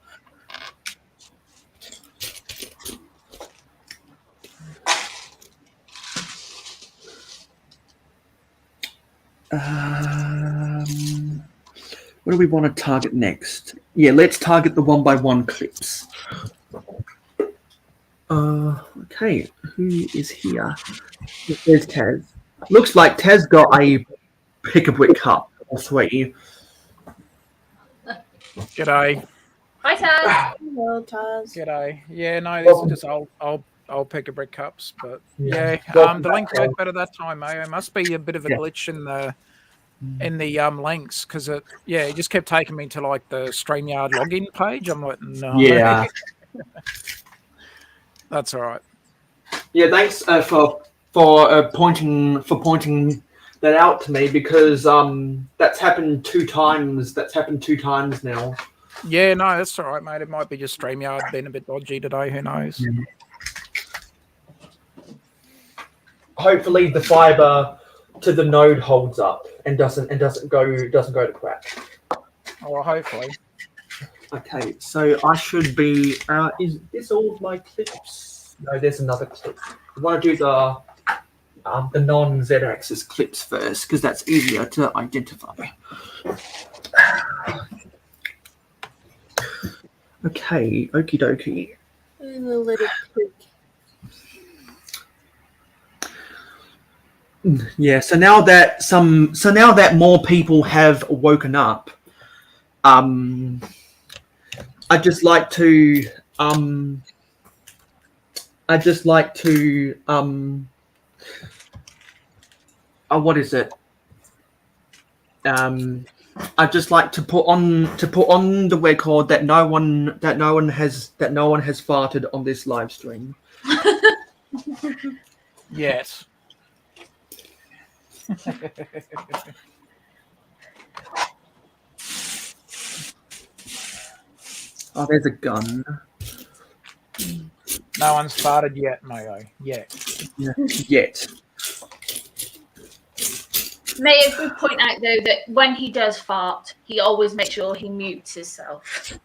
What do we want to target next? Yeah, let's target the 1x1 clips. Okay, who is here? There's Taz. Looks like Taz got a pick-a-brick cup or three. G'day. Hi, Taz. Hello, Taz. G'day. Yeah, no, these are just old pick a brick cups, but yeah, the link worked better that time, Mayo. It must be a bit of a glitch in the links, because it just kept taking me to like the StreamYard login page. I'm like, no. Yeah. That's all right. Yeah, thanks for pointing that out to me, because that's happened 2 times. That's happened 2 times now. Yeah, no, that's all right, mate. It might be just StreamYard being a bit dodgy today. Who knows? Yeah. Hopefully, the fiber to the node holds up and doesn't go to crap. Well, hopefully. Okay, so I should be. Is this all of my clips? No, there's another clip. I want to do the non-Z-axis clips first, because that's easier to identify. Okay, okie dokie. And a little quick. Yeah, so now that more people have woken up, I'd just like to what is it? I'd just like to put on the record that no one has farted on this live stream. Yes. Oh, there's a gun. No one's farted yet, Mayo. Yet. Yeah, yet. May I point out though that when he does fart, he always makes sure he mutes himself.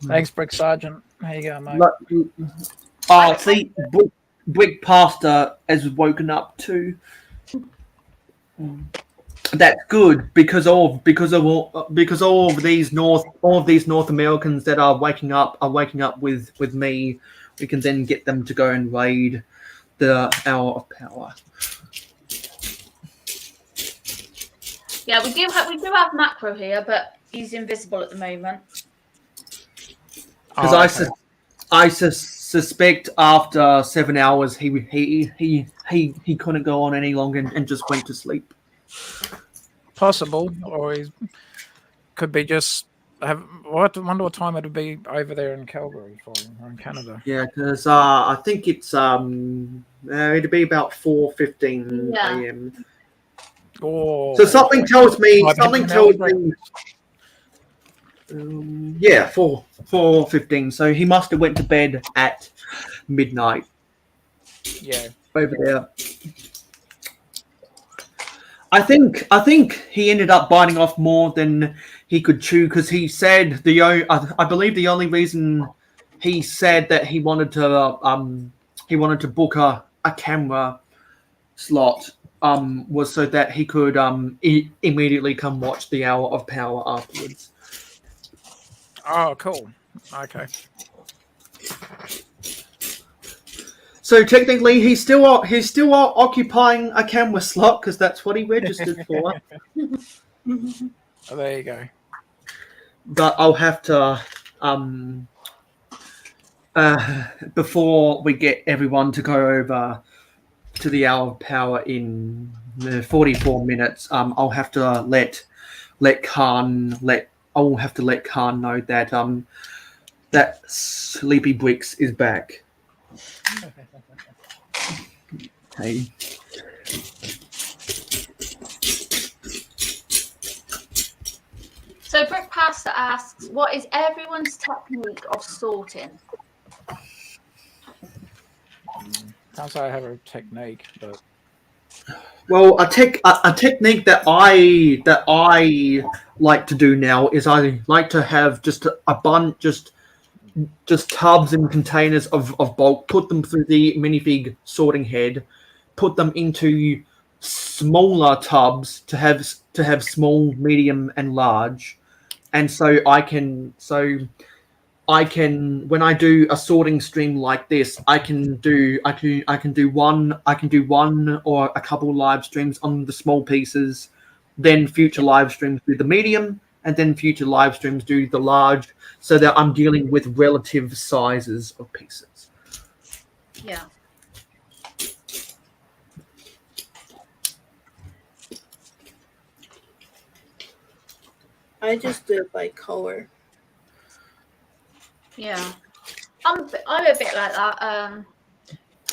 Thanks, Brick Sergeant. There you go, mate. See, Brick Pasta has woken up too. That's good because all of these North Americans that are waking up with me. We can then get them to go and raid the Hour of Power. Yeah, we do have Macro here, but he's invisible at the moment. Because I suspect after 7 hours he couldn't go on any longer and just went to sleep. Possible, or he could be just. I wonder what time it'd be over there in Calgary for him, or in Canada. Yeah, because I think it's it'd be about 4:15 a.m. Oh, So something tells me. Yeah, 4:15. So he must have went to bed at midnight. Yeah, over there. I think he ended up biting off more than he could chew because he said I believe the only reason he said that he wanted to book a camera slot was so that he could immediately come watch the Hour of Power afterwards. Oh, cool. Okay. So technically, he's still occupying a camera slot because that's what he registered for. Oh, there you go. But I'll have to before we get everyone to go over to the Hour of Power in 44 minutes. I'll have to let Khan know that that Sleepy Bricks is back. Okay. So Brick Pasta asks, what is everyone's technique of sorting? Can't say I have a technique, but Well, a technique that I like to do now is I like to have just a bunch, just tubs and containers of bulk, put them through the minifig sorting head, put them into smaller tubs to have small, medium, and large, and so I can when I do a sorting stream like this, I can do one or a couple live streams on the small pieces, then future live streams do the medium, and then future live streams do the large, so that I'm dealing with relative sizes of pieces. Yeah. I just do it by color. Yeah. I'm a bit like that.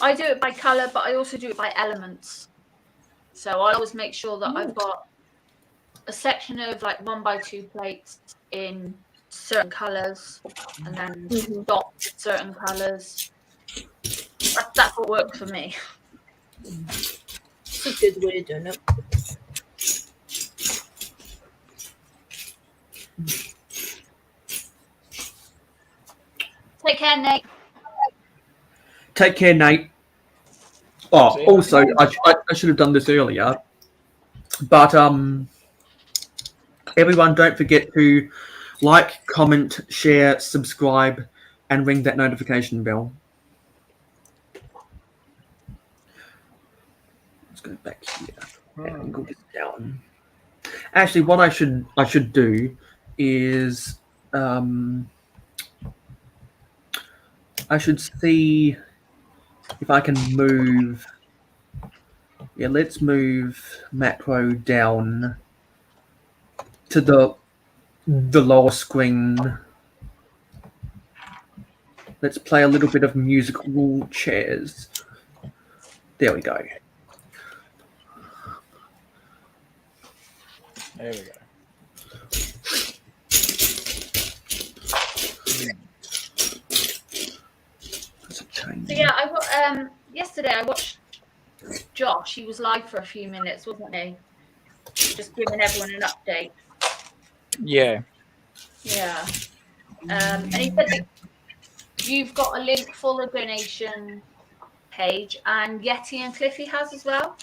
I do it by color, but I also do it by elements. So I always make sure that I've got a section of like 1x2 plates in certain colors, and then dot certain colors. That's what works for me. It's a good way of doing it. Take care, Nate. Take care, Nate. Oh, also, I should have done this earlier, but everyone, don't forget to like, comment, share, subscribe, and ring that notification bell. Let's go back here and go this down. Actually, what I should do is I should see if I can move. Yeah, let's move Macro down to the lower screen. Let's play a little bit of musical chairs. There we go. there we go. So yeah, yesterday I watched Josh. He was live for a few minutes, wasn't he? Just giving everyone an update. Yeah. Yeah. And he said that you've got a link for the donation page, and Yeti and Cliffy has as well.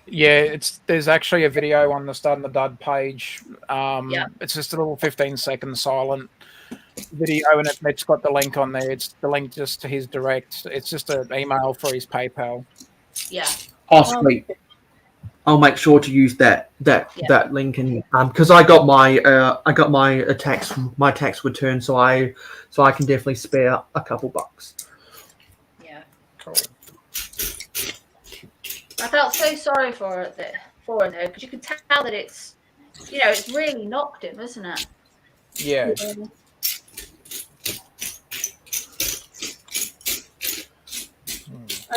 Yeah, there's actually a video on the Start and the Dud page. Yeah. It's just a little 15-second silent video, and it's got the link on there. It's the link just to his direct. It's just an email for his PayPal. Yeah. Oh, sweet. I'll make sure to use that link, and because I got my tax return, so I can definitely spare a couple bucks. Yeah. Cool. I felt so sorry for her though, because you could tell that it's really knocked him, isn't it? Yeah.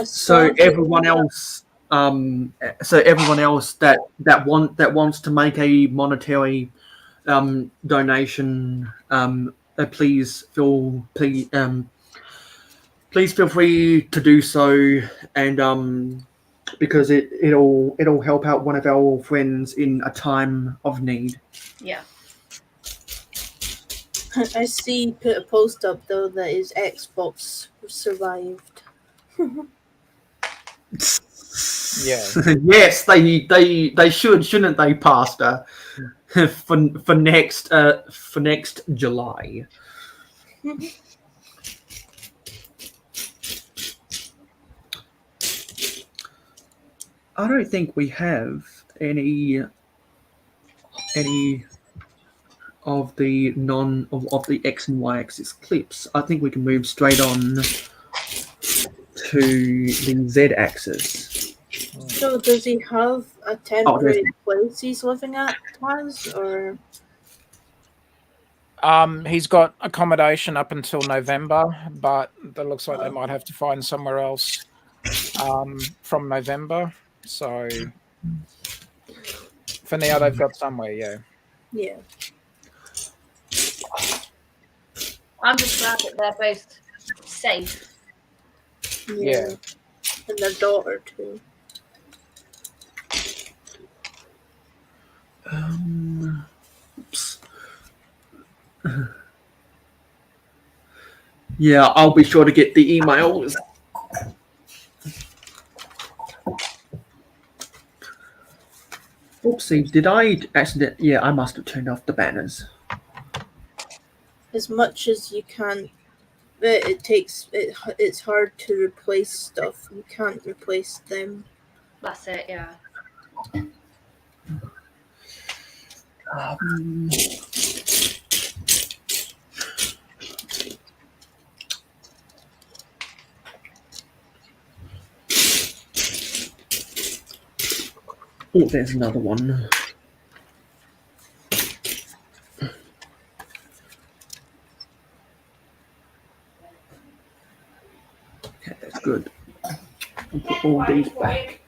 So everyone else that wants to make a monetary donation, please feel free to do so, and because it'll help out one of our friends in a time of need. Yeah. I see you put a post up though that his Xbox survived. Yeah. Yes, they should, shouldn't they, Pastor? for next July. I don't think we have any of the X and Y axis clips. I think we can move straight on to the Z axis. So does he have a temporary place he's living at, Taz, or? He's got accommodation up until November, but it looks like they might have to find somewhere else from November. So for now, they've got somewhere. Yeah. Yeah. I'm just glad that they're both safe. Yeah. And their daughter too. Oops. Yeah, I'll be sure to get the emails. Oopsie, did I accidentally? Yeah, I must have turned off the banners. As much as you can, it's hard to replace stuff. You can't replace them. That's it, yeah. Oh, there's another one. Okay, that's good. I'll put all these back.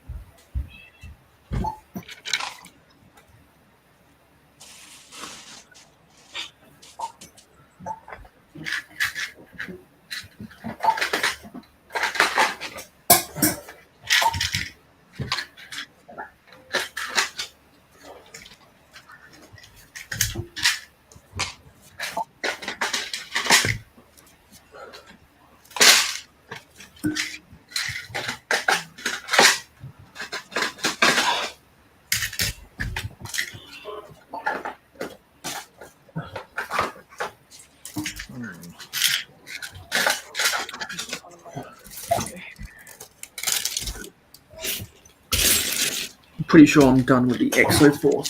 Pretty sure I'm done with the Exo Force.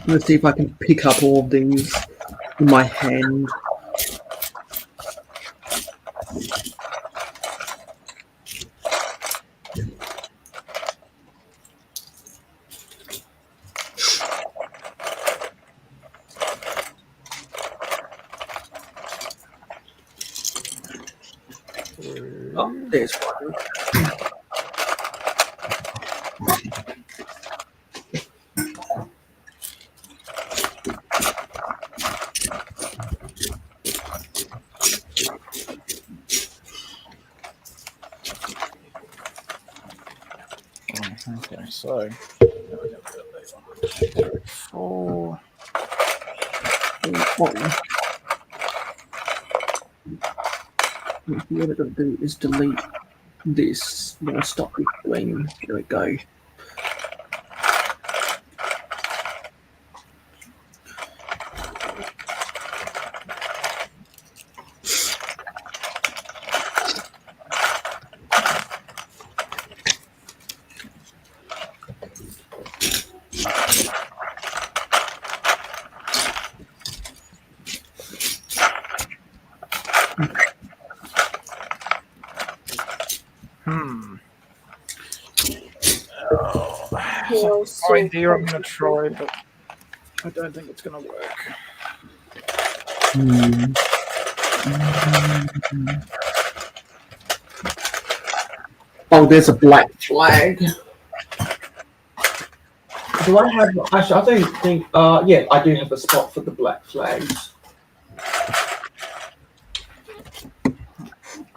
Let's see if I can pick up all of these in my hand. There's one. Okay, so 4. What we're going to do is delete this. I'm going to stop it doing. There we go. Idea I'm going to try, but I don't think it's going to work. Oh, there's a black flag. Do I have? Actually, I don't think. Yeah, I do have a spot for the black flags.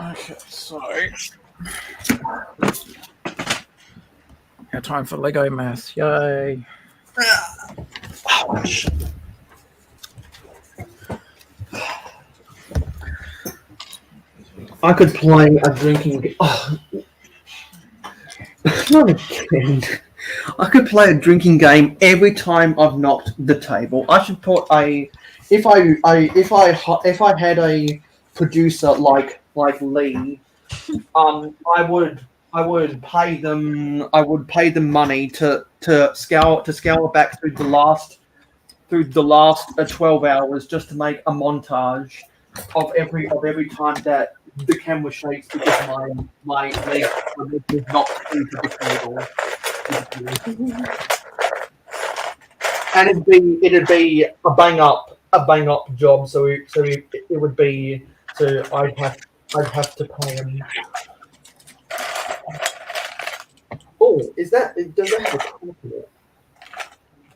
Okay, so time for Lego math. Yay! I could play a drinking. Oh, not again. I could play a drinking game every time I've knocked the table. I should put a. If I had a producer like Lee, I would pay them money to scale back through the last 12 hours just to make a montage of every time that the camera shakes because my leg is not through the table. And it'd be a bang up job, so it would be, so I'd have to pay him. Oh, does that have a crack in it?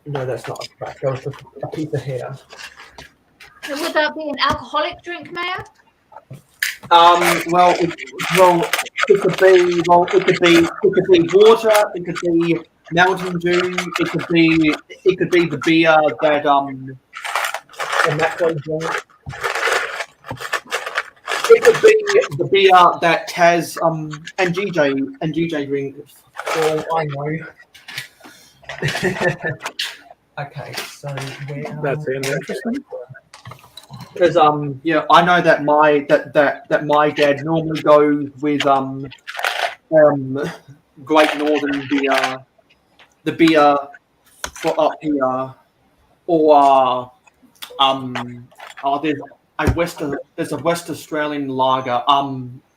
No, that's not a crack. That was a piece of hair. So would that be an alcoholic drink, Mayo? Well, it could be water. It could be Mountain Dew. It could be the beer that the Makro drank. It could be the beer that Taz and GJ drink. Well, I know. Okay, so That's interesting. Because yeah, I know that my dad normally goes with Great Northern beer, the beer for up here, or there's a West Australian lager,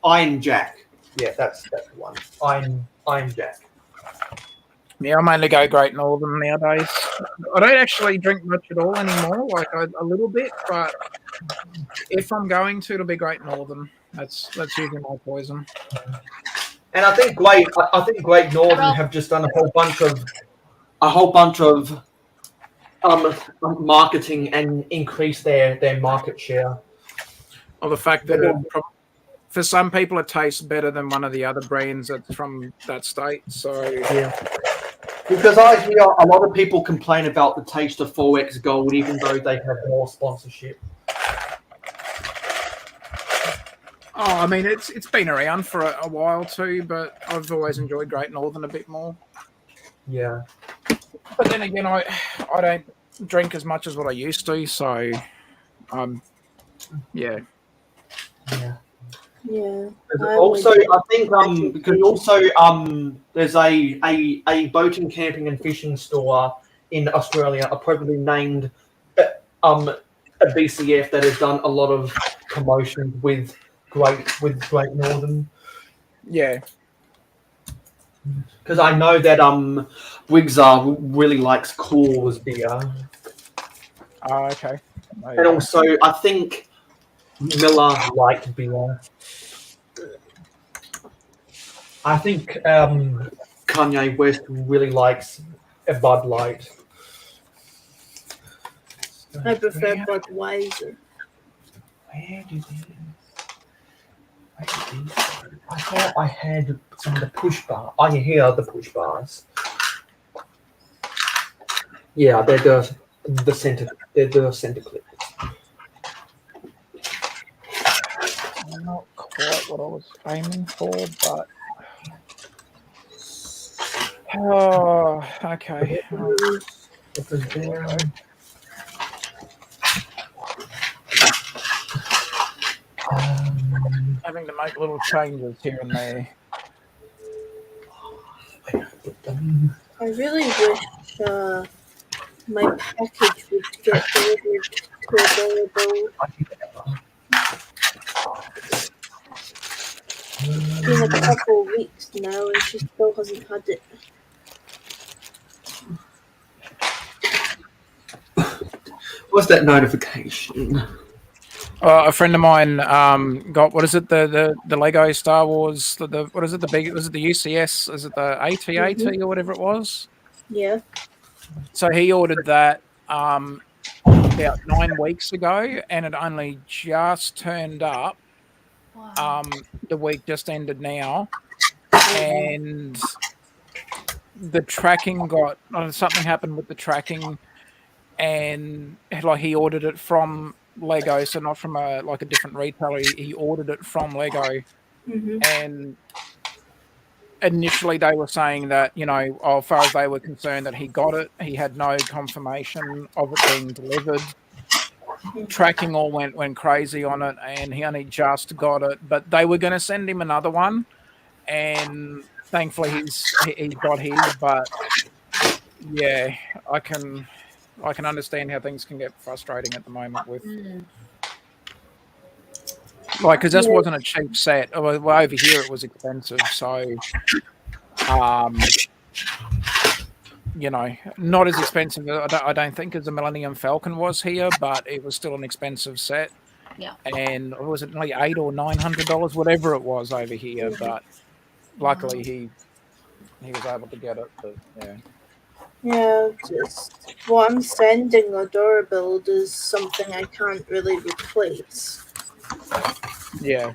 Iron Jack. Yeah, that's the one. Iron Jack. Yeah, I mainly go Great Northern nowadays. I don't actually drink much at all anymore, like a little bit, but if I'm going to, it'll be Great Northern. That's usually my poison. And I think Great Northern have just done a whole bunch of marketing and increase their market share. Or the fact that for some people it tastes better than one of the other brands that's from that state. So yeah. Because I hear a lot of people complain about the taste of 4X Gold, even though they have more sponsorship. Oh, I mean, it's been around for a while too, but I've always enjoyed Great Northern a bit more. Yeah. But then again, I don't drink as much as what I used to, so yeah. Yeah. Also, I think because also there's a boating, camping, and fishing store in Australia, appropriately named a BCF, that has done a lot of promotion with Great Northern. Yeah. Because I know that Wigzar really likes Coors beer. Oh, okay. Oh, yeah. And also, I think Miller liked beer. I think Kanye West really likes a Bud Light. I prefer Budweiser. Where did these go? I thought I had some of the push bar. Oh, yeah, here are the push bars. Yeah, they're the center. They're the center clip. Not quite what I was aiming for, but oh, okay. It was there. Having to make little changes here and there. I really wish my package would get delivered to Adorable. It's been a couple of weeks now and she still hasn't had it. What's that notification? A friend of mine got, what is it, the Lego Star Wars, the what is it, the big, was it the UCS, is it the AT-AT or whatever it was? Yeah. So he ordered that about 9 weeks ago, and it only just turned up. Wow. The week just ended now, and the tracking got, something happened with the tracking, and like he ordered it from Lego, so not from a different retailer. He ordered it from Lego, and initially they were saying that, you know, as far as they were concerned, that he got it. He had no confirmation of it being delivered. Tracking all went crazy on it, and he only just got it. But they were going to send him another one, and thankfully he's got his. But yeah, I can understand how things can get frustrating at the moment with, like, because this wasn't a cheap set. Well, over here it was expensive, so you know, not as expensive, I don't think, as the Millennium Falcon was here, but it was still an expensive set. Yeah. And was it like $800 or $900, whatever it was over here? But luckily he was able to get it. But yeah. Yeah, just what I'm sending Adorabuild is something I can't really replace. Yeah.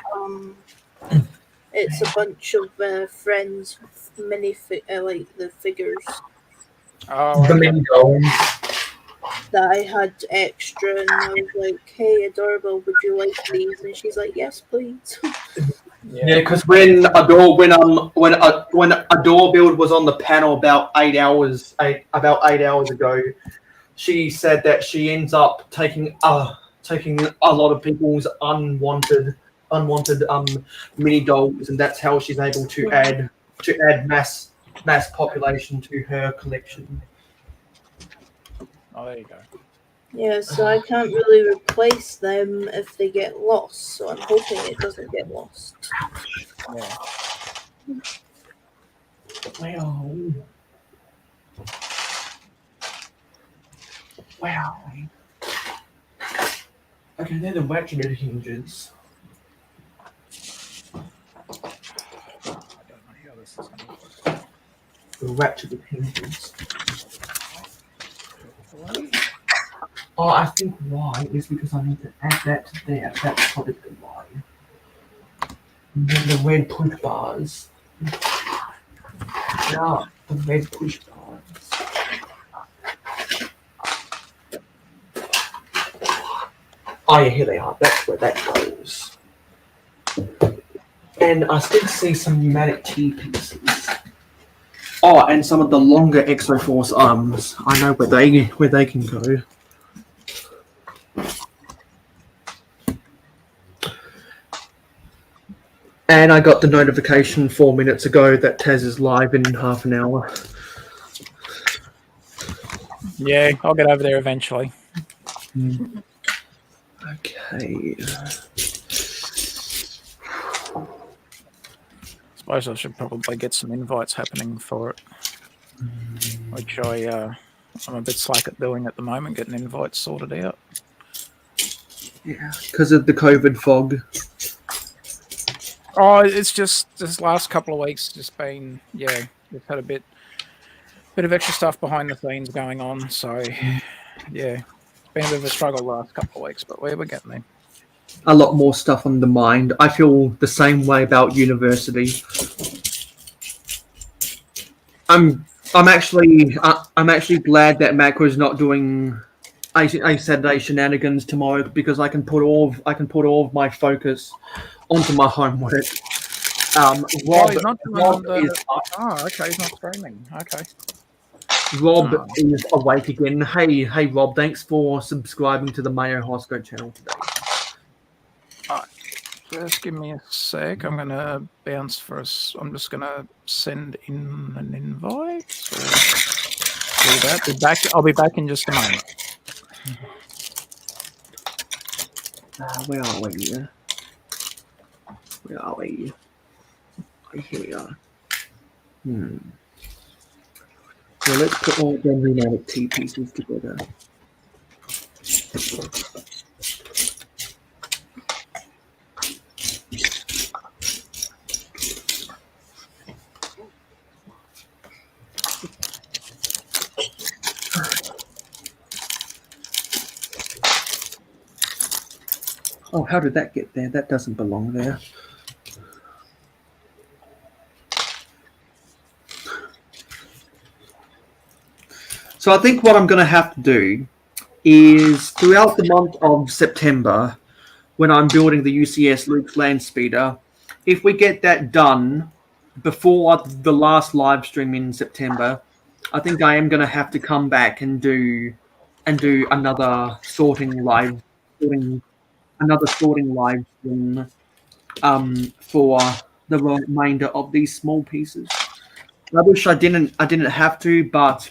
It's a bunch of friends mini like the figures. Oh, the mini dolls that I had extra, and I was like, "Hey, Adorable, would you like these?" And she's like, "Yes, please." Yeah, because when Adore Build was on the panel about 8 hours ago, she said that she ends up taking a lot of people's unwanted mini dolls, and that's how she's able to add mass population to her collection. Oh, there you go. Yeah, so I can't really replace them if they get lost. So I'm hoping it doesn't get lost. Yeah. Wow. Okay, they're the ratchet hinges. The ratchet hinges. Oh, I think why is because I need to add that to there. That's probably why. And then the red push bars. Yeah, the red push bars. Oh yeah, here they are. That's where that goes. And I still see some pneumatic T pieces. Oh, and some of the longer Exoforce arms. I know where they can go. And I got the notification 4 minutes ago that Taz is live in half an hour. Yeah, I'll get over there eventually. Okay. Suppose I should probably get some invites happening for it, which I'm a bit slack at doing at the moment, getting invites sorted out. Yeah, because of the COVID fog. Oh, it's just this last couple of weeks just been we've had a bit of extra stuff behind the scenes going on. So yeah, it's been a bit of a struggle the last couple of weeks, but we're getting there. A lot more stuff on the mind. I feel the same way about university. I'm actually glad that Macro's not doing a Saturday shenanigans tomorrow because I can put all of my focus onto my homework. Rob, he's not doing Rob the... is up. Oh, okay, he's not streaming. Okay. Rob is awake again. Hey, Rob, thanks for subscribing to the Mayo Hosko channel today. Just give me a sec. I'm gonna bounce for us. I'm just gonna send in an invite. Do that. I'll be back in just a moment. Where are we? Where are we? Here we are. So let's put all the renowned T pieces together. Oh, how did that get there? That doesn't belong there. So I think what I'm going to have to do is throughout the month of September, when I'm building the UCS Luke's Land Speeder, if we get that done before the last live stream in September, I think I am going to have to come back and do another sorting live stream for the remainder of these small pieces. I wish I didn't have to, but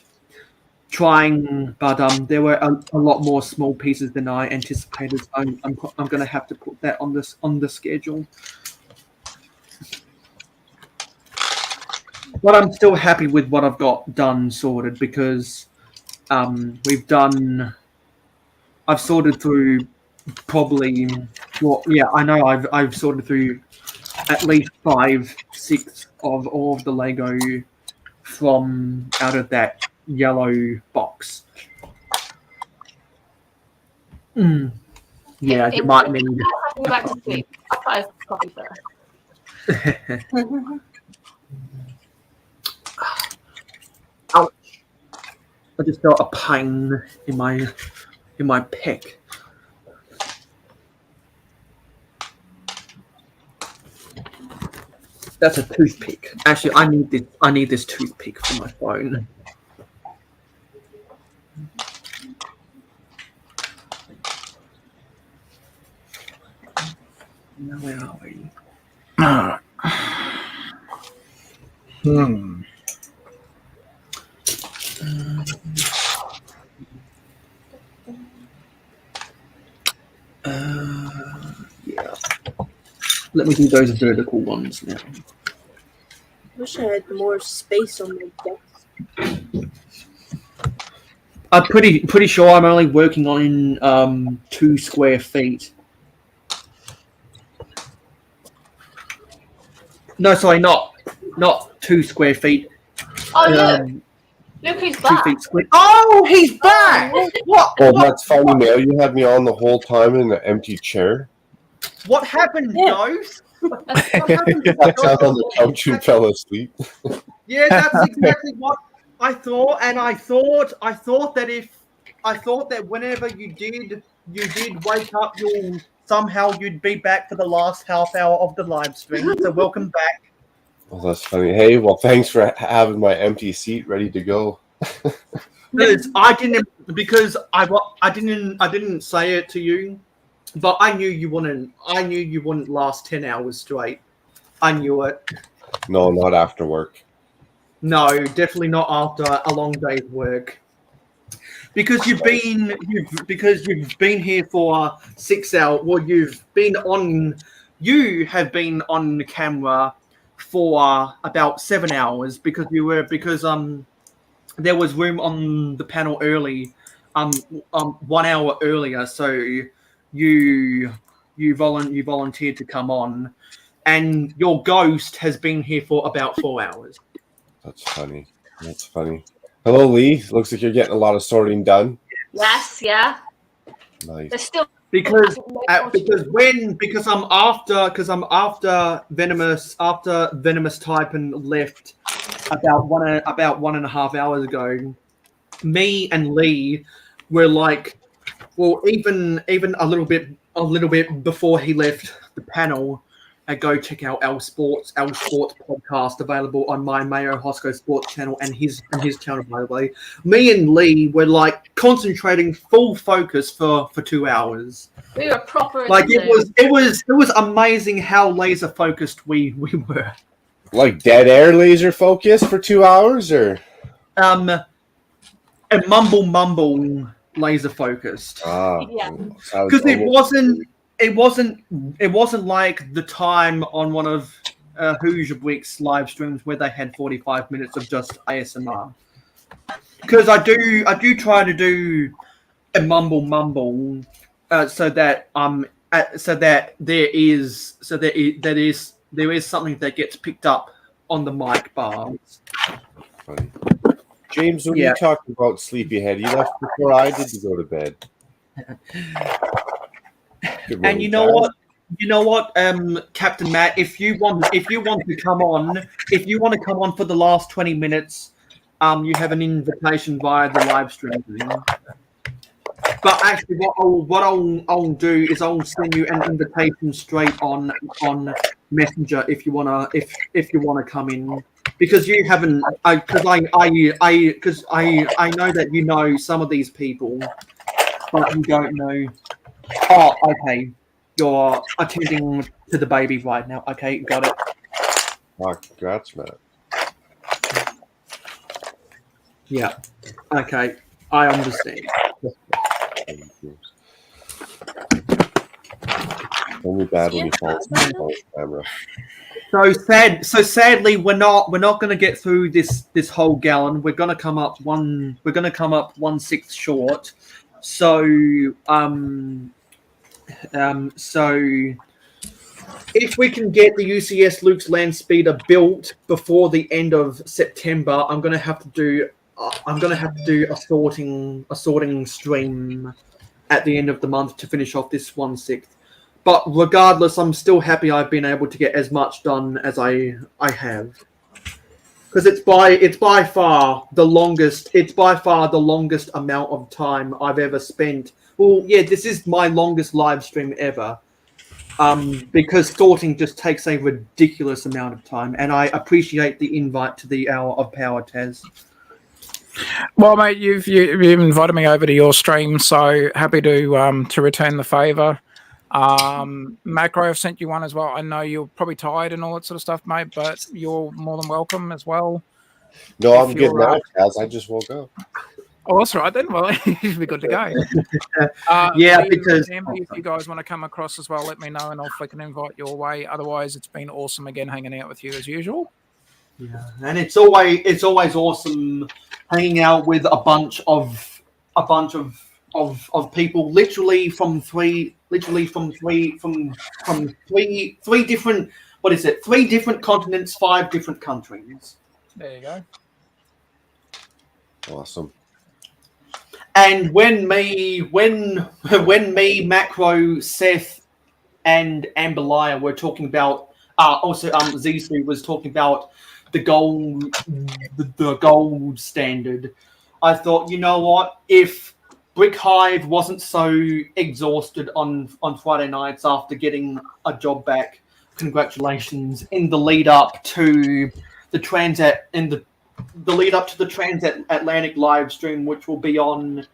there were a lot more small pieces than I anticipated. So I'm going to have to put that on the schedule. But I'm still happy with what I've got done sorted because I've sorted through probably I've sorted through at least 5-6 of all of the Lego from out of that yellow box. Yeah, you might need. I have to go back to sleep. I'll try a coffee first. Ouch! I just felt a pain in my pec. That's a toothpick. Actually, I need this toothpick for my phone. Now where are we? Yeah. Let me do those vertical ones now. Wish I had more space on my desk. I'm pretty sure I'm only working on 2 square feet. No, sorry, not 2 square feet. Oh, look who's 2 back. feet square. Oh, he's back! What? Oh, that's funny, Mayo. You had me on the whole time in an empty chair. What happened, Ghost? What happened? I sat on the couch and fell asleep. Yeah, that's exactly what I thought, and I thought that whenever you did wake up, you'd be back for the last half hour of the live stream. So welcome back. Oh, that's funny. Hey, well, thanks for having my empty seat ready to go. I didn't say it to you, but I knew you wouldn't last 10 hours straight. I knew it. No, not after work. No, definitely not after a long day's work. Because you've been here for 6 hours. Well, you have been on camera for about 7 hours because there was room on the panel early, 1 hour earlier. So you volunteered to come on, and your ghost has been here for about 4 hours. That's funny. That's funny. Hello, Lee. Looks like you're getting a lot of sorting done. Yes, yeah. Nice. There's still Because I'm after Venomous Taipan left about 1.5 hours ago. Me and Lee were like, well, even a little bit before he left the panel. Go check out our sports podcast available on my Mayo Hosko sports channel and his channel, by the way. Me and Lee were like concentrating full focus for 2 hours. we were proper. Like it was amazing how laser focused we were. Like dead air laser focus for 2 hours, or A mumble laser focused. Yeah. Because it wasn't like the time on one of Hoosier Week's live streams where they had 45 minutes of just ASMR. Because I do try to do a mumble so that there is something that gets picked up on the mic bars. Funny. James, when you talking about sleepyhead, you left before I did to go to bed. And you know what, Captain Matt, if you want to come on for the last 20 minutes, you have an invitation via the live stream. But actually, what I'll do is I'll send you an invitation straight on Messenger if you wanna come in, because you haven't, because I know that you know some of these people, but you don't know. Oh, okay. You're attending to the baby right now. Okay, got it. Oh, congrats, Matt. Yeah. Okay, I understand. Only bad when you fall asleep on camera. So sadly, we're not going to get through this whole gallon. We're going to come up 1/6 short. So if we can get the UCS Luke's Land Speeder built before the end of September, I'm going to have to do a sorting stream at the end of the month to finish off this 1/6. But regardless, I'm still happy I've been able to get as much done as I have. Because it's by far the longest amount of time I've ever spent. Well, yeah, this is my longest live stream ever. Because sorting just takes a ridiculous amount of time, and I appreciate the invite to the Hour of Power, Taz. Well, mate, you've invited me over to your stream, so happy to return the favour. Macro, I've sent you one as well. I know you're probably tired and all that sort of stuff, mate, but you're more than welcome as well. No, I'm good now, Taz. I just woke up. Oh, that's right then. Well, you should be good to go. Yeah, because if you guys want to come across as well, let me know and I'll flick an invite your way. Otherwise, it's been awesome again hanging out with you as usual. Yeah, and it's always awesome hanging out with a bunch of people, literally from three different, what is it? 3 different continents, 5 different countries. There you go. Awesome. And when me, Macro, Seth, and Amberliah were talking about, also Zizou was talking about the gold standard, I thought, you know what, if Brick Hive wasn't so exhausted on Friday nights after getting a job back, congratulations, in the lead up to the transatlantic live stream, which will be on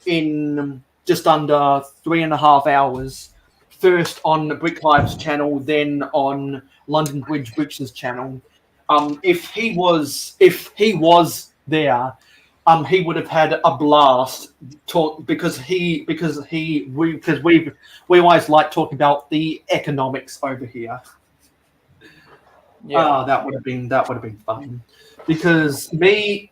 in just under 3.5 hours. First on Brick Hive's channel, then on London Bridge Bricks' channel. If he was there, he would have had a blast because we always like talking about the economics over here. Yeah, that would have been fun. Because the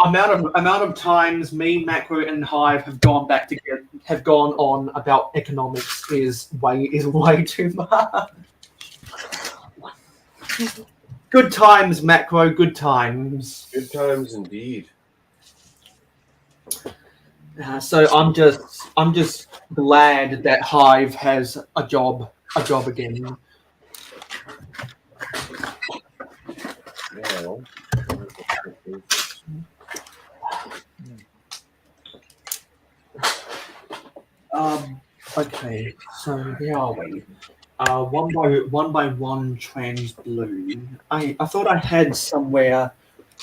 amount of times me, Macro, and Hive have gone on about economics is way too much. Good times, Macro. Good times. Good times indeed. So I'm just glad that Hive has a job again. Well, Okay, so where are we? One by one trans blue. I thought I had somewhere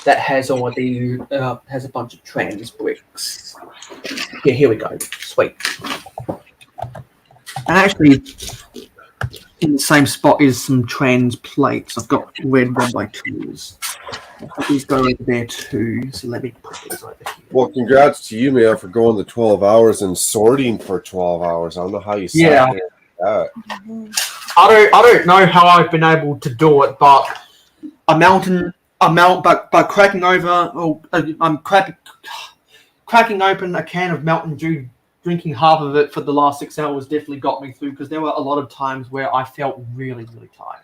that has already has a bunch of trans bricks. Yeah, here we go. Sweet. And actually, in the same spot is some trans plates. I've got red 1x2s. These go over there too. So let me put these over here. well, congrats to you, man, for going the 12 hours and sorting for 12 hours. I don't know how you sat there with that. I don't know how I've been able to do it, but by cracking over, I'm cracking open a can of Mountain Dew, drinking half of it for the last 6 hours definitely got me through, because there were a lot of times where I felt really, really tired.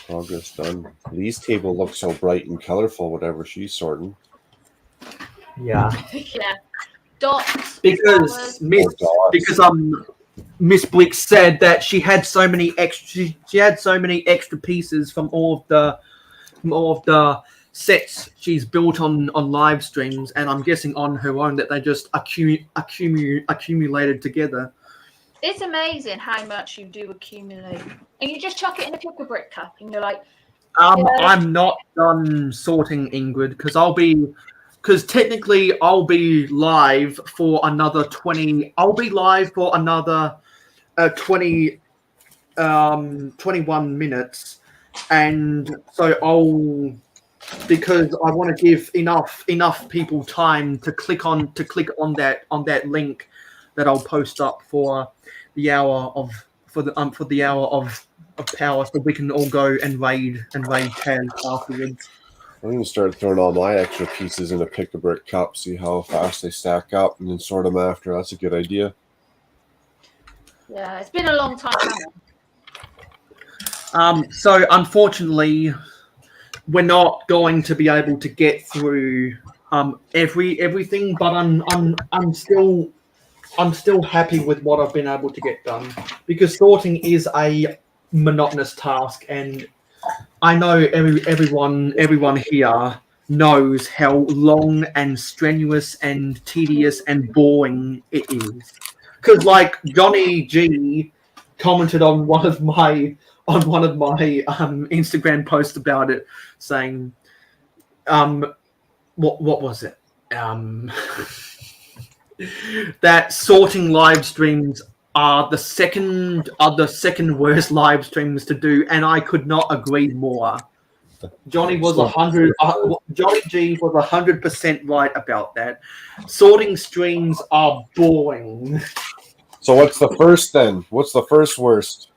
Progress done. Lee's table looks so bright and colorful, whatever she's sorting. Yeah. Yeah. Dots. Because Miss Blick said that she had so many extra pieces from all of the sets she's built on live streams, and I'm guessing on her own, that they just accumulated together. It's amazing how much you do accumulate, and you just chuck it in a pickle brick cup, and you're like, I'm not done sorting, Ingrid, because technically I'll be live for another 20. I'll be live for another 21 minutes, and so because I want to give enough people time to click on that link that I'll post up for the hour of power, so we can all go and raid Taz afterwards. I'm going to start throwing all my extra pieces in a pick-a-brick cup, see how fast they stack up, and then sort them after. That's a good idea. yeah, it's been a long time coming. So unfortunately, we're not going to be able to get through everything, but I'm still happy with what I've been able to get done, because sorting is a monotonous task, and I know everyone here knows how long and strenuous and tedious and boring it is. Because like Johnny G commented on one of my Instagram posts about it, saying, what was it? That sorting live streams are the second worst live streams to do, and I could not agree more. Johnny was 100. Johnny G was 100% right about that. Sorting streams are boring. So what's the first then? What's the first worst?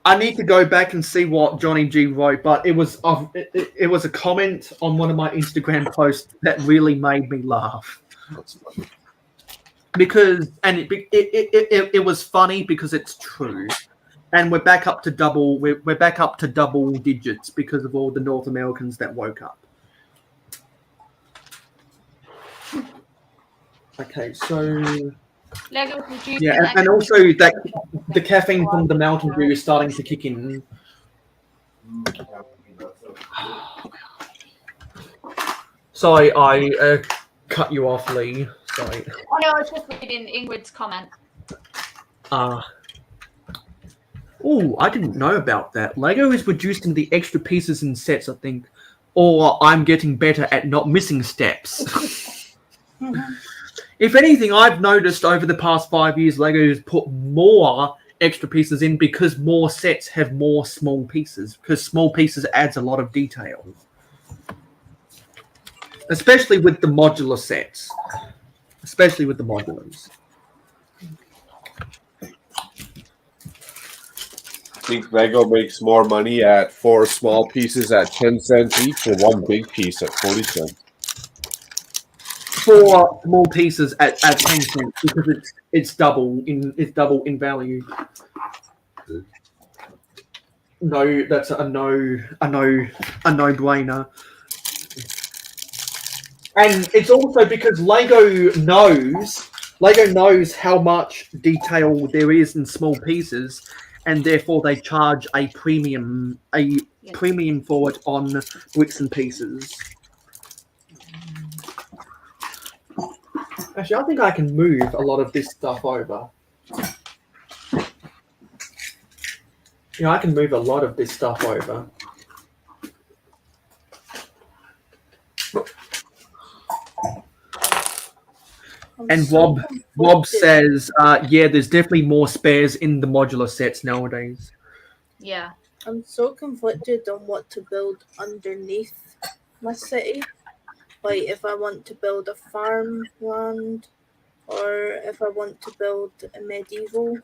I need to go back and see what Johnny G wrote, but it was a comment on one of my Instagram posts that really made me laugh. That's funny. Because it was funny because it's true, and we're back up to double digits because of all the North Americans that woke up. Okay, so Lego produced yeah, and also that the caffeine from the Mountain Dew is starting to kick in. Sorry, I cut you off, Lee. Sorry. Oh no, I was just reading Ingrid's comment. I didn't know about that. Lego is reducing the extra pieces in sets, I think. Or I'm getting better at not missing steps. If anything, I've noticed over the past 5 years, Lego has put more extra pieces in because more sets have more small pieces. Because small pieces adds a lot of detail. Especially with the modular sets. Especially with the modulars. I think Lego makes more money at 4 small pieces at 10 cents each, or 1 big piece at 40 cents. 4 small pieces at 10 cents because it's double in value. no, that's a no-brainer. And it's also because Lego knows how much detail there is in small pieces, and therefore they charge a premium for it on bricks and pieces. Actually, I think I can move a lot of this stuff over. Yeah, I can move a lot of this stuff over. And Rob says, yeah, there's definitely more spares in the modular sets nowadays. Yeah. I'm so conflicted on what to build underneath my city. Like if I want to build a farmland or if I want to build a medieval.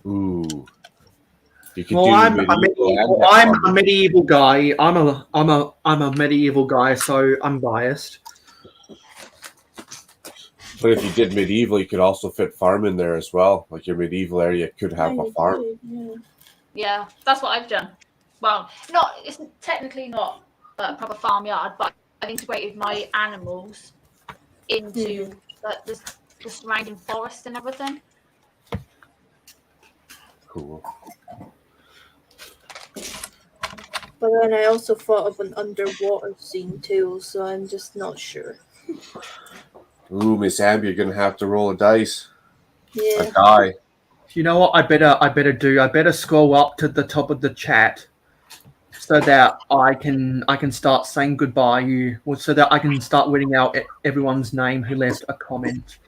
Ooh. You could Well, do I'm medieval a medieval guy. I'm a medieval guy, so I'm biased. But if you did medieval, you could also fit farm in there as well. Like your medieval area could have a farm. Yeah, that's what I've done. Well, it's technically not a proper farmyard, but I've integrated my animals into the surrounding forest and everything. Cool. But then I also thought of an underwater scene too, so I'm just not sure. Ooh, Miss Amber, you're gonna have to roll a dice. Yeah. A die. You know what? I better scroll up to the top of the chat so that I can start saying goodbye. So that I can start reading out everyone's name who left a comment.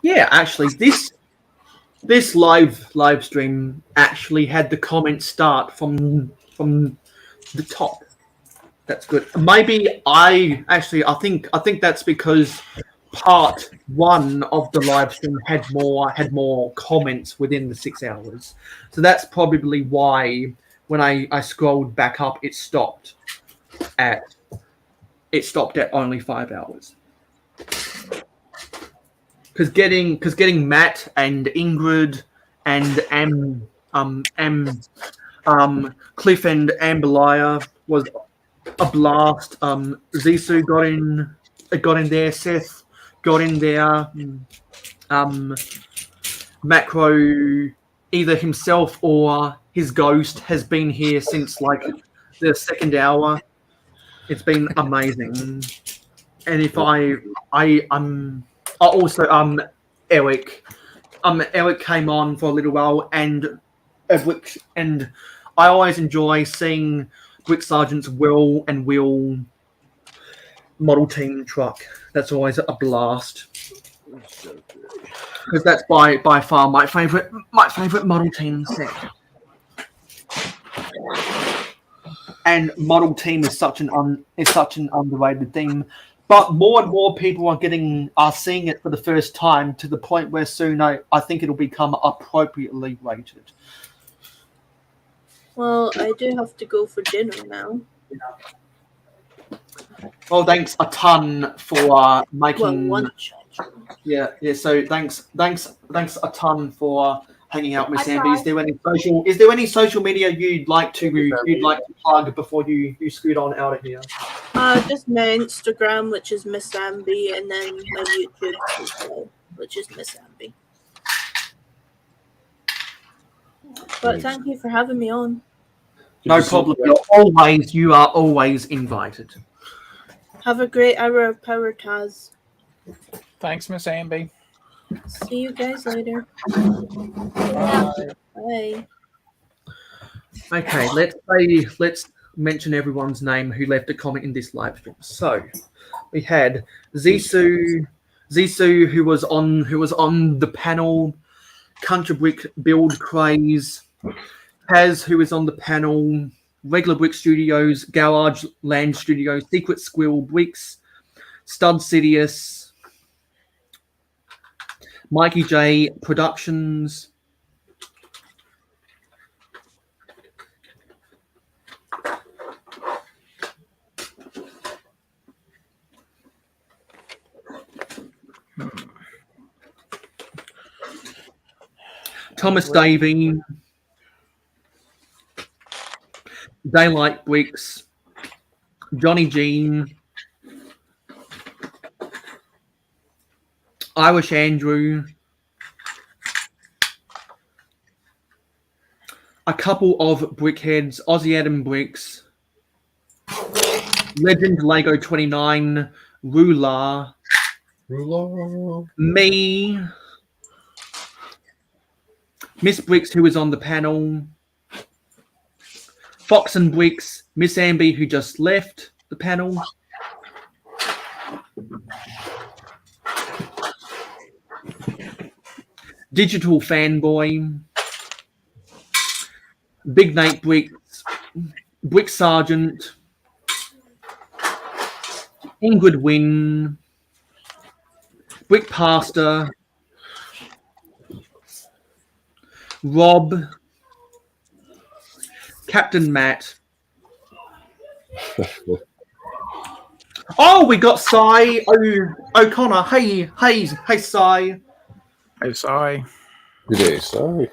Yeah, actually, this live stream actually had the comments start from the top. That's good. Maybe I think that's because part 1 of the live stream had more comments within the 6 hours. So that's probably why when I scrolled back up it stopped at only 5 hours. Because getting Matt and Ingrid and Cliff and Amberlia was a blast. Zissou got in there. Seth got in there. Makro, either himself or his ghost, has been here since like the second hour. It's been amazing. And if Eric. Eric came on for a little while, and I always enjoy seeing Brick Sergeant's Will and Will model team truck. That's always a blast because that's by far my favorite model team set. And model team is such an underrated theme. But more and more people are seeing it for the first time, to the point where soon I think it'll become appropriately rated. Well, I do have to go for dinner now. Well, thanks a ton for making. Well, lunch. Yeah. So thanks a ton for hanging out, Miss Amber. Is there any social media you'd like to plug before you scoot on out of here? Just my Instagram, which is Miss Amby, and then my YouTube as well, which is Miss Amby. But thank you for having me on. No problem. You are always invited. Have a great hour of power, Taz. Thanks, Miss Amby. See you guys later. Bye. Bye. Okay, let's mention everyone's name who left a comment in this live stream. So we had Zissou who was on the panel, Country Brick Build Craze, Taz who is on the panel, Regular Brick Studios, Garage Land Studios, Secret Squirrel Bricks, Stud Sidious, Mikey J Productions, Thomas Davey, Daylight Bricks, Johnny Jean, Irish Andrew, a couple of brickheads, Aussie Adam Bricks, Legend Lego 29, Rular, me, Miss Bricks, who is on the panel, Fox and Bricks, Miss Amby, who just left the panel, Digital Fanboy, Big Nate Bricks, Brick Sergeant, Ingrid Wynn, Brick Pastor, Rob, Captain Matt. Oh, we got Cy O'Connor. Hey, Cy. Hey, Cy. Good day, sorry.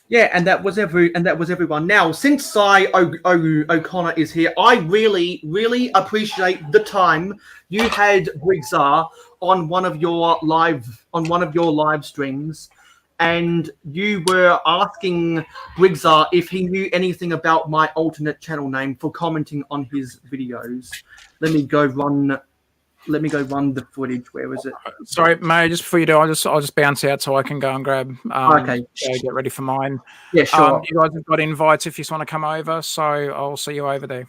Yeah, and that was everyone. Now, since Cy O'Connor is here, I really appreciate the time you had Briggsar on one of your live streams, and you were asking Briggsar if he knew anything about my alternate channel name for commenting on his videos. Let me go run the footage. Where was it? Sorry, May, just before you do, I'll just bounce out so I can go and grab. Okay. Get ready for mine. Yeah, sure. You guys have got invites if you just want to come over, so I'll see you over there.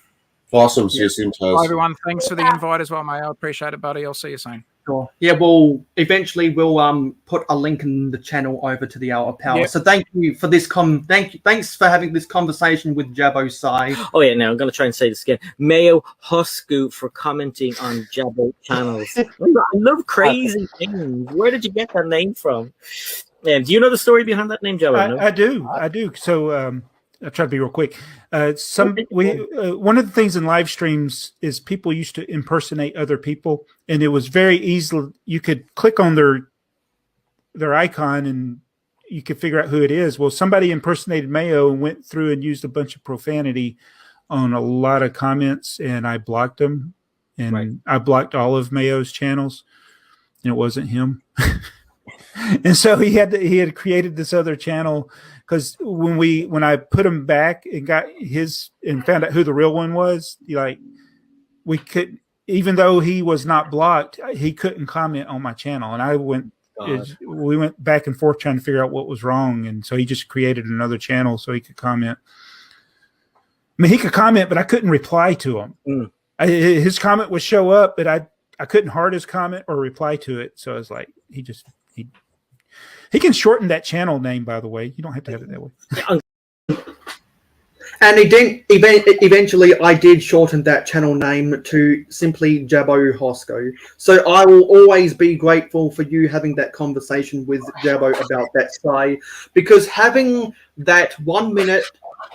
Awesome. See you soon, Taz. Hi, everyone. Thanks for the invite as well, May. I appreciate it, buddy. I'll see you soon. Sure. Yeah, well, eventually we'll put a link in the channel over to the Hour of Power. Yep. So thank you for this thanks for having this conversation with Jabbo Sai. Oh yeah, now I'm gonna try and say this again. Mayo Hosko for commenting on Jabbo channels. I love crazy things. Where did you get that name from? Do you know the story behind that name, Jabbo? No? I do. So I'll try to be real quick. One of the things in live streams is people used to impersonate other people, and it was very easy. You could click on their icon and you could figure out who it is. Well, somebody impersonated Mayo and went through and used a bunch of profanity on a lot of comments, and I blocked them. And right. I blocked all of Mayo's channels, and it wasn't him. And so he had created this other channel, because when I put him back and got his and found out who the real one was, we could, even though he was not blocked, he couldn't comment on my channel, and we went back and forth trying to figure out what was wrong, and so he just created another channel so he could comment. I mean, he could comment, but I couldn't reply to him. His comment would show up, but I couldn't heart his comment or reply to it. So I was like, he can shorten that channel name, by the way. You don't have to have it that way. And eventually I did shorten that channel name to simply Jabbo Hosko. So I will always be grateful for you having that conversation with Jabbo about that Sai, because having that 1 minute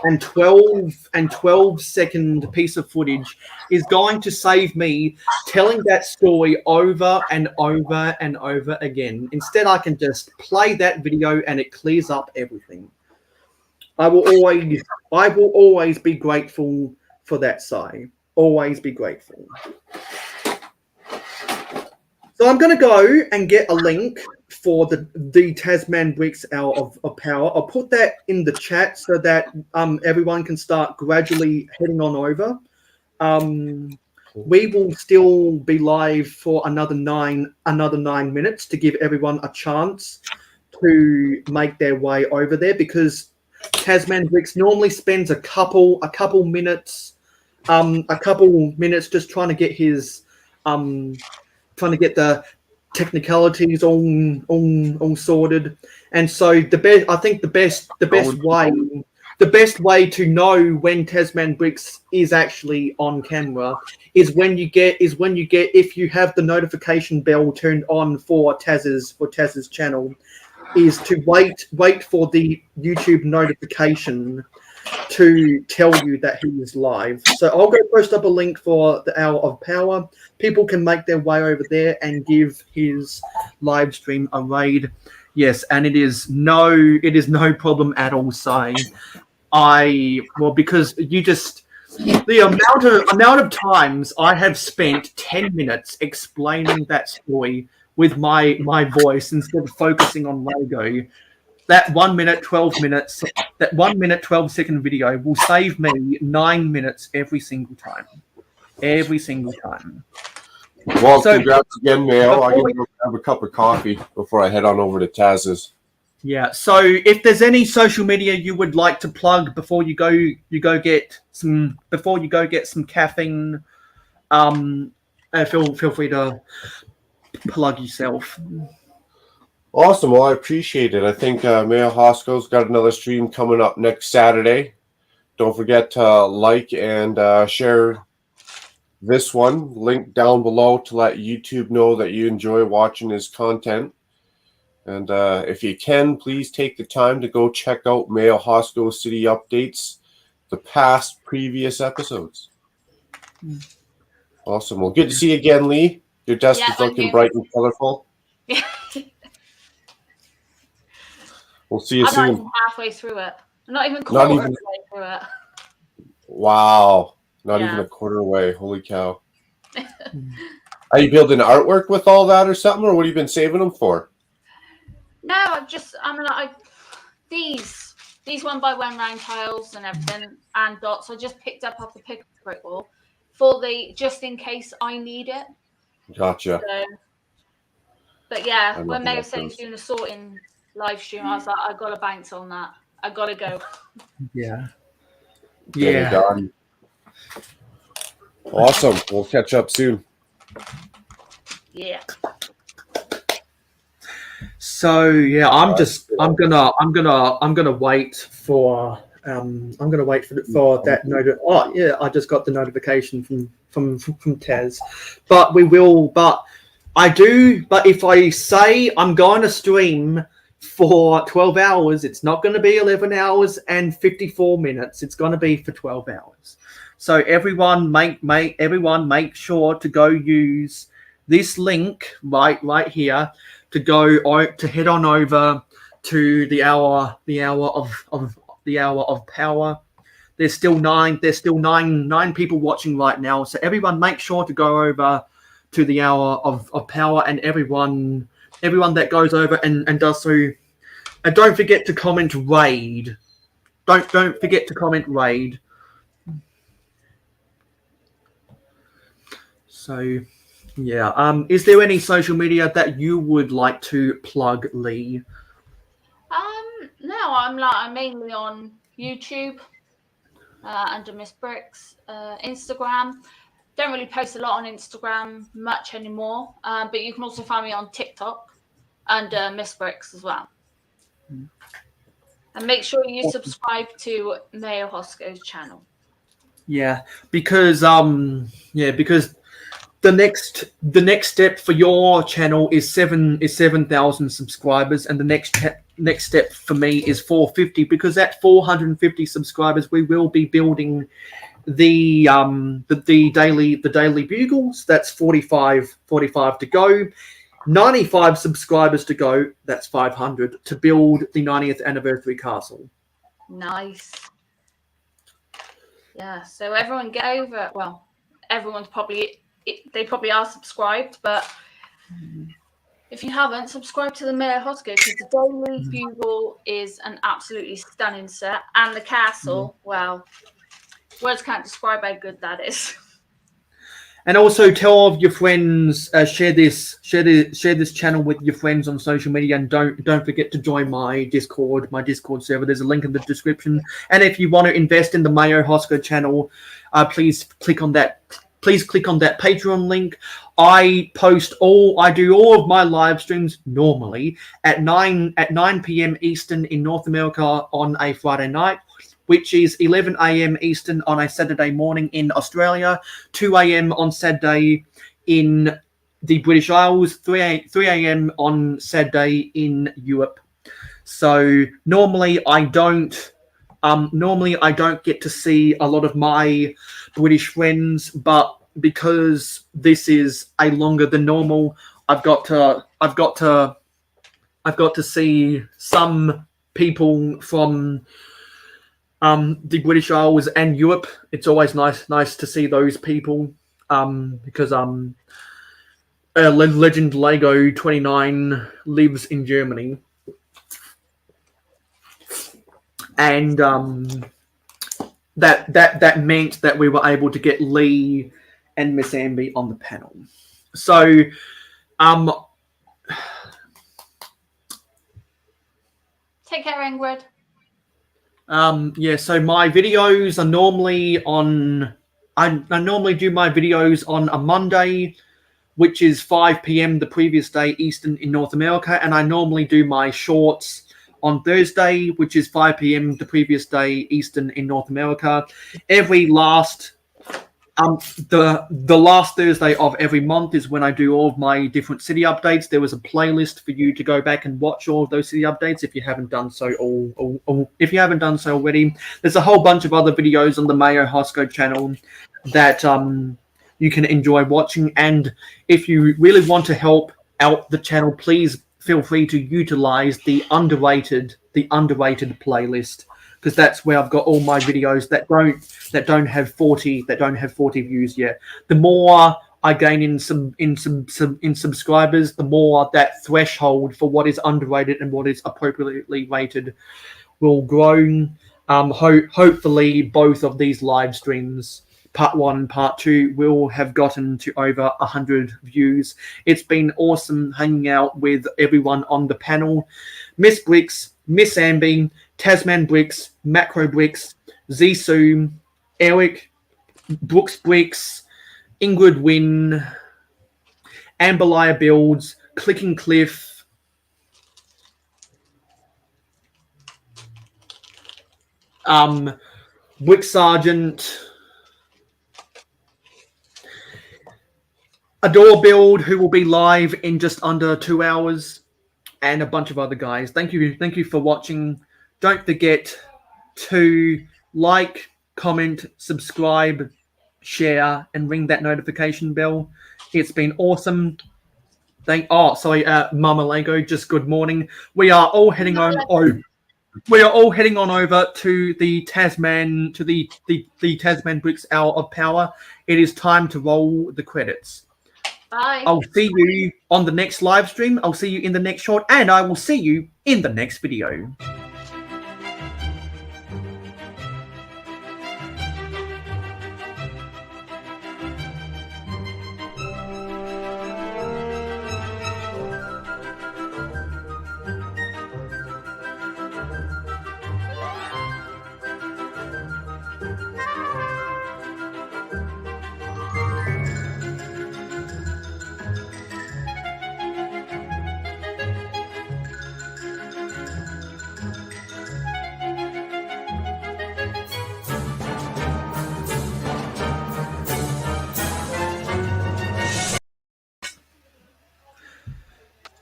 and 12 second piece of footage is going to save me telling that story over and over and over again. Instead, I can just play that video and it clears up everything. I will always be grateful for that, Sai. Always be grateful. So I'm going to go and get a link for the Tasman Bricks Hour of Power. I'll put that in the chat so that everyone can start gradually heading on over. We will still be live for another 9 minutes to give everyone a chance to make their way over there, because Tasman Bricks normally spends a couple minutes just trying to get his trying to get the technicalities all sorted. And so the best way to know when Tasman Bricks is actually on camera is when you get if you have the notification bell turned on for Taz's channel, is to wait for the YouTube notification to tell you that he is live. So I'll go post up a link for the Hour of Power. People can make their way over there and give his live stream a raid. Yes, and it is no problem at all saying because you just the amount of times I have spent 10 minutes explaining that story with my voice instead of focusing on Lego. That 1 minute, 12 minutes, that 1 minute, 12-second video will save me 9 minutes every single time. Every single time. Well, congrats again, Mayo. I'm going to go have a cup of coffee before I head on over to Taz's. Yeah. So if there's any social media you would like to plug before you go get some caffeine, feel free to plug yourself. Awesome. Well, I appreciate it. I think Mayo Hosko's got another stream coming up next Saturday. Don't forget to like and share this one. Link down below to let YouTube know that you enjoy watching his content. And if you can, please take the time to go check out Mayo Hosko City Updates, the previous episodes. Awesome. Well, good to see you again, Lee. Your desk is looking bright and colorful. We'll see you soon. I'm not even halfway through it. I'm not even quarter way through it. Wow. Not even a quarter away. Holy cow. Are you building artwork with all that or something, or what have you been saving them for? No, these 1x1 round tiles and everything and dots I just picked up off the pick brick wall for just in case I need it. Gotcha. So, but yeah, when Mayo said he's doing a sorting live stream, I was like, I gotta bounce on that. I gotta go. Yeah. Done. Awesome. We'll catch up soon. Yeah. So yeah, I'm gonna wait for that note. Oh yeah, I just got the notification from Taz, but if I say I'm going to stream for 12 hours, it's not going to be 11 hours and 54 minutes. It's going to be for 12 hours. So everyone make sure to go use this link right here to head on over to the hour of power. There's still nine people watching right now. So everyone make sure to go over to the hour of power, and everyone that goes over and does so. And don't forget to comment raid. Don't forget to comment raid. So yeah. Is there any social media that you would like to plug, Lee? No, I'm mainly on YouTube under Miss Bricks, Instagram. Don't really post a lot on Instagram much anymore, but you can also find me on TikTok under Miss Bricks as well. And make sure you subscribe to Mayo Hosko's channel. Yeah, because the next step for your channel is 7,000 subscribers, and the next step for me is 450. Because at 450 subscribers, we will be building the daily bugles. That's 45 to go. 95 subscribers to go. That's 500 to build the 90th anniversary castle. Nice. Yeah. So everyone get over. Well, everyone's they probably are subscribed, but if you haven't, subscribe to the Mayo Hosko, because the daily bugle is an absolutely stunning set, and the castle. Well, words can't describe how good that is. And also tell all of your friends, share this channel with your friends on social media, and don't forget to join my Discord server. There's a link in the description. And if you want to invest in the Mayo Hosko channel, please click on that. Please click on that Patreon link. I do all of my live streams normally at 9 p.m. Eastern in North America on a Friday night, which is 11 a.m. Eastern on a Saturday morning in Australia, 2 a.m. on Saturday in the British Isles, 3 a.m. on Saturday in Europe. So normally I don't get to see a lot of my British friends, but because this is a longer than normal, I've got to I've got to see some people from the British Isles and Europe. It's always nice to see those people because Legend Lego 29 lives in Germany, and that meant that we were able to get Lee and Miss Amby on the panel. So take care, Ingrid. Yeah, so my videos are normally on. I normally do my videos on a Monday, which is 5 p.m. the previous day Eastern in North America, and I normally do my shorts on Thursday, which is 5 p.m. the previous day Eastern in North America. Every last the last Thursday of every month is when I do all of my different city updates. There was a playlist for you to go back and watch all of those city updates if you haven't done so if you haven't done so already. There's a whole bunch of other videos on the Mayo Hosko channel that you can enjoy watching, and if you really want to help out the channel, please feel free to utilize the underrated playlist, because that's where I've got all my videos that don't have 40 views yet. The more I gain in subscribers, the more that threshold for what is underrated and what is appropriately rated will grow. Hopefully both of these live streams, part 1 and part 2, will have gotten to over 100 views. It's been awesome hanging out with everyone on the panel. Miss Bricks, Miss Amby, Tasman Bricks, Makro Bricks, Zisoo, Eric, Brooks Bricks, Ingrid Wynn, Amberlaya Builds, Clicking Cliff, Brick Sergeant, Adore Build, who will be live in just under 2 hours, and a bunch of other guys. Thank you for watching. Don't forget to like, comment, subscribe, share, and ring that notification bell. It's been awesome. Mama Lego, just good morning. We are all heading on over to the Tasman Tasman Bricks Hour of Power. It is time to roll the credits. Bye. I'll see you on the next live stream. I'll see you in the next short, and I will see you in the next video.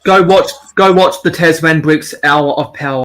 Go watch the Tasman Bricks Hour of Power.